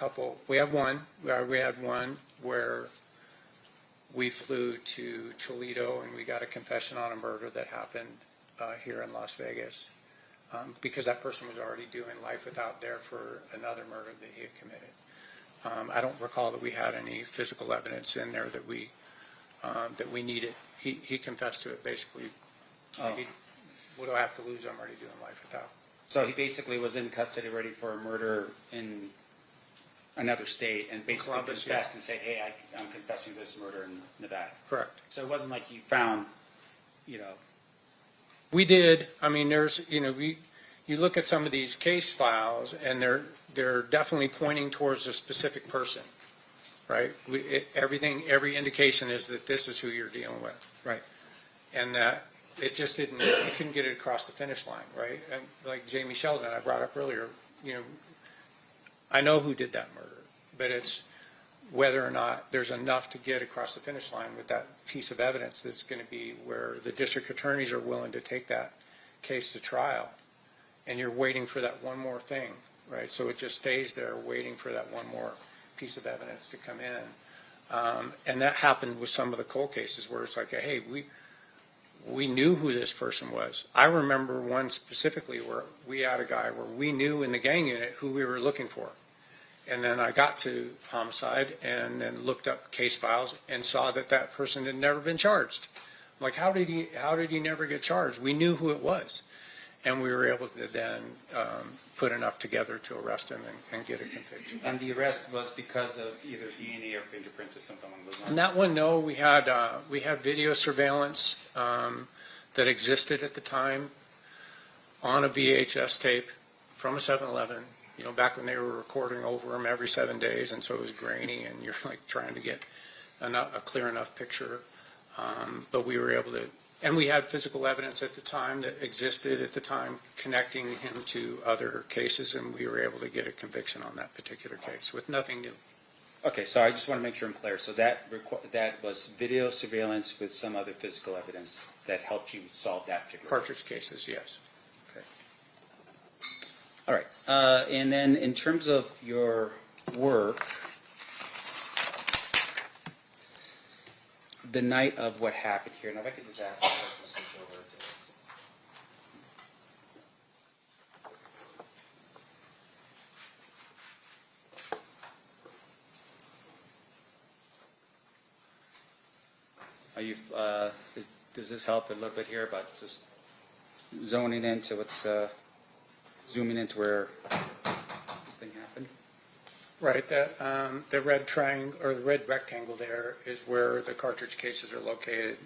one where we flew to Toledo and we got a confession on a murder that happened here in Las Vegas, because that person was already doing life without there for another murder that he had committed. I don't recall that we had any physical evidence in there that we needed. He confessed to it basically. What do I have to lose? I'm already doing life without. So he basically was in custody ready for a murder in another state and basically Columbus, confessed and said, hey, I'm confessing to this murder in Nevada. Correct. So it wasn't like you found, We did. I mean, you look at some of these case files, and they're definitely pointing towards a specific person, right? Every indication is that this is who you're dealing with. Right. And that it just didn't, you couldn't get it across the finish line, right? And like Jamie Sheldon, I brought up earlier, I know who did that murder, but it's whether or not there's enough to get across the finish line with that piece of evidence that's going to be where the district attorneys are willing to take that case to trial. And you're waiting for that one more thing, right? So it just stays there waiting for that one more piece of evidence to come in. And that happened with some of the cold cases where it's like, hey, we knew who this person was. I remember one specifically where we had a guy where we knew in the gang unit who we were looking for. And then I got to homicide and then looked up case files and saw that that person had never been charged. I'm like, how did he never get charged? We knew who it was. And we were able to then put enough together to arrest him and get a conviction. And the arrest was because of either DNA or fingerprints or something along those lines? And that one, no, we had video surveillance that existed at the time on a VHS tape from a 7-Eleven, back when they were recording over them every 7 days, and so it was grainy, and you're like trying to get a clear enough picture. But we were able to, and we had physical evidence at the time that existed at the time connecting him to other cases, and we were able to get a conviction on that particular case with nothing new. Okay, so I just want to make sure I'm clear. So that was video surveillance with some other physical evidence that helped you solve that particular Cartridge cases, yes. Okay. All right. And then in terms of your work, the night of what happened here, now if I could just ask you to switch over to... Are you, does this help a little bit here about just zoning into what's, zooming into where this thing happened? Right, the red triangle, or the red rectangle there is where the cartridge cases are located.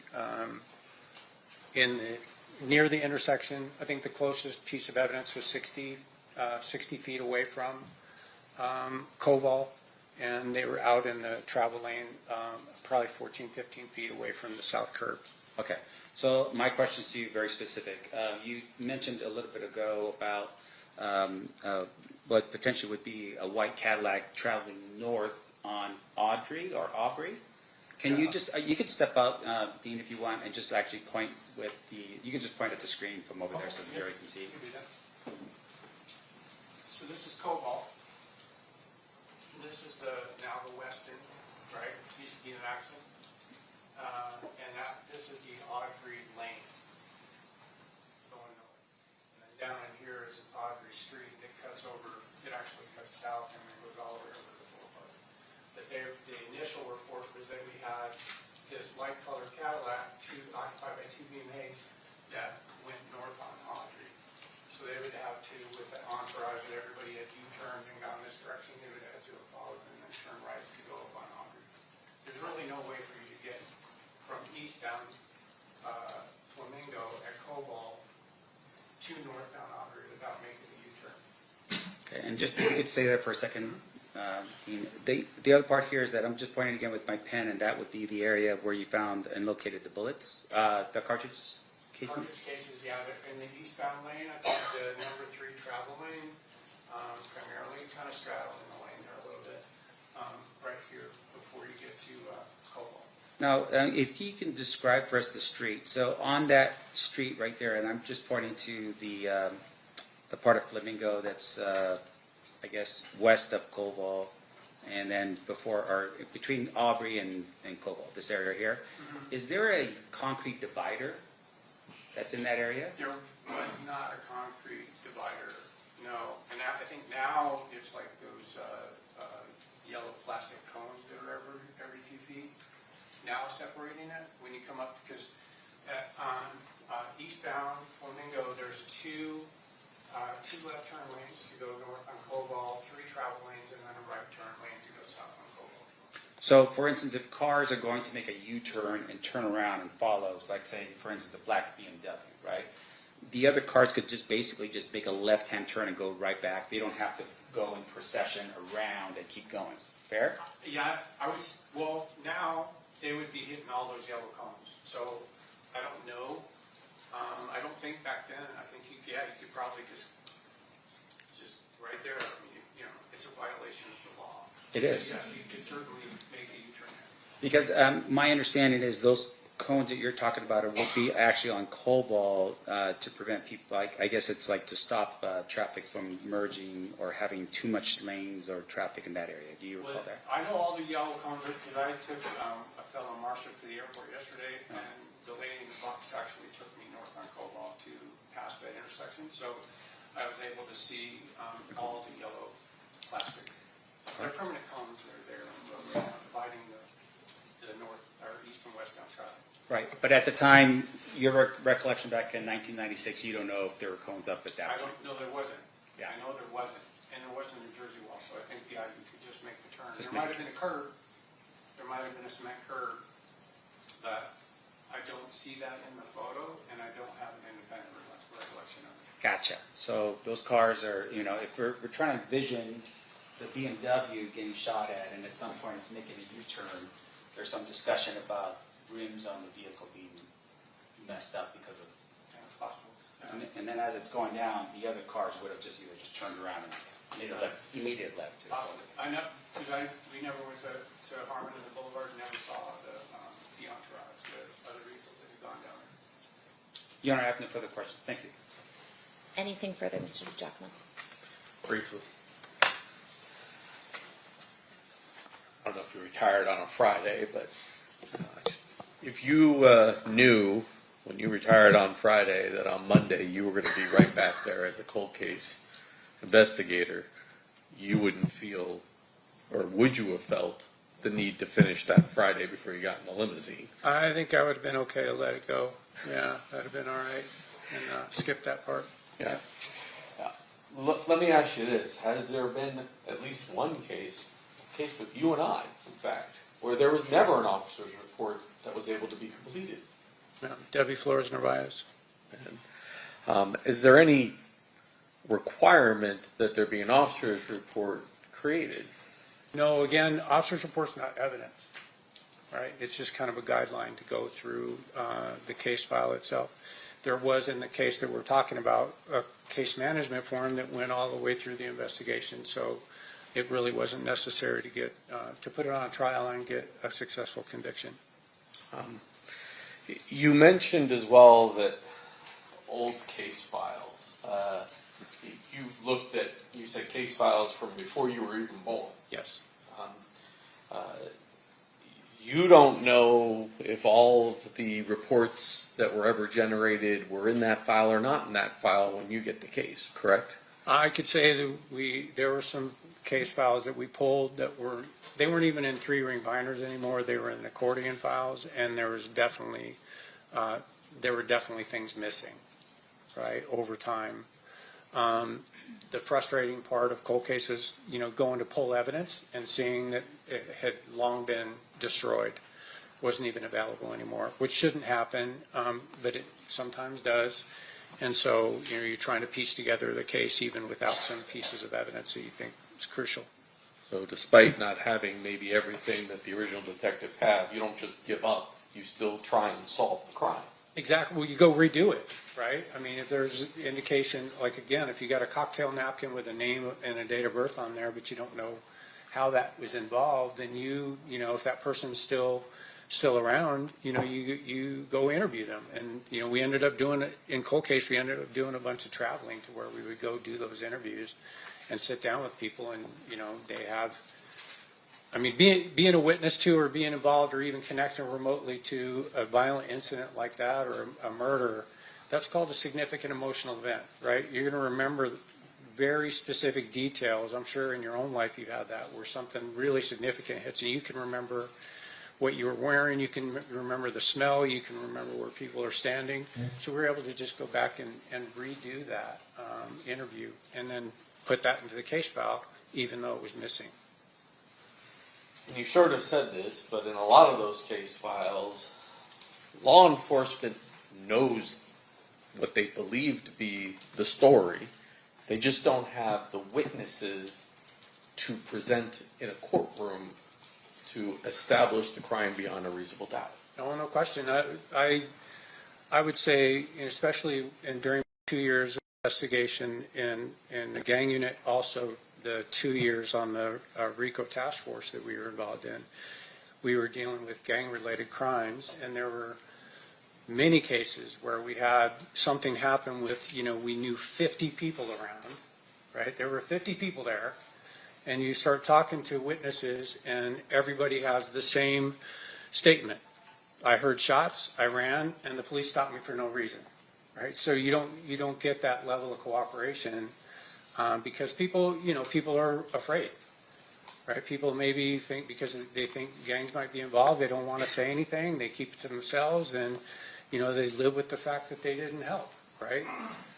Near the intersection, I think the closest piece of evidence was 60 feet away from Koval, and they were out in the travel lane, probably 14, 15 feet away from the south curb. Okay, so my question to you very specific. You mentioned a little bit ago about what potentially would be a white Cadillac traveling north on Audrey or Aubrey. Can you just, you can step out, Dean, if you want, and just actually point with you can just point at the screen from over there so the jury can see. So this is Koval. This is now the western, right? It used to be an accent. And this would be Audrey Lane, going north. And then down in here is Audrey Street that cuts over, it actually cuts south and then goes all the way over to the boulevard. But the initial report was that we had this light colored Cadillac occupied by two BMAs that went north on Audrey. So they would have to, with the entourage that everybody had U-turned and gone this direction, they would have to have followed and then turn right to go up on Audrey. There's really no way for you to get from eastbound Flamingo at Koval to northbound Audrey without making a U-turn. Okay, and just you could stay there for a second. Dean. The other part here is that I'm just pointing again with my pen, and that would be the area where you found and located the bullets, the cartridge cases? Cartridge cases, yeah, in the eastbound lane, I think the number 3 travel lane, primarily kind of straddling the lane there a little bit, right here before you get to Koval. Now, if you can describe for us the street. So on that street right there, and I'm just pointing to the part of Flamingo that's, I guess, west of Koval, and then before or between Aubrey and Koval, this area here. Mm-hmm. Is there a concrete divider that's in that area? There was not a concrete divider, no. And I think now it's like those yellow plastic cones that are every few feet. Now separating it when you come up, because on eastbound Flamingo, there's two left turn lanes to go north on Cobalt, 3 travel lanes, and then a right turn lane to go south on Cobalt. So, for instance, if cars are going to make a U-turn and turn around and follow, like say, for instance, a black BMW, right? The other cars could just basically just make a left-hand turn and go right back. They don't have to go in procession around and keep going. Fair? Yeah, well, now they would be hitting all those yellow cones. So I don't know. I don't think back then, I think you could probably just right there. I mean, it's a violation of the law. It is. Yes, you could certainly make a U-turn there. Because my understanding is those cones that you're talking about will be actually on Cobalt to prevent people, I guess it's like to stop traffic from merging or having too much lanes or traffic in that area. Do you recall that? I know all the yellow cones because I took a fellow marshal to the airport yesterday, and the lady in the box actually took me north on Cobalt to pass that intersection. So I was able to see all the yellow plastic. They're permanent cones that are there dividing the north or east and westbound traffic. Right, but at the time, your recollection back in 1996, you don't know if there were cones up at that I point. don't know, there wasn't. Yeah. I know there wasn't, and there wasn't a New Jersey wall, so I think, you could just make the turn. Just There make might have been a curb, there might have been a cement curb, but I don't see that in the photo, and I don't have an independent recollection of it. Gotcha. So those cars are, if we're trying to envision the BMW getting shot at, and at some point it's making a U-turn, there's some discussion about rims on the vehicle being messed up because of. Yeah, it's possible. And then as it's going down, the other cars would have just either just turned around and made a immediate left. Possibly. I know, because we never went to Harmon and the Boulevard, and never saw the entourage, the other vehicles that had gone down there. Your Honor, I have no further questions. Thank you. Anything further, Mr. Giacomo? Briefly. I don't know if you retired on a Friday, but if you knew when you retired on Friday that on Monday you were going to be right back there as a cold case investigator, you wouldn't feel, or would you have felt, the need to finish that Friday before you got in the limousine? I think I would have been okay to let it go. Yeah, that'd have been all right, and skip that part. Yeah. Let me ask you this. Has there been at least one case with you and I, in fact, where there was never an officer's report that was able to be completed? No, Debbie Flores Narvaez. And, is there any requirement that there be an officer's report created? No, again, officer's report's not evidence, right? It's just kind of a guideline to go through the case file itself. There was, in the case that we're talking about, a case management form that went all the way through the investigation, so it really wasn't necessary to get to put it on a trial and get a successful conviction. You mentioned as well that old case files. You've looked at, you said case files from before you were even born. Yes. You don't know if all of the reports that were ever generated were in that file or not in that file when you get the case, correct? I could say that there were some case files that we pulled that they weren't even in 3-ring binders anymore. They were in accordion files, and there were definitely things missing, right, over time. The frustrating part of cold cases, going to pull evidence and seeing that it had long been destroyed, wasn't even available anymore, which shouldn't happen, but it sometimes does. And so, you're trying to piece together the case even without some pieces of evidence that you think is crucial. So despite not having maybe everything that the original detectives have, you don't just give up. You still try and solve the crime. Exactly. Well, you go redo it, right? I mean, if there's indication, like again, if you got a cocktail napkin with a name and a date of birth on there, but you don't know how that was involved, then if that person's still around, you go interview them. And, we ended up doing it in cold case. We ended up doing a bunch of traveling to where we would go do those interviews and sit down with people, and, they have, being a witness to or being involved or even connecting remotely to a violent incident like that or a murder, That's called a significant emotional event, right? You're going to remember very specific details. I'm sure in your own life you've had that, where something really significant hits, and you can remember what you were wearing, you can remember the smell, you can remember where people are standing. So we're able to just go back and redo that interview and then put that into the case file, even though it was missing. And you sort of said this, but in a lot of those case files, law enforcement knows what they believe to be the story. They just don't have the witnesses to present in a courtroom to establish the crime beyond a reasonable doubt. No question. I would say, especially during 2 years of investigation in the gang unit, also the 2 years on the RICO task force that we were involved in, we were dealing with gang-related crimes, and there were many cases where we had something happen with, we knew 50 people around, right? There were 50 people there, and you start talking to witnesses, and everybody has the same statement. I heard shots, I ran, and the police stopped me for no reason, right? So you don't get that level of cooperation because people are afraid, right? People maybe think because they think gangs might be involved, they don't want to say anything, they keep it to themselves, and they live with the fact that they didn't help, right?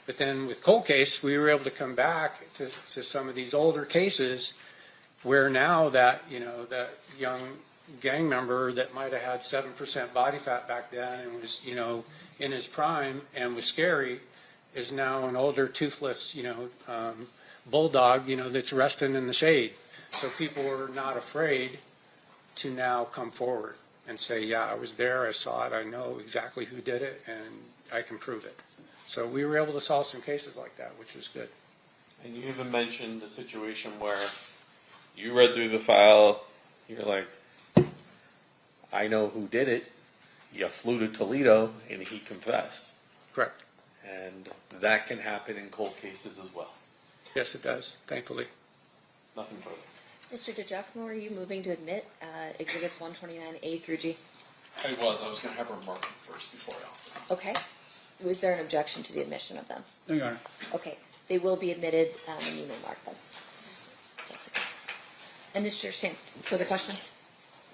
But then with cold case, we were able to come back to some of these older cases where now that young gang member that might have had 7% body fat back then and was, in his prime and was scary is now an older toothless, bulldog, that's resting in the shade. So people are not afraid to now come forward and say, yeah, I was there, I saw it, I know exactly who did it, and I can prove it. So we were able to solve some cases like that, which was good. And you even mentioned a situation where you read through the file, you're like, I know who did it. You flew to Toledo, and he confessed. Correct. And that can happen in cold cases as well. Yes, it does, thankfully. Nothing further. Mr. DeGiacomo, are you moving to admit Exhibits 129A through G? I was going to have her mark them first before I offer. Okay. Was there an objection to the admission of them? No, Your Honor. Okay. They will be admitted, and you may mark them. Jessica. And Mr. Sam, further questions?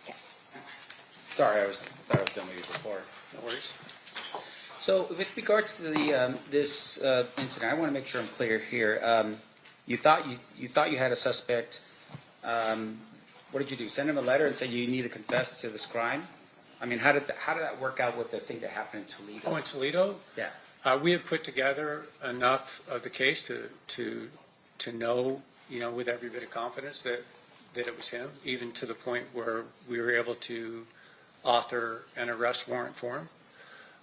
Okay. Sorry, I thought I was done with you before. No worries. So with regards to the this incident, I want to make sure I'm clear here. You thought you had a suspect. What did you do? Send him a letter and say you need to confess to this crime? I mean, how did that work out with the thing that happened in Toledo? Oh, in Toledo? Yeah. We had put together enough of the case to know, with every bit of confidence that it was him, even to the point where we were able to author an arrest warrant for him.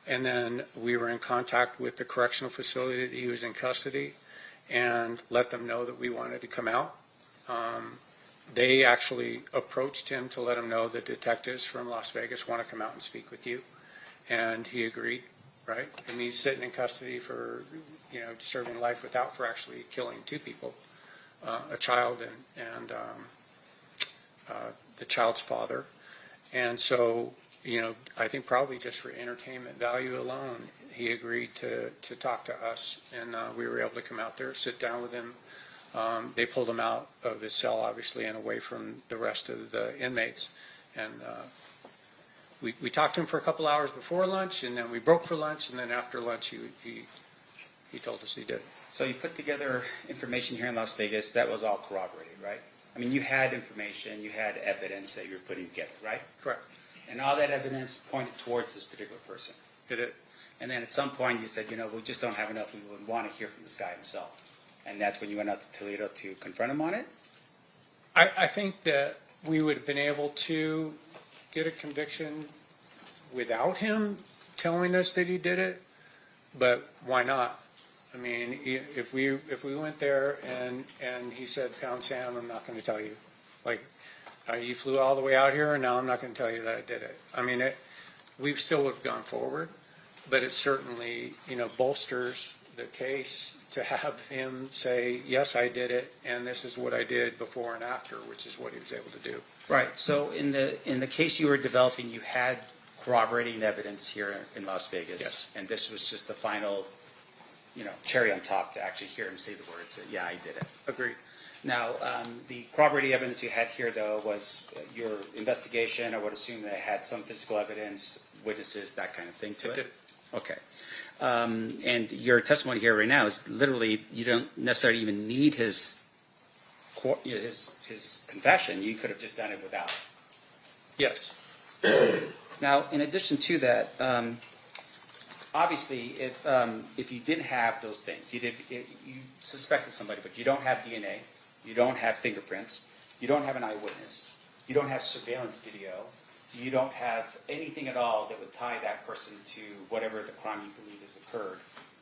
And then we were in contact with the correctional facility that he was in custody and let them know that we wanted to come out. They actually approached him to let him know that detectives from Las Vegas want to come out and speak with you. And he agreed, right? And he's sitting in custody for, serving life without for actually killing two people, a child and the child's father. And so, I think probably just for entertainment value alone, he agreed to talk to us, and we were able to come out there, sit down with him. They pulled him out of his cell, obviously, and away from the rest of the inmates. And we talked to him for a couple hours before lunch, and then we broke for lunch, and then after lunch, he told us he did it. So you put together information here in Las Vegas that was all corroborated, right? I mean, you had information, you had evidence that you were putting together, right? Correct. And all that evidence pointed towards this particular person. Did it? And then at some point you said, we just don't have enough. We would want to hear from this guy himself. And that's when you went out to Toledo to confront him on it? I think that we would have been able to get a conviction without him telling us that he did it, but why not? I mean, if we went there and he said, "Pound Sam, I'm not going to tell you." Like, you flew all the way out here, and now I'm not going to tell you that I did it. I mean, we still would have gone forward, but it certainly, bolsters the case to have him say, "Yes, I did it, and this is what I did before and after," which is what he was able to do. Right. So in the case you were developing, you had corroborating evidence here in Las Vegas. Yes. And this was just the final, cherry on top to actually hear him say the words that, yeah, I did it. Agreed. Now, the corroborating evidence you had here, though, was your investigation. I would assume that it had some physical evidence, witnesses, that kind of thing to it. It did. Okay. And your testimony here right now is literally, you don't necessarily even need his confession. You could have just done it without. Yes. Now, in addition to that, obviously, if you didn't have those things, you suspected somebody, but you don't have DNA, you don't have fingerprints, you don't have an eyewitness, you don't have surveillance video, you don't have anything at all that would tie that person to whatever the crime you believe has occurred,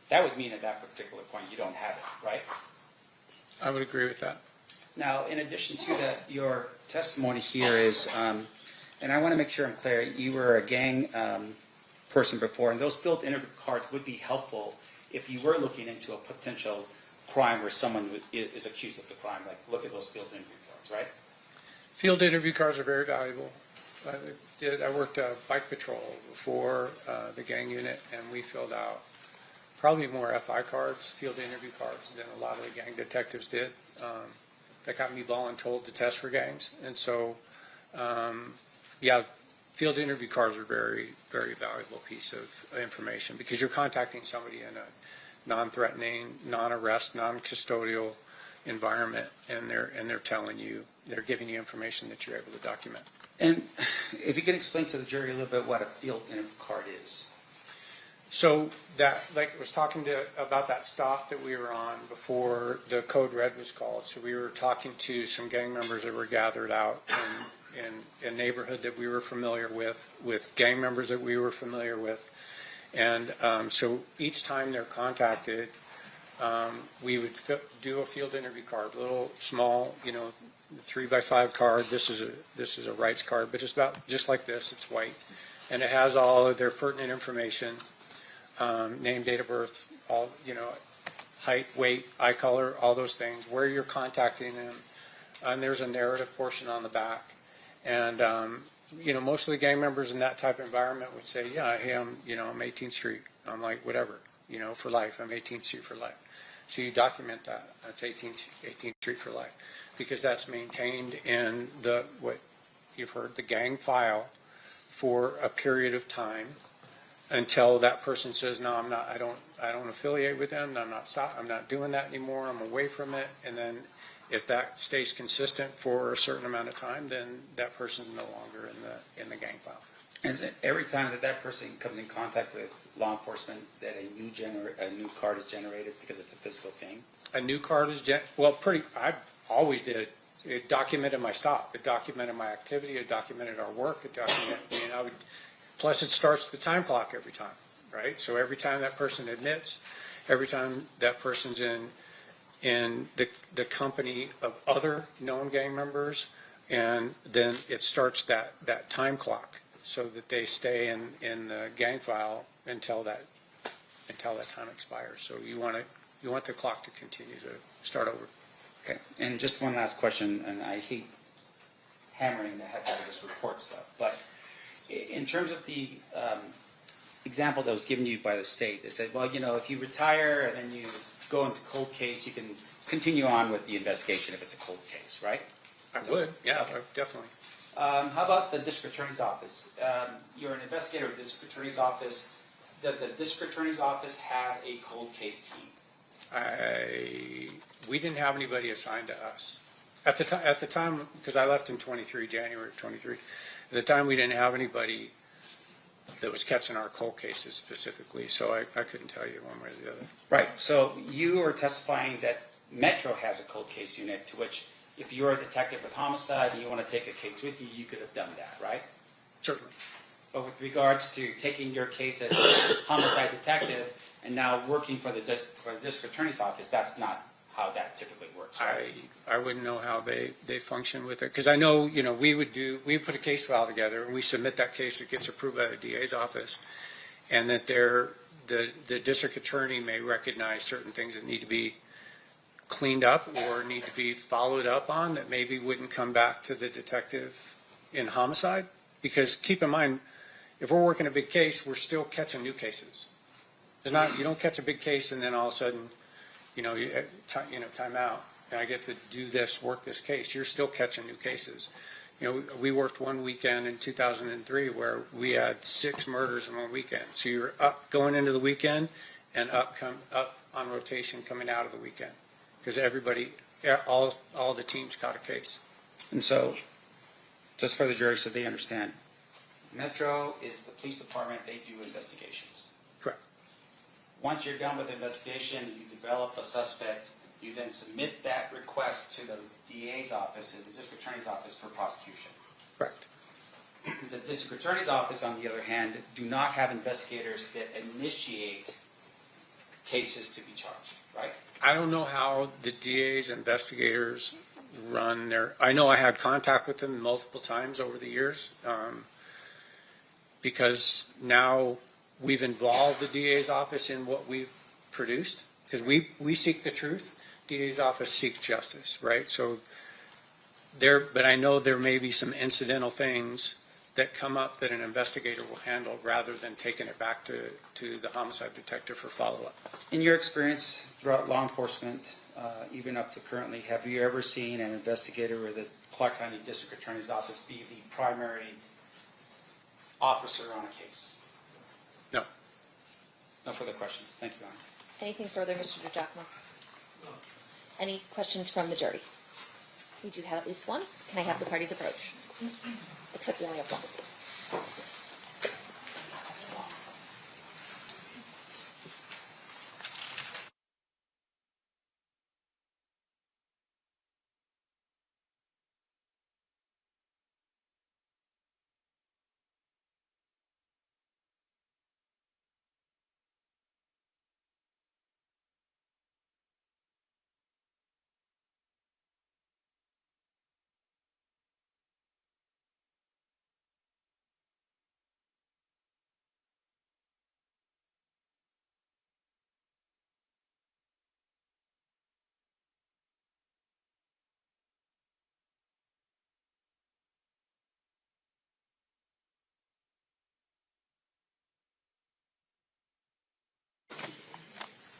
that would mean at that particular point you don't have it, right? I would agree with that. Now, in addition to that, your testimony here is, and I want to make sure I'm clear, you were a gang person before, and those field interview cards would be helpful if you were looking into a potential crime where someone is accused of the crime. Like, look at those field interview cards, right? Field interview cards are very valuable. I worked bike patrol before the gang unit, and we filled out probably more FI cards, field interview cards, than a lot of the gang detectives did. That got me voluntold to test for gangs. And so, yeah, field interview cards are very, very valuable piece of information because you're contacting somebody in a non-threatening, non-arrest, non-custodial environment, and they're telling you, they're giving you information that you're able to document. And if you can explain to the jury a little bit what a field interview card is. So that, like I was talking about that stop that we were on before the code red was called. So we were talking to some gang members that were gathered out in a neighborhood that we were familiar with gang members that we were familiar with. And so each time they're contacted, we would do a field interview card, little small, 3x5 card. This is a rights card, but it's about just like this. It's white, and it has all of their pertinent information. Name, date of birth, all, height, weight, eye color, all those things, where you're contacting them. And there's a narrative portion on the back. And, most of the gang members in that type of environment would say, yeah, hey, I'm 18th Street. I'm like, whatever, for life. I'm 18th Street for life. So you document that. That's 18th Street for life. Because that's maintained in what you've heard, the gang file for a period of time until that person says, no, I'm not, I don't affiliate with them, I'm not doing that anymore, I'm away from it, and then if that stays consistent for a certain amount of time, then that person's no longer in the gang file. Is it every time that person comes in contact with law enforcement that a new card is generated because it's a physical thing? A new card is I always did. It documented my stop. It documented my activity. It documented our work. It documented, plus it starts the time clock every time, right? So every time that person admits, every time that person's in the company of other known gang members, and then it starts that time clock so that they stay in the gang file until that time expires. So you want the clock to continue to start over. Okay, and just one last question, and I hate hammering the heck out of this report stuff, but in terms of the example that was given you by the state, they said, well, if you retire and then you go into cold case, you can continue on with the investigation if it's a cold case, right? I would, yeah, okay. Definitely. How about the district attorney's office? You're an investigator at the district attorney's office. Does the district attorney's office have a cold case team? We didn't have anybody assigned to us. At the time, because I left in January of 23, at the time we didn't have anybody that was catching our cold cases specifically, so I couldn't tell you one way or the other. Right, so you are testifying that Metro has a cold case unit to which if you're a detective with homicide and you want to take a case with you, you could have done that, right? Certainly. But with regards to taking your case as a homicide detective and now working for the district attorney's office, that's not how that typically works, right? I wouldn't know how they function with it, because I know, we put a case file together and we submit that case, it gets approved by the DA's office, and that the district attorney may recognize certain things that need to be cleaned up or need to be followed up on that maybe wouldn't come back to the detective in homicide. Because keep in mind, if we're working a big case, we're still catching new cases. You don't catch a big case and then all of a sudden, time out, and I get to do this, work this case. You're still catching new cases. We worked one weekend in 2003 where we had 6 murders in one weekend. So you're up going into the weekend and up on rotation coming out of the weekend because all the teams caught a case. And so, just for the jury so they understand, Metro is the police department, they do investigations. Correct. Once you're done with the investigation, you develop a suspect, you then submit that request to the DA's office and the district attorney's office for prosecution. Correct. The district attorney's office, on the other hand, do not have investigators that initiate cases to be charged, right? I don't know how the DA's investigators run I know I had contact with them multiple times over the years because now we've involved the DA's office in what we've produced because we seek the truth. DA's office seeks justice, right? So but I know there may be some incidental things that come up that an investigator will handle rather than taking it back to the homicide detective for follow-up. In your experience throughout law enforcement, even up to currently, have you ever seen an investigator or the Clark County District Attorney's Office be the primary officer on a case? No. No further questions. Thank you, Your Honor. Anything further, Mr. DiGiacomo? No. Any questions from the jury? We do have at least one. Can I have the parties approach? Except we only have one.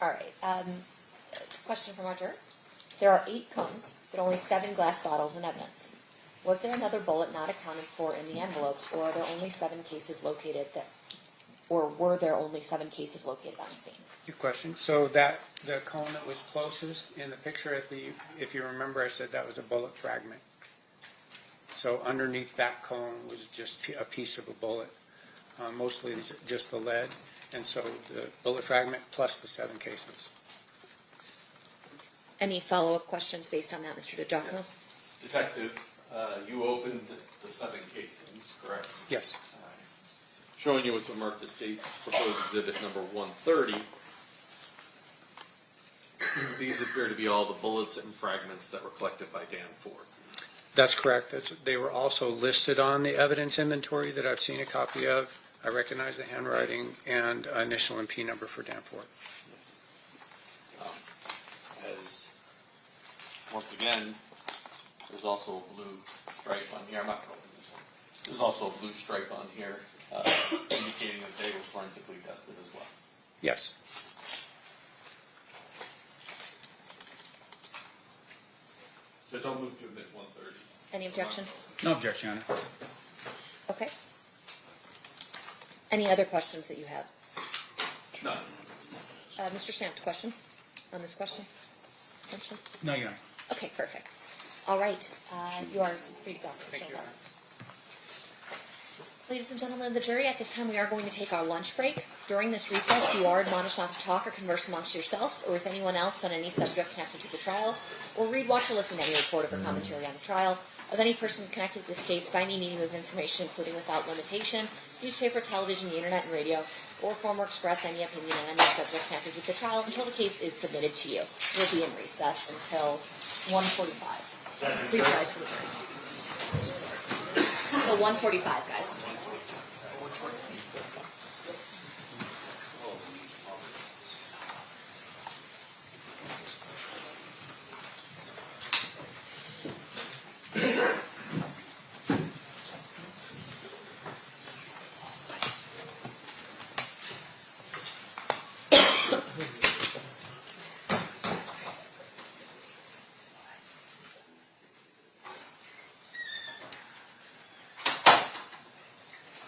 All right. Question from our jurors. There are 8 cones, but only 7 glass bottles in evidence. Was there another bullet not accounted for in the envelopes, or are there only 7 cases located were there only 7 cases located on the scene? Good question. So the cone that was closest in the picture if you remember, I said that was a bullet fragment. So underneath that cone was just a piece of a bullet, mostly just the lead. And so the bullet fragment plus the 7 cases. Any follow-up questions based on that, Mr. DiGiacomo? Detective, you opened the 7 casings, correct? Yes. Showing you with the marked estates proposed exhibit number 130. These appear to be all the bullets and fragments that were collected by Dan Ford. That's correct. They were also listed on the evidence inventory that I've seen a copy of. I recognize the handwriting and initial and P number for Dan Ford. As once again, there's also a blue stripe on here. I'm not going to open this one. There's also a blue stripe on here indicating that they were forensically tested as well. Yes. So don't move to admit 130. Any objection? No objection, Your Honor. Okay. Any other questions that you have? None. Mr. Sampt, questions on this question? Essentially? No, Your Honor. Okay, perfect. All right. You are free to go. Thank you, Your Honor. Ladies and gentlemen of the jury, at this time we are going to take our lunch break. During this recess, you are admonished not to talk or converse amongst yourselves or with anyone else on any subject connected to the trial, or read, watch, or listen to any report or commentary on the trial of any person connected to this case by any medium of information, including without limitation, newspaper, television, the internet, and radio, or form or express any opinion on any subject connected with the trial until the case is submitted to you. We'll be in recess until 1:45. Please rise for the jury. So 1:45, guys.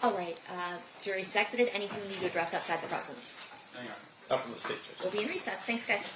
All right, jury's exited. Anything we need to address outside the presence? Hang on. Not from the stage. We'll be in recess. Thanks, guys.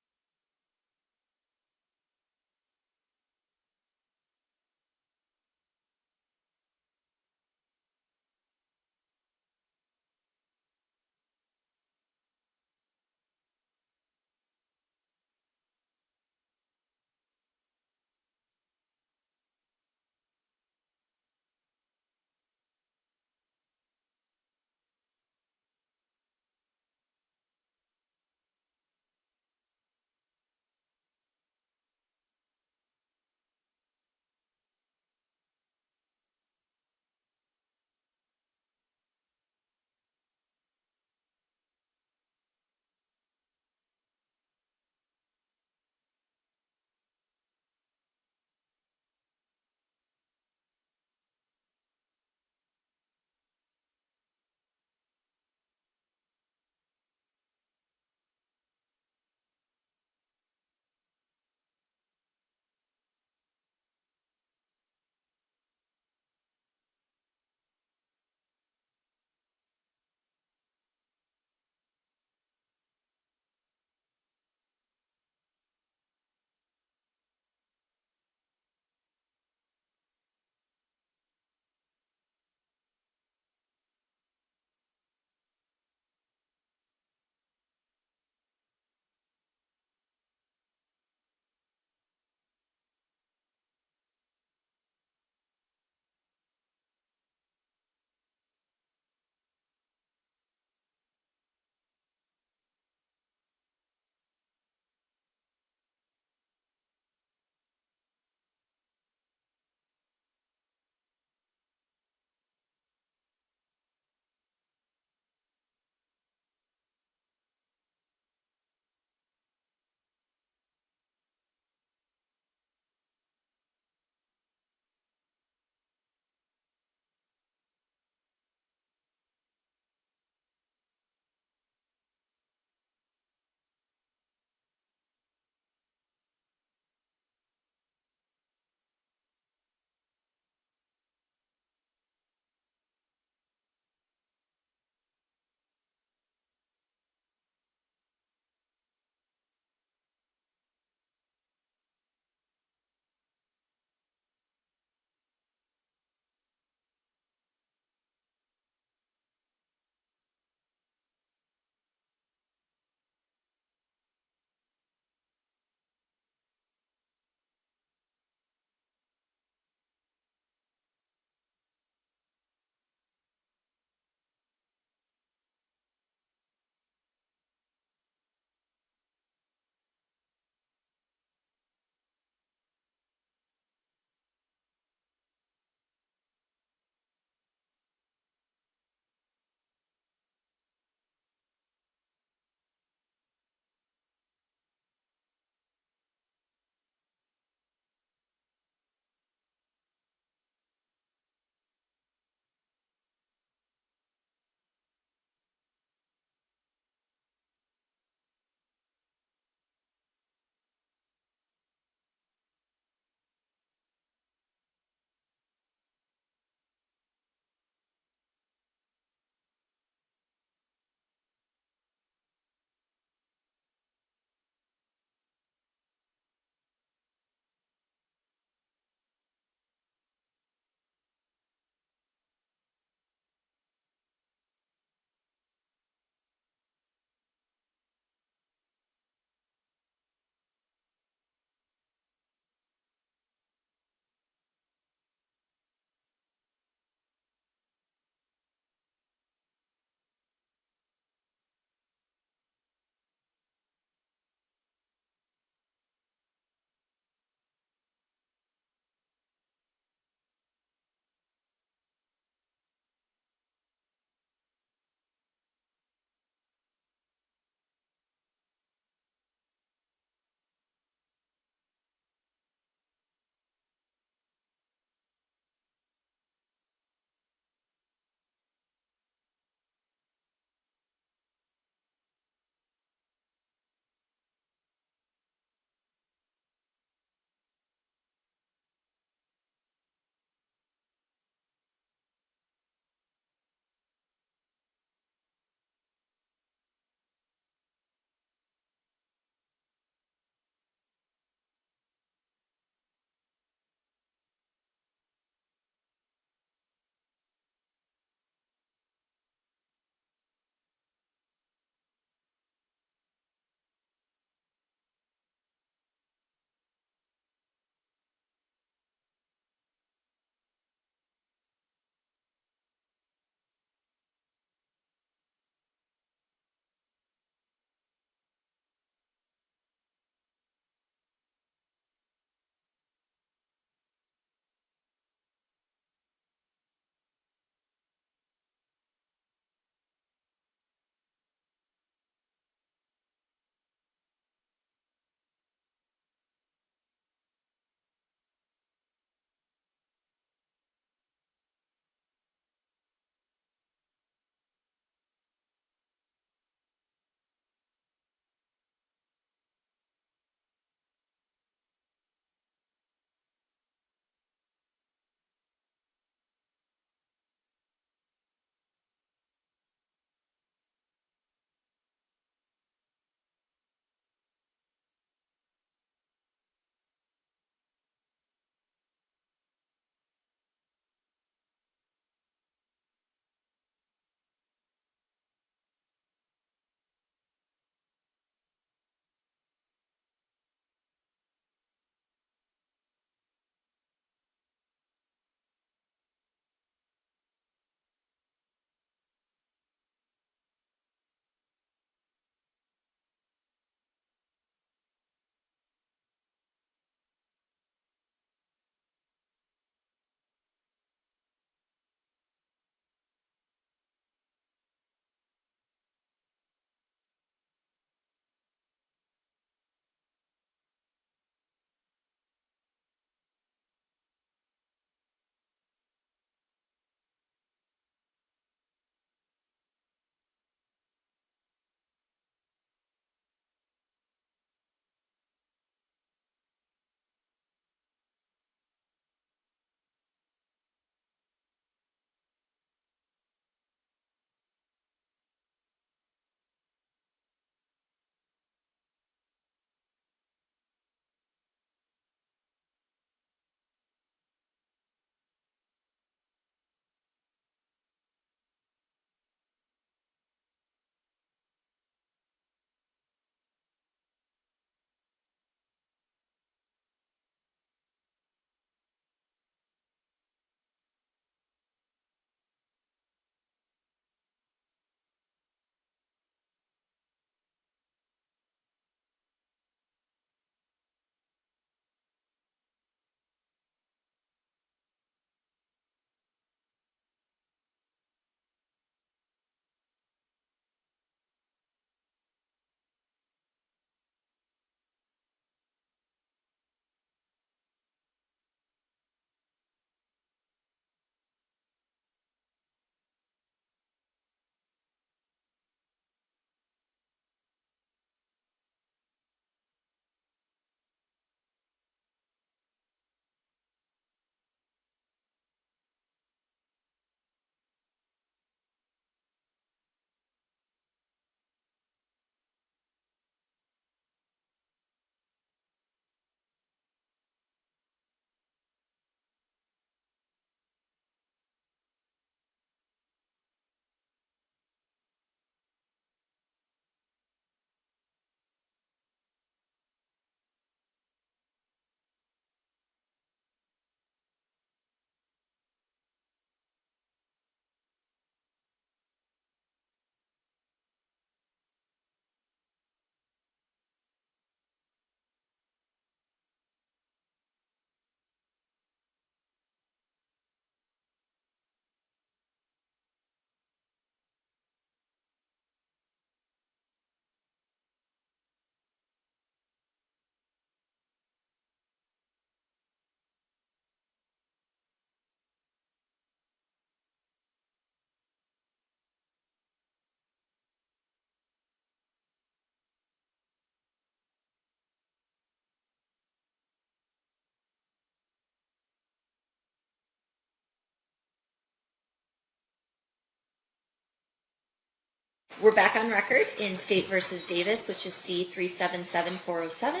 We're back on record in State versus Davis, which is C377407.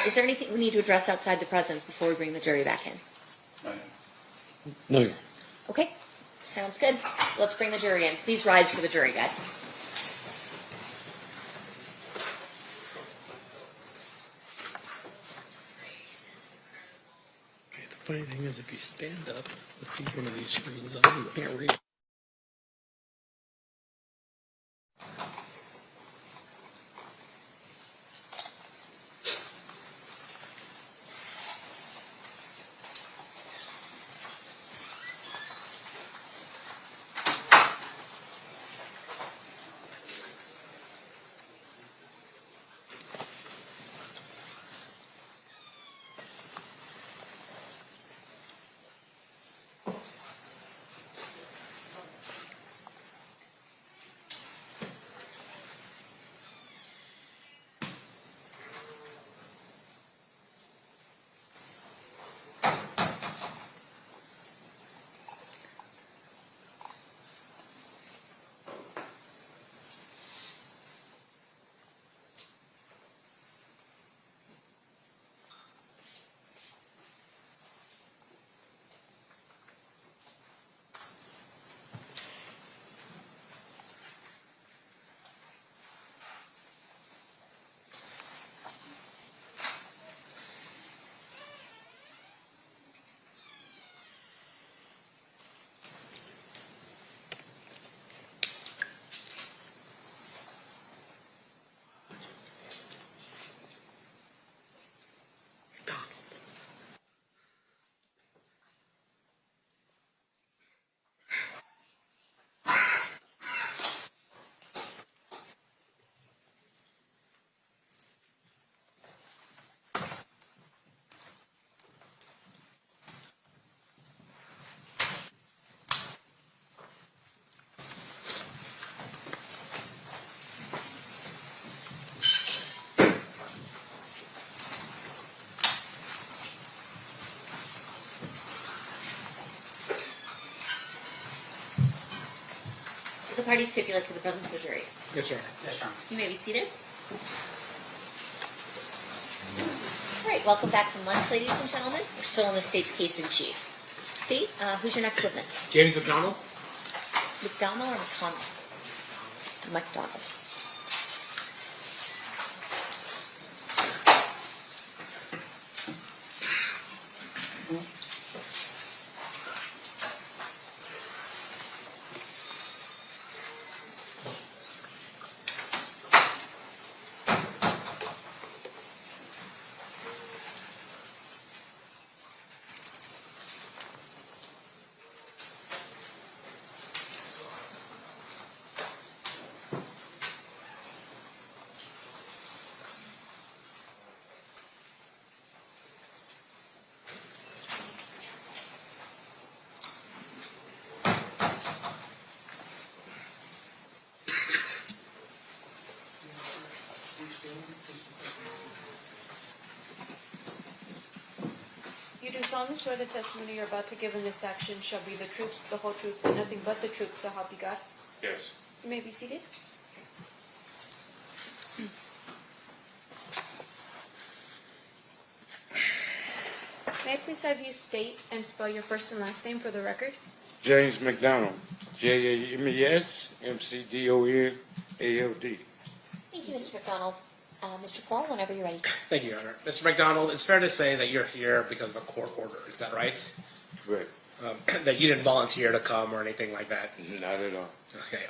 Is there anything we need to address outside the presence before we bring the jury back in? No. Okay, sounds good. Let's bring the jury in. Please rise for the jury, guys. Okay, the funny thing is, if you stand up with one of these screens on, you can't read. The parties stipulate to the presence of the jury. Yes, sir. Yes, Your Honor. You may be seated. All right, welcome back from lunch, ladies and gentlemen. We're still on the state's case in chief. State, who's your next witness? James McDonald. McDonald or McConnell? McDonald. You do solemnly swear the testimony you're about to give in this action shall be the truth, the whole truth, and nothing but the truth, so help you God? Yes. You may be seated. May I please have you state and spell your first and last name for the record? James McDonald, JAMES-MCDONALD. Thank you, Mr. McDonald. Mr. Paul, whenever you're ready. Thank you, Your Honor. Mr. McDonald, it's fair to say that you're here because of a court order. Is that right? Correct. That you didn't volunteer to come or anything like that? Not at all. Okay.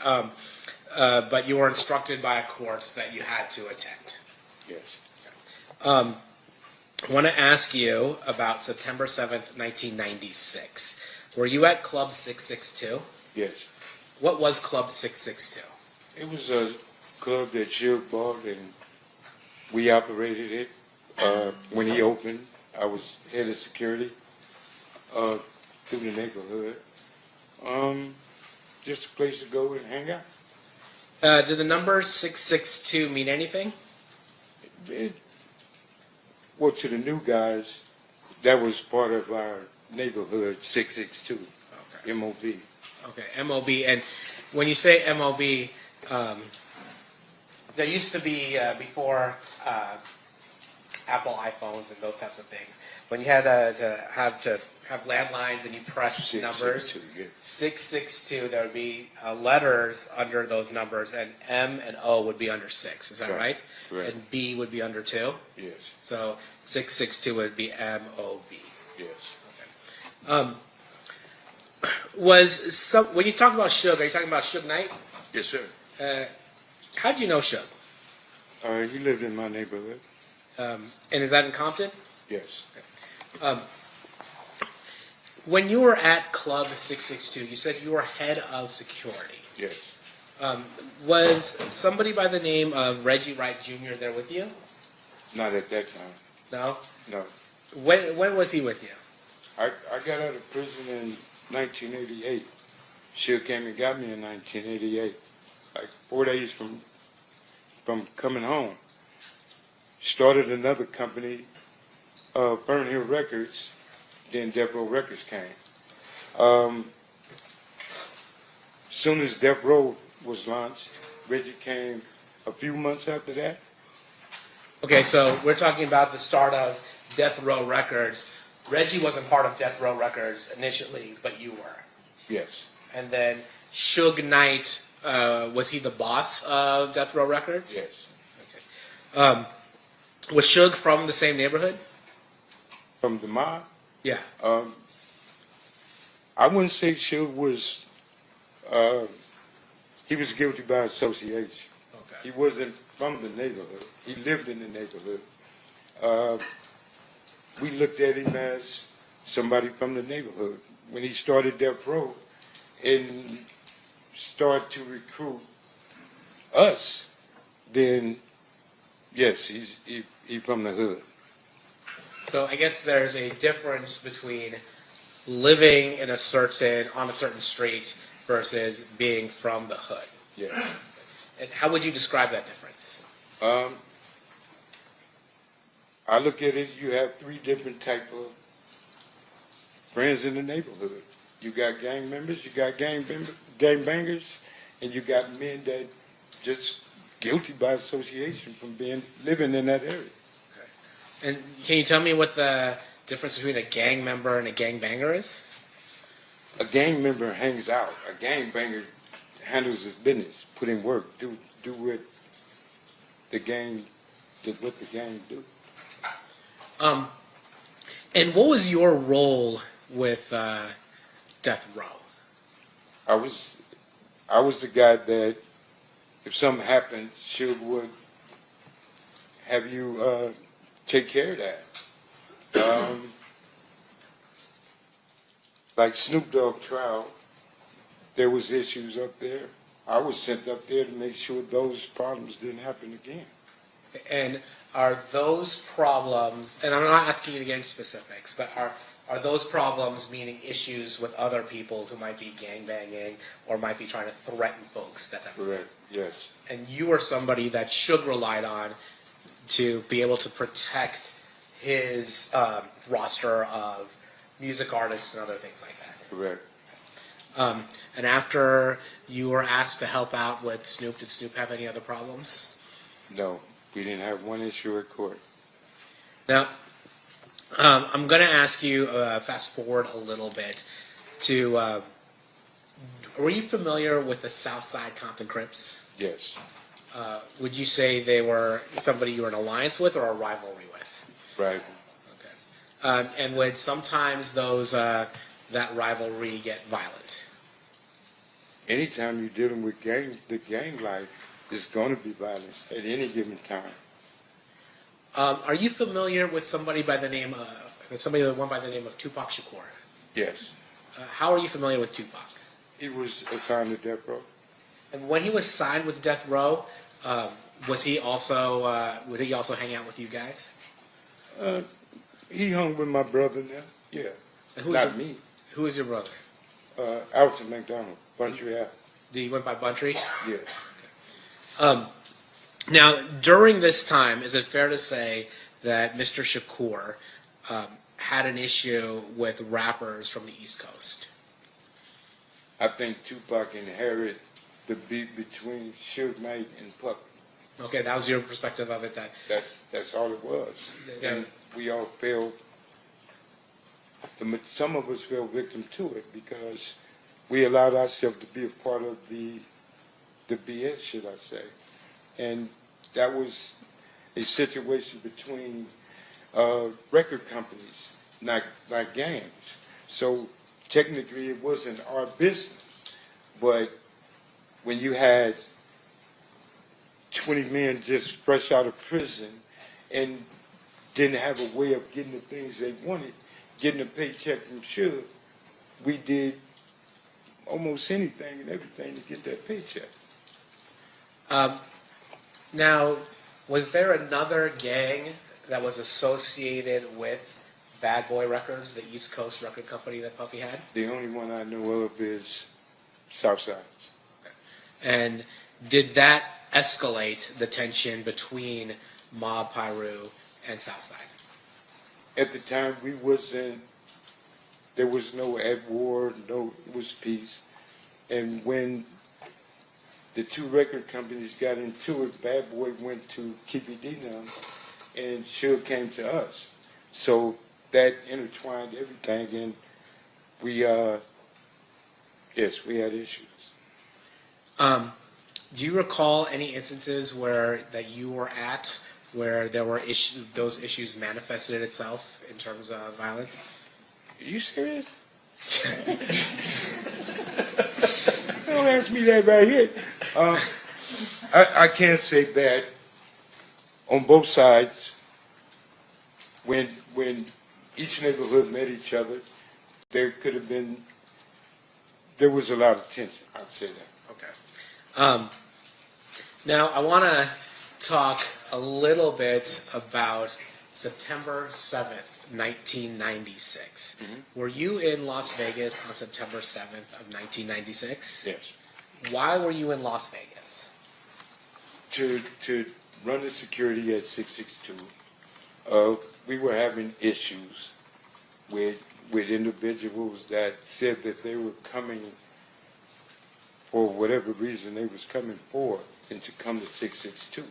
But you were instructed by a court that you had to attend. Yes. I want to ask you about September 7th, 1996. Were you at Club 662? Yes. What was Club 662? It was a club that Shield bought, and we operated it. When he opened, I was head of security through the neighborhood. Just a place to go and hang out. Did the number 662 mean anything? Well, to the new guys, that was part of our neighborhood, 662, okay. MOB. Okay, MOB. And when you say MOB, there used to be before Apple iPhones and those types of things, when you had to have landlines and you pressed numbers, 662, there would be letters under those numbers, and M and O would be under 6. Is that right? Correct. And B would be under 2? Yes. So 662 would be M-O-B. Yes. When you talk about Suge, are you talking about Suge Knight? Yes, sir. How did you know Suge? He lived in my neighborhood. And is that in Compton? Yes. When you were at Club 662, you said you were head of security. Yes. Was somebody by the name of Reggie Wright Jr. there with you? Not at that time. No? No. When was he with you? I got out of prison in 1988. Suge came and got me in 1988, like 4 days from coming home. Started another company, Burn Hill Records, then Death Row Records came. Soon as Death Row was launched, Reggie came a few months after that. Okay, so we're talking about the start of Death Row Records. Reggie wasn't part of Death Row Records initially, but you were. Yes. And then Suge Knight, was he the boss of Death Row Records? Yes. Okay. Was Suge from the same neighborhood? From the mob? Yeah. I wouldn't say Suge was, he was guilty by association. Okay. He wasn't from the neighborhood. He lived in the neighborhood. We looked at him as somebody from the neighborhood. When he started Death Row and started to recruit us, then yes, he's from the hood. So I guess there's a difference between living on a certain street versus being from the hood. Yeah. And how would you describe that difference? I look at it, you have three different type of friends in the neighborhood. You got gang members, you got gang bangers, and you got men that just guilty by association from living in that area. Okay. And can you tell me what the difference between a gang member and a gang banger is? A gang member hangs out. A gang banger handles his business, put in work, do what the gang do. And what was your role with Death Row? I was the guy that if something happened, Suge would have you take care of that. Like Snoop Dogg trial, there was issues up there. I was sent up there to make sure those problems didn't happen again. And are those problems, and I'm not asking you to get into specifics, but are those problems meaning issues with other people who might be gangbanging or might be trying to threaten folks? Correct, yes. And you were somebody that Suge relied on to be able to protect his roster of music artists and other things like that. Correct. And after you were asked to help out with Snoop, did Snoop have any other problems? No, we didn't have one issue at court. Now, I'm going to ask you, fast forward a little bit, to, were you familiar with the Southside Compton Crips? Yes. Would you say they were somebody you were in alliance with or a rivalry with? Rival. Okay. And would sometimes that rivalry get violent? Anytime you're dealing with the gang life, it's going to be violent at any given time. Are you familiar with somebody by the name of Tupac Shakur? Yes. How are you familiar with Tupac? He was assigned to Death Row. And when he was signed with Death Row, would he also hang out with you guys? He hung with my brother now. Yeah. Not me. Who is your brother? Alton McDonald, Buntry Ave. He went by Buntry? Yeah. Okay. Now, during this time, is it fair to say that Mr. Shakur had an issue with rappers from the East Coast? I think Tupac inherited the beef between Suge Knight and Puffy. Okay, that was your perspective of it. That's all it was. Yeah. And we all fell, some of us fell victim to it because we allowed ourselves to be a part of the BS, should I say. And that was a situation between record companies, not gangs. So technically it wasn't our business. But when you had 20 men just fresh out of prison and didn't have a way of getting the things they wanted, getting a paycheck from Suge, we did almost anything and everything to get that paycheck. Now, was there another gang that was associated with Bad Boy Records, the East Coast record company that Puffy had? The only one I know of is Southside. And did that escalate the tension between Mob Piru and Southside? At the time, there was no at war, it was peace. And when the two record companies got into it, Bad Boy went to Keepy D and Suge came to us. So that intertwined everything, and we had issues. Do you recall any instances that you were at where there were those issues manifested itself in terms of violence? Are you serious? Don't ask me that right here. I can't say that on both sides. When each neighborhood met each other, there was a lot of tension. I'd say that. Okay. Now I want to talk a little bit about September 7th, 1996. Mm-hmm. Were you in Las Vegas on September 7th of 1996? Yes. Why were you in Las Vegas? To run the security at 662. We were having issues with individuals that said that they were coming for whatever reason they was coming for, and to come to 662.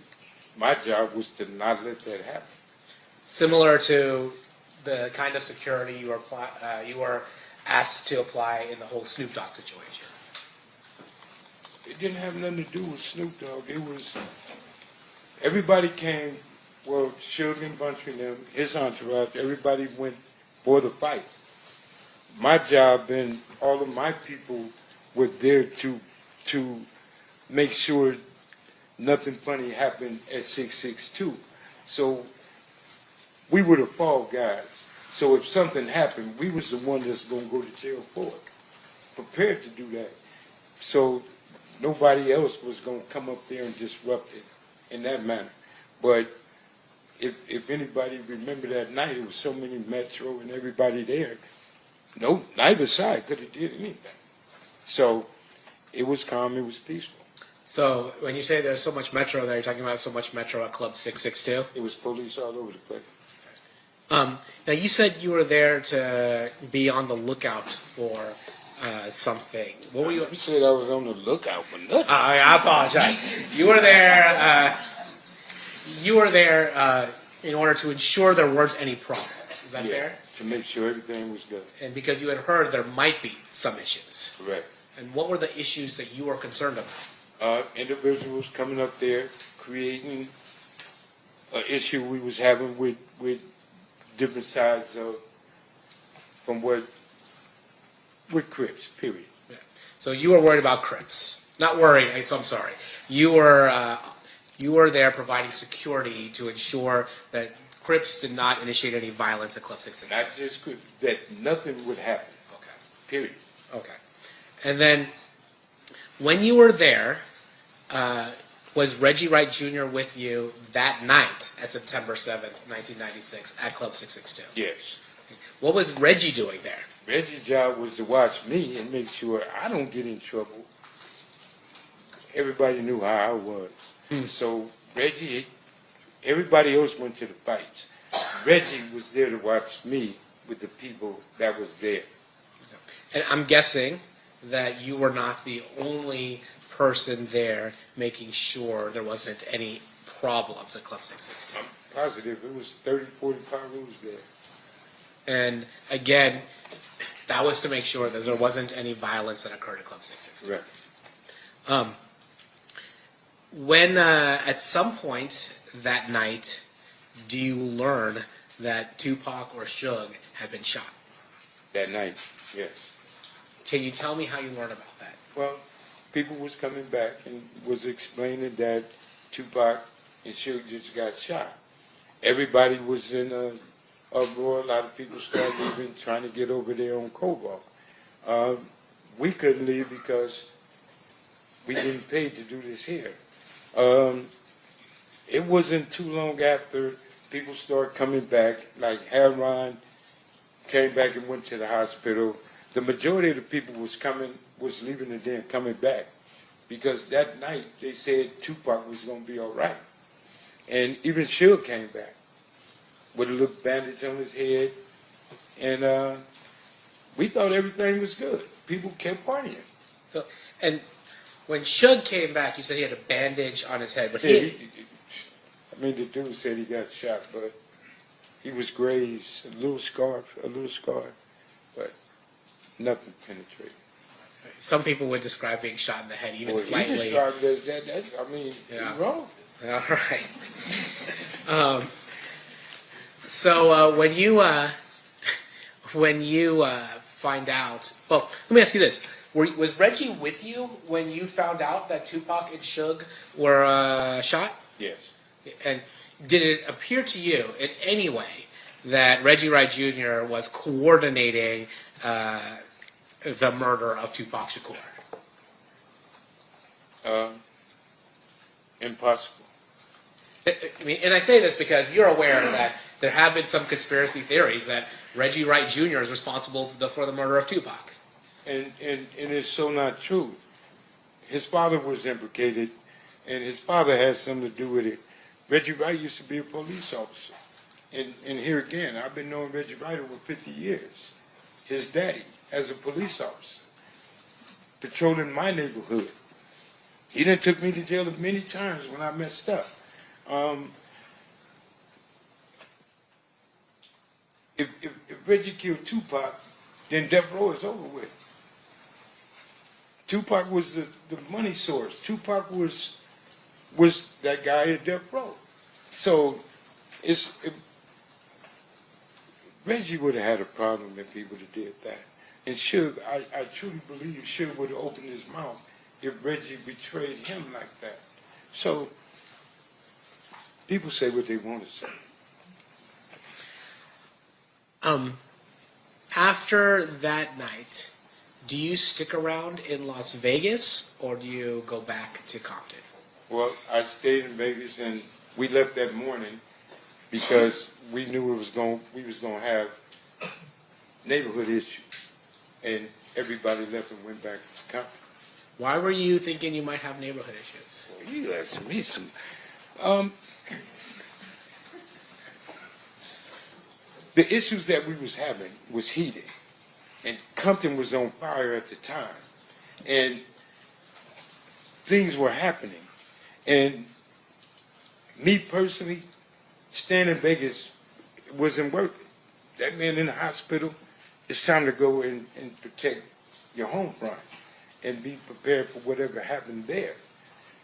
My job was to not let that happen. Similar to the kind of security you were asked to apply in the whole Snoop Dogg situation. It didn't have nothing to do with Snoop Dogg. It was, everybody came, well, Suge and Bunch of them, his entourage, everybody went for the fight. My job and all of my people were there to make sure nothing funny happened at 662. So we were the fall guys. So if something happened, we was the one that's going to go to jail for it. Prepared to do that. So nobody else was going to come up there and disrupt it in that manner. But if anybody remember that night, there was so many Metro and everybody there. No, neither side could have did anything. So it was calm, it was peaceful. So when you say there's so much Metro there, you're talking about so much Metro at Club 662? It was police all over the place. Now you said you were there to be on the lookout for something. What were you? You said I was on the lookout for nothing. I apologize. You were there. You were there in order to ensure there weren't any problems. Is that fair? To make sure everything was good. And because you had heard there might be some issues. Correct. And what were the issues that you were concerned about? Individuals coming up there creating an issue we was having with different sides of from with Crips, period. Yeah. So you were worried about Crips. Not worried, so I'm sorry. You were there providing security to ensure that Crips did not initiate any violence at Club 662. Not just Crips, that nothing would happen. Okay. Period. Okay. And then when you were there, was Reggie Wright Jr. with you that night at September 7th, 1996 at Club 662? Yes. What was Reggie doing there? Reggie's job was to watch me and make sure I don't get in trouble. Everybody knew how I was. So Reggie, everybody else went to the fights. Reggie was there to watch me with the people that was there. And I'm guessing that you were not the only person there making sure there wasn't any problems at Club 662? I'm positive it was 30, 40 Pyrus there. And again, that was to make sure that there wasn't any violence that occurred at Club 662. Right. When at some point that night, do you learn that Tupac or Suge had been shot? That night, yes. Can you tell me how you learned about that? Well, people was coming back and was explaining that Tupac and Suge just got shot. Everybody was in a uproar. A lot of people started leaving, trying to get over there on Cobalt. We couldn't leave because we didn't pay to do this here. It wasn't too long after people started coming back, like Haron came back and went to the hospital. The majority of the people was leaving and then coming back because that night they said Tupac was going to be all right. And even Suge came back with a little bandage on his head. And we thought everything was good. People kept partying. So, and when Suge came back, you said he had a bandage on his head, but Yeah, the dude said he got shot, but he was grazed, a little scar, but nothing penetrated. some people would describe being shot in the head even slightly. You described it as that, I mean, Yeah. you're wrong. All right. So when you find out, well, let me ask you this: was Reggie with you when you found out that Tupac and Suge were shot? Yes. And did it appear to you in any way that Reggie Wright Jr. was coordinating the murder of Tupac Shakur? Impossible. I mean, and I say this because you're aware that there have been some conspiracy theories that Reggie Wright Jr. is responsible for the murder of Tupac. And it's so not true. His father was implicated, and his father had something to do with it. Reggie Wright used to be a police officer. And here again, I've been knowing Reggie Wright over 50 years. His daddy, as a police officer, patrolling my neighborhood. He done took me to jail many times when I messed up. If Reggie killed Tupac, then death row is over with. Tupac was the money source. Tupac was that guy at death row. So Reggie would have had a problem if he would have did that. And Suge, I truly believe Suge would have opened his mouth if Reggie betrayed him like that. So people say what they want to say. After that night, do you stick around in Las Vegas or do you go back to Compton? Well, I stayed in Vegas and we left that morning because we knew we was going to have neighborhood issues, and everybody left and went back to Compton. Why were you thinking you might have neighborhood issues? Well, you asking me some. The issues that we was having was heated, and Compton was on fire at the time, and things were happening. And me personally, staying in Vegas wasn't worth it. That man in the hospital, it's time to go and protect your home front and be prepared for whatever happened there.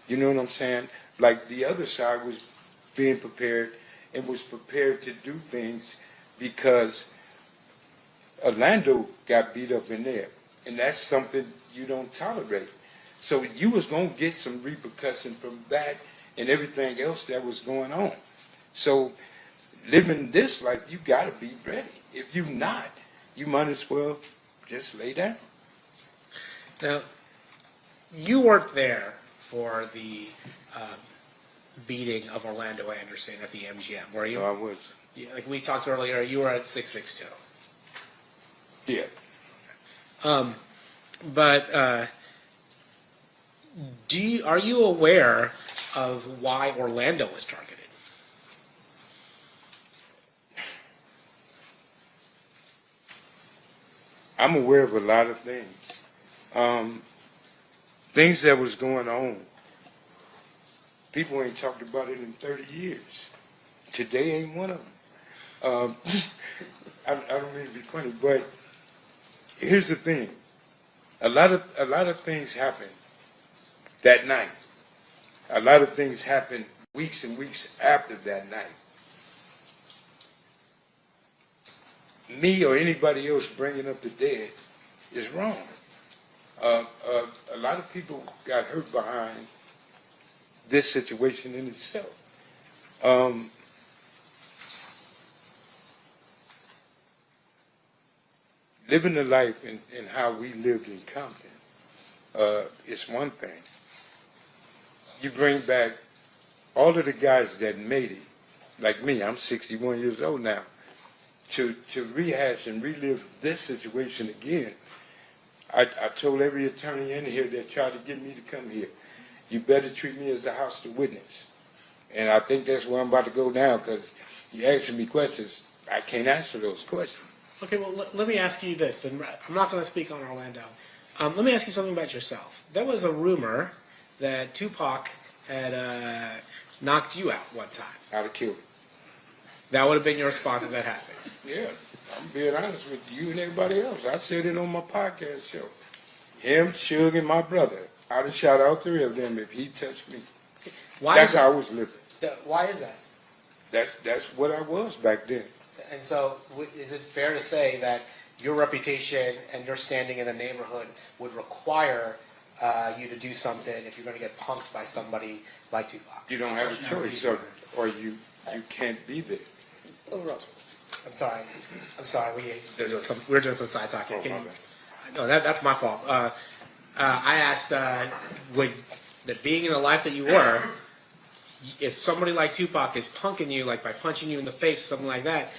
You know what I'm saying? Like the other side was being prepared and was prepared to do things because Orlando got beat up in there. And that's something you don't tolerate. So you was going to get some repercussion from that and everything else that was going on. So living this life, you got to be ready. If you not, you might as well just lay down. Now, you weren't there for the beating of Orlando Anderson at the MGM, were you? No, I was. Yeah, like we talked earlier, you were at 662. Yeah. But are you aware of why Orlando was targeted? I'm aware of a lot of things. things that was going on, people ain't talked about it in 30 years. Today ain't one of them. I don't mean to be funny, but here's the thing. A lot of things happen that night. A lot of things happen weeks and weeks after that night. Me or anybody else bringing up the dead is wrong. A lot of people got hurt behind this situation in itself. Living the life and how we lived in Compton is one thing. You bring back all of the guys that made it, like me, I'm 61 years old now, to rehash and relive this situation again. I told every attorney in here that tried to get me to come here, you better treat me as a hostile witness. And I think that's where I'm about to go now, because you're asking me questions. I can't answer those questions. Okay, well, let me ask you this. Then I'm not going to speak on Orlando. Let me ask you something about yourself. There was a rumor that Tupac had knocked you out one time. I'd have killed him. That would have been your response if that happened. Yeah, I'm being honest with you and everybody else. I said it on my podcast show. Him, Suge, and my brother. I'd have shot all three of them if he touched me. That's how I was living. Why is that? That's what I was back then. And so, is it fair to say that your reputation and your standing in the neighborhood would require you to do something if you're going to get punked by somebody like Tupac? You don't have a choice, or you can't be there. I'm sorry. We're doing some side talk here. No, that's my fault. I asked, that being in the life that you were, if somebody like Tupac is punking you, like by punching you in the face or something like that,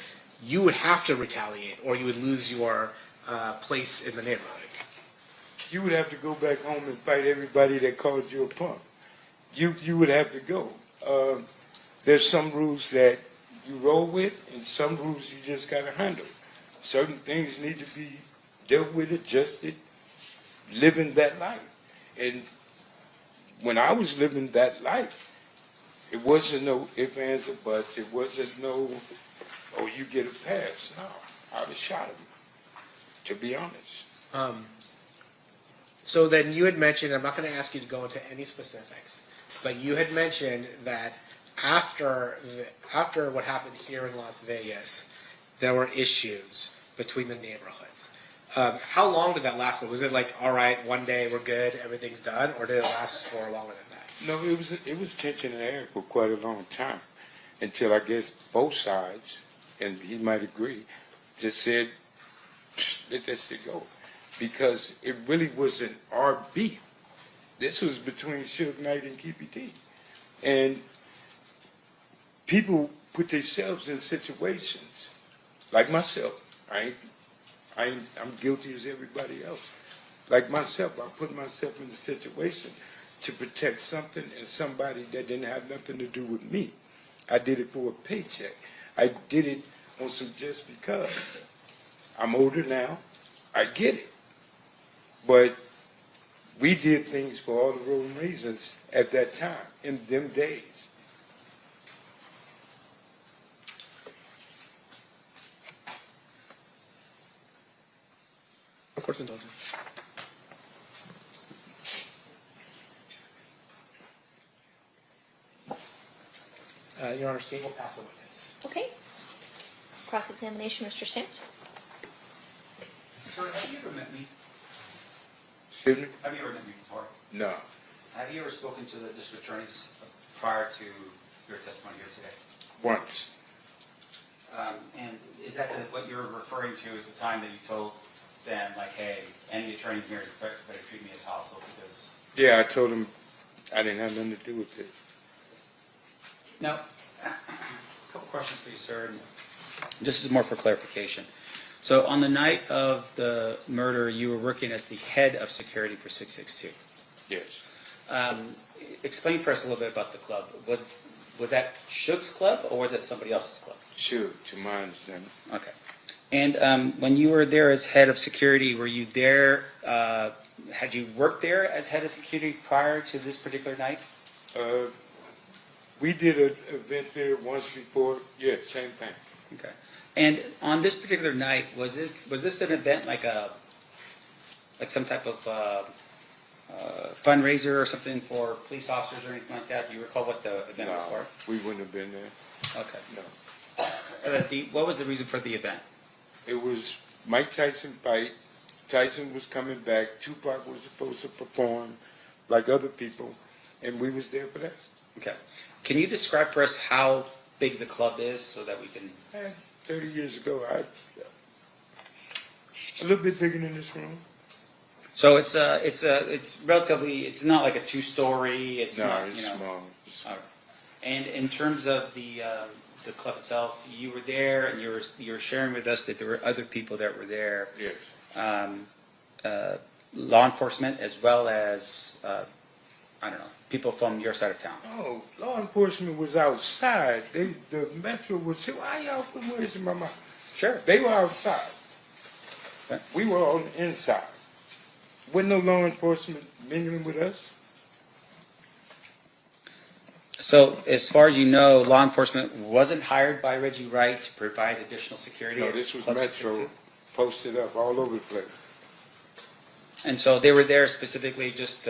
you would have to retaliate, or you would lose your place in the neighborhood. You would have to go back home and fight everybody that called you a punk. You would have to go. There's some rules that you roll with, and some rules you just got to handle. Certain things need to be dealt with, adjusted, living that life. And when I was living that life, it wasn't no ifs, ands, or buts. It wasn't no, oh, you get a pass. No, I would have shot him, to be honest. So then you had mentioned, I'm not going to ask you to go into any specifics, but you had mentioned that after what happened here in Las Vegas, there were issues between the neighborhoods. How long did that last? Was it like, all right, one day we're good, everything's done, or did it last for longer than that? No, it was tension in the air for quite a long time, until I guess both sides, and he might agree, just said, let that shit go. Because it really wasn't our beef. This was between Suge Knight and Keepy D. And people put themselves in situations, like myself. I'm guilty as everybody else. Like myself, I put myself in a situation to protect something and somebody that didn't have nothing to do with me. I did it for a paycheck. I did it on some just because. I'm older now. I get it. But we did things for all the wrong reasons at that time, in them days. Of course, indulgence. Your Honor, Steve will pass a witness. Okay. Cross-examination, Mr. Sims. Sir, have you ever met me? Excuse me? Have you ever met me before? No. Have you ever spoken to the district attorneys prior to your testimony here today? Once. And is that what you're referring to is the time that you told them, like, hey, any attorney here is better treat me as hostile because... Yeah, I told them I didn't have nothing to do with it. Now, a couple questions for you, sir. This is more for clarification. So on the night of the murder, you were working as the head of security for 662. Yes. Explain for us a little bit about the club. Was that Suge's club or was it somebody else's club? Suge, to my understanding. Okay. And when you were there as head of security, were you there, had you worked there as head of security prior to this particular night? We did an event there once before. Yeah, same thing. Okay. And on this particular night, was this an event like some type of fundraiser or something for police officers or anything like that? Do you recall what the event was for? We wouldn't have been there. Okay. No. What was the reason for the event? It was Mike Tyson fight. Tyson was coming back. Tupac was supposed to perform like other people, and we was there for that. Okay. Can you describe for us how big the club is so that we can... 30 years ago, a little bit bigger than this room. So it's relatively, it's not like a two-story, it's not, it's you know. small. All right. And in terms of the club itself, you were there and you were sharing with us that there were other people that were there. Yes. Law enforcement as well as, I don't know, people from your side of town. Oh, law enforcement was outside. The Metro would say, why y'all put words in my mouth? Sure. They were outside. Okay. We were on the inside. Wasn't no law enforcement mingling with us. So as far as you know, law enforcement wasn't hired by Reggie Wright to provide additional security? No, this was Metro posted up all over the place. And so they were there specifically just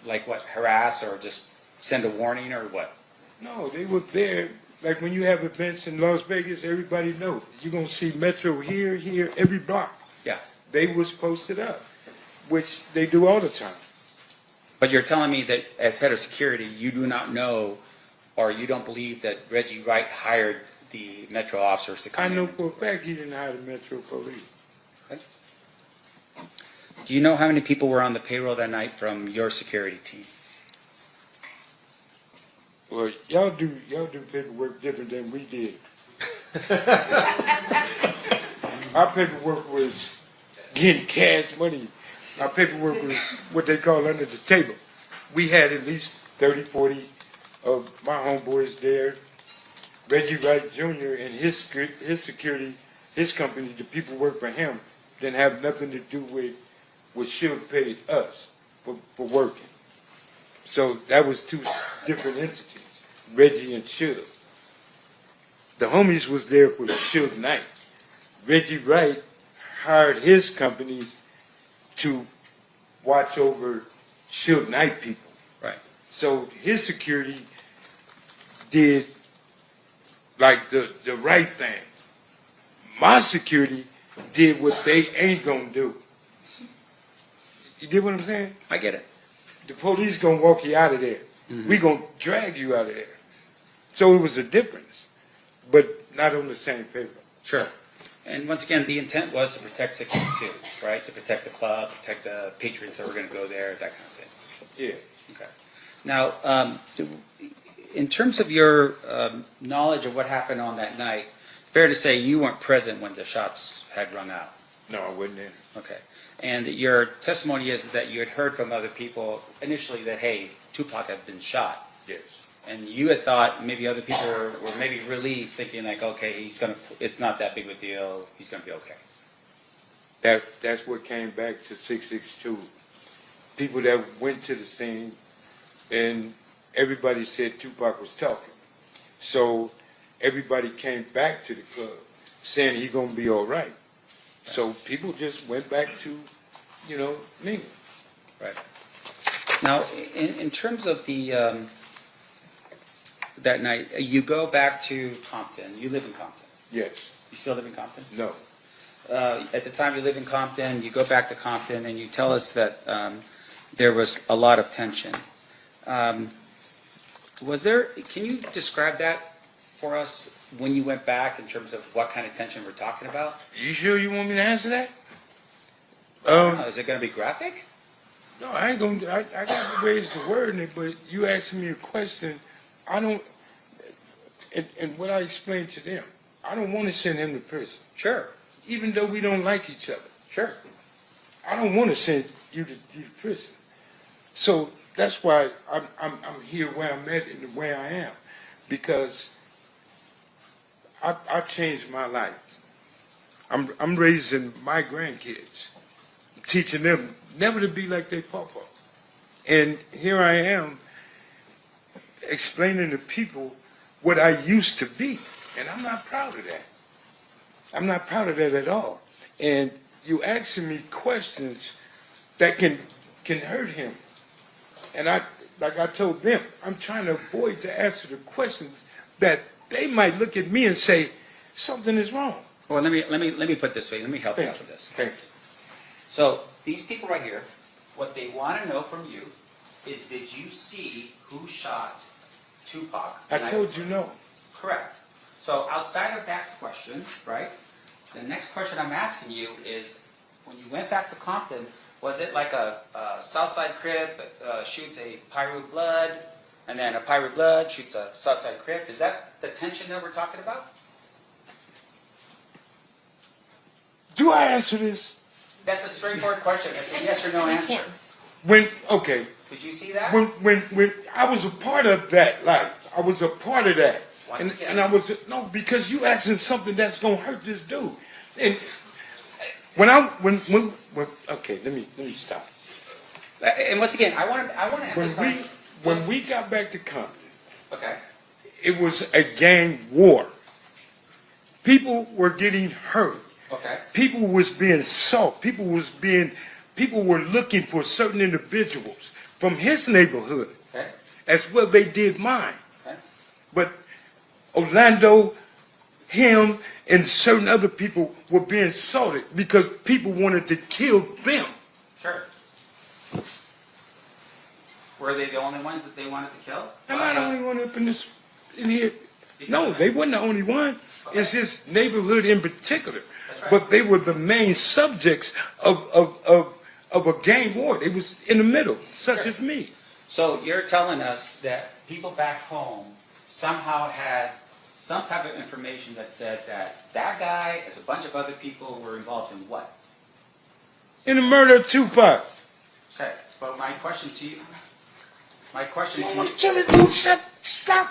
like what, harass or just send a warning or what? No, they were there. Like when you have events in Las Vegas, everybody knows. You're going to see Metro here, every block. Yeah. They was posted up, which they do all the time. But you're telling me that as head of security, you do not know or you don't believe that Reggie Wright hired the Metro officers to come in? I know for a fact he didn't hire the Metro police. Do you know how many people were on the payroll that night from your security team? Well, y'all do paperwork different than we did. Our paperwork was getting cash money. Our paperwork was what they call under the table. We had at least 30, 40 of my homeboys there. Reggie Wright Jr. and his security, his company, the people who work for him, didn't have nothing to do with what Suge paid us for working. So that was two different entities, Reggie and Suge. The homies was there for the Suge night. Reggie Wright hired his company to watch over Suge night people. Right. So his security did like the right thing. My security did what they ain't gonna do. You get what I'm saying? I get it. The police gonna walk you out of there. Mm-hmm. We gonna drag you out of there. So it was a difference, but not on the same paper. Sure. And once again, the intent was to protect 662, right? To protect the club, protect the patrons that were going to go there, that kind of thing. Yeah. Okay. Now, in terms of your knowledge of what happened on that night, fair to say you weren't present when the shots had rung out. No, I wasn't there. Okay. And your testimony is that you had heard from other people initially that, hey, Tupac had been shot. Yes. And you had thought maybe other people were maybe relieved, thinking like, okay, it's not that big of a deal. He's gonna be okay. That's what came back to 662. People that went to the scene, and everybody said Tupac was talking. So everybody came back to the club saying he's gonna be all right. So people just went back to, mingling. Right. Now, in terms of the that night, you go back to Compton. You live in Compton. Yes. You still live in Compton? No. At the time you live in Compton, you go back to Compton, and you tell us that there was a lot of tension. Can you describe that for us when you went back in terms of what kind of tension we're talking about? You sure you want me to answer that? Is it going to be graphic? No, I ain't gonna. I got to raise the word in it, but you asking me a question. I don't. And what I explained to them, I don't want to send him to prison. Sure. Even though we don't like each other. Sure. I don't want to send you to prison. So that's why I'm here where I'm at and where I am, because I changed my life I'm raising my grandkids, teaching them never to be like their papa. And here I am explaining to people what I used to be, and I'm not proud of that. I'm not proud of that at all. And you asking me questions that can hurt him. And like I told them, I'm trying to avoid to answer the questions that they might look at me and say, something is wrong. Well, let me put it this way. Let me help you out with this. Thank you. So these people right here, what they want to know from you is, did you see who shot Tupac? I told you no. Correct. So outside of that question, right, the next question I'm asking you is, when you went back to Compton, was it like a Southside Crip shoots a Piru Blood, and then a Piru Blood shoots a Southside Crip? Is that the tension that we're talking about? Do I answer this? That's a straightforward question. It's a yes or no answer. Okay. Did you see that? When I was a part of that life, I was a part of that. Once again. And I was, no, because you asking something that's going to hurt this dude. And okay, let me stop. And once again, I want to emphasize. When we got back to Compton, okay, it was a gang war. People were getting hurt. Okay. People was being sought. People were looking for certain individuals from his neighborhood, okay, as well they did mine. Okay. But Orlando, him, and certain other people were being sought because people wanted to kill them. Sure. Were they the only ones that they wanted to kill? I'm not the only one up in here. No, they weren't the only one. Okay. It's his neighborhood in particular. Right. But they were the main subjects of a gang war. They was in the middle, such as me. So you're telling us that people back home somehow had some type of information that said that that guy, as a bunch of other people, were involved in what? In the murder of Tupac. Okay, but my question to you. Stop.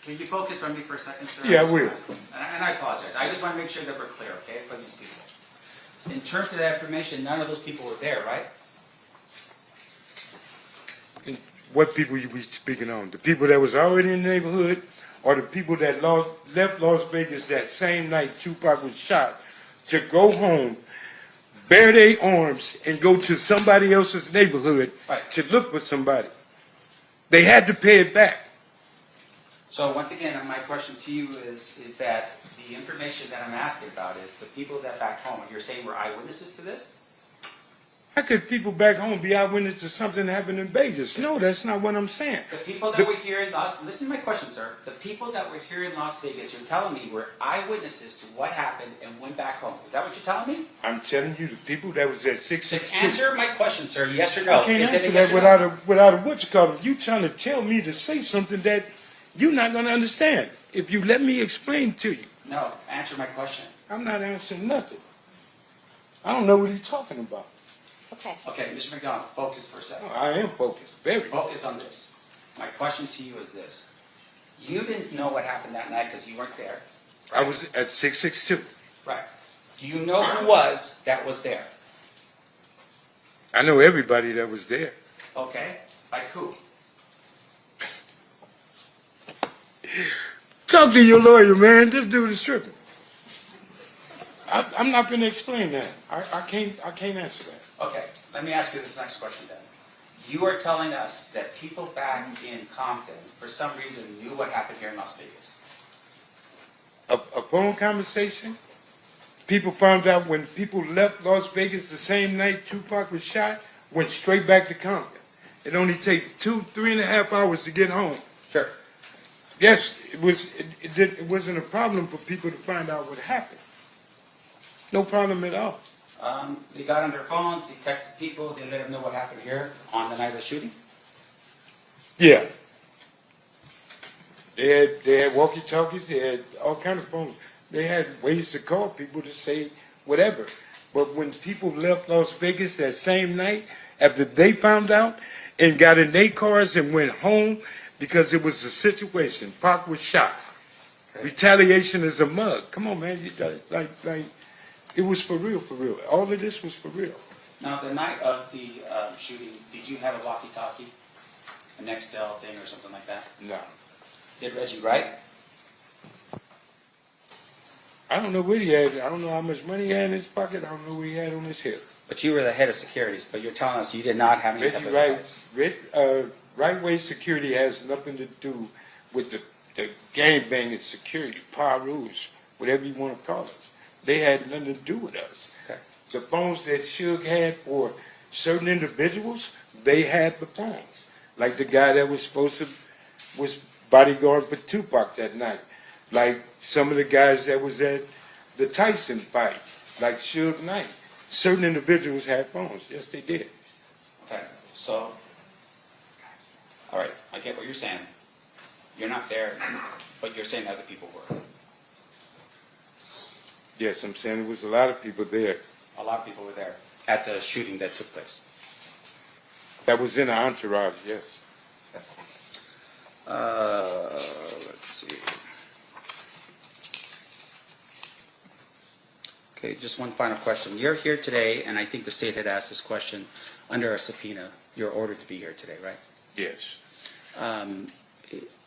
Can you focus on me for a second, sir? Yeah, I will. And I apologize. I just want to make sure that we're clear, okay, for these people. In terms of that information, none of those people were there, right? And what people you be speaking on? The people that was already in the neighborhood, or the people that left Las Vegas that same night Tupac was shot to go home, bear their arms, and go to somebody else's neighborhood to look for somebody? They had to pay it back. So once again, my question to you is that the information that I'm asking about is the people that back home, you're saying were eyewitnesses to this? How could people back home be eyewitnesses to something that happened in Vegas? No, that's not what I'm saying. The people that were here in listen to my question, sir. The people that were here in Las Vegas, you're telling me were eyewitnesses to what happened and went back home. Is that what you're telling me? I'm telling you, the people that was at 662. Just answer my question, sir. Yes or no? I can't answer that without a what you call them. You trying to tell me to say something that you're not going to understand if you let me explain to you. No, answer my question. I'm not answering nothing. I don't know what he's talking about. Okay. Okay, Mr. McDonald, focus for a second. Oh, I am focused, very. Focus on this. My question to you is this. You didn't know what happened that night because you weren't there. Right? I was at 662. Right. Do you know who that was there? I know everybody that was there. Okay. Like who? Talk to your lawyer, man. This dude is tripping. I'm not going to explain that. I can't answer that. Okay. Let me ask you this next question then. You are telling us that people back in Compton, for some reason, knew what happened here in Las Vegas. A phone conversation? People found out when people left Las Vegas the same night Tupac was shot, went straight back to Compton. It only takes 3.5 hours to get home. Sure. Yes, it wasn't a problem for people to find out what happened. No problem at all. They got on their phones, they texted people, they let them know what happened here on the night of the shooting? Yeah. They had walkie-talkies, they had all kind of phones. They had ways to call people to say whatever. But when people left Las Vegas that same night, after they found out and got in their cars and went home, because it was a situation. Pac was shot. Okay. Retaliation is a mug. Come on, man. It was for real, for real. All of this was for real. Now, the night of the shooting, did you have a walkie-talkie, a Nextel thing or something like that? No. Did Reggie Wright? I don't know what he had. I don't know how much money he had in his pocket. I don't know what he had on his hip. But you were the head of securities, but you're telling us you did not have any type of device. Right-way security has nothing to do with the gang-banging security, Parus, whatever you want to call us. They had nothing to do with us. Okay. The phones that Suge had for certain individuals, they had the phones. Like the guy that was bodyguard for Tupac that night. Like some of the guys that was at the Tyson fight, like Suge Knight. Certain individuals had phones. Yes, they did. Okay, so, all right, I get what you're saying. You're not there, but you're saying other people were. Yes, I'm saying there was a lot of people there. A lot of people were there at the shooting that took place. That was in the entourage, yes. Let's see. Okay, just one final question. You're here today, and I think the state had asked this question under a subpoena. You're ordered to be here today, right? Yes.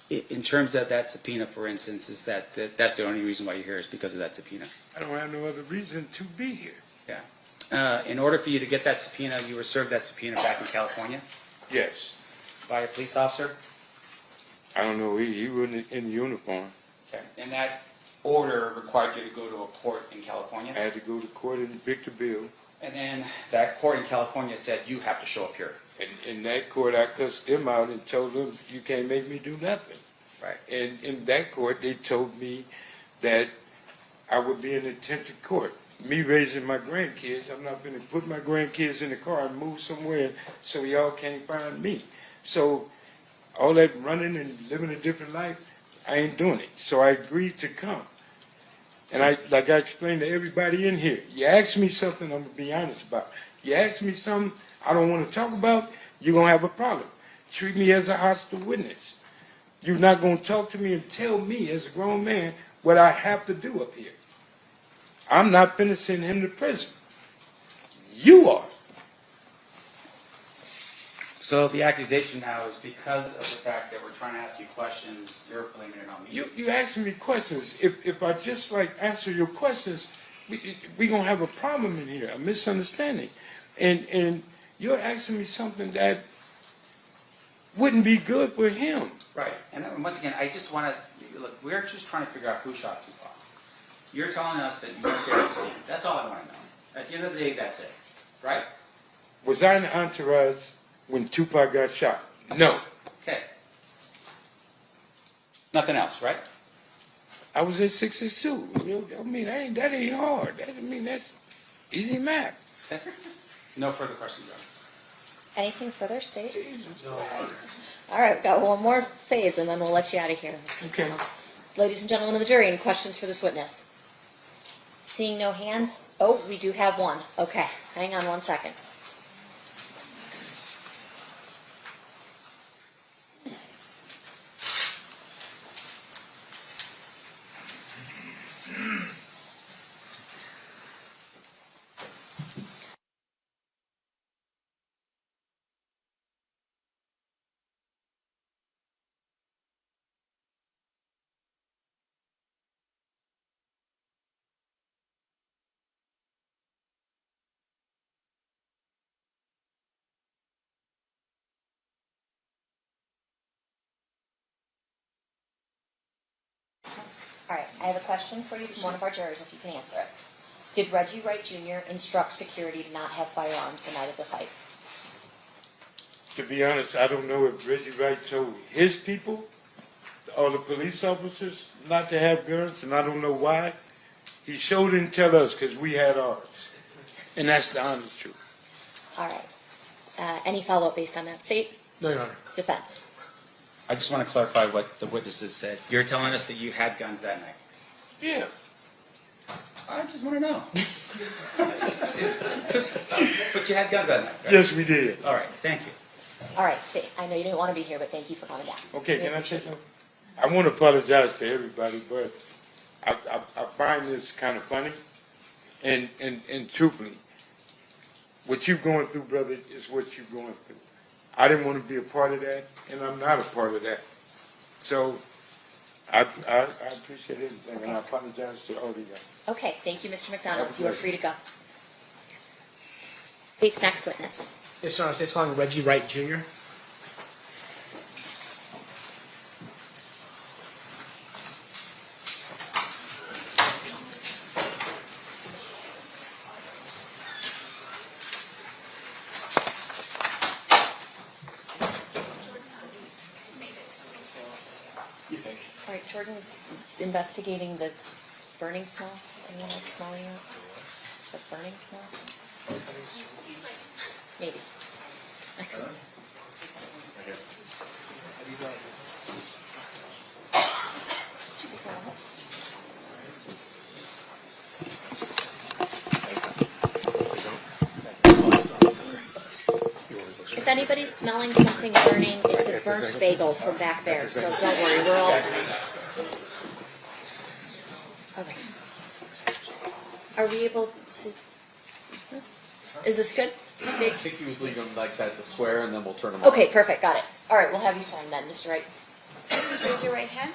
In terms of that subpoena, for instance, is that's the only reason why you're here is because of that subpoena? I don't have no other reason to be here. Yeah. In order for you to get that subpoena, you were served that subpoena back in California? Yes. By a police officer? I don't know. He wasn't in uniform. Okay. And that order required you to go to a court in California? I had to go to court in Victorville. And then that court in California said you have to show up here. And in that court, I cussed them out and told them, you can't make me do nothing. Right. And in that court, they told me that I would be in attempted court. Me raising my grandkids, I'm not going to put my grandkids in the car and move somewhere so y'all can't find me. So all that running and living a different life, I ain't doing it. So I agreed to come. And like I explained to everybody in here, you ask me something, I'm going to be honest about. You ask me something I don't want to talk about, you're going to have a problem. Treat me as a hostile witness. You're not going to talk to me and tell me as a grown man what I have to do up here. I'm not finna send him to prison. You are. So the accusation now is because of the fact that we're trying to ask you questions, you're blaming it on me. You asking me questions. If I just answer your questions, we gonna have a problem in here, a misunderstanding. And you're asking me something that wouldn't be good for him. Right. And once again, I just want to, look, we're just trying to figure out who shot Tupac. You're telling us that you weren't there at the scene. That's all I want to know. At the end of the day, that's it. Right? Was I in the entourage when Tupac got shot? No. Okay. Nothing else, right? I was at 662. I mean, that ain't hard. That's easy math. No further questions, John. Anything further, State? Jesus. All right, we've got one more phase, and then we'll let you out of here. Okay. Ladies and gentlemen of the jury, any questions for this witness? Seeing no hands? Oh, we do have one. Okay, hang on one second. All right, I have a question for you from one of our jurors, if you can answer it. Did Reggie Wright Jr. instruct security to not have firearms the night of the fight? To be honest, I don't know if Reggie Wright told his people, or the police officers, not to have guns, and I don't know why. He sure didn't tell us because we had ours. And that's the honest truth. All right. Any follow-up based on that, State? No, Your Honor. Defense. I just want to clarify what the witnesses said. You're telling us that you had guns that night? Yeah. I just want to know. But you had guns that night, right? Yes, we did. All right, thank you. All right, State. I know you didn't want to be here, but thank you for coming down. Okay, can I say something? I want to apologize to everybody, but I find this kind of funny, And truthfully, what you're going through, brother, is what you're going through. I didn't want to be a part of that, and I'm not a part of that. So I appreciate everything, and I apologize to all of you guys. Okay, thank you, Mr. McDonald. You are free to go. State's next witness. Yes, Your Honor. State's calling Reggie Wright Jr. All right, Jordan's investigating the burning smell. Anyone like smelling it? The burning smell? Maybe. If anybody's smelling something burning, it's a burnt bagel from back there, so don't worry, we're all... Okay. Are we able to... Is this good? I think he was leaving them like that to swear, and then we'll turn them on. Okay, perfect, got it. All right, we'll have you sworn then, Mr. Wright. Please raise your right hand.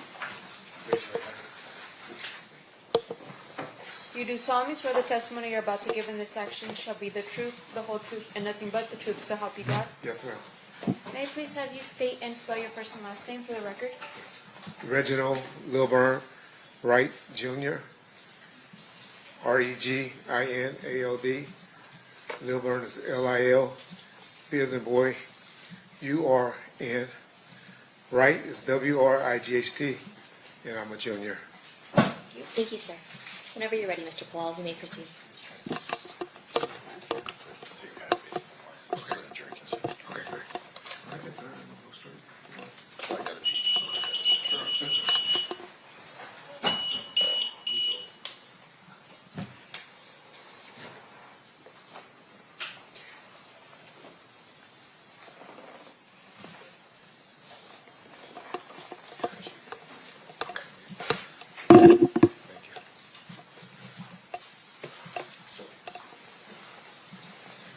You do solemnly swear the testimony you're about to give in this action shall be the truth, the whole truth, and nothing but the truth, so help you God? Yes, sir. May I please have you state and spell your first and last name for the record? Reginald Lilburn Wright Jr. Reginald. Lilburn is Lil. B as in boy. URN. Wright is WRIGHT. And I'm a junior. Thank you, sir. Whenever you're ready, Mr. Paul, you may proceed.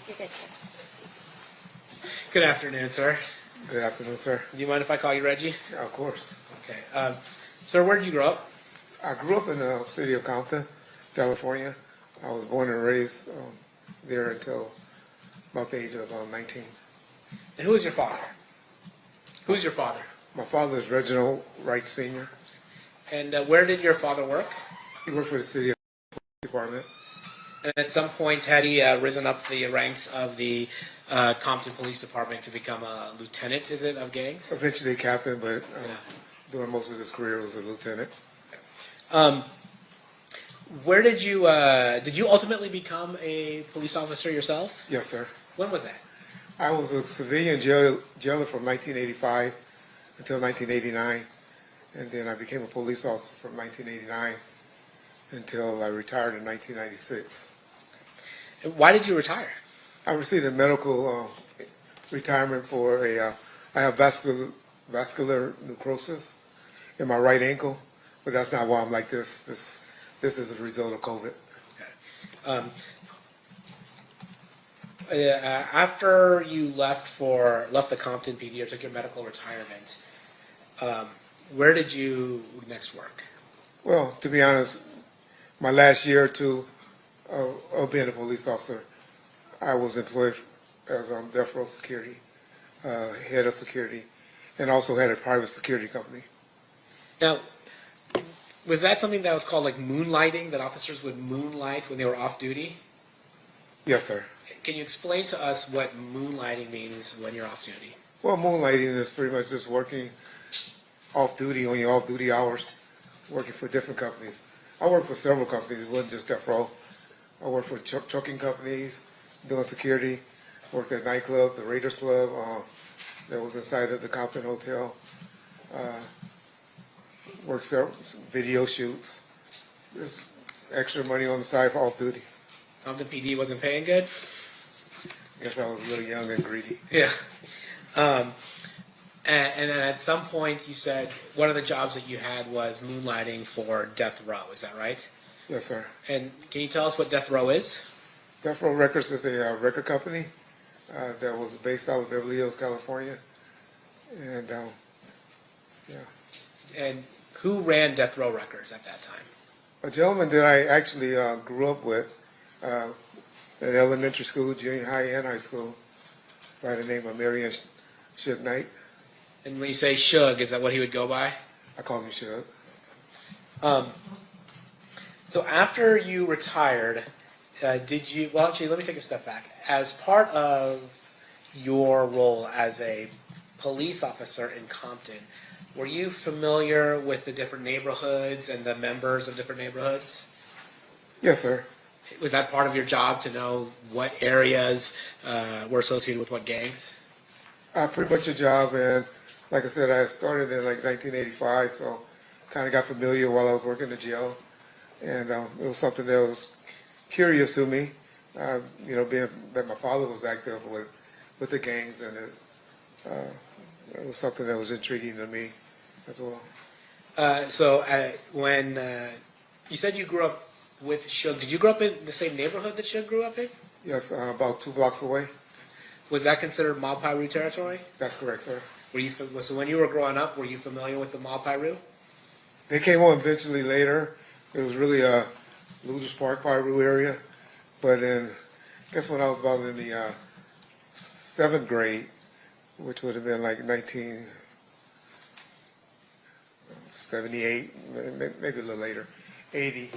You're good, sir. Good afternoon, sir. Good afternoon, sir. Do you mind if I call you Reggie? Yeah, of course. Okay. Sir, where did you grow up? I grew up in the city of Compton, California. I was born and raised there until about the age of 19. And who is your father? Who's your father? My father is Reginald Wright Sr. And where did your father work? He worked for the city department. And at some point, had he risen up the ranks of the Compton Police Department to become a lieutenant, is it, of gangs? Eventually captain, but during most of his career was a lieutenant. Where did you ultimately become a police officer yourself? Yes, sir. When was that? I was a civilian jailer from 1985 until 1989, and then I became a police officer from 1989 until I retired in 1996. And why did you retire? I received a medical retirement for I have vascular necrosis in my right ankle, but that's not why I'm like this. This is a result of COVID. After you left the Compton PD or took your medical retirement, where did you next work? Well, to be honest, my last year or two of being a police officer, I was employed as death row security, head of security, and also had a private security company. Now, was that something that was called like moonlighting, that officers would moonlight when they were off duty? Yes, sir. Can you explain to us what moonlighting means when you're off duty? Well, moonlighting is pretty much just working off duty on your off duty hours, working for different companies. I worked for several companies. It wasn't just death row. I worked for trucking companies, doing security. Worked at nightclub, the Raiders Club, that was inside of the Compton Hotel. Worked several video shoots. Just extra money on the side for off duty. Compton PD wasn't paying good? Guess I was really young and greedy. Yeah. And then at some point you said one of the jobs that you had was moonlighting for death row. Is that right? Yes, sir. And can you tell us what Death Row is? Death Row Records is a record company that was based out of Beverly Hills, California. And, yeah. And who ran Death Row Records at that time? A gentleman that I actually grew up with at elementary school, junior high, and high school by the name of Marion Suge Knight. And when you say Suge, is that what he would go by? I call him Suge. So after you retired, did you, well, actually, let me take a step back. As part of your role as a police officer in Compton, were you familiar with the different neighborhoods and the members of different neighborhoods? Yes, sir. Was that part of your job to know what areas were associated with what gangs? Pretty much a job, and like I said, I started in like 1985, so kind of got familiar while I was working the jail, and it was something that was curious to me, being that my father was active with the gangs, and it was something that was intriguing to me as well. So when you said you grew up with Suge, did you grow up in the same neighborhood that Suge grew up in? Yes, about 2 blocks away. Was that considered Mob Piru territory? That's correct, sir. So when you were growing up, were you familiar with the Mob Piru? They came on eventually later. It was really a Looters Park, Piru area. But then, I guess when I was about in the 7th grade, which would have been like 1978, maybe a little later, 80,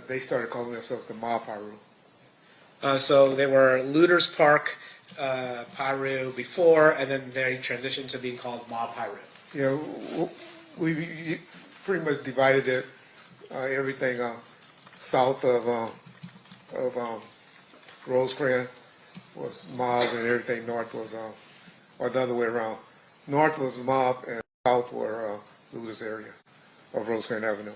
they started calling themselves the Mob Piru. So they were Looters Park, Piru before, and then they transitioned to being called Mob Piru. Yeah, we pretty much divided it, everything south of Rosecrans was mob, and everything north was, or the other way around. North was mob, and south were Looters area of Rosecrans Avenue.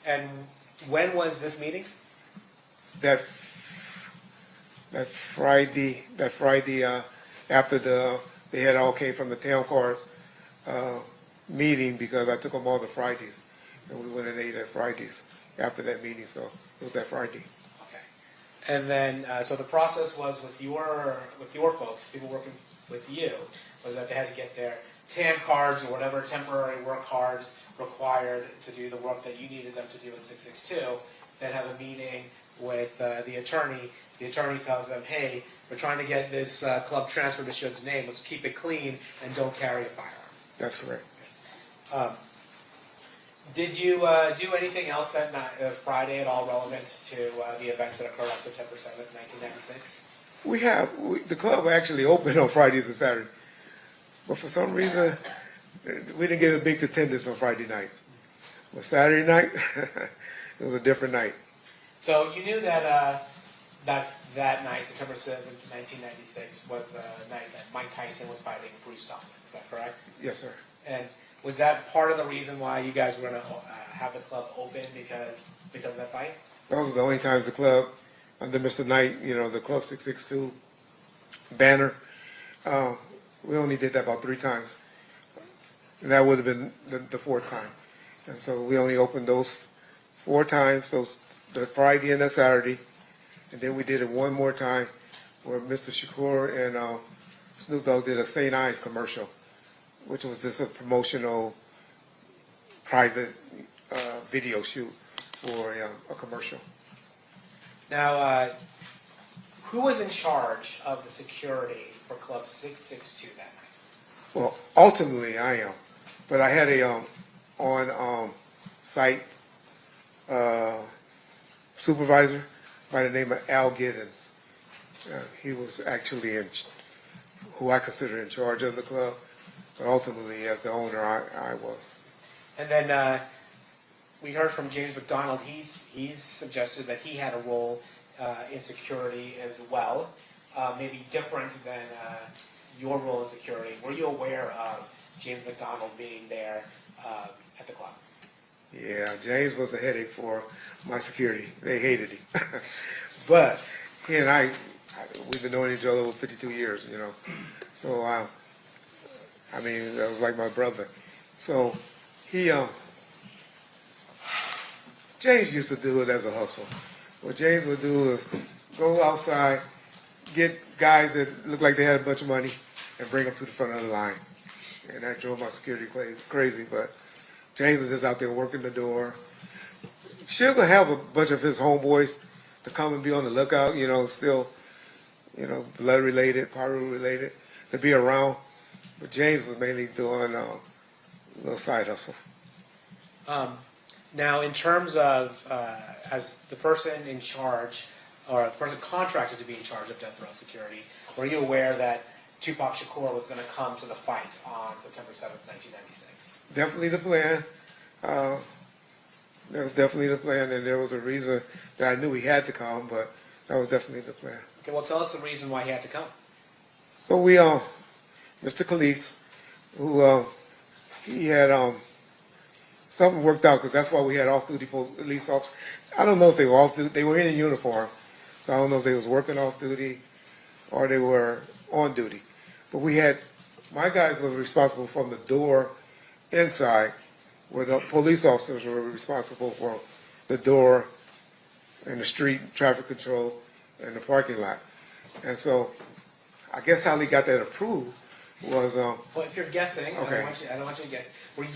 And when was this meeting? That Friday, after they had all came from the town cars meeting, because I took them all to Fridays, and we went and ate at Fridays after that meeting. So it was that Friday. And then, so the process was with your folks, people working with you, was that they had to get their TAM cards or whatever temporary work cards required to do the work that you needed them to do in 662, then have a meeting with the attorney. The attorney tells them, hey, we're trying to get this club transferred to Suge's name. Let's keep it clean and don't carry a firearm. That's correct. Did you do anything else that Friday at all relevant to the events that occurred on September 7th, 1996? The club actually opened on Fridays and Saturdays, but for some reason we didn't get a big attendance on Friday nights. But Saturday night, it was a different night. So you knew that that night, September 7th, 1996, was the night that Mike Tyson was fighting Bruce Stockman. Is that correct? Yes, sir. And was that part of the reason why you guys were going to have the club open because of that fight? Those were the only times the club, under Mr. Knight, the Club 662 banner, we only did that about 3 times. And that would have been the 4th time. And so we only opened those 4 times, the Friday and the Saturday. And then we did it one more time where Mr. Shakur and Snoop Dogg did a St. Ives commercial, which was just a promotional private video shoot for a commercial. Now, who was in charge of the security for Club 662 that night? Well, ultimately I am, but I had a on-site supervisor by the name of Al Giddens. He was actually who I consider in charge of the club, but ultimately as the owner I was. And then we heard from James McDonald. He's suggested that he had a role in security as well, maybe different than your role in security. Were you aware of James McDonald being there at the club? Yeah, James was a headache for my security. They hated him. But he and I, we've been knowing each other over 52 years, So, that was like my brother. So, James used to do it as a hustle. What James would do is go outside, get guys that looked like they had a bunch of money, and bring them to the front of the line. And that drove my security crazy, but James was just out there working the door. Suge would have a bunch of his homeboys to come and be on the lookout, still, blood related, Paru related, to be around. But James was mainly doing a little side hustle. Now, in terms of as the person in charge, or the person contracted to be in charge of death row security, were you aware that Tupac Shakur was going to come to the fight on September 7th, 1996? Definitely the plan. That was definitely the plan, and there was a reason that I knew he had to come, but that was definitely the plan. Okay, well, tell us the reason why he had to come. So we, Mr. Khalees, who he had something worked out, because that's why we had off-duty police officers. I don't know if they were off-duty. They were in uniform, so I don't know if they was working off-duty or they were on duty. But my guys were responsible from the door inside, where the police officers were responsible for the door and the street traffic control and the parking lot. And so I guess how he got that approved was... well, if you're guessing, okay. I don't want you to guess. Were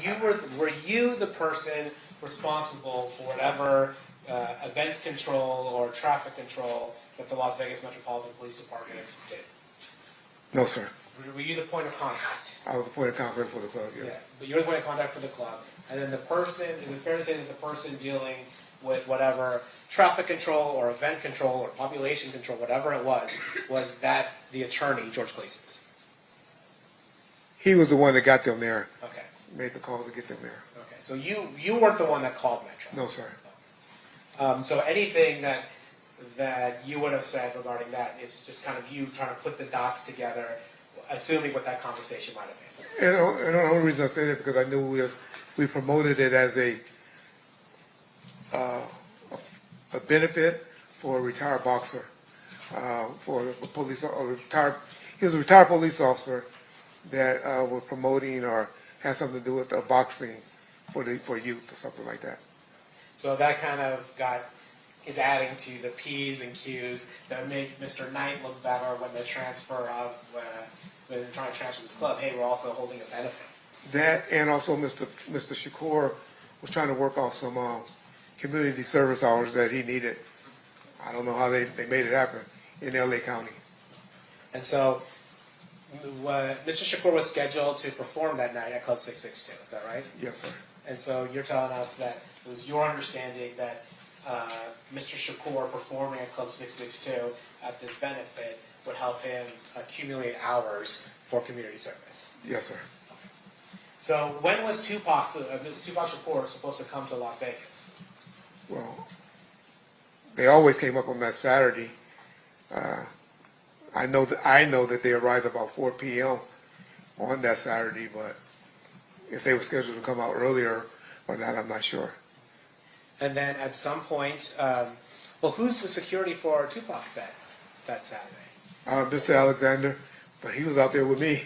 you the person responsible for whatever event control or traffic control that the Las Vegas Metropolitan Police Department did? No, sir. Were you the point of contact? I was the point of contact for the club, yes. Yeah, but you're the point of contact for the club. And then the person, is it fair to say that the person dealing with whatever traffic control or event control or population control, whatever it was that the attorney, George Cleese? He was the one that got them there. Okay. Made the call to get them there. Okay, so you weren't the one that called Metro? No, sir. So anything that you would have said regarding that is just kind of you trying to put the dots together, assuming what that conversation might have been. And the only reason I say that because I knew we promoted it as a a benefit for a retired boxer, for a police, he was a retired police officer that was promoting or had something to do with boxing for youth or something like that. So that kind of is adding to the P's and Q's that make Mr. Knight look better when the transfer of, when they're trying to transfer this club, hey, we're also holding a benefit. That and also Mr. Shakur was trying to work off some community service hours that he needed. I don't know how they made it happen in LA County. And so Mr. Shakur was scheduled to perform that night at Club 662, is that right? Yes, sir. And so you're telling us that it was your understanding that Mr. Shakur performing at Club 662 at this benefit would help him accumulate hours for community service. Yes, sir. So when was Tupac Shakur supposed to come to Las Vegas? Well, they always came up on that Saturday. I know that they arrived about 4 p.m. on that Saturday, but if they were scheduled to come out earlier or not, I'm not sure. And then at some point, well, who's the security for Tupac that Saturday? Mr. Alexander, but he was out there with me,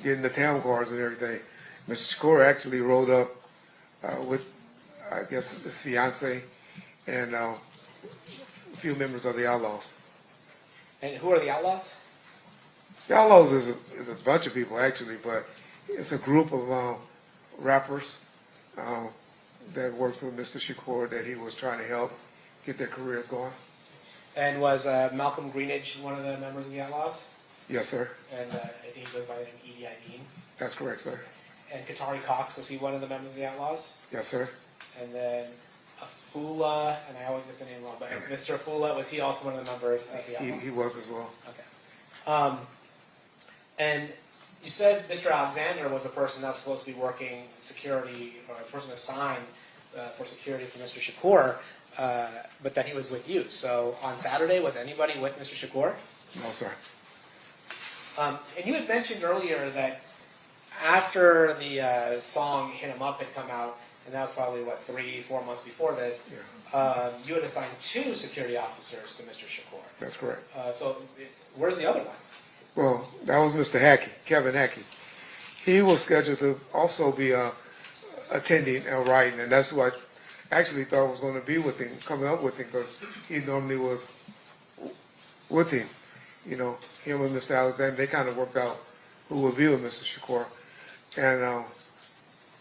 getting the town cars and everything. Mr. Shakur actually rode up with, I guess, his fiance and a few members of the Outlaws. And who are the Outlaws? The Outlaws is a bunch of people, actually, but it's a group of rappers that works with Mr. Shakur that he was trying to help get their careers going. And was Malcolm Greenidge one of the members of the Outlaws? Yes, sir. And I think he goes by the name Edie Amin. That's correct, sir. And Qatari Cox, was he one of the members of the Outlaws? Yes, sir. And then Afula, and I always get the name wrong, but Mr. Afula, was he also one of the members of the Outlaws? He was as well. Okay. And you said Mr. Alexander was the person that's supposed to be working security, or the person assigned for security for Mr. Shakur, but that he was with you. So on Saturday, was anybody with Mr. Shakur? No, sir. And you had mentioned earlier that after the song Hit 'Em Up had come out, and that was probably, 3-4 months before this, you had assigned 2 security officers to Mr. Shakur. That's correct. So where's the other one? Well, that was Mr. Hackey, Kevin Hackey. He was scheduled to also be attending and writing, and that's who I actually thought was going to be with him, coming up with him, because he normally was with him. You know, him and Mr. Alexander, they kind of worked out who would be with Mr. Shakur. And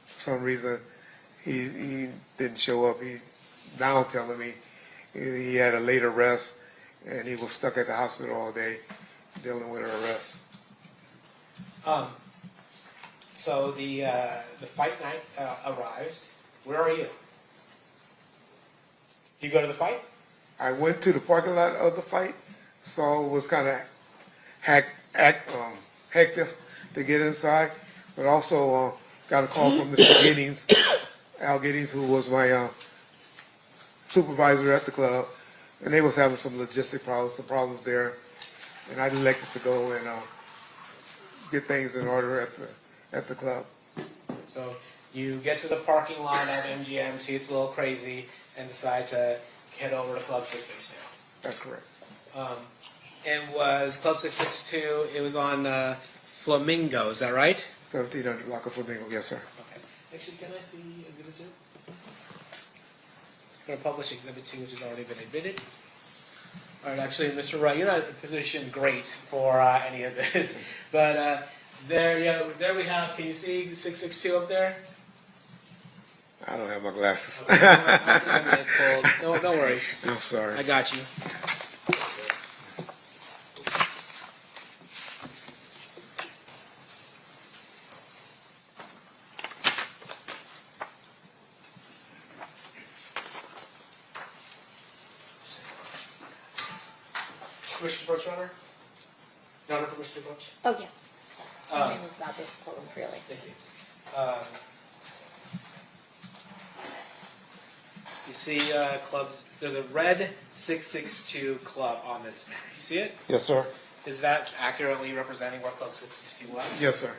for some reason, he didn't show up. He now telling me he had a late arrest, and he was stuck at the hospital all day dealing with an arrest. So the fight night arrives. Where are you? Do you go to the fight? I went to the parking lot of the fight, so it was kind of hectic to get inside, but also got a call from Mr. Giddings, Al Giddings, who was my supervisor at the club, and they was having some logistic problems, some problems there, and I elected to go and get things in order at the club. So you get to the parking lot at MGM, see it's a little crazy, and decide to head over to Club 662. That's correct. And was Club 662, it was on Flamingo, is that right? 1700 block of Flamingo, yes, sir. Okay. Actually, can I see Exhibit 2? I'm going to publish Exhibit 2, which has already been admitted. All right, actually, Mr. Wright, you're not positioned great for any of this, but there we have, can you see 662 up there? I don't have my glasses. No worries. I'm sorry. I got you. Permission to approach, Your Honor? Your Honor, permission to approach? Oh, yeah. I'm going to move about the courtroom freely. Thank you. You see clubs, there's a red 662 club on this map. You see it? Yes, sir. Is that accurately representing where Club 662 was? Yes, sir.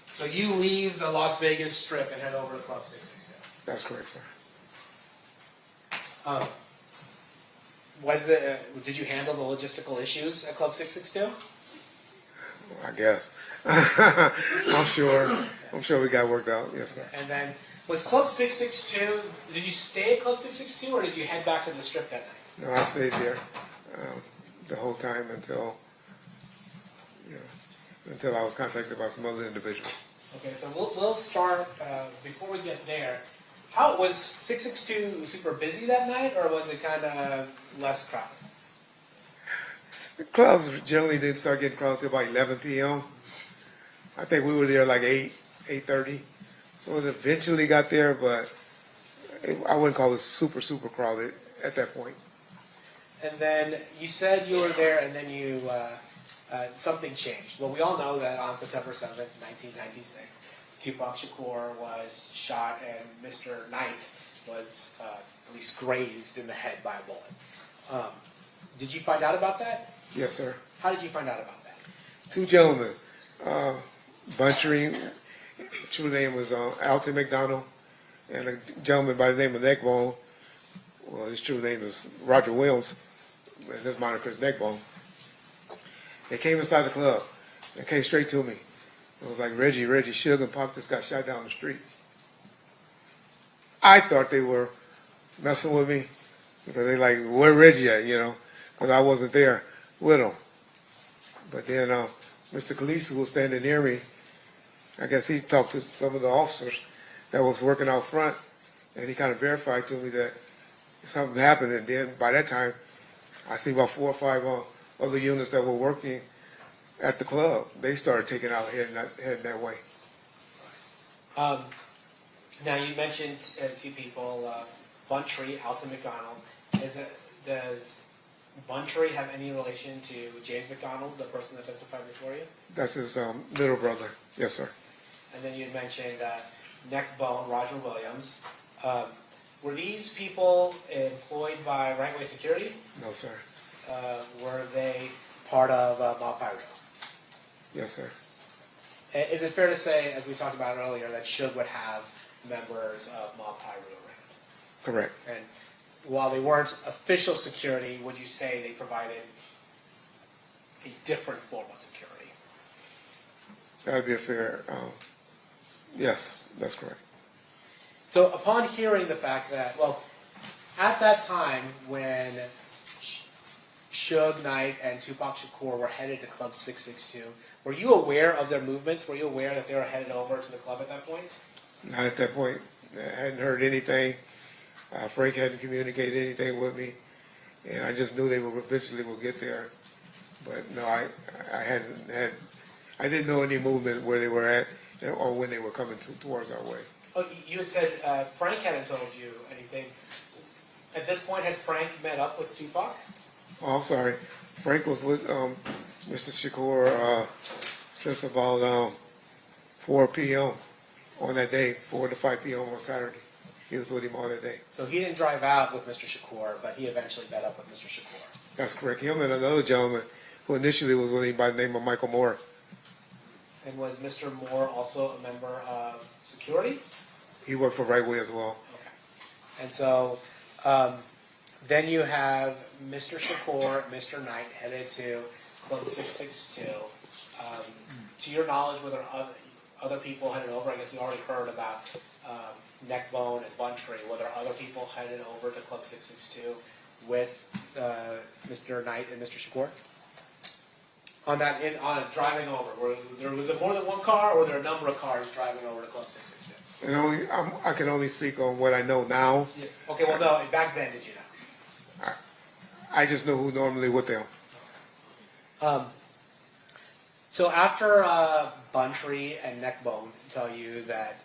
So you leave the Las Vegas Strip and head over to Club 662? That's correct, sir. Did you handle the logistical issues at Club 662? I guess. I'm sure we got worked out. Yes, sir. And then, was Club 662, did you stay at Club 662 or did you head back to the strip that night? No, I stayed there the whole time until I was contacted by some other individuals. Okay, so we'll start, before we get there, how was 662 super busy that night or was it kind of less crowded? The clubs generally didn't start getting crowded until about 11 p.m. I think we were there like 8:30. So it eventually got there, but I wouldn't call it super crowded at that point. And then you said you were there and then you, something changed. Well, we all know that on September 7th, 1996, Tupac Shakur was shot and Mr. Knight was at least grazed in the head by a bullet. Did you find out about that? Yes, sir. How did you find out about that? Two gentlemen, Buntry, true name was Alton McDonald, and a gentleman by the name of Neckbone. Well, his true name is Roger Williams, and his moniker is Neckbone. They came inside the club and came straight to me. It was like, Reggie, Suge and Pop just got shot down the street. I thought they were messing with me because they like, where Reggie at, because I wasn't there with him. But then Mr. Khaleesi, who was standing near me, I guess he talked to some of the officers that was working out front, and he kind of verified to me that something happened. And then by that time, I see about 4 or 5 other units that were working at the club. They started taking out heading that way. Now you mentioned two people, Buntry, Alton McDonald. Does Buntry have any relation to James McDonald, the person that testified before you? That's his little brother. Yes, sir. And then you mentioned Neckbone, Roger Williams. Were these people employed by Right Way Security? No, sir. Were they part of Mob Pyro? Yes, sir. Is it fair to say, as we talked about earlier, that Suge would have members of Mob Pyro around? Correct. And while they weren't official security, would you say they provided a different form of security? That would be a fair, yes, that's correct. So upon hearing the fact that, well, at that time when Suge Knight and Tupac Shakur were headed to Club 662, were you aware of their movements? Were you aware that they were headed over to the club at that point? Not at that point. I hadn't heard anything. Frank hadn't communicated anything with me, and I just knew they would eventually get there. But no, I didn't know any movement where they were at or when they were coming towards our way. Oh, you had said Frank hadn't told you anything. At this point, had Frank met up with Tupac? Oh, I'm sorry. Frank was with Mr. Shakur since about 4 p.m. on that day, 4 to 5 p.m. on Saturday. He was with him all that day. So he didn't drive out with Mr. Shakur, but he eventually met up with Mr. Shakur. That's correct. Him and another gentleman who initially was with him by the name of Michael Moore. And was Mr. Moore also a member of security? He worked for Right Way as well. Okay. And so then you have Mr. Shakur, Mr. Knight headed to Club 662. To your knowledge, were there other people headed over? I guess we already heard about Neckbone and Buntry. Were there other people headed over to Club 662 with Mr. Knight and Mr. Shakur? On driving over, was it more than one car, or were there a number of cars driving over to Club 662? And I can only speak on what I know now. Yeah. Okay, well, no, back then, did you know? I just know who normally with them. So after Buntry and Neckbone tell you that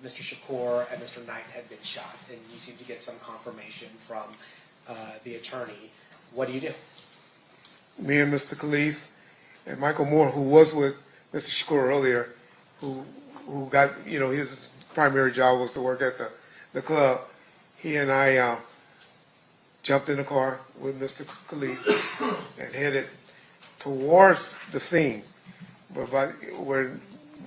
Mr. Shakur and Mr. Knight had been shot, and you seem to get some confirmation from the attorney, what do you do? Me and Mr. Khaleesi and Michael Moore, who was with Mr. Shakur earlier, who got, his primary job was to work at the club. He and I jumped in the car with Mr. Khaleesi and headed towards the scene, where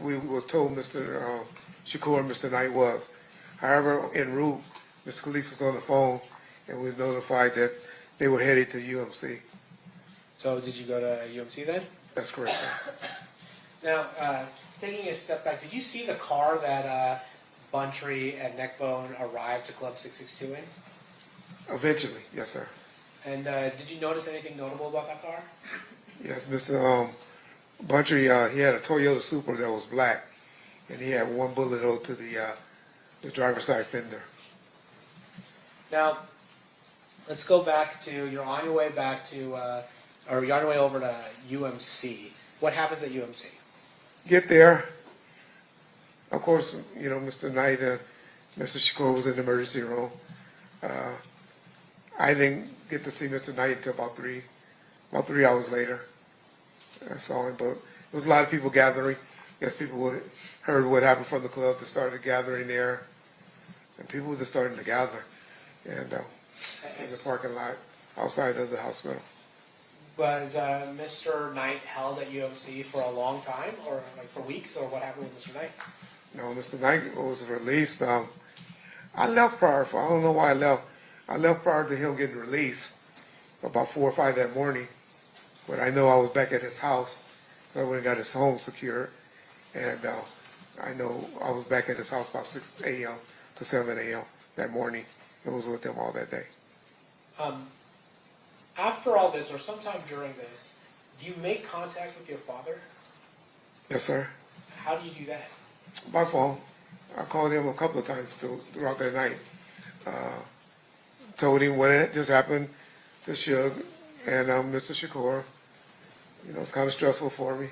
we were told Mr. Shakur and Mr. Knight was. However, en route, Mr. Khaleesi was on the phone, and we was notified that they were headed to UMC. So did you go to UMC then? That's correct, sir. Now, taking a step back, did you see the car that Buntree and Neckbone arrived to Club 662 in? Eventually, yes, sir. And did you notice anything notable about that car? Yes, Mr. Buntree, he had a Toyota Supra that was black, and he had one bullet hole to the driver's side fender. Now, let's go back to, you're on your way back to, or you're on your way over to UMC. What happens at UMC? Get there. Of course, you know, Mr. Knight and Mr. Shakur was in the emergency room. I didn't get to see Mr. Knight until about 3 hours later. I saw him, but there was a lot of people gathering. Yes, people heard what happened from the club. They started gathering there, and people were just starting to gather, and in the parking lot outside of the hospital. Was Mr. Knight held at UMC for a long time, or like for weeks, or what happened with Mr. Knight? No, Mr. Knight was released. I left prior. I don't know why I left. I left prior to him getting released, about 4 or 5 that morning. But I know I was back at his house. So I went and got his home secured, and I know I was back at his house about 6 a.m. to 7 a.m. that morning. It was with him all that day. After all this, or sometime during this, do you make contact with your father? Yes, sir. How do you do that? By phone. I called him a couple of times throughout that night. Told him what had just happened to Shug and Mr. Shakur. You know, it's kind of stressful for me.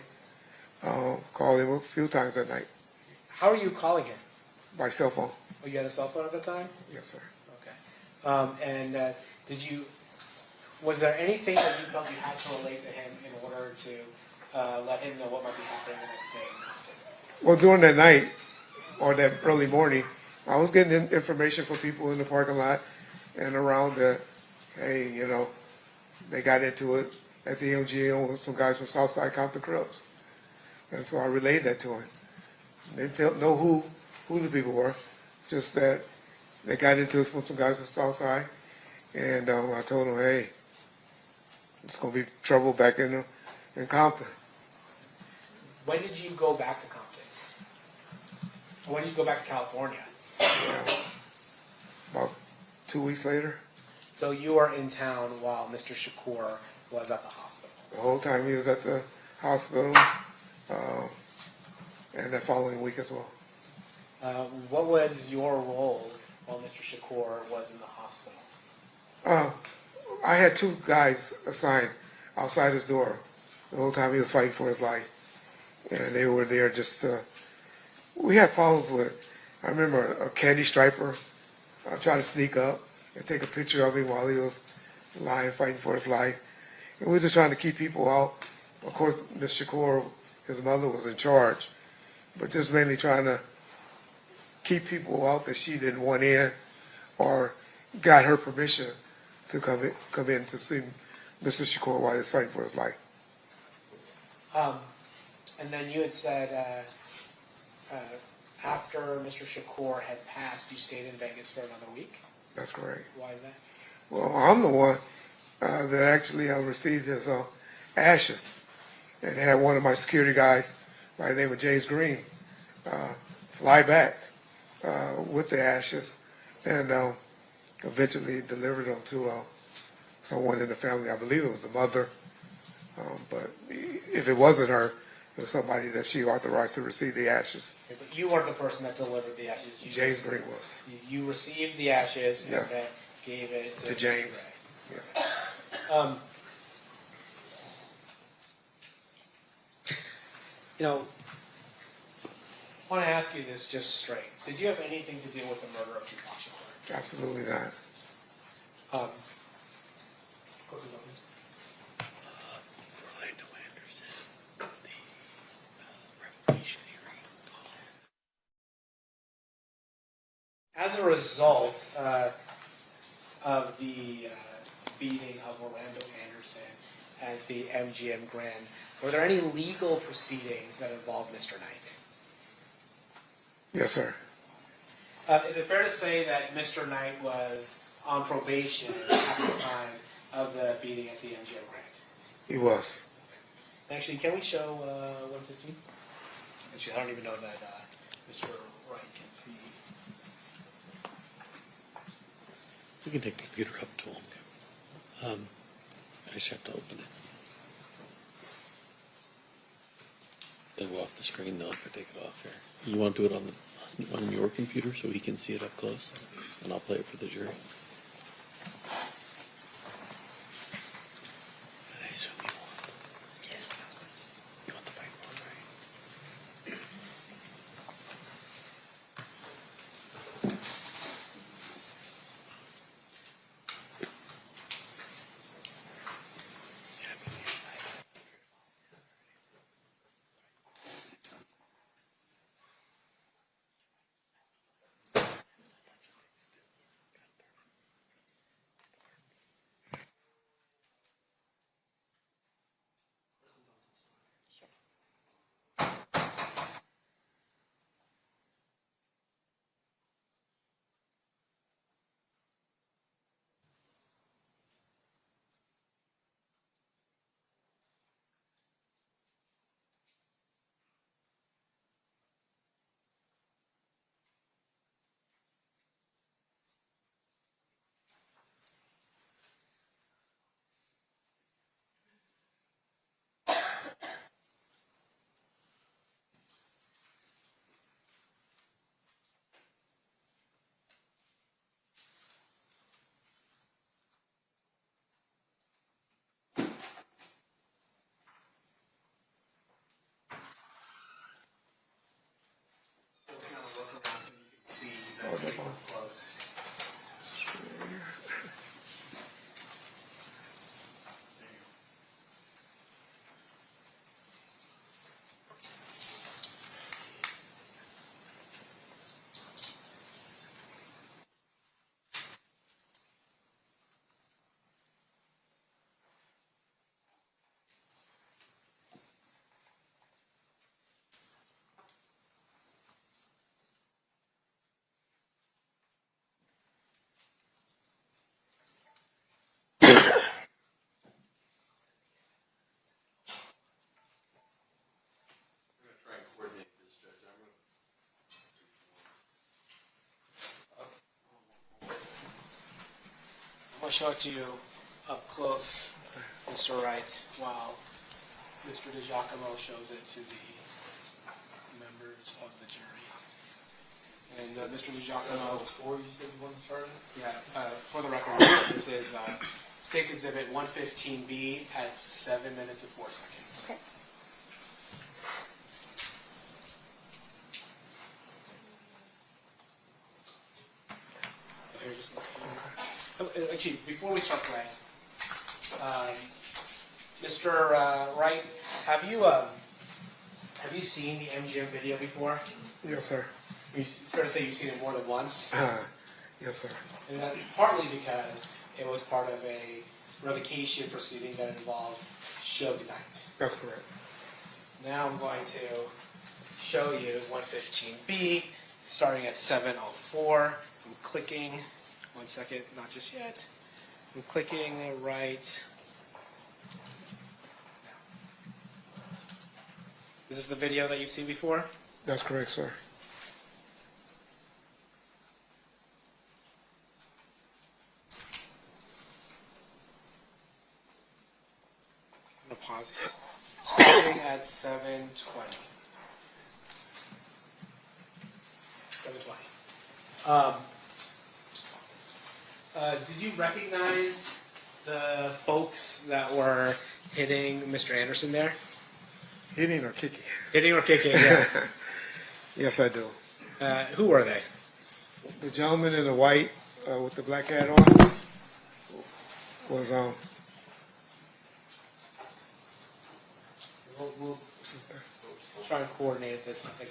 Called him a few times that night. How are you calling him? By cell phone. Oh, you had a cell phone at the time? Yes, sir. Okay. And was there anything that you felt you had to relate to him in order to let him know what might be happening the next day in Compton? Well, during that night, or that early morning, I was getting information from people in the parking lot and around that, hey, you know, they got into it at the MGM with some guys from Southside Compton Clubs. And so I relayed that to him. They didn't know who the people were, just that they got into it with some guys from Southside. And I told them, hey, it's going to be trouble back in Compton. When did you go back to Compton? When did you go back to California? About 2 weeks later. So you were in town while Mr. Shakur was at the hospital? The whole time he was at the hospital, and that following week as well. What was your role while Mr. Shakur was in the hospital? I had 2 guys assigned outside his door the whole time he was fighting for his life. And they were there just we had problems with, I remember a candy striper trying to sneak up and take a picture of him while he was lying, fighting for his life. And we were just trying to keep people out. Of course, Ms. Shakur, his mother, was in charge, but just mainly trying to keep people out that she didn't want in or got her permission to come in to see Mr. Shakur while he was fighting for his life. And then you had said after Mr. Shakur had passed, you stayed in Vegas for another week? That's correct. Why is that? Well, I'm the one that actually received his ashes, and had one of my security guys by the name of James Green fly back with the ashes and eventually delivered them to someone in the family. I believe it was the mother, but if it wasn't her, it was somebody that she authorized to receive the ashes. Okay, but you weren't the person that delivered the ashes. James Green was. You received the ashes Yes. and then gave it to James. Ray. Yes. You know, I want to ask you this just straight. Did you have anything to do with the murder of Tupac Shakur? Absolutely not. As a result of the beating of Orlando Anderson at the MGM Grand, were there any legal proceedings that involved Mr. Knight? Yes, sir. Is it fair to say that Mr. Knight was on probation at the time of the beating at the MGM Grand? He was. Actually, can we show 115? Actually, I don't even know that Mr. Wright can see. We can take the computer up to him. I just have to open it. It'll go off the screen though if I take it off here. You want to do it on your computer so he can see it up close, and I'll play it for the jury. I assume you want. Yes. You want the whiteboard, right? See, that's getting close. I'm going to show it to you up close, Mr. Wright, while Mr. DiGiacomo shows it to the members of the jury. And Mr. DiGiacomo, Before you said you want to start it? yeah, for the record, this is State's Exhibit 115B at 7 minutes and 4 seconds. Okay. So here, just actually, before we start playing, Mr. Wright, have you seen the MGM video before? Yes, sir. It's fair to say you've seen it more than once. Yes, sir. And that partly because it was part of a revocation proceeding that involved Suge Knight. That's correct. Now I'm going to show you 115B, starting at 7:04. I'm clicking. 1 second, not just yet. I'm clicking right now. Is this the video that you've seen before? That's correct, sir. I'm going to pause. Starting at 7:20. 7:20. Did you recognize the folks that were hitting Mr. Anderson there? Hitting or kicking? Hitting or kicking, yeah. Yes, I do. Who were they? The gentleman in the white with the black hat on was We'll try and coordinate this again.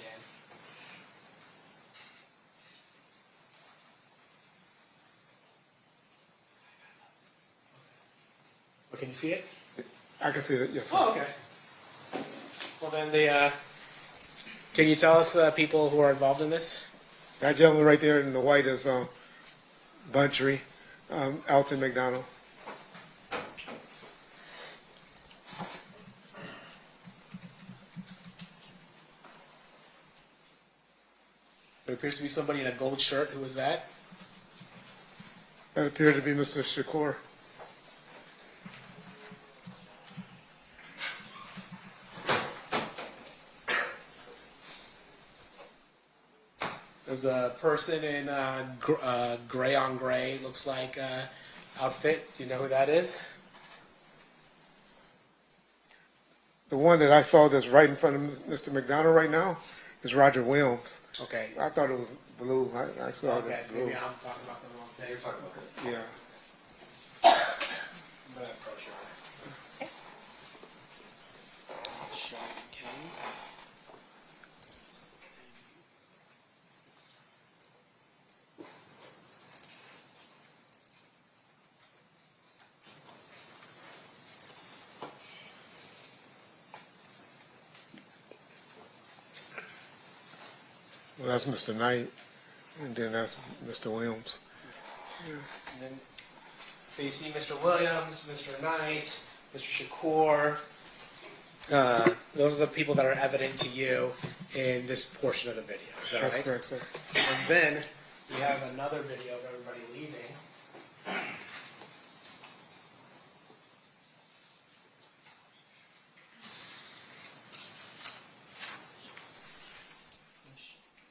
Oh, can you see it? I can see it. Yes, sir. Oh, okay. Well, then can you tell us the people who are involved in this? That gentleman right there in the white is Buntry. Alton McDonald. There appears to be somebody in a gold shirt. Who was that? That appeared to be Mr. Shakur. There's a person in gray on gray, looks like outfit. Do you know who that is? The one that I saw that's right in front of Mr. McDonald right now is Roger Williams. Okay. I thought it was blue. I saw Okay, it blue. maybe I'm talking about the wrong thing. You're talking about this. Yeah. I'm gonna approach her. Show again. Well, that's Mr. Knight, and then that's Mr. Williams. And then, so you see Mr. Williams, Mr. Knight, Mr. Shakur. Those are the people that are evident to you in this portion of the video. Is that That's right? correct, sir. And then we have another video of everybody leaving.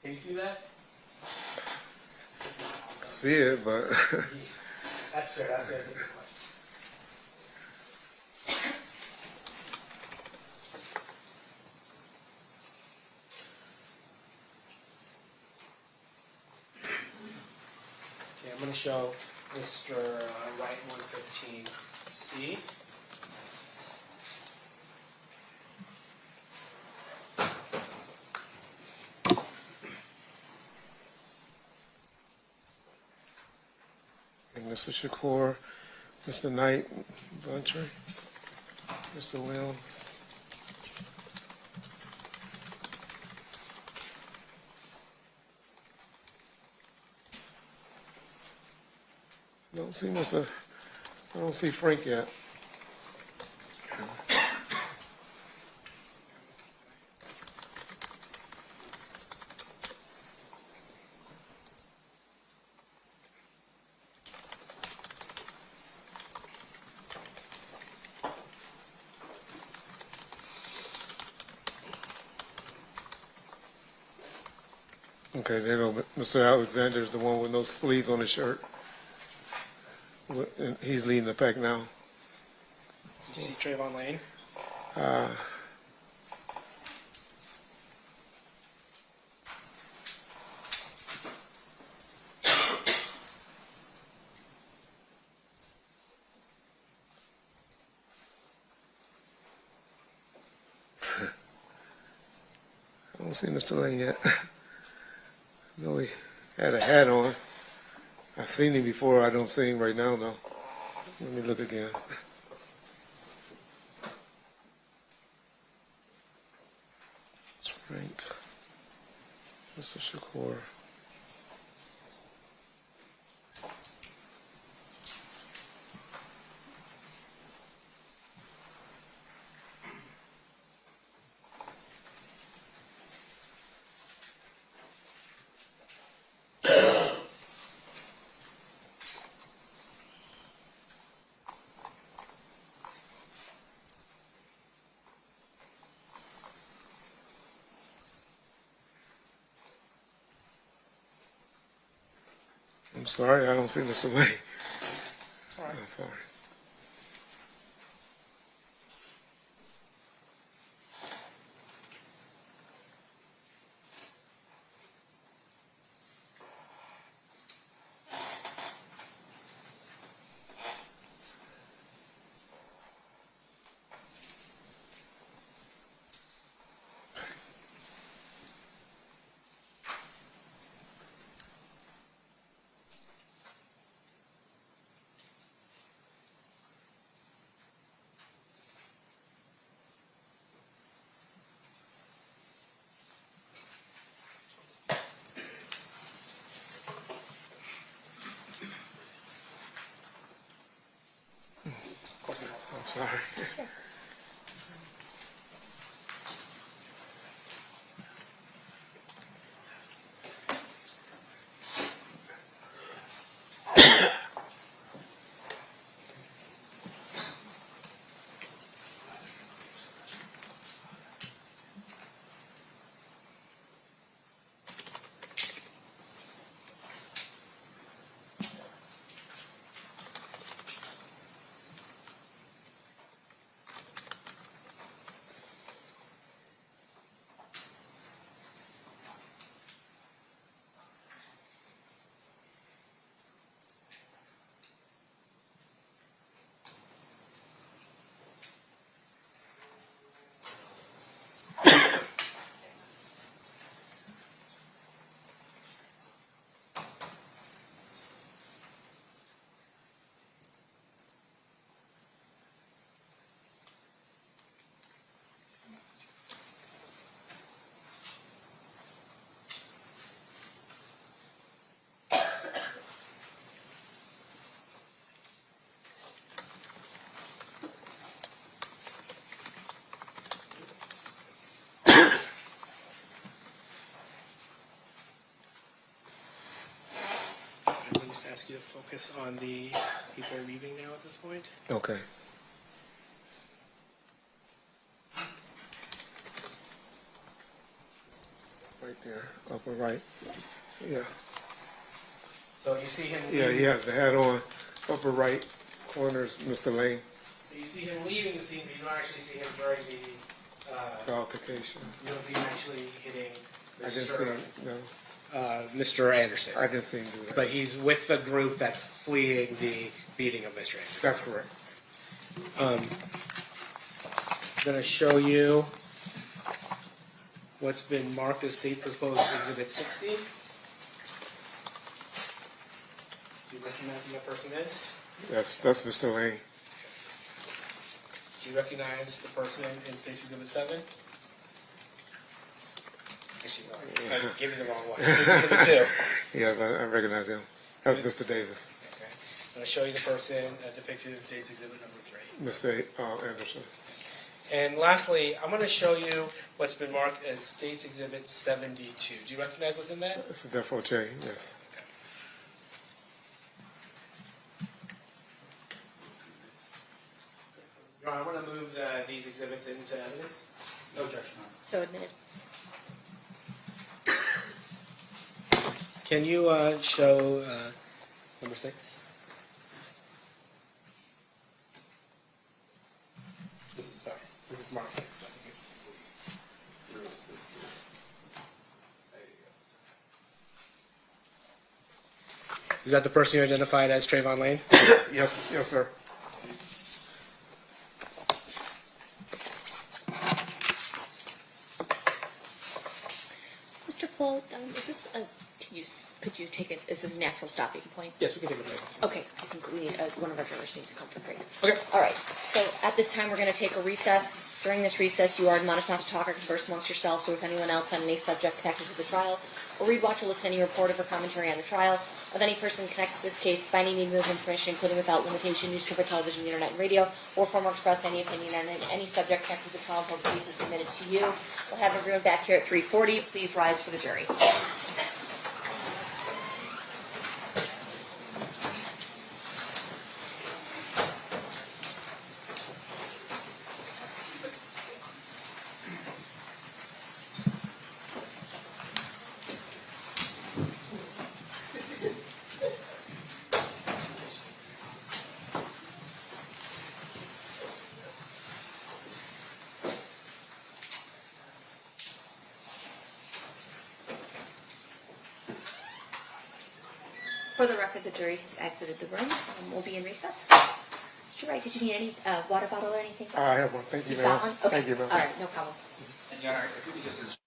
Can you see that? See it, but That's fair. That's it. Okay, I'm going to show Mr. Wright 115C. and Mr. Shakur, Mr. Knight, Bluntry, Mr. Williams. I don't see Frank yet. Okay, there you go. Mr. Alexander's the one with no sleeves on his shirt. And he's leading the pack now. Did you see Trayvon Lane? I don't see Mr. Lane yet. No, he had a hat on. I've seen him before. I don't see him right now, though. Let me look again. It's Frank. Mr. Shakur. I'm sorry, I don't see Mr. Lane. It's all right. I'm sorry. Sorry. I'm going to ask you to focus on the people leaving now at this point. Okay. Right there, upper right. Yeah. So you see him Yeah, leaving. he has the hat on. Upper right corner is Mr. Lane. So you see him leaving the scene, but you don't actually see him during The altercation. you don't see him actually hitting I didn't see him, no. Mr. Anderson. I didn't see him do that. But he's with the group that's fleeing the beating of Mr. Anderson. That's correct. I'm going to show you what's been marked as State Proposed Exhibit 60. Do you recognize who that person is? That's Mr. Lane. Do you recognize the person in State's Exhibit 7? Actually, no, I gave you the wrong one. State's Exhibit 2. Yes, I recognize him. That's Mr. Davis. Okay. I'm going to show you the person depicted in State's Exhibit number 3. Mr. Anderson. And lastly, I'm going to show you what's been marked as State's Exhibit 72. Do you recognize what's in that? This is Defo J, yes. Your Honor, I'm going to move these exhibits into evidence. No objection, Your Honor. So admitted. Can you show number 6? Sorry, this is Mark 6. I think it's 060. There you go. Is that the person you identified as Trayvon Lane? Yes, yes, sir. Mr. Cole, is this a, could you take it, is this a natural stopping point? Yes, we can take a break. Okay, I think we need, one of our jurors needs to come for a break. Okay. All right, so at this time, we're going to take a recess. During this recess, you are admonished not to talk or converse amongst yourselves or with anyone else on any subject connected to the trial, or read, watch, or listen to any report or commentary on the trial of any person connected to this case by any medium of information, including without limitation, newspaper, television, internet, and radio, or form or express any opinion on any subject connected to the trial until the case is submitted to you. We'll have everyone back here at 3:40. Please rise for the jury. For the record, the jury has exited the room and will be in recess. Mr. Wright, did you need any water bottle or anything? I have one. Thank you, You've ma'am. got one? Okay. Thank you, ma'am. All right, no problem. And Your Honor, if we could just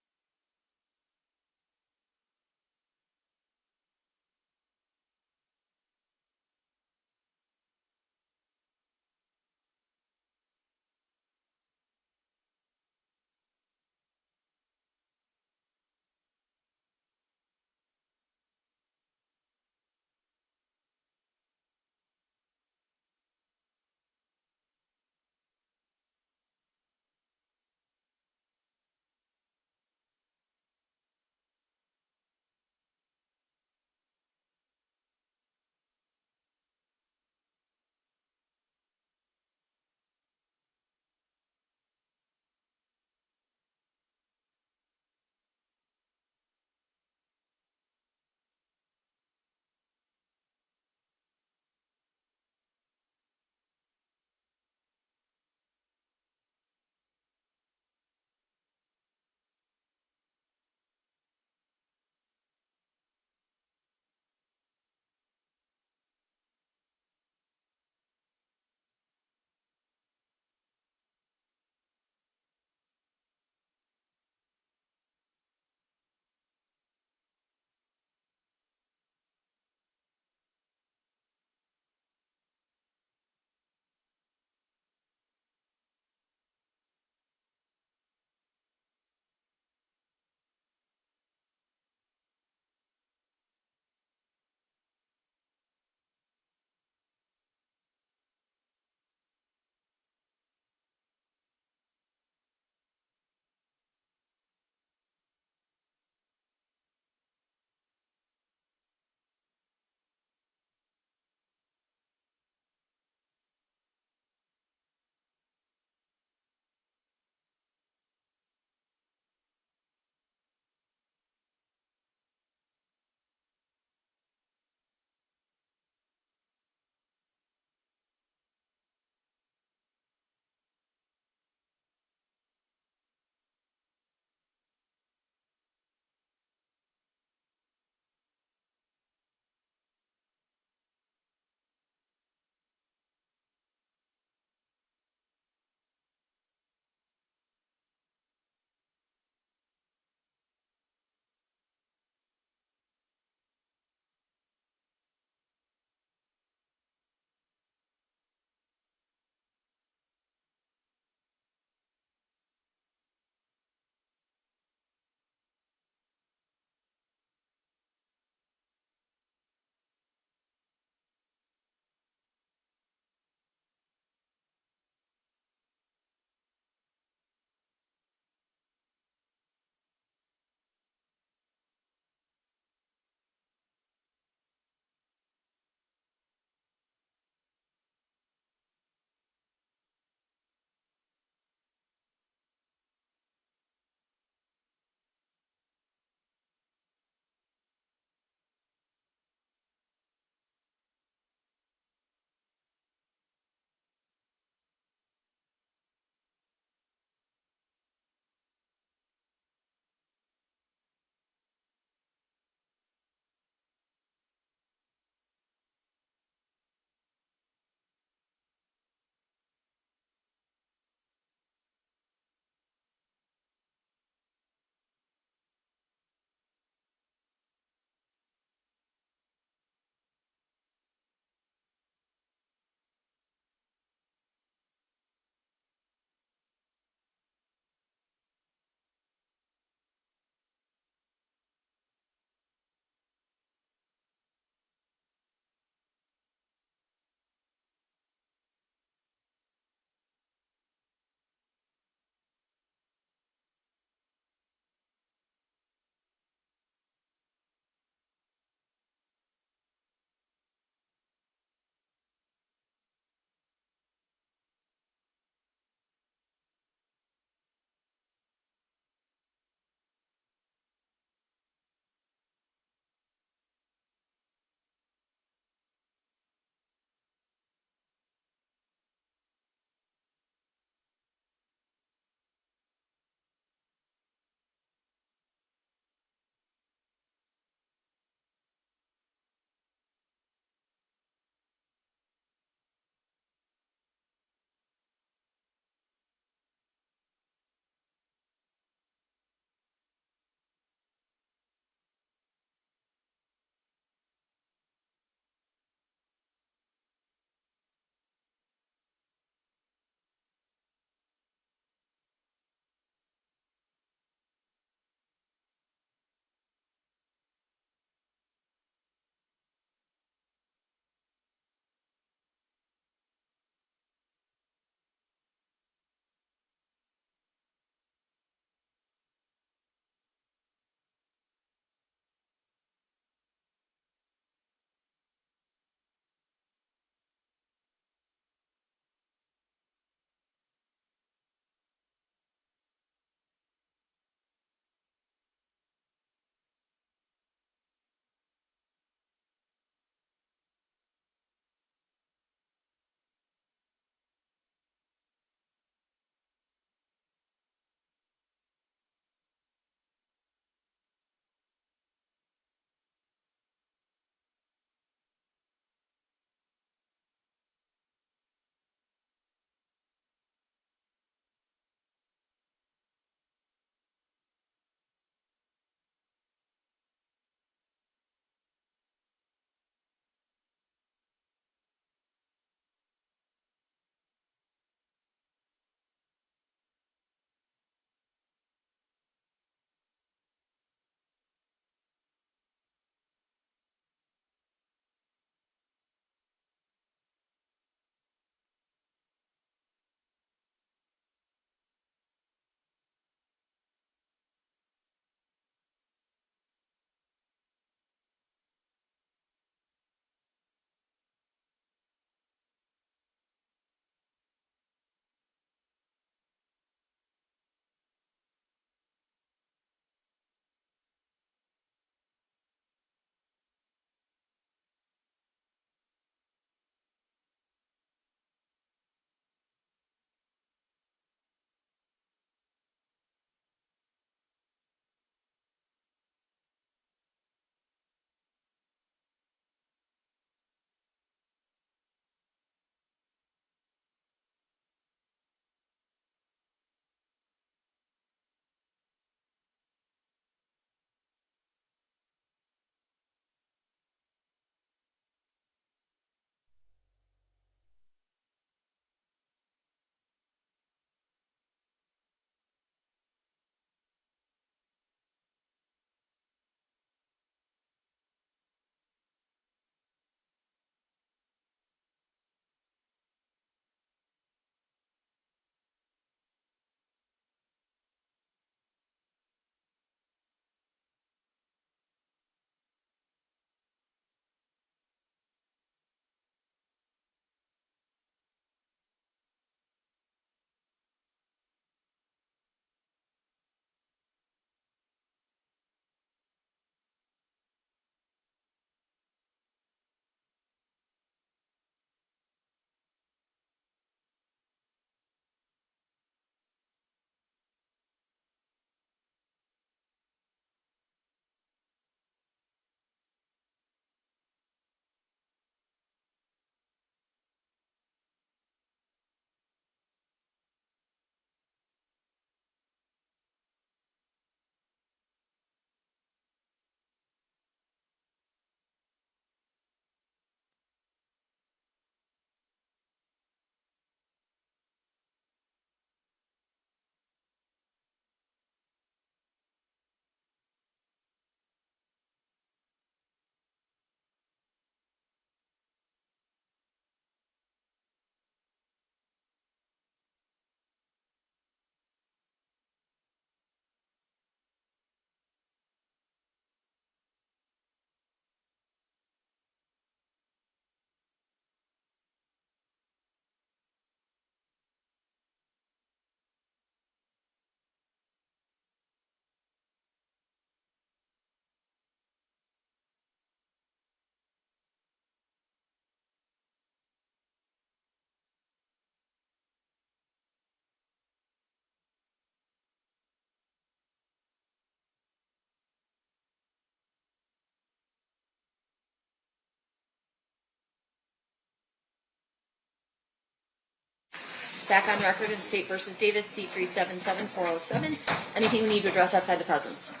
back on record in State versus Davis, C377407. Anything we need to address outside the presence?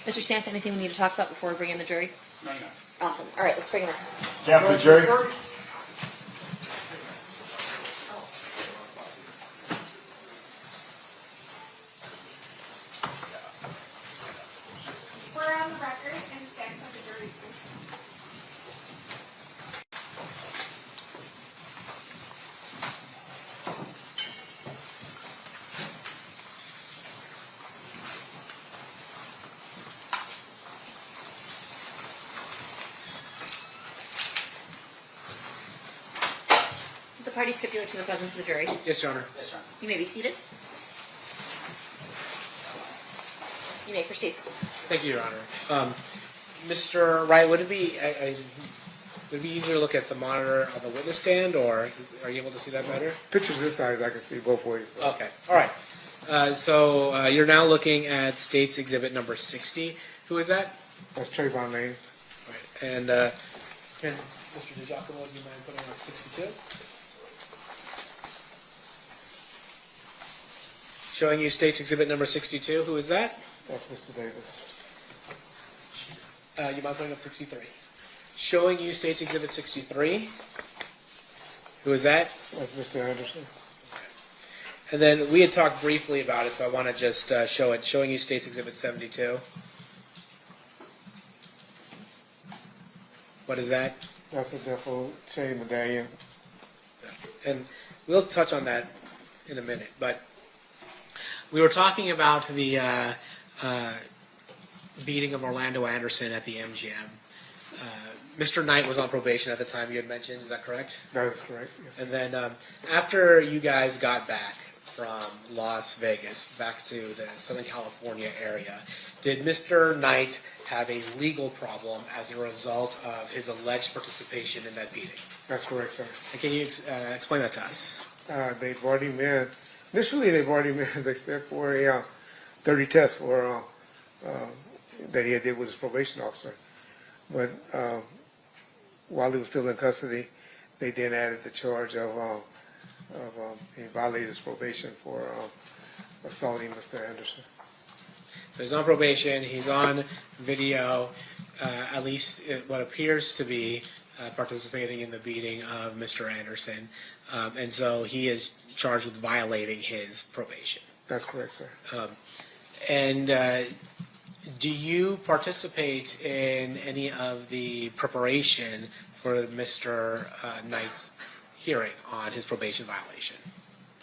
Mr. Santh, anything we need to talk about before we bring in the jury? No, no. Awesome. All right, let's bring him in. Staff the jury. We're on the record and stand for the jury, please. The parties stipulate to the presence of the jury. Yes, Your Honor. Yes, Your Honor. You may be seated. You may proceed. Thank you, Your Honor. Mr. Wright, would it be easier to look at the monitor on the witness stand, or are you able to see that better? Pictures this size, I can see both ways. Okay. All right. So you're now looking at State's Exhibit number 60. Who is that? That's Trayvon Lane. Right. And can Mr. DiGiacomo, do you mind putting up 62? Showing you State's Exhibit number 62. Who is that? That's Mr. Davis. You mind putting up 63? Showing you State's Exhibit 63. Who is that? That's Mr. Anderson. And then we had talked briefly about it, so I want to just show it. Showing you State's Exhibit 72. What is that? That's a definite chain medallion. And we'll touch on that in a minute. But we were talking about the beating of Orlando Anderson at the MGM. Mr. Knight was on probation at the time you had mentioned. Is that correct? That is correct, yes. And then after you guys got back from Las Vegas back to the Southern California area, did Mr. Knight have a legal problem as a result of his alleged participation in that beating? That's correct, sir. And can you explain that to us? They brought him in. Initially, they brought him in, they said, for a dirty test for that he did with his probation officer. But while he was still in custody, they then added the charge of he violated his probation for assaulting Mr. Anderson. So he's on probation. He's on video, at least what appears to be participating in the beating of Mr. Anderson. And so he is charged with violating his probation. That's correct, sir. And do you participate in any of the preparation for Mr. Knight's hearing on his probation violation?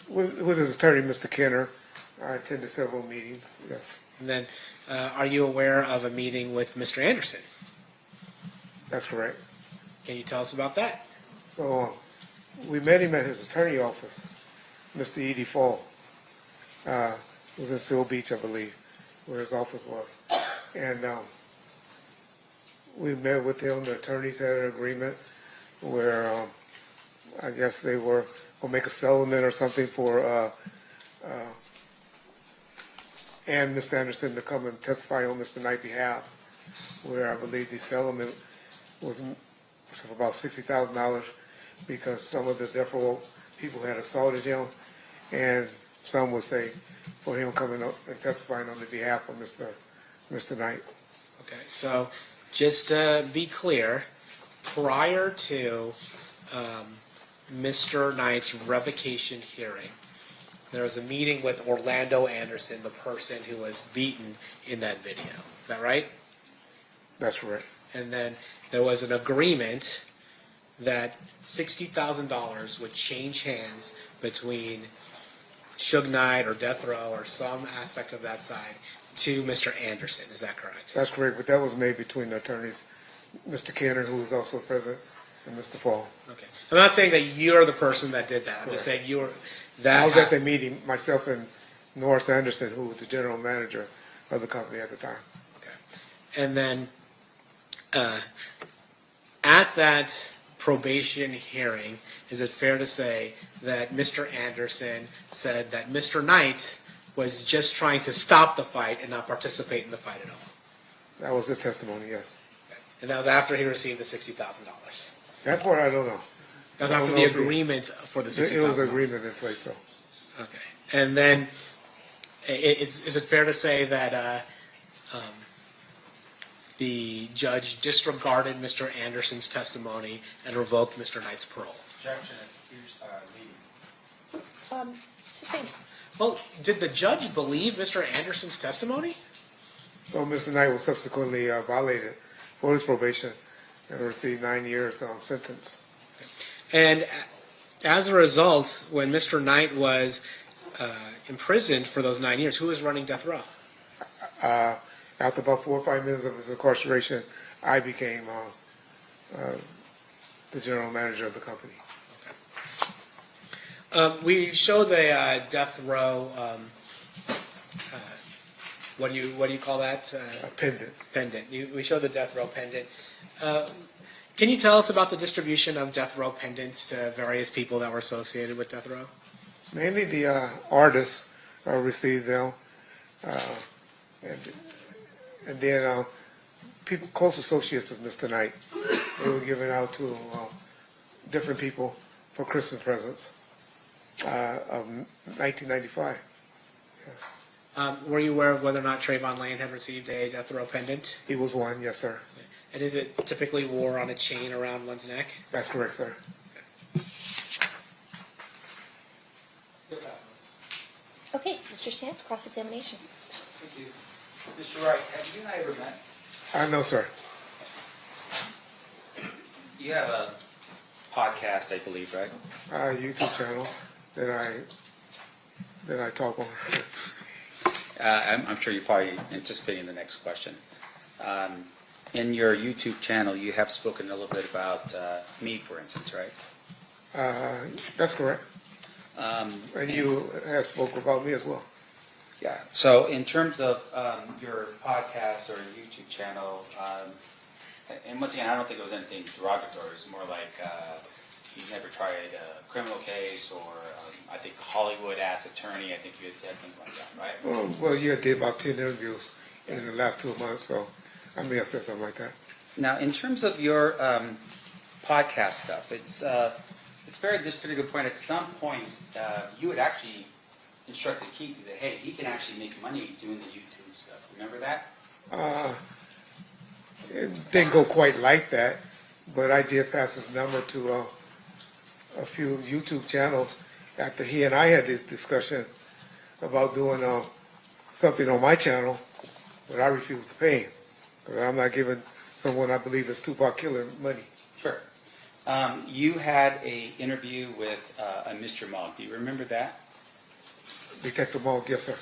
With his attorney, Mr. Kenner, I attended several meetings, yes. And then, are you aware of a meeting with Mr. Anderson? That's correct. Can you tell us about that? So we met him at his attorney office, Mr. E.D. Fall. It was in Seal Beach, I believe, where his office was. And we met with him. The attorneys had an agreement where I guess they were going to make a settlement or something for and Mr. Anderson to come and testify on Mr. Knight's behalf, where I believe the settlement was about $60,000 because some of the death row people had assaulted him, and some would say for him coming up and testifying on the behalf of Mr. Knight. Okay, so just to be clear, prior to Mr. Knight's revocation hearing, there was a meeting with Orlando Anderson, the person who was beaten in that video. Is that right? That's correct. And then there was an agreement that $60,000 would change hands between Suge Knight or Death Row or some aspect of that side to Mr. Anderson. Is that correct? That's correct, but that was made between the attorneys, Mr. Kenner, who was also present, and Mr. Fall. Okay. I'm not saying that you're the person that did that. I'm just saying you were that. I was at the meeting, myself and Norris Anderson, who was the general manager of the company at the time. Okay. And then at that probation hearing, is it fair to say that Mr. Anderson said that Mr. Knight was just trying to stop the fight and not participate in the fight at all? That was his testimony, yes. Okay. And that was after he received the $60,000? That part I don't know. That was after the agreement for the $60,000. It was an agreement in place, though. Okay. And then, is it fair to say that the judge disregarded Mr. Anderson's testimony and revoked Mr. Knight's parole? Objection is leading. Sustained. Well, did the judge believe Mr. Anderson's testimony? So Mr. Knight was subsequently violated for his probation and received 9 years sentence. And as a result, when Mr. Knight was imprisoned for those 9 years, who was running death row? After about 4 or 5 minutes of his incarceration, I became the general manager of the company. We show the death row. What do you call that? Pendant. Pendant. We show the death row pendant. Can you tell us about the distribution of death row pendants to various people that were associated with death row? Mainly the artists received them, and then people, close associates of Mr. Knight, they were given out to different people for Christmas presents of 1995. Yes. Were you aware of whether or not Trayvon Lane had received a death row pendant? He was one, yes, sir. And is it typically wore on a chain around one's neck? That's correct, sir. Okay, Mr. Stamp, cross-examination. Thank you. Mr. Wright, have you and I ever met? No, sir. You have a podcast, I believe, right? YouTube channel that I talk on. I'm sure you're probably anticipating the next question. In your YouTube channel, you have spoken a little bit about me, for instance, right? That's correct. And you have spoke about me as well. Yeah. So in terms of your podcast or YouTube channel, and once again, I don't think it was anything derogatory. It was more like he's never tried a criminal case, or I think Hollywood-ass attorney. I think you had said something like that, right? Well, you did about 10 interviews in the last 2 months, so I may have said something like that. Now, in terms of your podcast stuff, it's this pretty good point. At some point, you had actually instructed Keith that, hey, he can actually make money doing the YouTube stuff. Remember that? It didn't go quite like that, but I did pass his number to a few YouTube channels after he and I had this discussion about doing something on my channel, but I refused to pay him because I'm not giving someone I believe is Tupac Killer money. Sure. You had an interview with a Mr. Mogg. Do you remember that? Detective Mogg, yes, sir.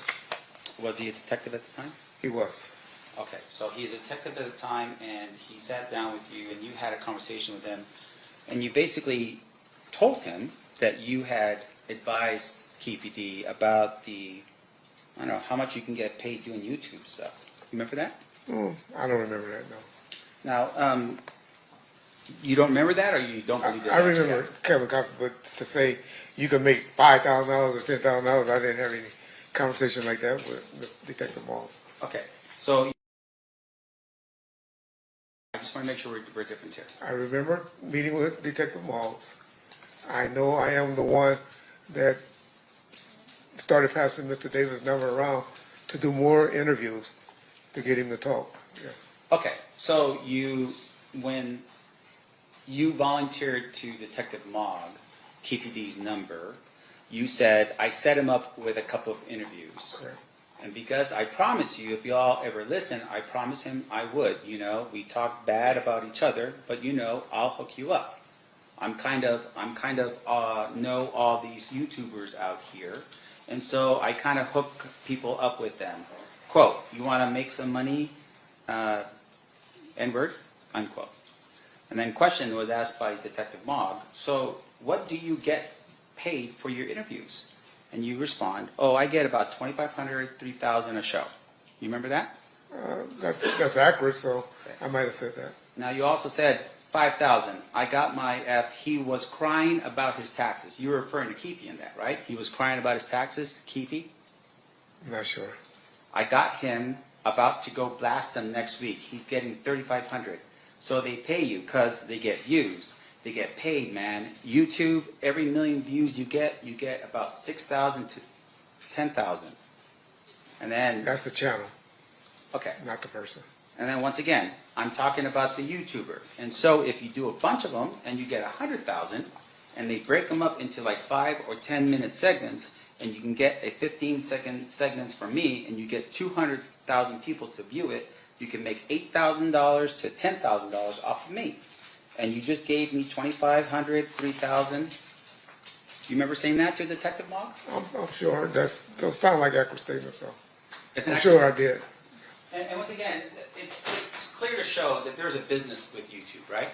Was he a detective at the time? He was. Okay, so he's a detective at the time, and he sat down with you, and you had a conversation with him, and you basically told him that you had advised KPD about I don't know, how much you can get paid doing YouTube stuff. You remember that? I don't remember that, no. Now, you don't remember that, or you don't believe that? I remember Kevin Coffey, but to say you can make $5,000 or $10,000, I didn't have any conversation like that with Detective Mogg. Okay, so I just want to make sure we're different here. I remember meeting with Detective Mogg. I know I am the one that started passing Mr. Davis' number around to do more interviews to get him to talk. Yes. Okay, so when you volunteered to Detective Mogg, KPD's number, you said, I set him up with a couple of interviews. Correct. And because I promised you, if y'all ever listen, I promised him I would. We talk bad about each other, but I'll hook you up. I'm kind of know all these YouTubers out here, and so I kind of hook people up with them. Quote, you want to make some money, N-word, unquote. And then question was asked by Detective Mogg, so what do you get paid for your interviews? And you respond, I get about $2,500, $3,000 a show. You remember that? That's accurate, so I might have said that. Now you also said $5,000. I got my F. He was crying about his taxes. You were referring to Keefe in that, right? He was crying about his taxes, Keefe? I'm not sure. I got him about to go blast him next week. He's getting $3,500. So they pay you because they get views. they get paid, man. YouTube, every million views you get about 6,000 to 10,000. And then That's the channel, okay, not the person. and then once again, I'm talking about the YouTuber. And so if you do a bunch of them and you get 100,000, and they break them up into like 5 or 10-minute segments, and you can get a 15-second segments from me, and you get 200,000 people to view it, you can make $8,000 to $10,000 off of me. And you just gave me 2,500, 3,000. You remember saying that to Detective Log? I'm sure. Those sound like accurate statements, so It's I'm an sure I did. And once again, it's clear to show that there's a business with YouTube, right?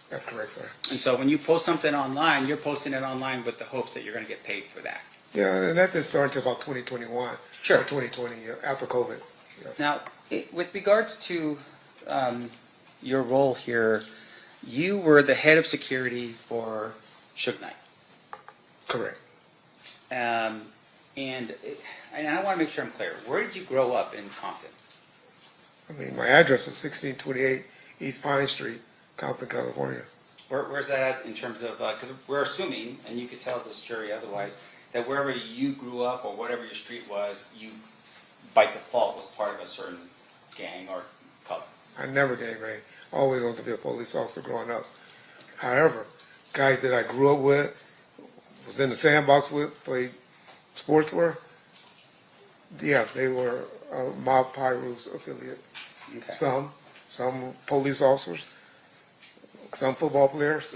That's correct, sir. And so when you post something online, you're posting it online with the hopes that you're going to get paid for that. Yeah, and that didn't start until about 2021. Sure. Or 2020, after COVID. Yes. Now, with regards to your role here, you were the head of security for Suge Knight. Correct. And I want to make sure I'm clear. Where did you grow up in Compton? I mean, my address is 1628 East Pine Street, Compton, California. Where's that at in terms of, because we're assuming, and you could tell this jury otherwise, that wherever you grew up or whatever your street was, you, by default, was part of a certain gang or color. I never gang banged. I always wanted to be a police officer growing up. However, guys that I grew up with, was in the sandbox with, played sports with, yeah, they were a Mob Pyros affiliate. Okay. Some police officers, some football players,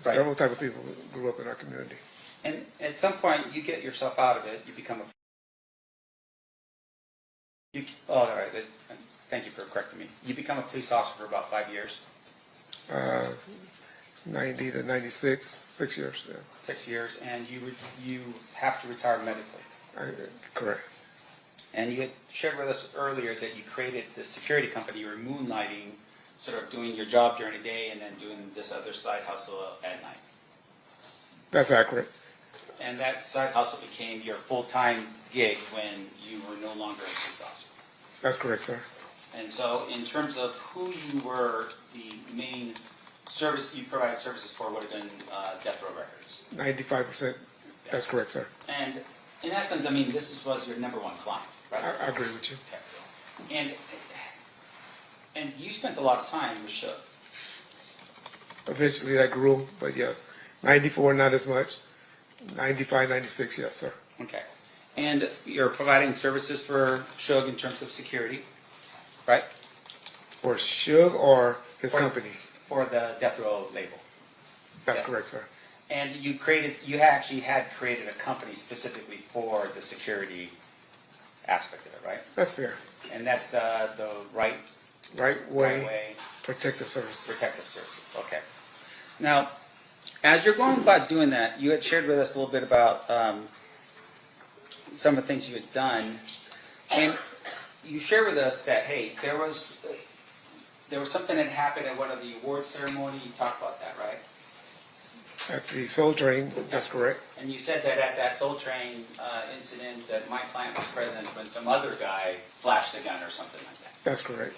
Right. several type of people grew up in our community. And at some point, you get yourself out of it. You become all right. Thank you for correcting me. You become a police officer for about 5 years. 90 to 96, 6 years. Yeah. 6 years, and you have to retire medically. Correct. And you had shared with us earlier that you created this security company. You were moonlighting, sort of doing your job during the day and then doing this other side hustle at night. That's accurate. And that side hustle became your full-time gig when you were no longer a police officer. That's correct, sir. And so in terms of who you were, the main service you provided services for would have been Death Row Records. 95%. That's correct, sir. And in essence, I mean, this was your number one client, right? I agree with you. Okay. And you spent a lot of time with Suge. Eventually that grew, but yes. 94, not as much. 95, 96, yes, sir. Okay. And you're providing services for Suge in terms of security, right? For Suge or his company? For the Death Row label. That's correct, sir. And you actually had created a company specifically for the security aspect of it, right? That's fair. And that's the Right Way Protective Services. Protective Services, okay. Now, as you're going about doing that, you had shared with us a little bit about some of the things you had done, and you shared with us that, hey, there was something that happened at one of the award ceremony. You talked about that, right? At the Soul Train, that's correct. And you said that at that Soul Train incident that my client was present when some other guy flashed a gun or something like that. That's correct.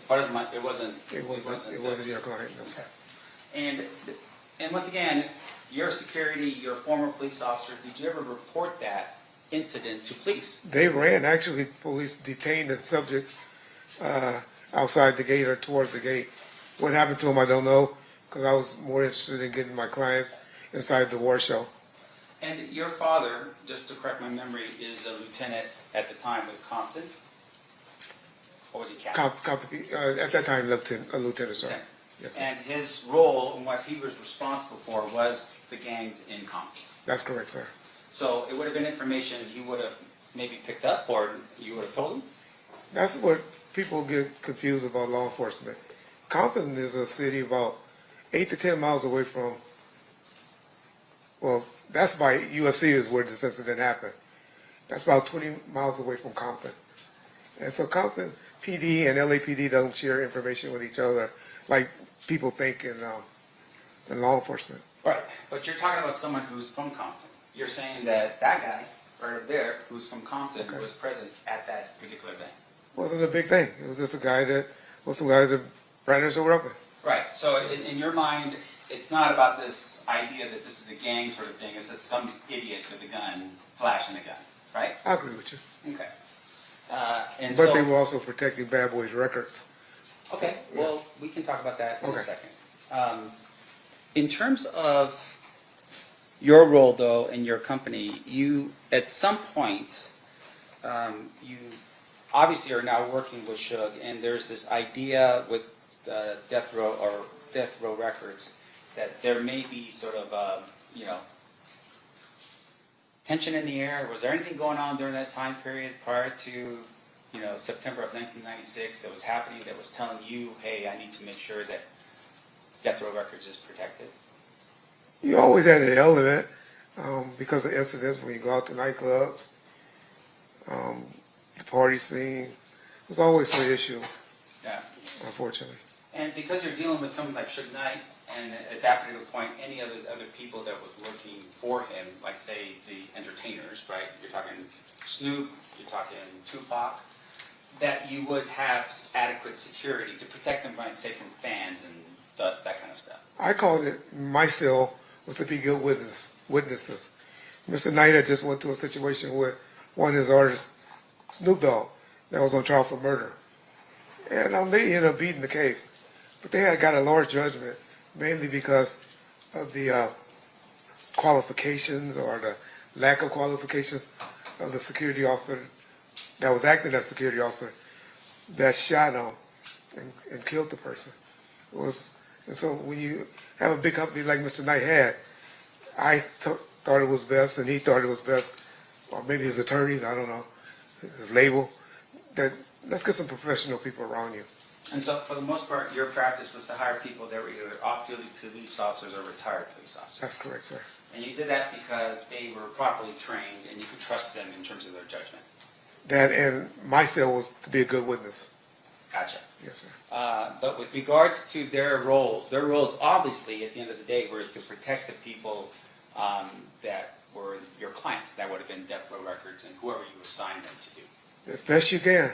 It wasn't your client, no, sir. And once again, your security, your former police officer, did you ever report that incident to police? They ran. Actually, police detained the subjects outside the gate or towards the gate. What happened to them, I don't know, because I was more interested in getting my clients inside the war show. And your father, just to correct my memory, is a lieutenant at the time with Compton? Or was he captain? At that time, a lieutenant, sir. Yes, sir. And his role and what he was responsible for was the gangs in Compton. That's correct, sir. So it would have been information he would have maybe picked up, or you would have told him? That's what people get confused about law enforcement. Compton is a city about 8 to 10 miles away from, well, that's by UFC is where this incident happened. That's about 20 miles away from Compton. And so Compton PD and LAPD don't share information with each other like people think in law enforcement. Right, but you're talking about someone who's from Compton. You're saying that guy right there who's from Compton was present at that particular event. Wasn't a big thing. It was just a guy that brandished a weapon. Right, so in your mind, it's not about this idea that this is a gang sort of thing. It's just some idiot with a gun flashing a gun, right? I agree with you. Okay. But they were also protecting Bad Boys Records. Okay, well, we can talk about that in a Okay. second. In terms of your role, though, in your company, you, at some point, you obviously are now working with Suge, and there's this idea with Death Row Records that there may be sort of, tension in the air. Was there anything going on during that time period prior to, September of 1996 that was happening that was telling you, hey, I need to make sure that Death Row Records is protected? You always had an element because of incidents when you go out to nightclubs, the party scene. There's always an issue, Yeah. unfortunately. And because you're dealing with someone like Suge Knight, and at that particular point, any of his other people that was working for him, like say the entertainers, right? You're talking Snoop, you're talking Tupac, that you would have adequate security to protect them, right, say from fans and that kind of stuff. I called it, my cell was to be good witnesses. Mr. Knight had just went through a situation with one of his artists, Snoop Dogg, that was on trial for murder. And they ended up beating the case. But they had got a large judgment, mainly because of the qualifications or the lack of qualifications of the security officer that was acting as security officer that shot him and killed the person. And so when you have a big company like Mr. Knight had, I thought it was best, and he thought it was best, or maybe his attorneys, I don't know, his label, that let's get some professional people around you. And so, for the most part, your practice was to hire people that were either off-duty police officers or retired police officers. That's correct, sir. And you did that because they were properly trained and you could trust them in terms of their judgment. That and my cell was to be a good witness. Gotcha. Yes, sir. But with regards to their roles obviously, at the end of the day, were to protect the people that were your clients. That would have been Death Row Records and whoever you assigned them to do. As best you can.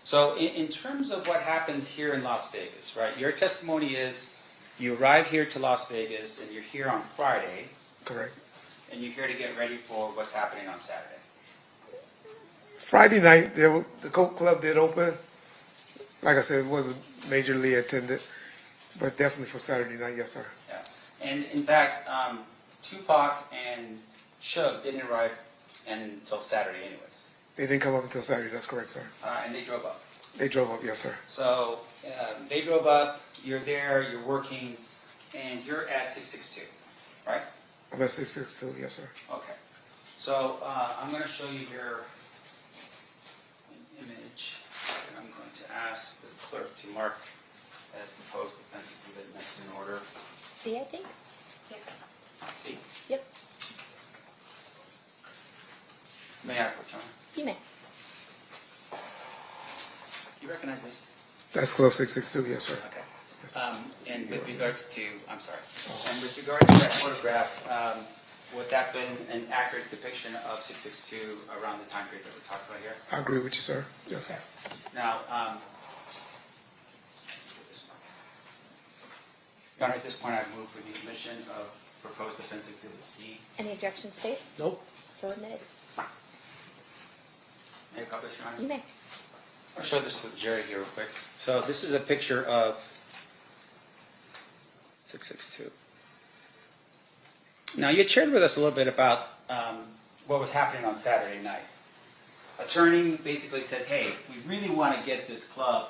So in terms of what happens here in Las Vegas, right, your testimony is you arrive here to Las Vegas and you're here on Friday. Correct. And you're here to get ready for what's happening on Saturday. Friday night, the Coke Club did open. Like I said, it wasn't majorly attended, but definitely for Saturday night, yes, sir. Yeah. And in fact, Tupac and Suge didn't arrive until Saturday anyways. They didn't come up until Saturday, that's correct, sir. And they drove up. They drove up, yes, sir. So they drove up, you're there, you're working, and you're at 662, right? I'm at 662, yes, sir. Okay. So I'm going to show you here an image. I'm going to ask the clerk to mark as proposed defense exhibit next in order. C, I think? Yes. C? Yep. May I put you on? You may. You recognize this? That's Club 662, yes, sir. Okay. And with regards to, I'm sorry, and with regards to that photograph, would that been an accurate depiction of 662 around the time period that we talked about here? I agree with you, sir. Yes, sir. Now, Your Honor, at this point, I move for the admission of proposed defense exhibit C. Any objections, State? Nope. So admitted. May I publish, Your Honor? You may. I'll show this to the jury here real quick. So this is a picture of 662. Now, you had shared with us a little bit about what was happening on Saturday night. Attorney basically says, hey, we really want to get this club,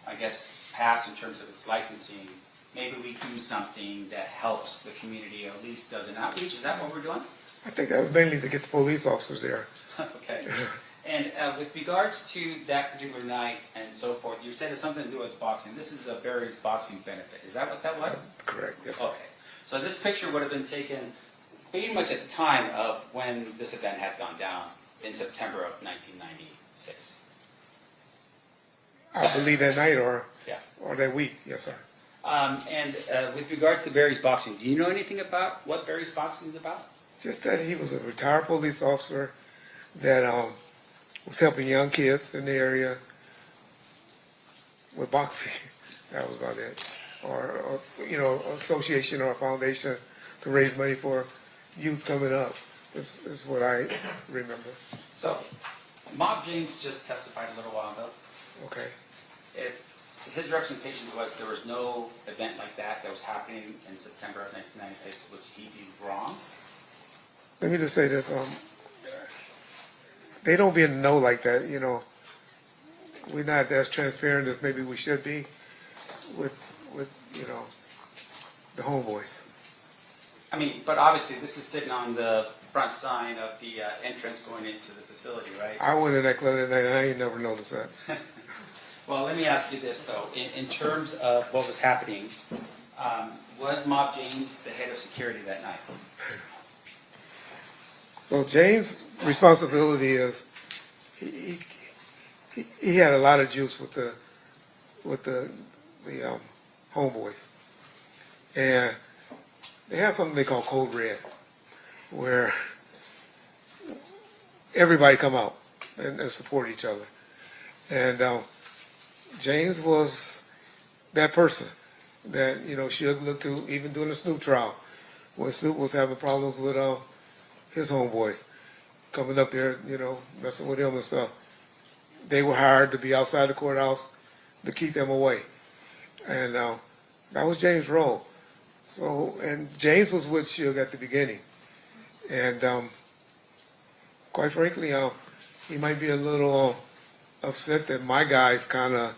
I guess, passed in terms of its licensing. Maybe we do something that helps the community, or at least does an outreach. Is that what we're doing? I think that was mainly to get the police officers there. Okay. And with regards to that particular night and so forth, you said it's something to do with boxing. This is a Barry's boxing benefit. Is that what that was? Correct, yes, sir. Okay. So this picture would have been taken pretty much at the time of when this event had gone down in September of 1996. I believe that night or Yeah. or that week, yes, sir. And with regard to Barry's boxing, do you know anything about what Barry's boxing is about? Just that he was a retired police officer that was helping young kids in the area with boxing. That was about it. or association or a foundation to raise money for youth coming up. This is what I remember. So, Mob James just testified a little while ago. Okay. If his representation was there was no event like that was happening in September of 1996, would he be wrong? Let me just say this: they don't be in the know like that. We're not as transparent as maybe we should be with the homeboys. I mean, but obviously this is sitting on the front sign of the entrance going into the facility, right? I went in that club that night and I ain't never noticed that. Well, let me ask you this though. In terms of what was happening, was Mob James the head of security that night? So James' responsibility is he had a lot of juice with the homeboys, and they had something they call Code Red, where everybody come out and support each other. And James was that person that Suge looked to, even during the Snoop trial, when Snoop was having problems with his homeboys coming up there, messing with him and stuff. They were hired to be outside the courthouse to keep them away, and that was James' role. So, and James was with Suge at the beginning, and quite frankly, he might be a little upset that my guys kind of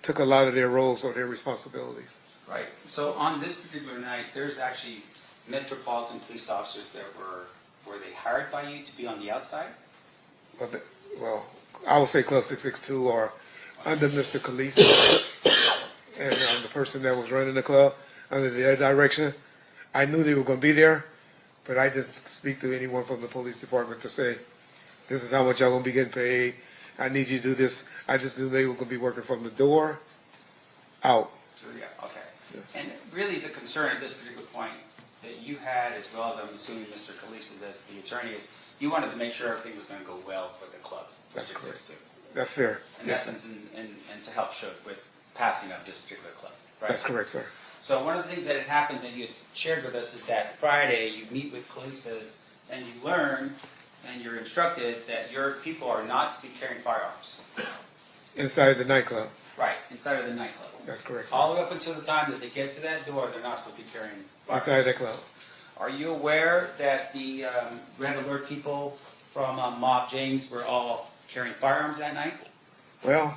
took a lot of their roles or their responsibilities. Right. So on this particular night, there's actually Metropolitan police officers that were they hired by you to be on the outside? Well, I would say Club 662 or under Mr. Khalees and the person that was running the club under their direction. I knew they were going to be there, but I didn't speak to anyone from the police department to say, this is how much y'all going to be getting paid. I need you to do this. I just knew they were going to be working from the door out. So, yeah, okay. Yes. And really the concern at this particular point that you had, as well as I'm assuming Mr. Khalees as the attorney, is you wanted to make sure everything was going to go well for the club. That's correct. That's fair. In essence, and to help Suge with passing up this particular club, right? That's correct, sir. So one of the things that had happened that you had shared with us is that Friday you meet with Khalees and you learn and you're instructed that your people are not to be carrying firearms. Inside the nightclub. Right, inside of the nightclub. That's correct, sir. All the way up until the time that they get to that door, they're not supposed to be carrying firearms. Inside the club. Are you aware that the Red Alert people from Mob James were all carrying firearms that night? Well,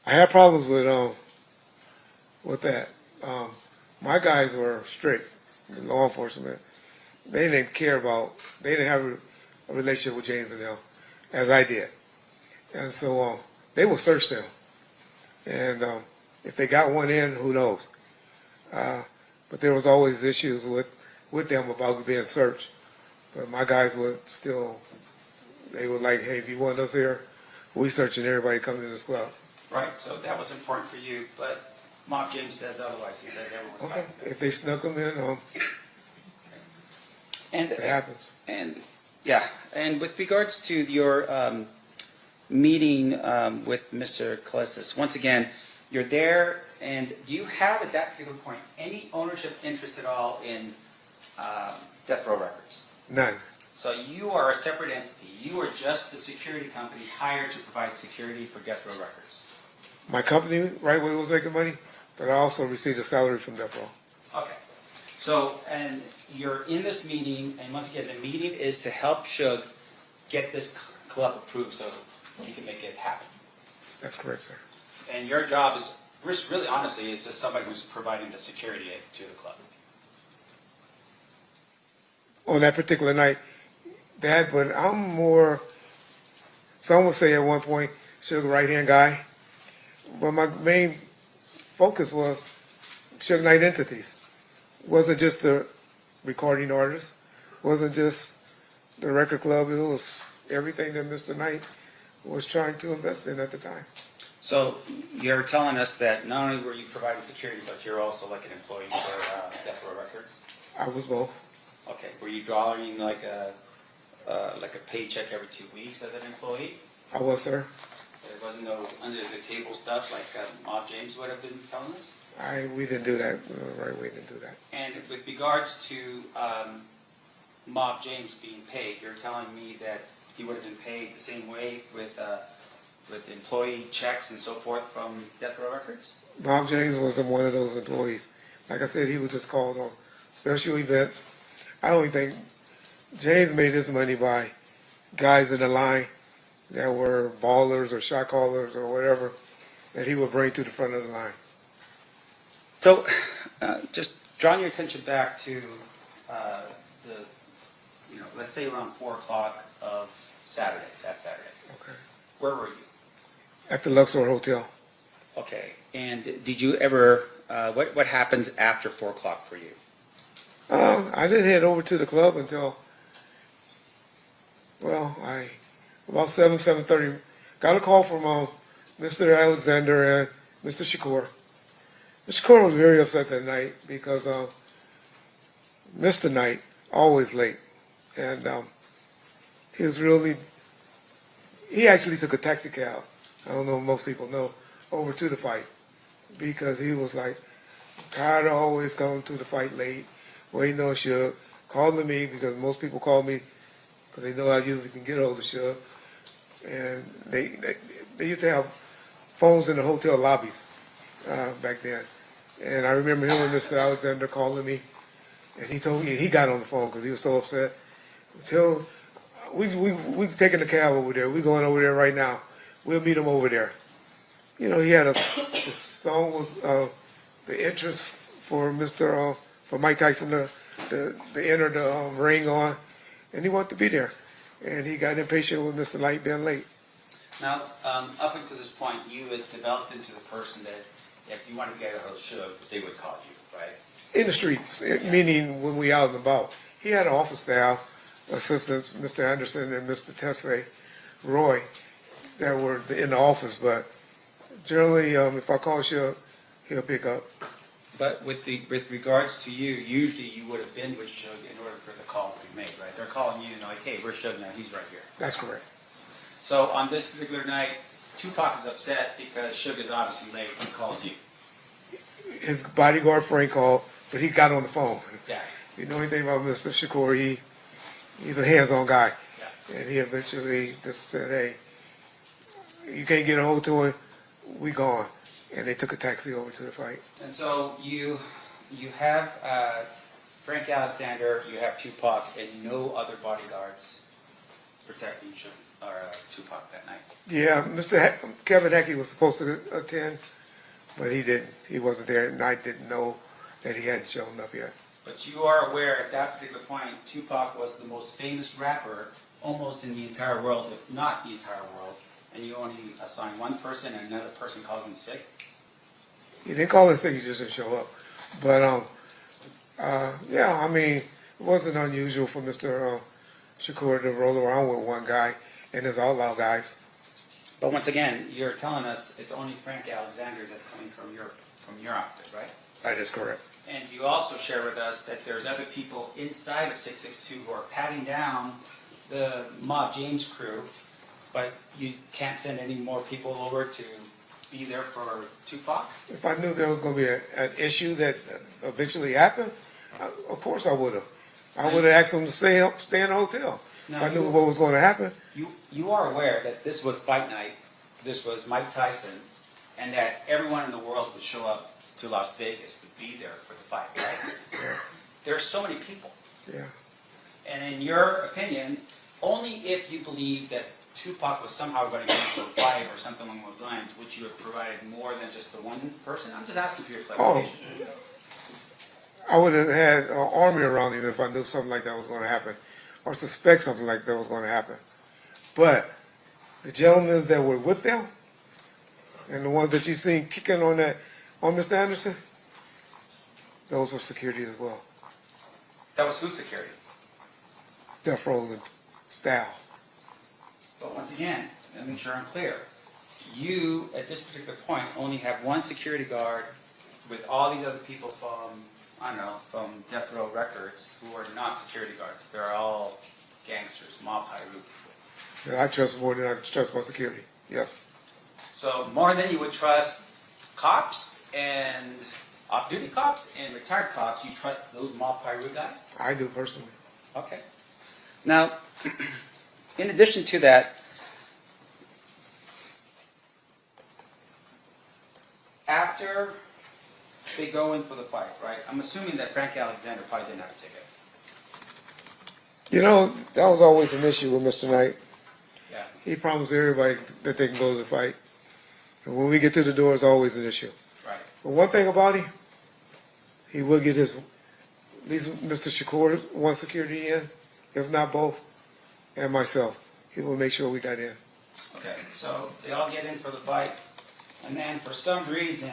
I had problems with that. My guys were strict, law enforcement. They didn't care they didn't have a relationship with James and them, as I did. And so they would search them. And if they got one in, who knows? But there was always issues with them about being searched. But my guys would still, they were like, hey, if you want us here, we searching everybody coming to this club. Right, so that was important for you, but Mob James says otherwise. He says everyone was fine. If they snuck them in, it happens. And yeah, and with regards to your meeting with Mr. Khalees, once again, you're there, and do you have at that particular point any ownership interest at all in Death Row Records? None. So you are a separate entity. You are just the security company hired to provide security for Death Row Records. My company, right where it was making money, but I also received a salary from Death Row. Okay. So, and you're in this meeting, and once again, the meeting is to help Suge get this club approved so he can make it happen. That's correct, sir. And your job is, really honestly, is just somebody who's providing the security to the club. On that particular night, but I'm more, some would say at one point, Suge right-hand guy, but my main focus was Suge Knight entities. It wasn't just the recording artist, wasn't just the record club, it was everything that Mr. Knight was trying to invest in at the time. So you're telling us that not only were you providing security, but you're also like an employee for Death Row Records? I was both. Okay. Were you drawing like a paycheck every 2 weeks as an employee? I was, sir. There wasn't no under the table stuff like Mob James would have been telling us? We didn't do that. Right, we didn't do that. And with regards to Mob James being paid, you're telling me that he would have been paid the same way with employee checks and so forth from Death Row Records? Bob James wasn't one of those employees. Like I said, he was just called on special events. I don't think James made his money by guys in the line that were ballers or shot callers or whatever that he would bring to the front of the line. So, just drawing your attention back to let's say around 4 o'clock of Saturday, that Saturday. Okay. Where were you? At the Luxor Hotel. Okay. And did you ever, what happens after 4 o'clock for you? I didn't head over to the club until, about 7:30. Got a call from Mr. Alexander and Mr. Shakur. Mr. Shakur was very upset that night because Mr. Knight, always late. And he actually took a taxi cab, I don't know if most people know, over to the fight because he was like, tired of always coming to the fight late, waiting on Suge, calling me because most people call me because they know I usually can get hold of Suge. And they used to have phones in the hotel lobbies back then. And I remember him and Mr. Alexander calling me, and he told me, he got on the phone because he was so upset. We taking the cab over there. We going over there right now. We'll meet him over there. You know, he had his song was the interest for for Mike Tyson to enter the ring on, and he wanted to be there. And he got impatient with Mr. Light being late. Now, up until this point, you had developed into the person that if you wanted to get a hold of Suge, they would call you, right? In the streets, meaning when we out and about. He had an office staff, assistants, Mr. Anderson and Mr. Tesfaye Roy, that were in the office, but generally, if I call Suge, he'll pick up. But with regards to you, usually you would have been with Suge in order for the call to be made, right? They're calling you and they're like, hey, where's Suge now? He's right here. That's correct. So on this particular night, Tupac is upset because Suge is obviously late and calls you. His bodyguard Frank called, but he got on the phone. Yeah. You know anything about Mr. Shakur, he's a hands-on guy. Yeah. And he eventually just said, hey, you can't get a hold to him, we gone. And they took a taxi over to the fight. And so you have Frank Alexander, you have Tupac, and no other bodyguards protecting Tupac that night. Yeah, Kevin Heckey was supposed to attend, but he didn't. He wasn't there, and I didn't know that he hadn't shown up yet. But you are aware at that particular point, Tupac was the most famous rapper almost in the entire world, if not the entire world, and you only assign one person and another person calls him sick? He didn't call in sick, he just didn't show up. But, yeah, I mean, it wasn't unusual for Mr. Shakur to roll around with one guy and his outlaw guys. But once again, you're telling us it's only Frank Alexander that's coming from your outfit, right? That is correct. And you also share with us that there's other people inside of 662 who are patting down the Mob James crew, but you can't send any more people over to be there for Tupac? If I knew there was going to be an issue that eventually happened, of course I would have. I would have asked them to stay in the hotel. Now, if I knew what was going to happen. You are aware that this was fight night, this was Mike Tyson, and that everyone in the world would show up to Las Vegas to be there for the fight, right? Yeah. There are so many people. Yeah. And in your opinion, only if you believe that Tupac was somehow going to get into a fight or something along those lines, would you have provided more than just the one person? I'm just asking for your clarification. I would have had an army around him if I knew something like that was going to happen, or suspect something like that was going to happen. But the gentlemen that were with them, and the ones that you seen kicking on Mr. Anderson, those were security as well. That was whose security? Death Row's staff. But once again, let me make sure I'm clear. You, at this particular point, only have one security guard with all these other people from, I don't know, from Death Row Records who are not security guards. They're all gangsters, mob high root people. Yeah, I trust more than I trust my security. Yes. So more than you would trust cops and off-duty cops and retired cops, you trust those mob Piru guys? I do personally. Okay. Now, in addition to that, after they go in for the fight, right? I'm assuming that Frank Alexander probably didn't have a ticket. You know, that was always an issue with Mr. Knight. Yeah. He promised everybody that they can go to the fight. And when we get to the door, it's always an issue. Right. But one thing about him, he will get his, at least Mr. Shakur, one security in, if not both, and myself. He will make sure we got in. Okay, so they all get in for the fight, and then for some reason,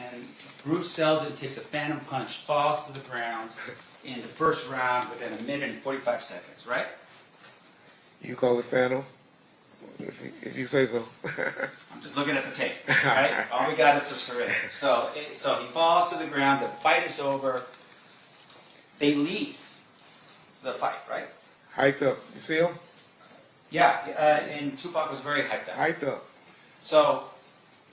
Bruce Seldon takes a phantom punch, falls to the ground in the first round within a minute and 45 seconds, right? You call it Phantom, if you say so. I'm just looking at the tape, right? All we got is a syringe. So he falls to the ground, the fight is over, they leave the fight, right? Hyped up. You see him? Yeah, and Tupac was very hyped up. Hyped up. So,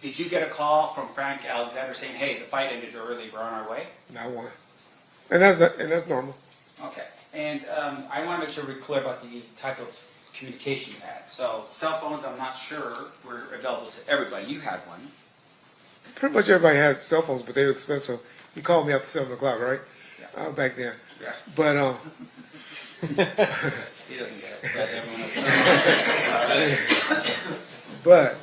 did you get a call from Frank Alexander saying, hey, the fight ended early, we're on our way? Not one. And that's normal. Okay, and I want to make sure we're clear about the type of communication you had. So, cell phones, I'm not sure were available to everybody. You had one. Pretty much everybody had cell phones, but they were expensive. He called me after 7 o'clock, right? Yeah. Back then. Yeah. But He doesn't get it, but everyone else. but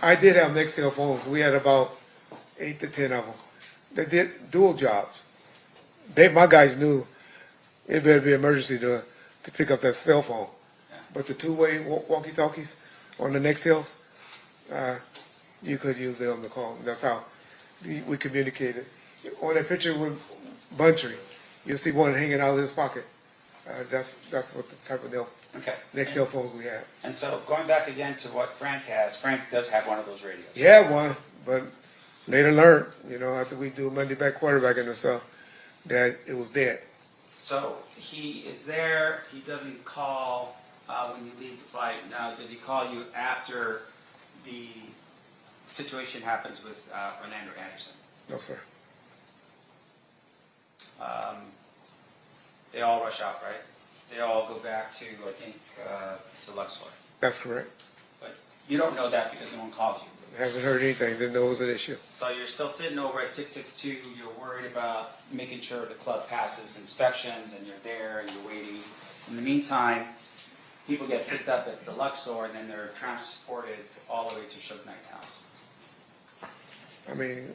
I did have Nextel phones. We had about 8 to 10 of them. They did dual jobs. My guys knew it better be emergency to pick up that cell phone. Yeah. But the two-way walkie-talkies on the Nextels, you could use them to call. That's how we communicated. On that picture with Buntry, you'll see one hanging out of his pocket. That's what the type of Okay. Nextel phones we had. And so, going back again to what Frank has, Frank does have one of those radios. He had one, but later learned, after we do Monday back quarterbacking and stuff, that it was dead. So, he is there, he doesn't call when you leave the fight. Now, does he call you after the situation happens with Fernando Anderson? No, sir. They all rush out, right? They all go back to, I think, to Luxor. That's correct. But you don't know that because no one calls you. Haven't heard anything. Didn't know it was an issue. So you're still sitting over at 662. You're worried about making sure the club passes inspections, and you're there and you're waiting. In the meantime, people get picked up at the Luxor, and then they're transported all the way to Suge Knight's house. I mean,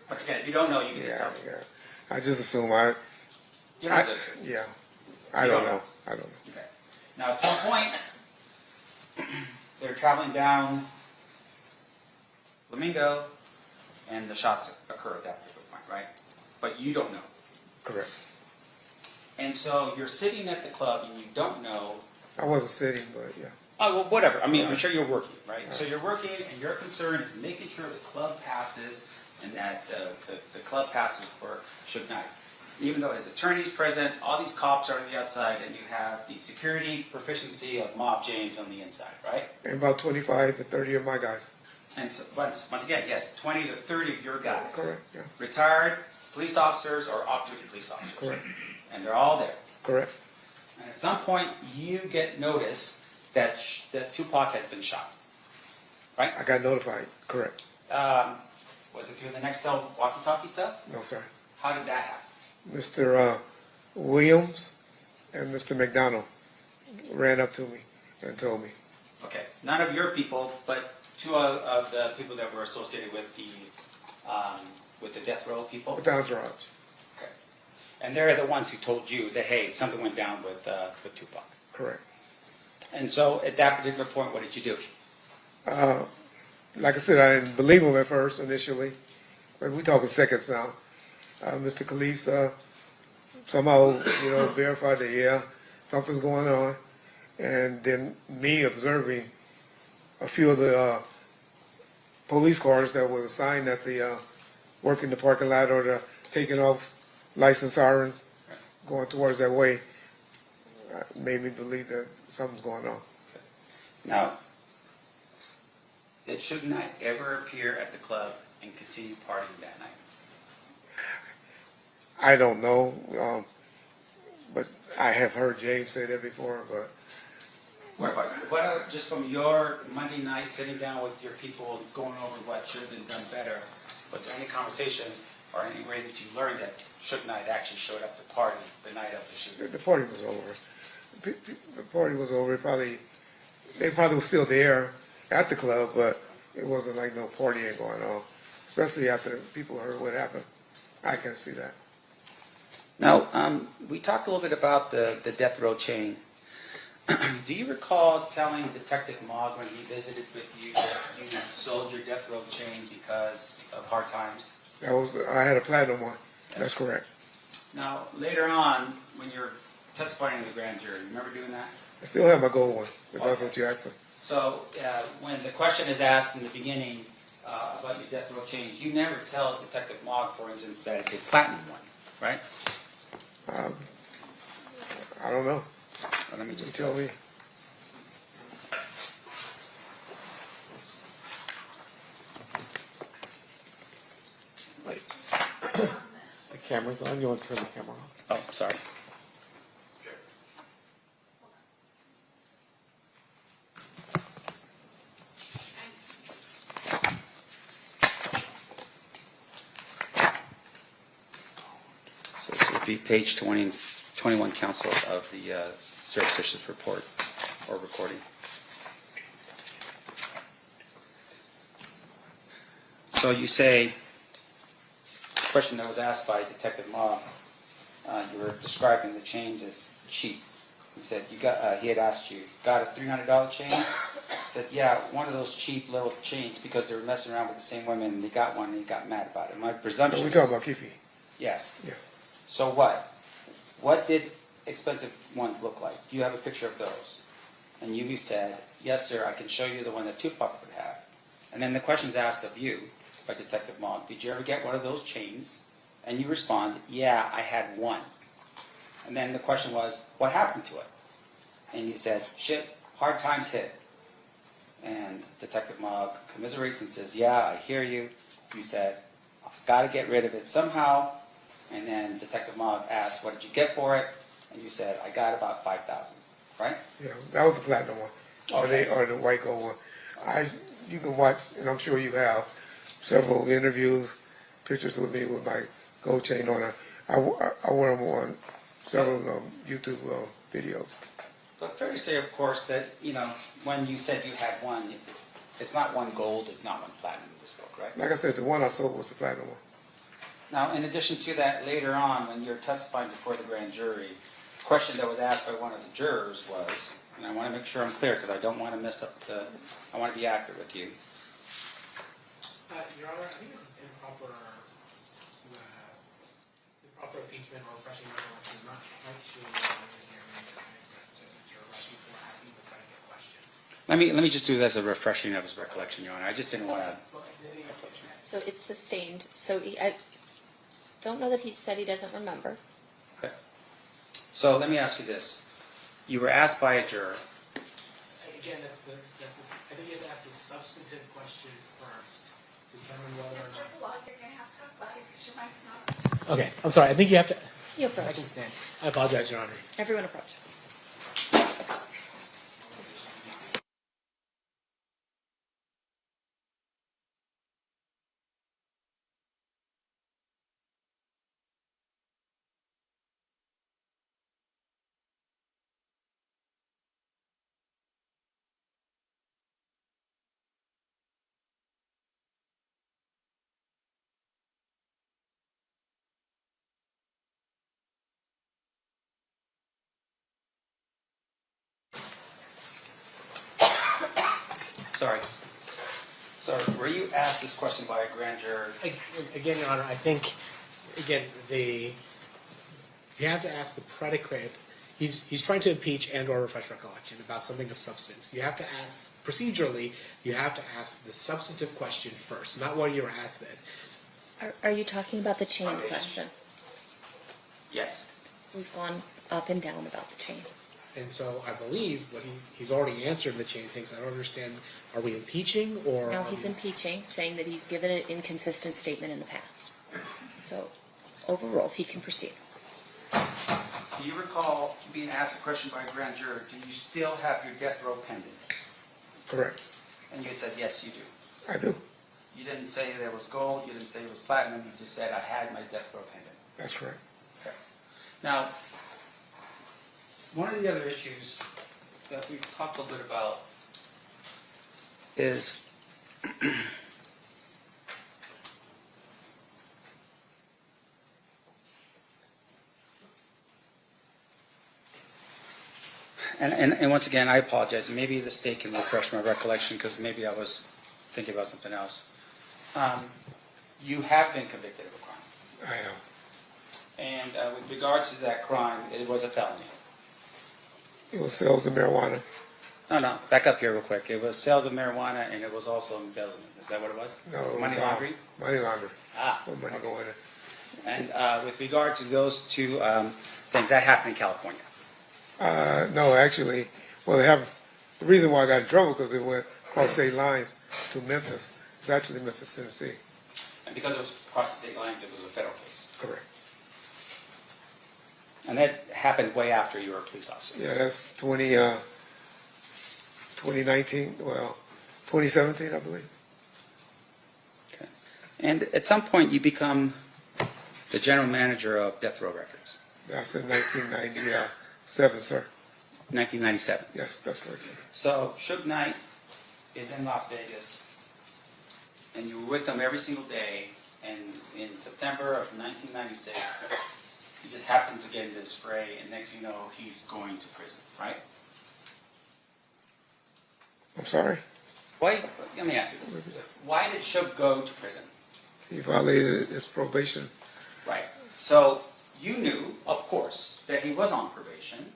But again, if you don't know, you can just tell me. I just assume You don't just. yeah. I don't know. I don't know. Okay. Now, at some point, they're traveling down Flamingo, and the shots occur at that particular point, right? But you don't know. Correct. And so you're sitting at the club, and you don't know. I wasn't sitting, but yeah. Oh, well, whatever. I mean, I'm sure you're working, right? So you're working, and your concern is making sure the club passes, and that the club passes for Suge Knight. Even though his attorney's present, all these cops are on the outside, and you have the security proficiency of Mob James on the inside, right? And about 25 to 30 of my guys. And so, once again, yes, 20 to 30 of your guys. Correct, yeah. Retired police officers or off-duty police officers. Correct. And they're all there. Correct. And at some point, you get notice that Tupac has been shot, right? I got notified. Correct. Was it through the Nextel walkie-talkie stuff? No, sir. How did that happen? Mr. Williams and Mr. McDonald ran up to me and told me. Okay, none of your people, but two of the people that were associated with the death row people. With the entourage. Okay, and they're the ones who told you that hey, something went down with Tupac. Correct. And so, at that particular point, what did you do? Like I said, I didn't believe him at first initially, but we talking seconds now. Mr. Khalees somehow, verified that, yeah, something's going on. And then me observing a few of the police cars that were assigned at the working the parking lot or the taking off license sirens going towards that way made me believe that something's going on. Now, that should not ever appear at the club and continue partying that night? I don't know, but I have heard James say that before, but What about just from your Monday night sitting down with your people going over what should have been done better? Was there any conversation or any way that you learned that Suge Knight actually showed up to party the night of the shooting? the party was over. The party was over. They probably were still there at the club, but it wasn't like no partying going on, especially after people heard what happened. I can see that. Now, we talked a little bit about the death row chain. Do you recall telling Detective Mogg when he visited with you that you sold your death row chain because of hard times? I had a platinum one. That's correct. Now, later on, when you're testifying in the grand jury, remember doing that? I still have my gold one, if that's what you asked. So, when the question is asked in the beginning about your death row chain, you never tell Detective Mogg, for instance, that it's a platinum one, right? I don't know. Well, let me just tell me. Wait. The camera's on. You want to turn the camera off? Oh, sorry. So this would be page 21, counsel, of the surreptitious report or recording. So you say, the question that was asked by Detective Mogg, you were describing the chains as cheap. He said, he had asked you, got a $300 chain? He said, yeah, one of those cheap little chains because they were messing around with the same women and they got one and he got mad about it. My presumption We're talking about Kifi. Yes. Yes. So what? What did expensive ones look like? Do you have a picture of those? And you said, yes, sir, I can show you the one that Tupac would have. And then the question's asked of you by Detective Mogg, did you ever get one of those chains? And you respond, yeah, I had one. And then the question was, what happened to it? And you said, shit, hard times hit. And Detective Mogg commiserates and says, yeah, I hear you. You said, I've got to get rid of it somehow. And then Detective Mogg asked, what did you get for it? And you said, I got about $5,000, right? Yeah, that was the platinum one, Okay. or the white gold one. You can watch, and I'm sure you have, several interviews, pictures with me with my gold chain on. I wear them on several YouTube videos. But fair to say, of course, that, when you said you had one, it's not one gold, it's not one platinum in this book, right? Like I said, the one I sold was the platinum one. Now, in addition to that, later on, when you're testifying before the grand jury, the question that was asked by one of the jurors was, and I want to make sure I'm clear because I don't want to mess up I want to be accurate with you. Your Honor, I think this is improper impeachment or refreshing recollection. I'm not quite sure what I'm hearing the transcript to Mr. Russell before asking the predicate question. Let me just do this as a refreshing of his recollection, Your Honor. I just didn't want to. So it's sustained. So I don't know that he said he doesn't remember. Okay. So let me ask you this. You were asked by a juror. Again, I think you have to ask the substantive question first. Determine whether or Mr. not. Blog, you're going to have to talk louder because your mic's not. Okay, I'm sorry. I think you have to. You approach. I can stand. I apologize, Your Honor. Everyone approach. Sorry. So were you asked this question by a grand juror? Again, Your Honor, I think, again, you have to ask the predicate. He's trying to impeach and or refresh recollection about something of substance. You have to ask, procedurally, you have to ask the substantive question first, not what you were asked this. Are you talking about the chain question? Yes. We've gone up and down about the chain. And so I believe what he's already answered in the chain of things. I don't understand. Are we impeaching or? No, he's impeaching, saying that he's given an inconsistent statement in the past. So, overruled. He can proceed. Do you recall being asked a question by a grand juror, do you still have your death row pending? Correct. And you had said, yes, you do. I do. You didn't say there was gold, you didn't say it was platinum, you just said, I had my death row pending. That's correct. Okay. Now, one of the other issues that we've talked a little bit about is and once again, I apologize. Maybe the state can refresh my recollection because maybe I was thinking about something else. You have been convicted of a crime. I am. And with regards to that crime, it was a felony. It was sales of marijuana. No, back up here real quick. It was sales of marijuana and it was also embezzlement. Is that what it was? No, it money was, laundering? Money laundering. Ah. With money going in. And with regard to those two things, that happened in California. No, actually, well, the reason why I got in trouble because it went across state lines to Memphis. It's actually Memphis, Tennessee. And because it was across the state lines, it was a federal case. Correct. And that happened way after you were a police officer. Yeah, that's 2019, well, 2017, I believe. Okay. And at some point, you become the general manager of Death Row Records. That's in 1997, sir. 1997. Yes, that's correct. So Suge Knight is in Las Vegas, and you were with them every single day, and in September of 1996, he just happened to get into this fray, and next thing you know, he's going to prison, right? I'm sorry? Let me ask you this. Why did Suge go to prison? He violated his probation. Right. So you knew, of course, that he was on probation,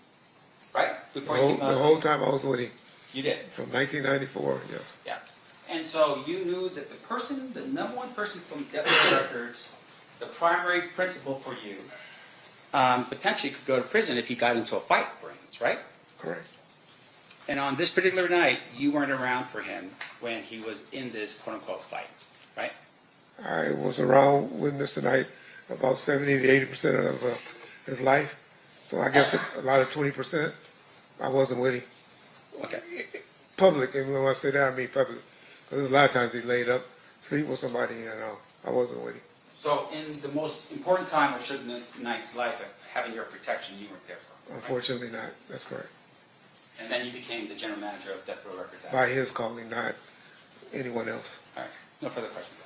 right? Before he came to The Las whole Vegas? time I was with him. You did? From 1994, yes. Yeah. And so you knew that the number one person from Death Row Records, the primary principal for you, potentially could go to prison if he got into a fight, for instance, right? Correct. And on this particular night, you weren't around for him when he was in this quote-unquote fight, right? I was around with Mr. Knight about 70 to 80% of his life. So I guess a lot of 20%, I wasn't with him. Okay. Public, and when I say that, I mean public. Because a lot of times he laid up, sleep with somebody, and I wasn't with him. So in the most important time of Suge Knight's life, of having your protection, you weren't there for him, right? Unfortunately not, that's correct. And then you became the general manager of Death Row Records. By his calling, not anyone else. All right. No further questions.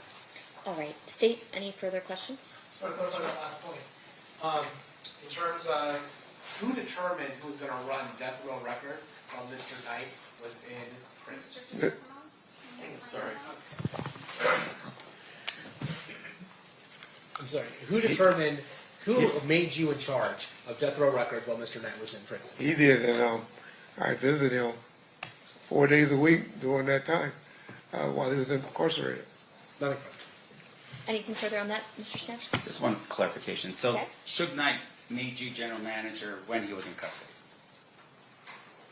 All right. State, any further questions? So to clarify that last point, in terms of who determined who was going to run Death Row Records while Mr. Knight was in prison? Sorry. I'm sorry. Who determined, who made you in charge of Death Row Records while Mr. Knight was in prison? He did, and I visited him 4 days a week during that time while he was incarcerated. Nothing further. Anything further on that, Mr. Snatch? Just one clarification. So Okay. Suge Knight made you general manager when he was in custody.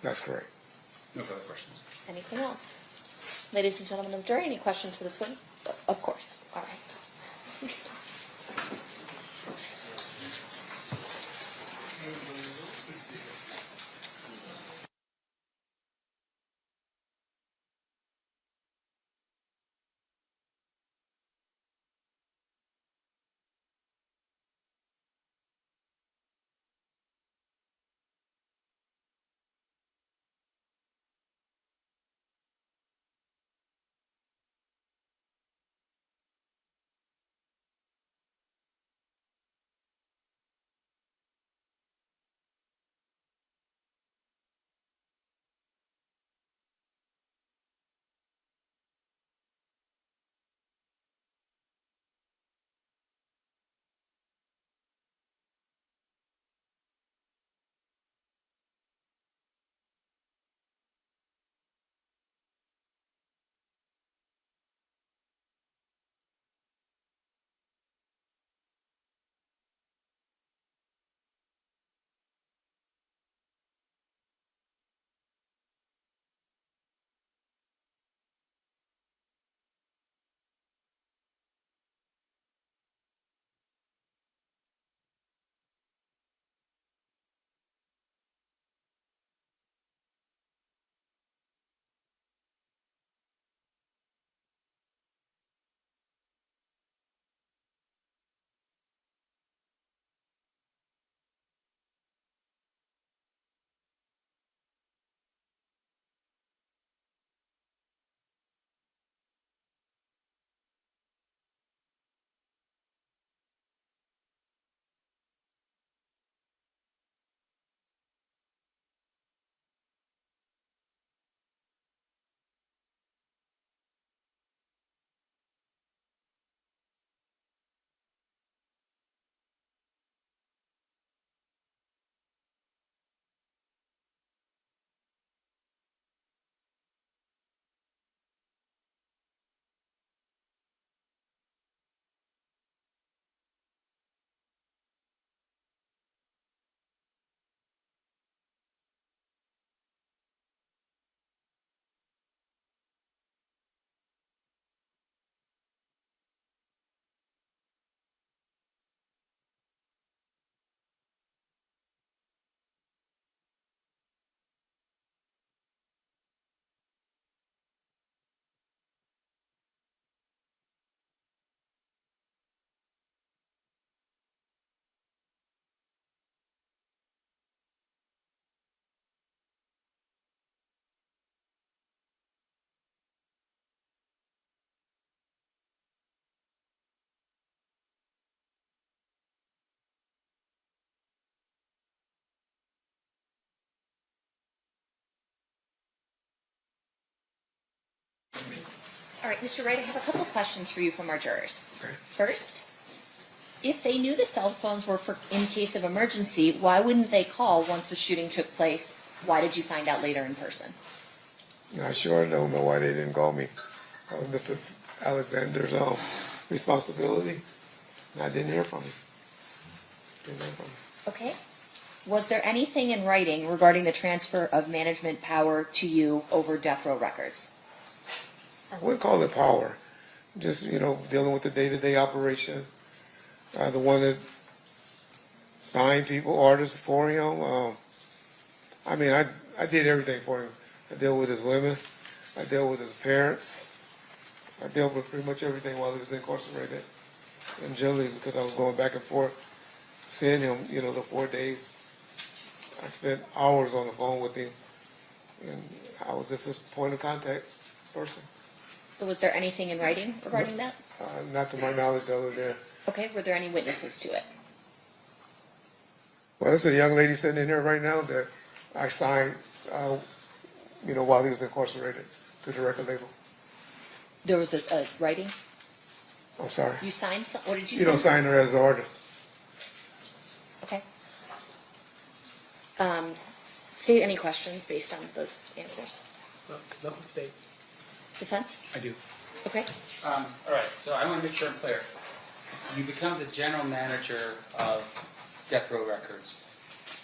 That's correct. No further questions. Anything else? Ladies and gentlemen of the jury, any questions for this witness? Of course. All right. All right, Mr. Wright, I have a couple of questions for you from our jurors. First, if they knew the cell phones were for in case of emergency, why wouldn't they call once the shooting took place? Why did you find out later in person? Not sure. I don't know why they didn't call me. That was Mr. Alexander's responsibility, and I didn't hear from him. Okay. Was there anything in writing regarding the transfer of management power to you over death row records? I wouldn't call it power. Just, dealing with the day-to-day operation. The one that signed people, artists for him. I did everything for him. I dealt with his women. I dealt with his parents. I dealt with pretty much everything while he was incarcerated. And generally, because I was going back and forth, seeing him, the 4 days, I spent hours on the phone with him. And I was just his point of contact person. So was there anything in writing regarding that? Not to my knowledge, other than. Okay, were there any witnesses to it? Well, there's a young lady sitting in here right now that I signed, while he was incarcerated to the record label. There was a writing? I'm sorry. You signed some, what did you You sign? don't sign her as an artist. Okay. State any questions based on those answers? Nothing state. Defense? I do. Okay. All right, so I want to make sure I'm clear. You become the general manager of Death Row Records,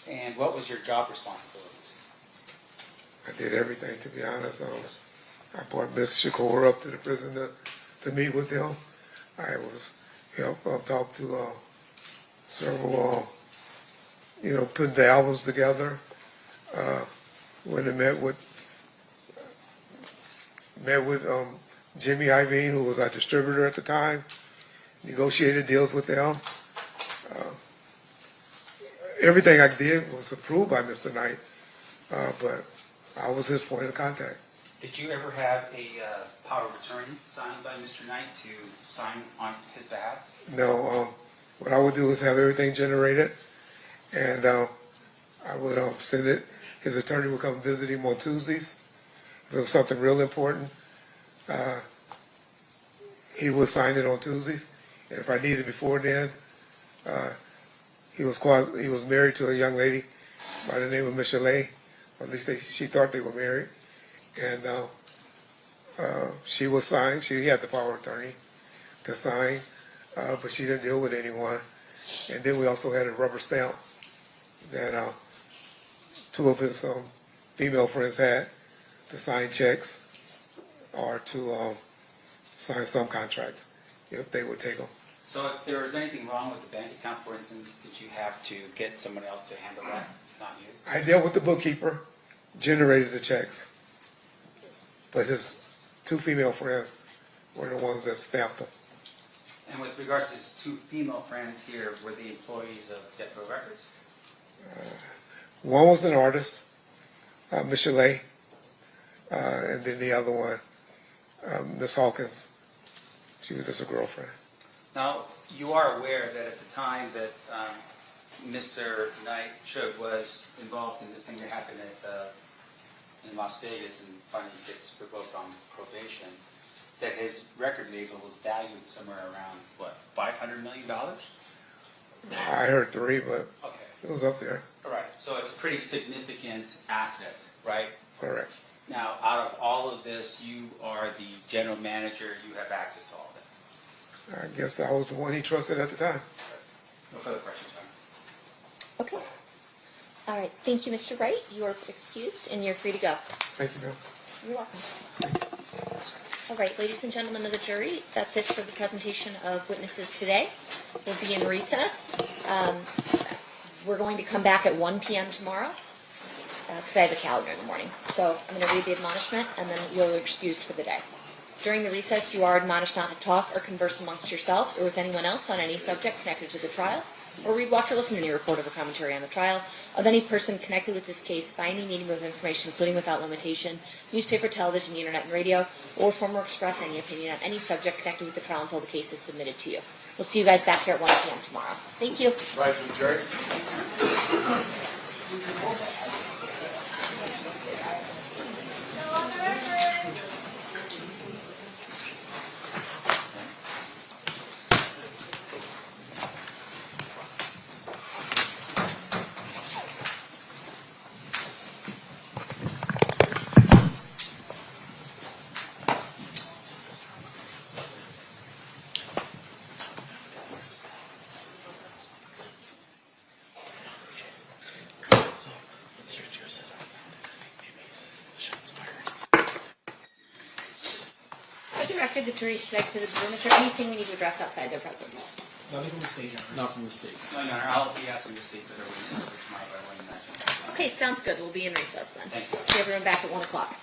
and what was your job responsibilities? I did everything, to be honest. I brought Miss Shakur up to the prison to meet with them. I was talked to several, putting the albums together. When I met with Jimmy Iovine, who was our distributor at the time, negotiated deals with them. Everything I did was approved by Mr. Knight, but I was his point of contact. Did you ever have a power of attorney signed by Mr. Knight to sign on his behalf? No, what I would do is have everything generated, and I would send it. His attorney would come visit him on Tuesdays. If it was something real important, he would sign it on Tuesdays. And if I needed it before then, he was married to a young lady by the name of Michelet, or at least she thought they were married. And she was signed. She had the power of attorney to sign, but she didn't deal with anyone. And then we also had a rubber stamp that two of his female friends had to sign checks or to sign some contracts if they would take them. So if there was anything wrong with the bank account, for instance, did you have to get someone else to handle that, not you? I dealt with the bookkeeper, generated the checks, but his two female friends were the ones that stamped them. And with regards to his two female friends here, were the employees of Death Row Records? One was an artist, Michelet, and then the other one, Miss Hawkins. She was just a girlfriend. Now, you are aware that at the time that Mr. Knight was involved in this thing that happened in Las Vegas and finally gets revoked on probation, that his record label was valued somewhere around, what, $500 million? I heard 3, but okay. It was up there. All right, so it's a pretty significant asset, right? Correct. Now, out of all of this, you are the general manager, you have access to all of it. I guess I was the one he trusted at the time. No further questions, John. Okay. All right. Thank you, Mr. Wright. You are excused and you're free to go. Thank you, ma'am. You're welcome. All right, ladies and gentlemen of the jury, that's it for the presentation of witnesses today. We'll be in recess. We're going to come back at 1 p.m. tomorrow because I have a calendar in the morning. So I'm going to read the admonishment and then you're excused for the day. During the recess, you are admonished not to talk or converse amongst yourselves or with anyone else on any subject connected to the trial, or read, watch, or listen to any report or commentary on the trial of any person connected with this case by any medium of information, including without limitation, newspaper, television, the internet, and radio, or form or express any opinion on any subject connected with the trial until the case is submitted to you. We'll see you guys back here at 1 p.m. tomorrow. Thank you. Rise to the jury. record the jury has exited the room. Is there anything we need to address outside their presence? Nothing from the stage, Your Honor. Not from the state. No, Your Honor, I'll be asking the state for their release tomorrow, but I wouldn't imagine. Okay, sounds good. We'll be in recess then. Thank you. See everyone back at 1 o'clock.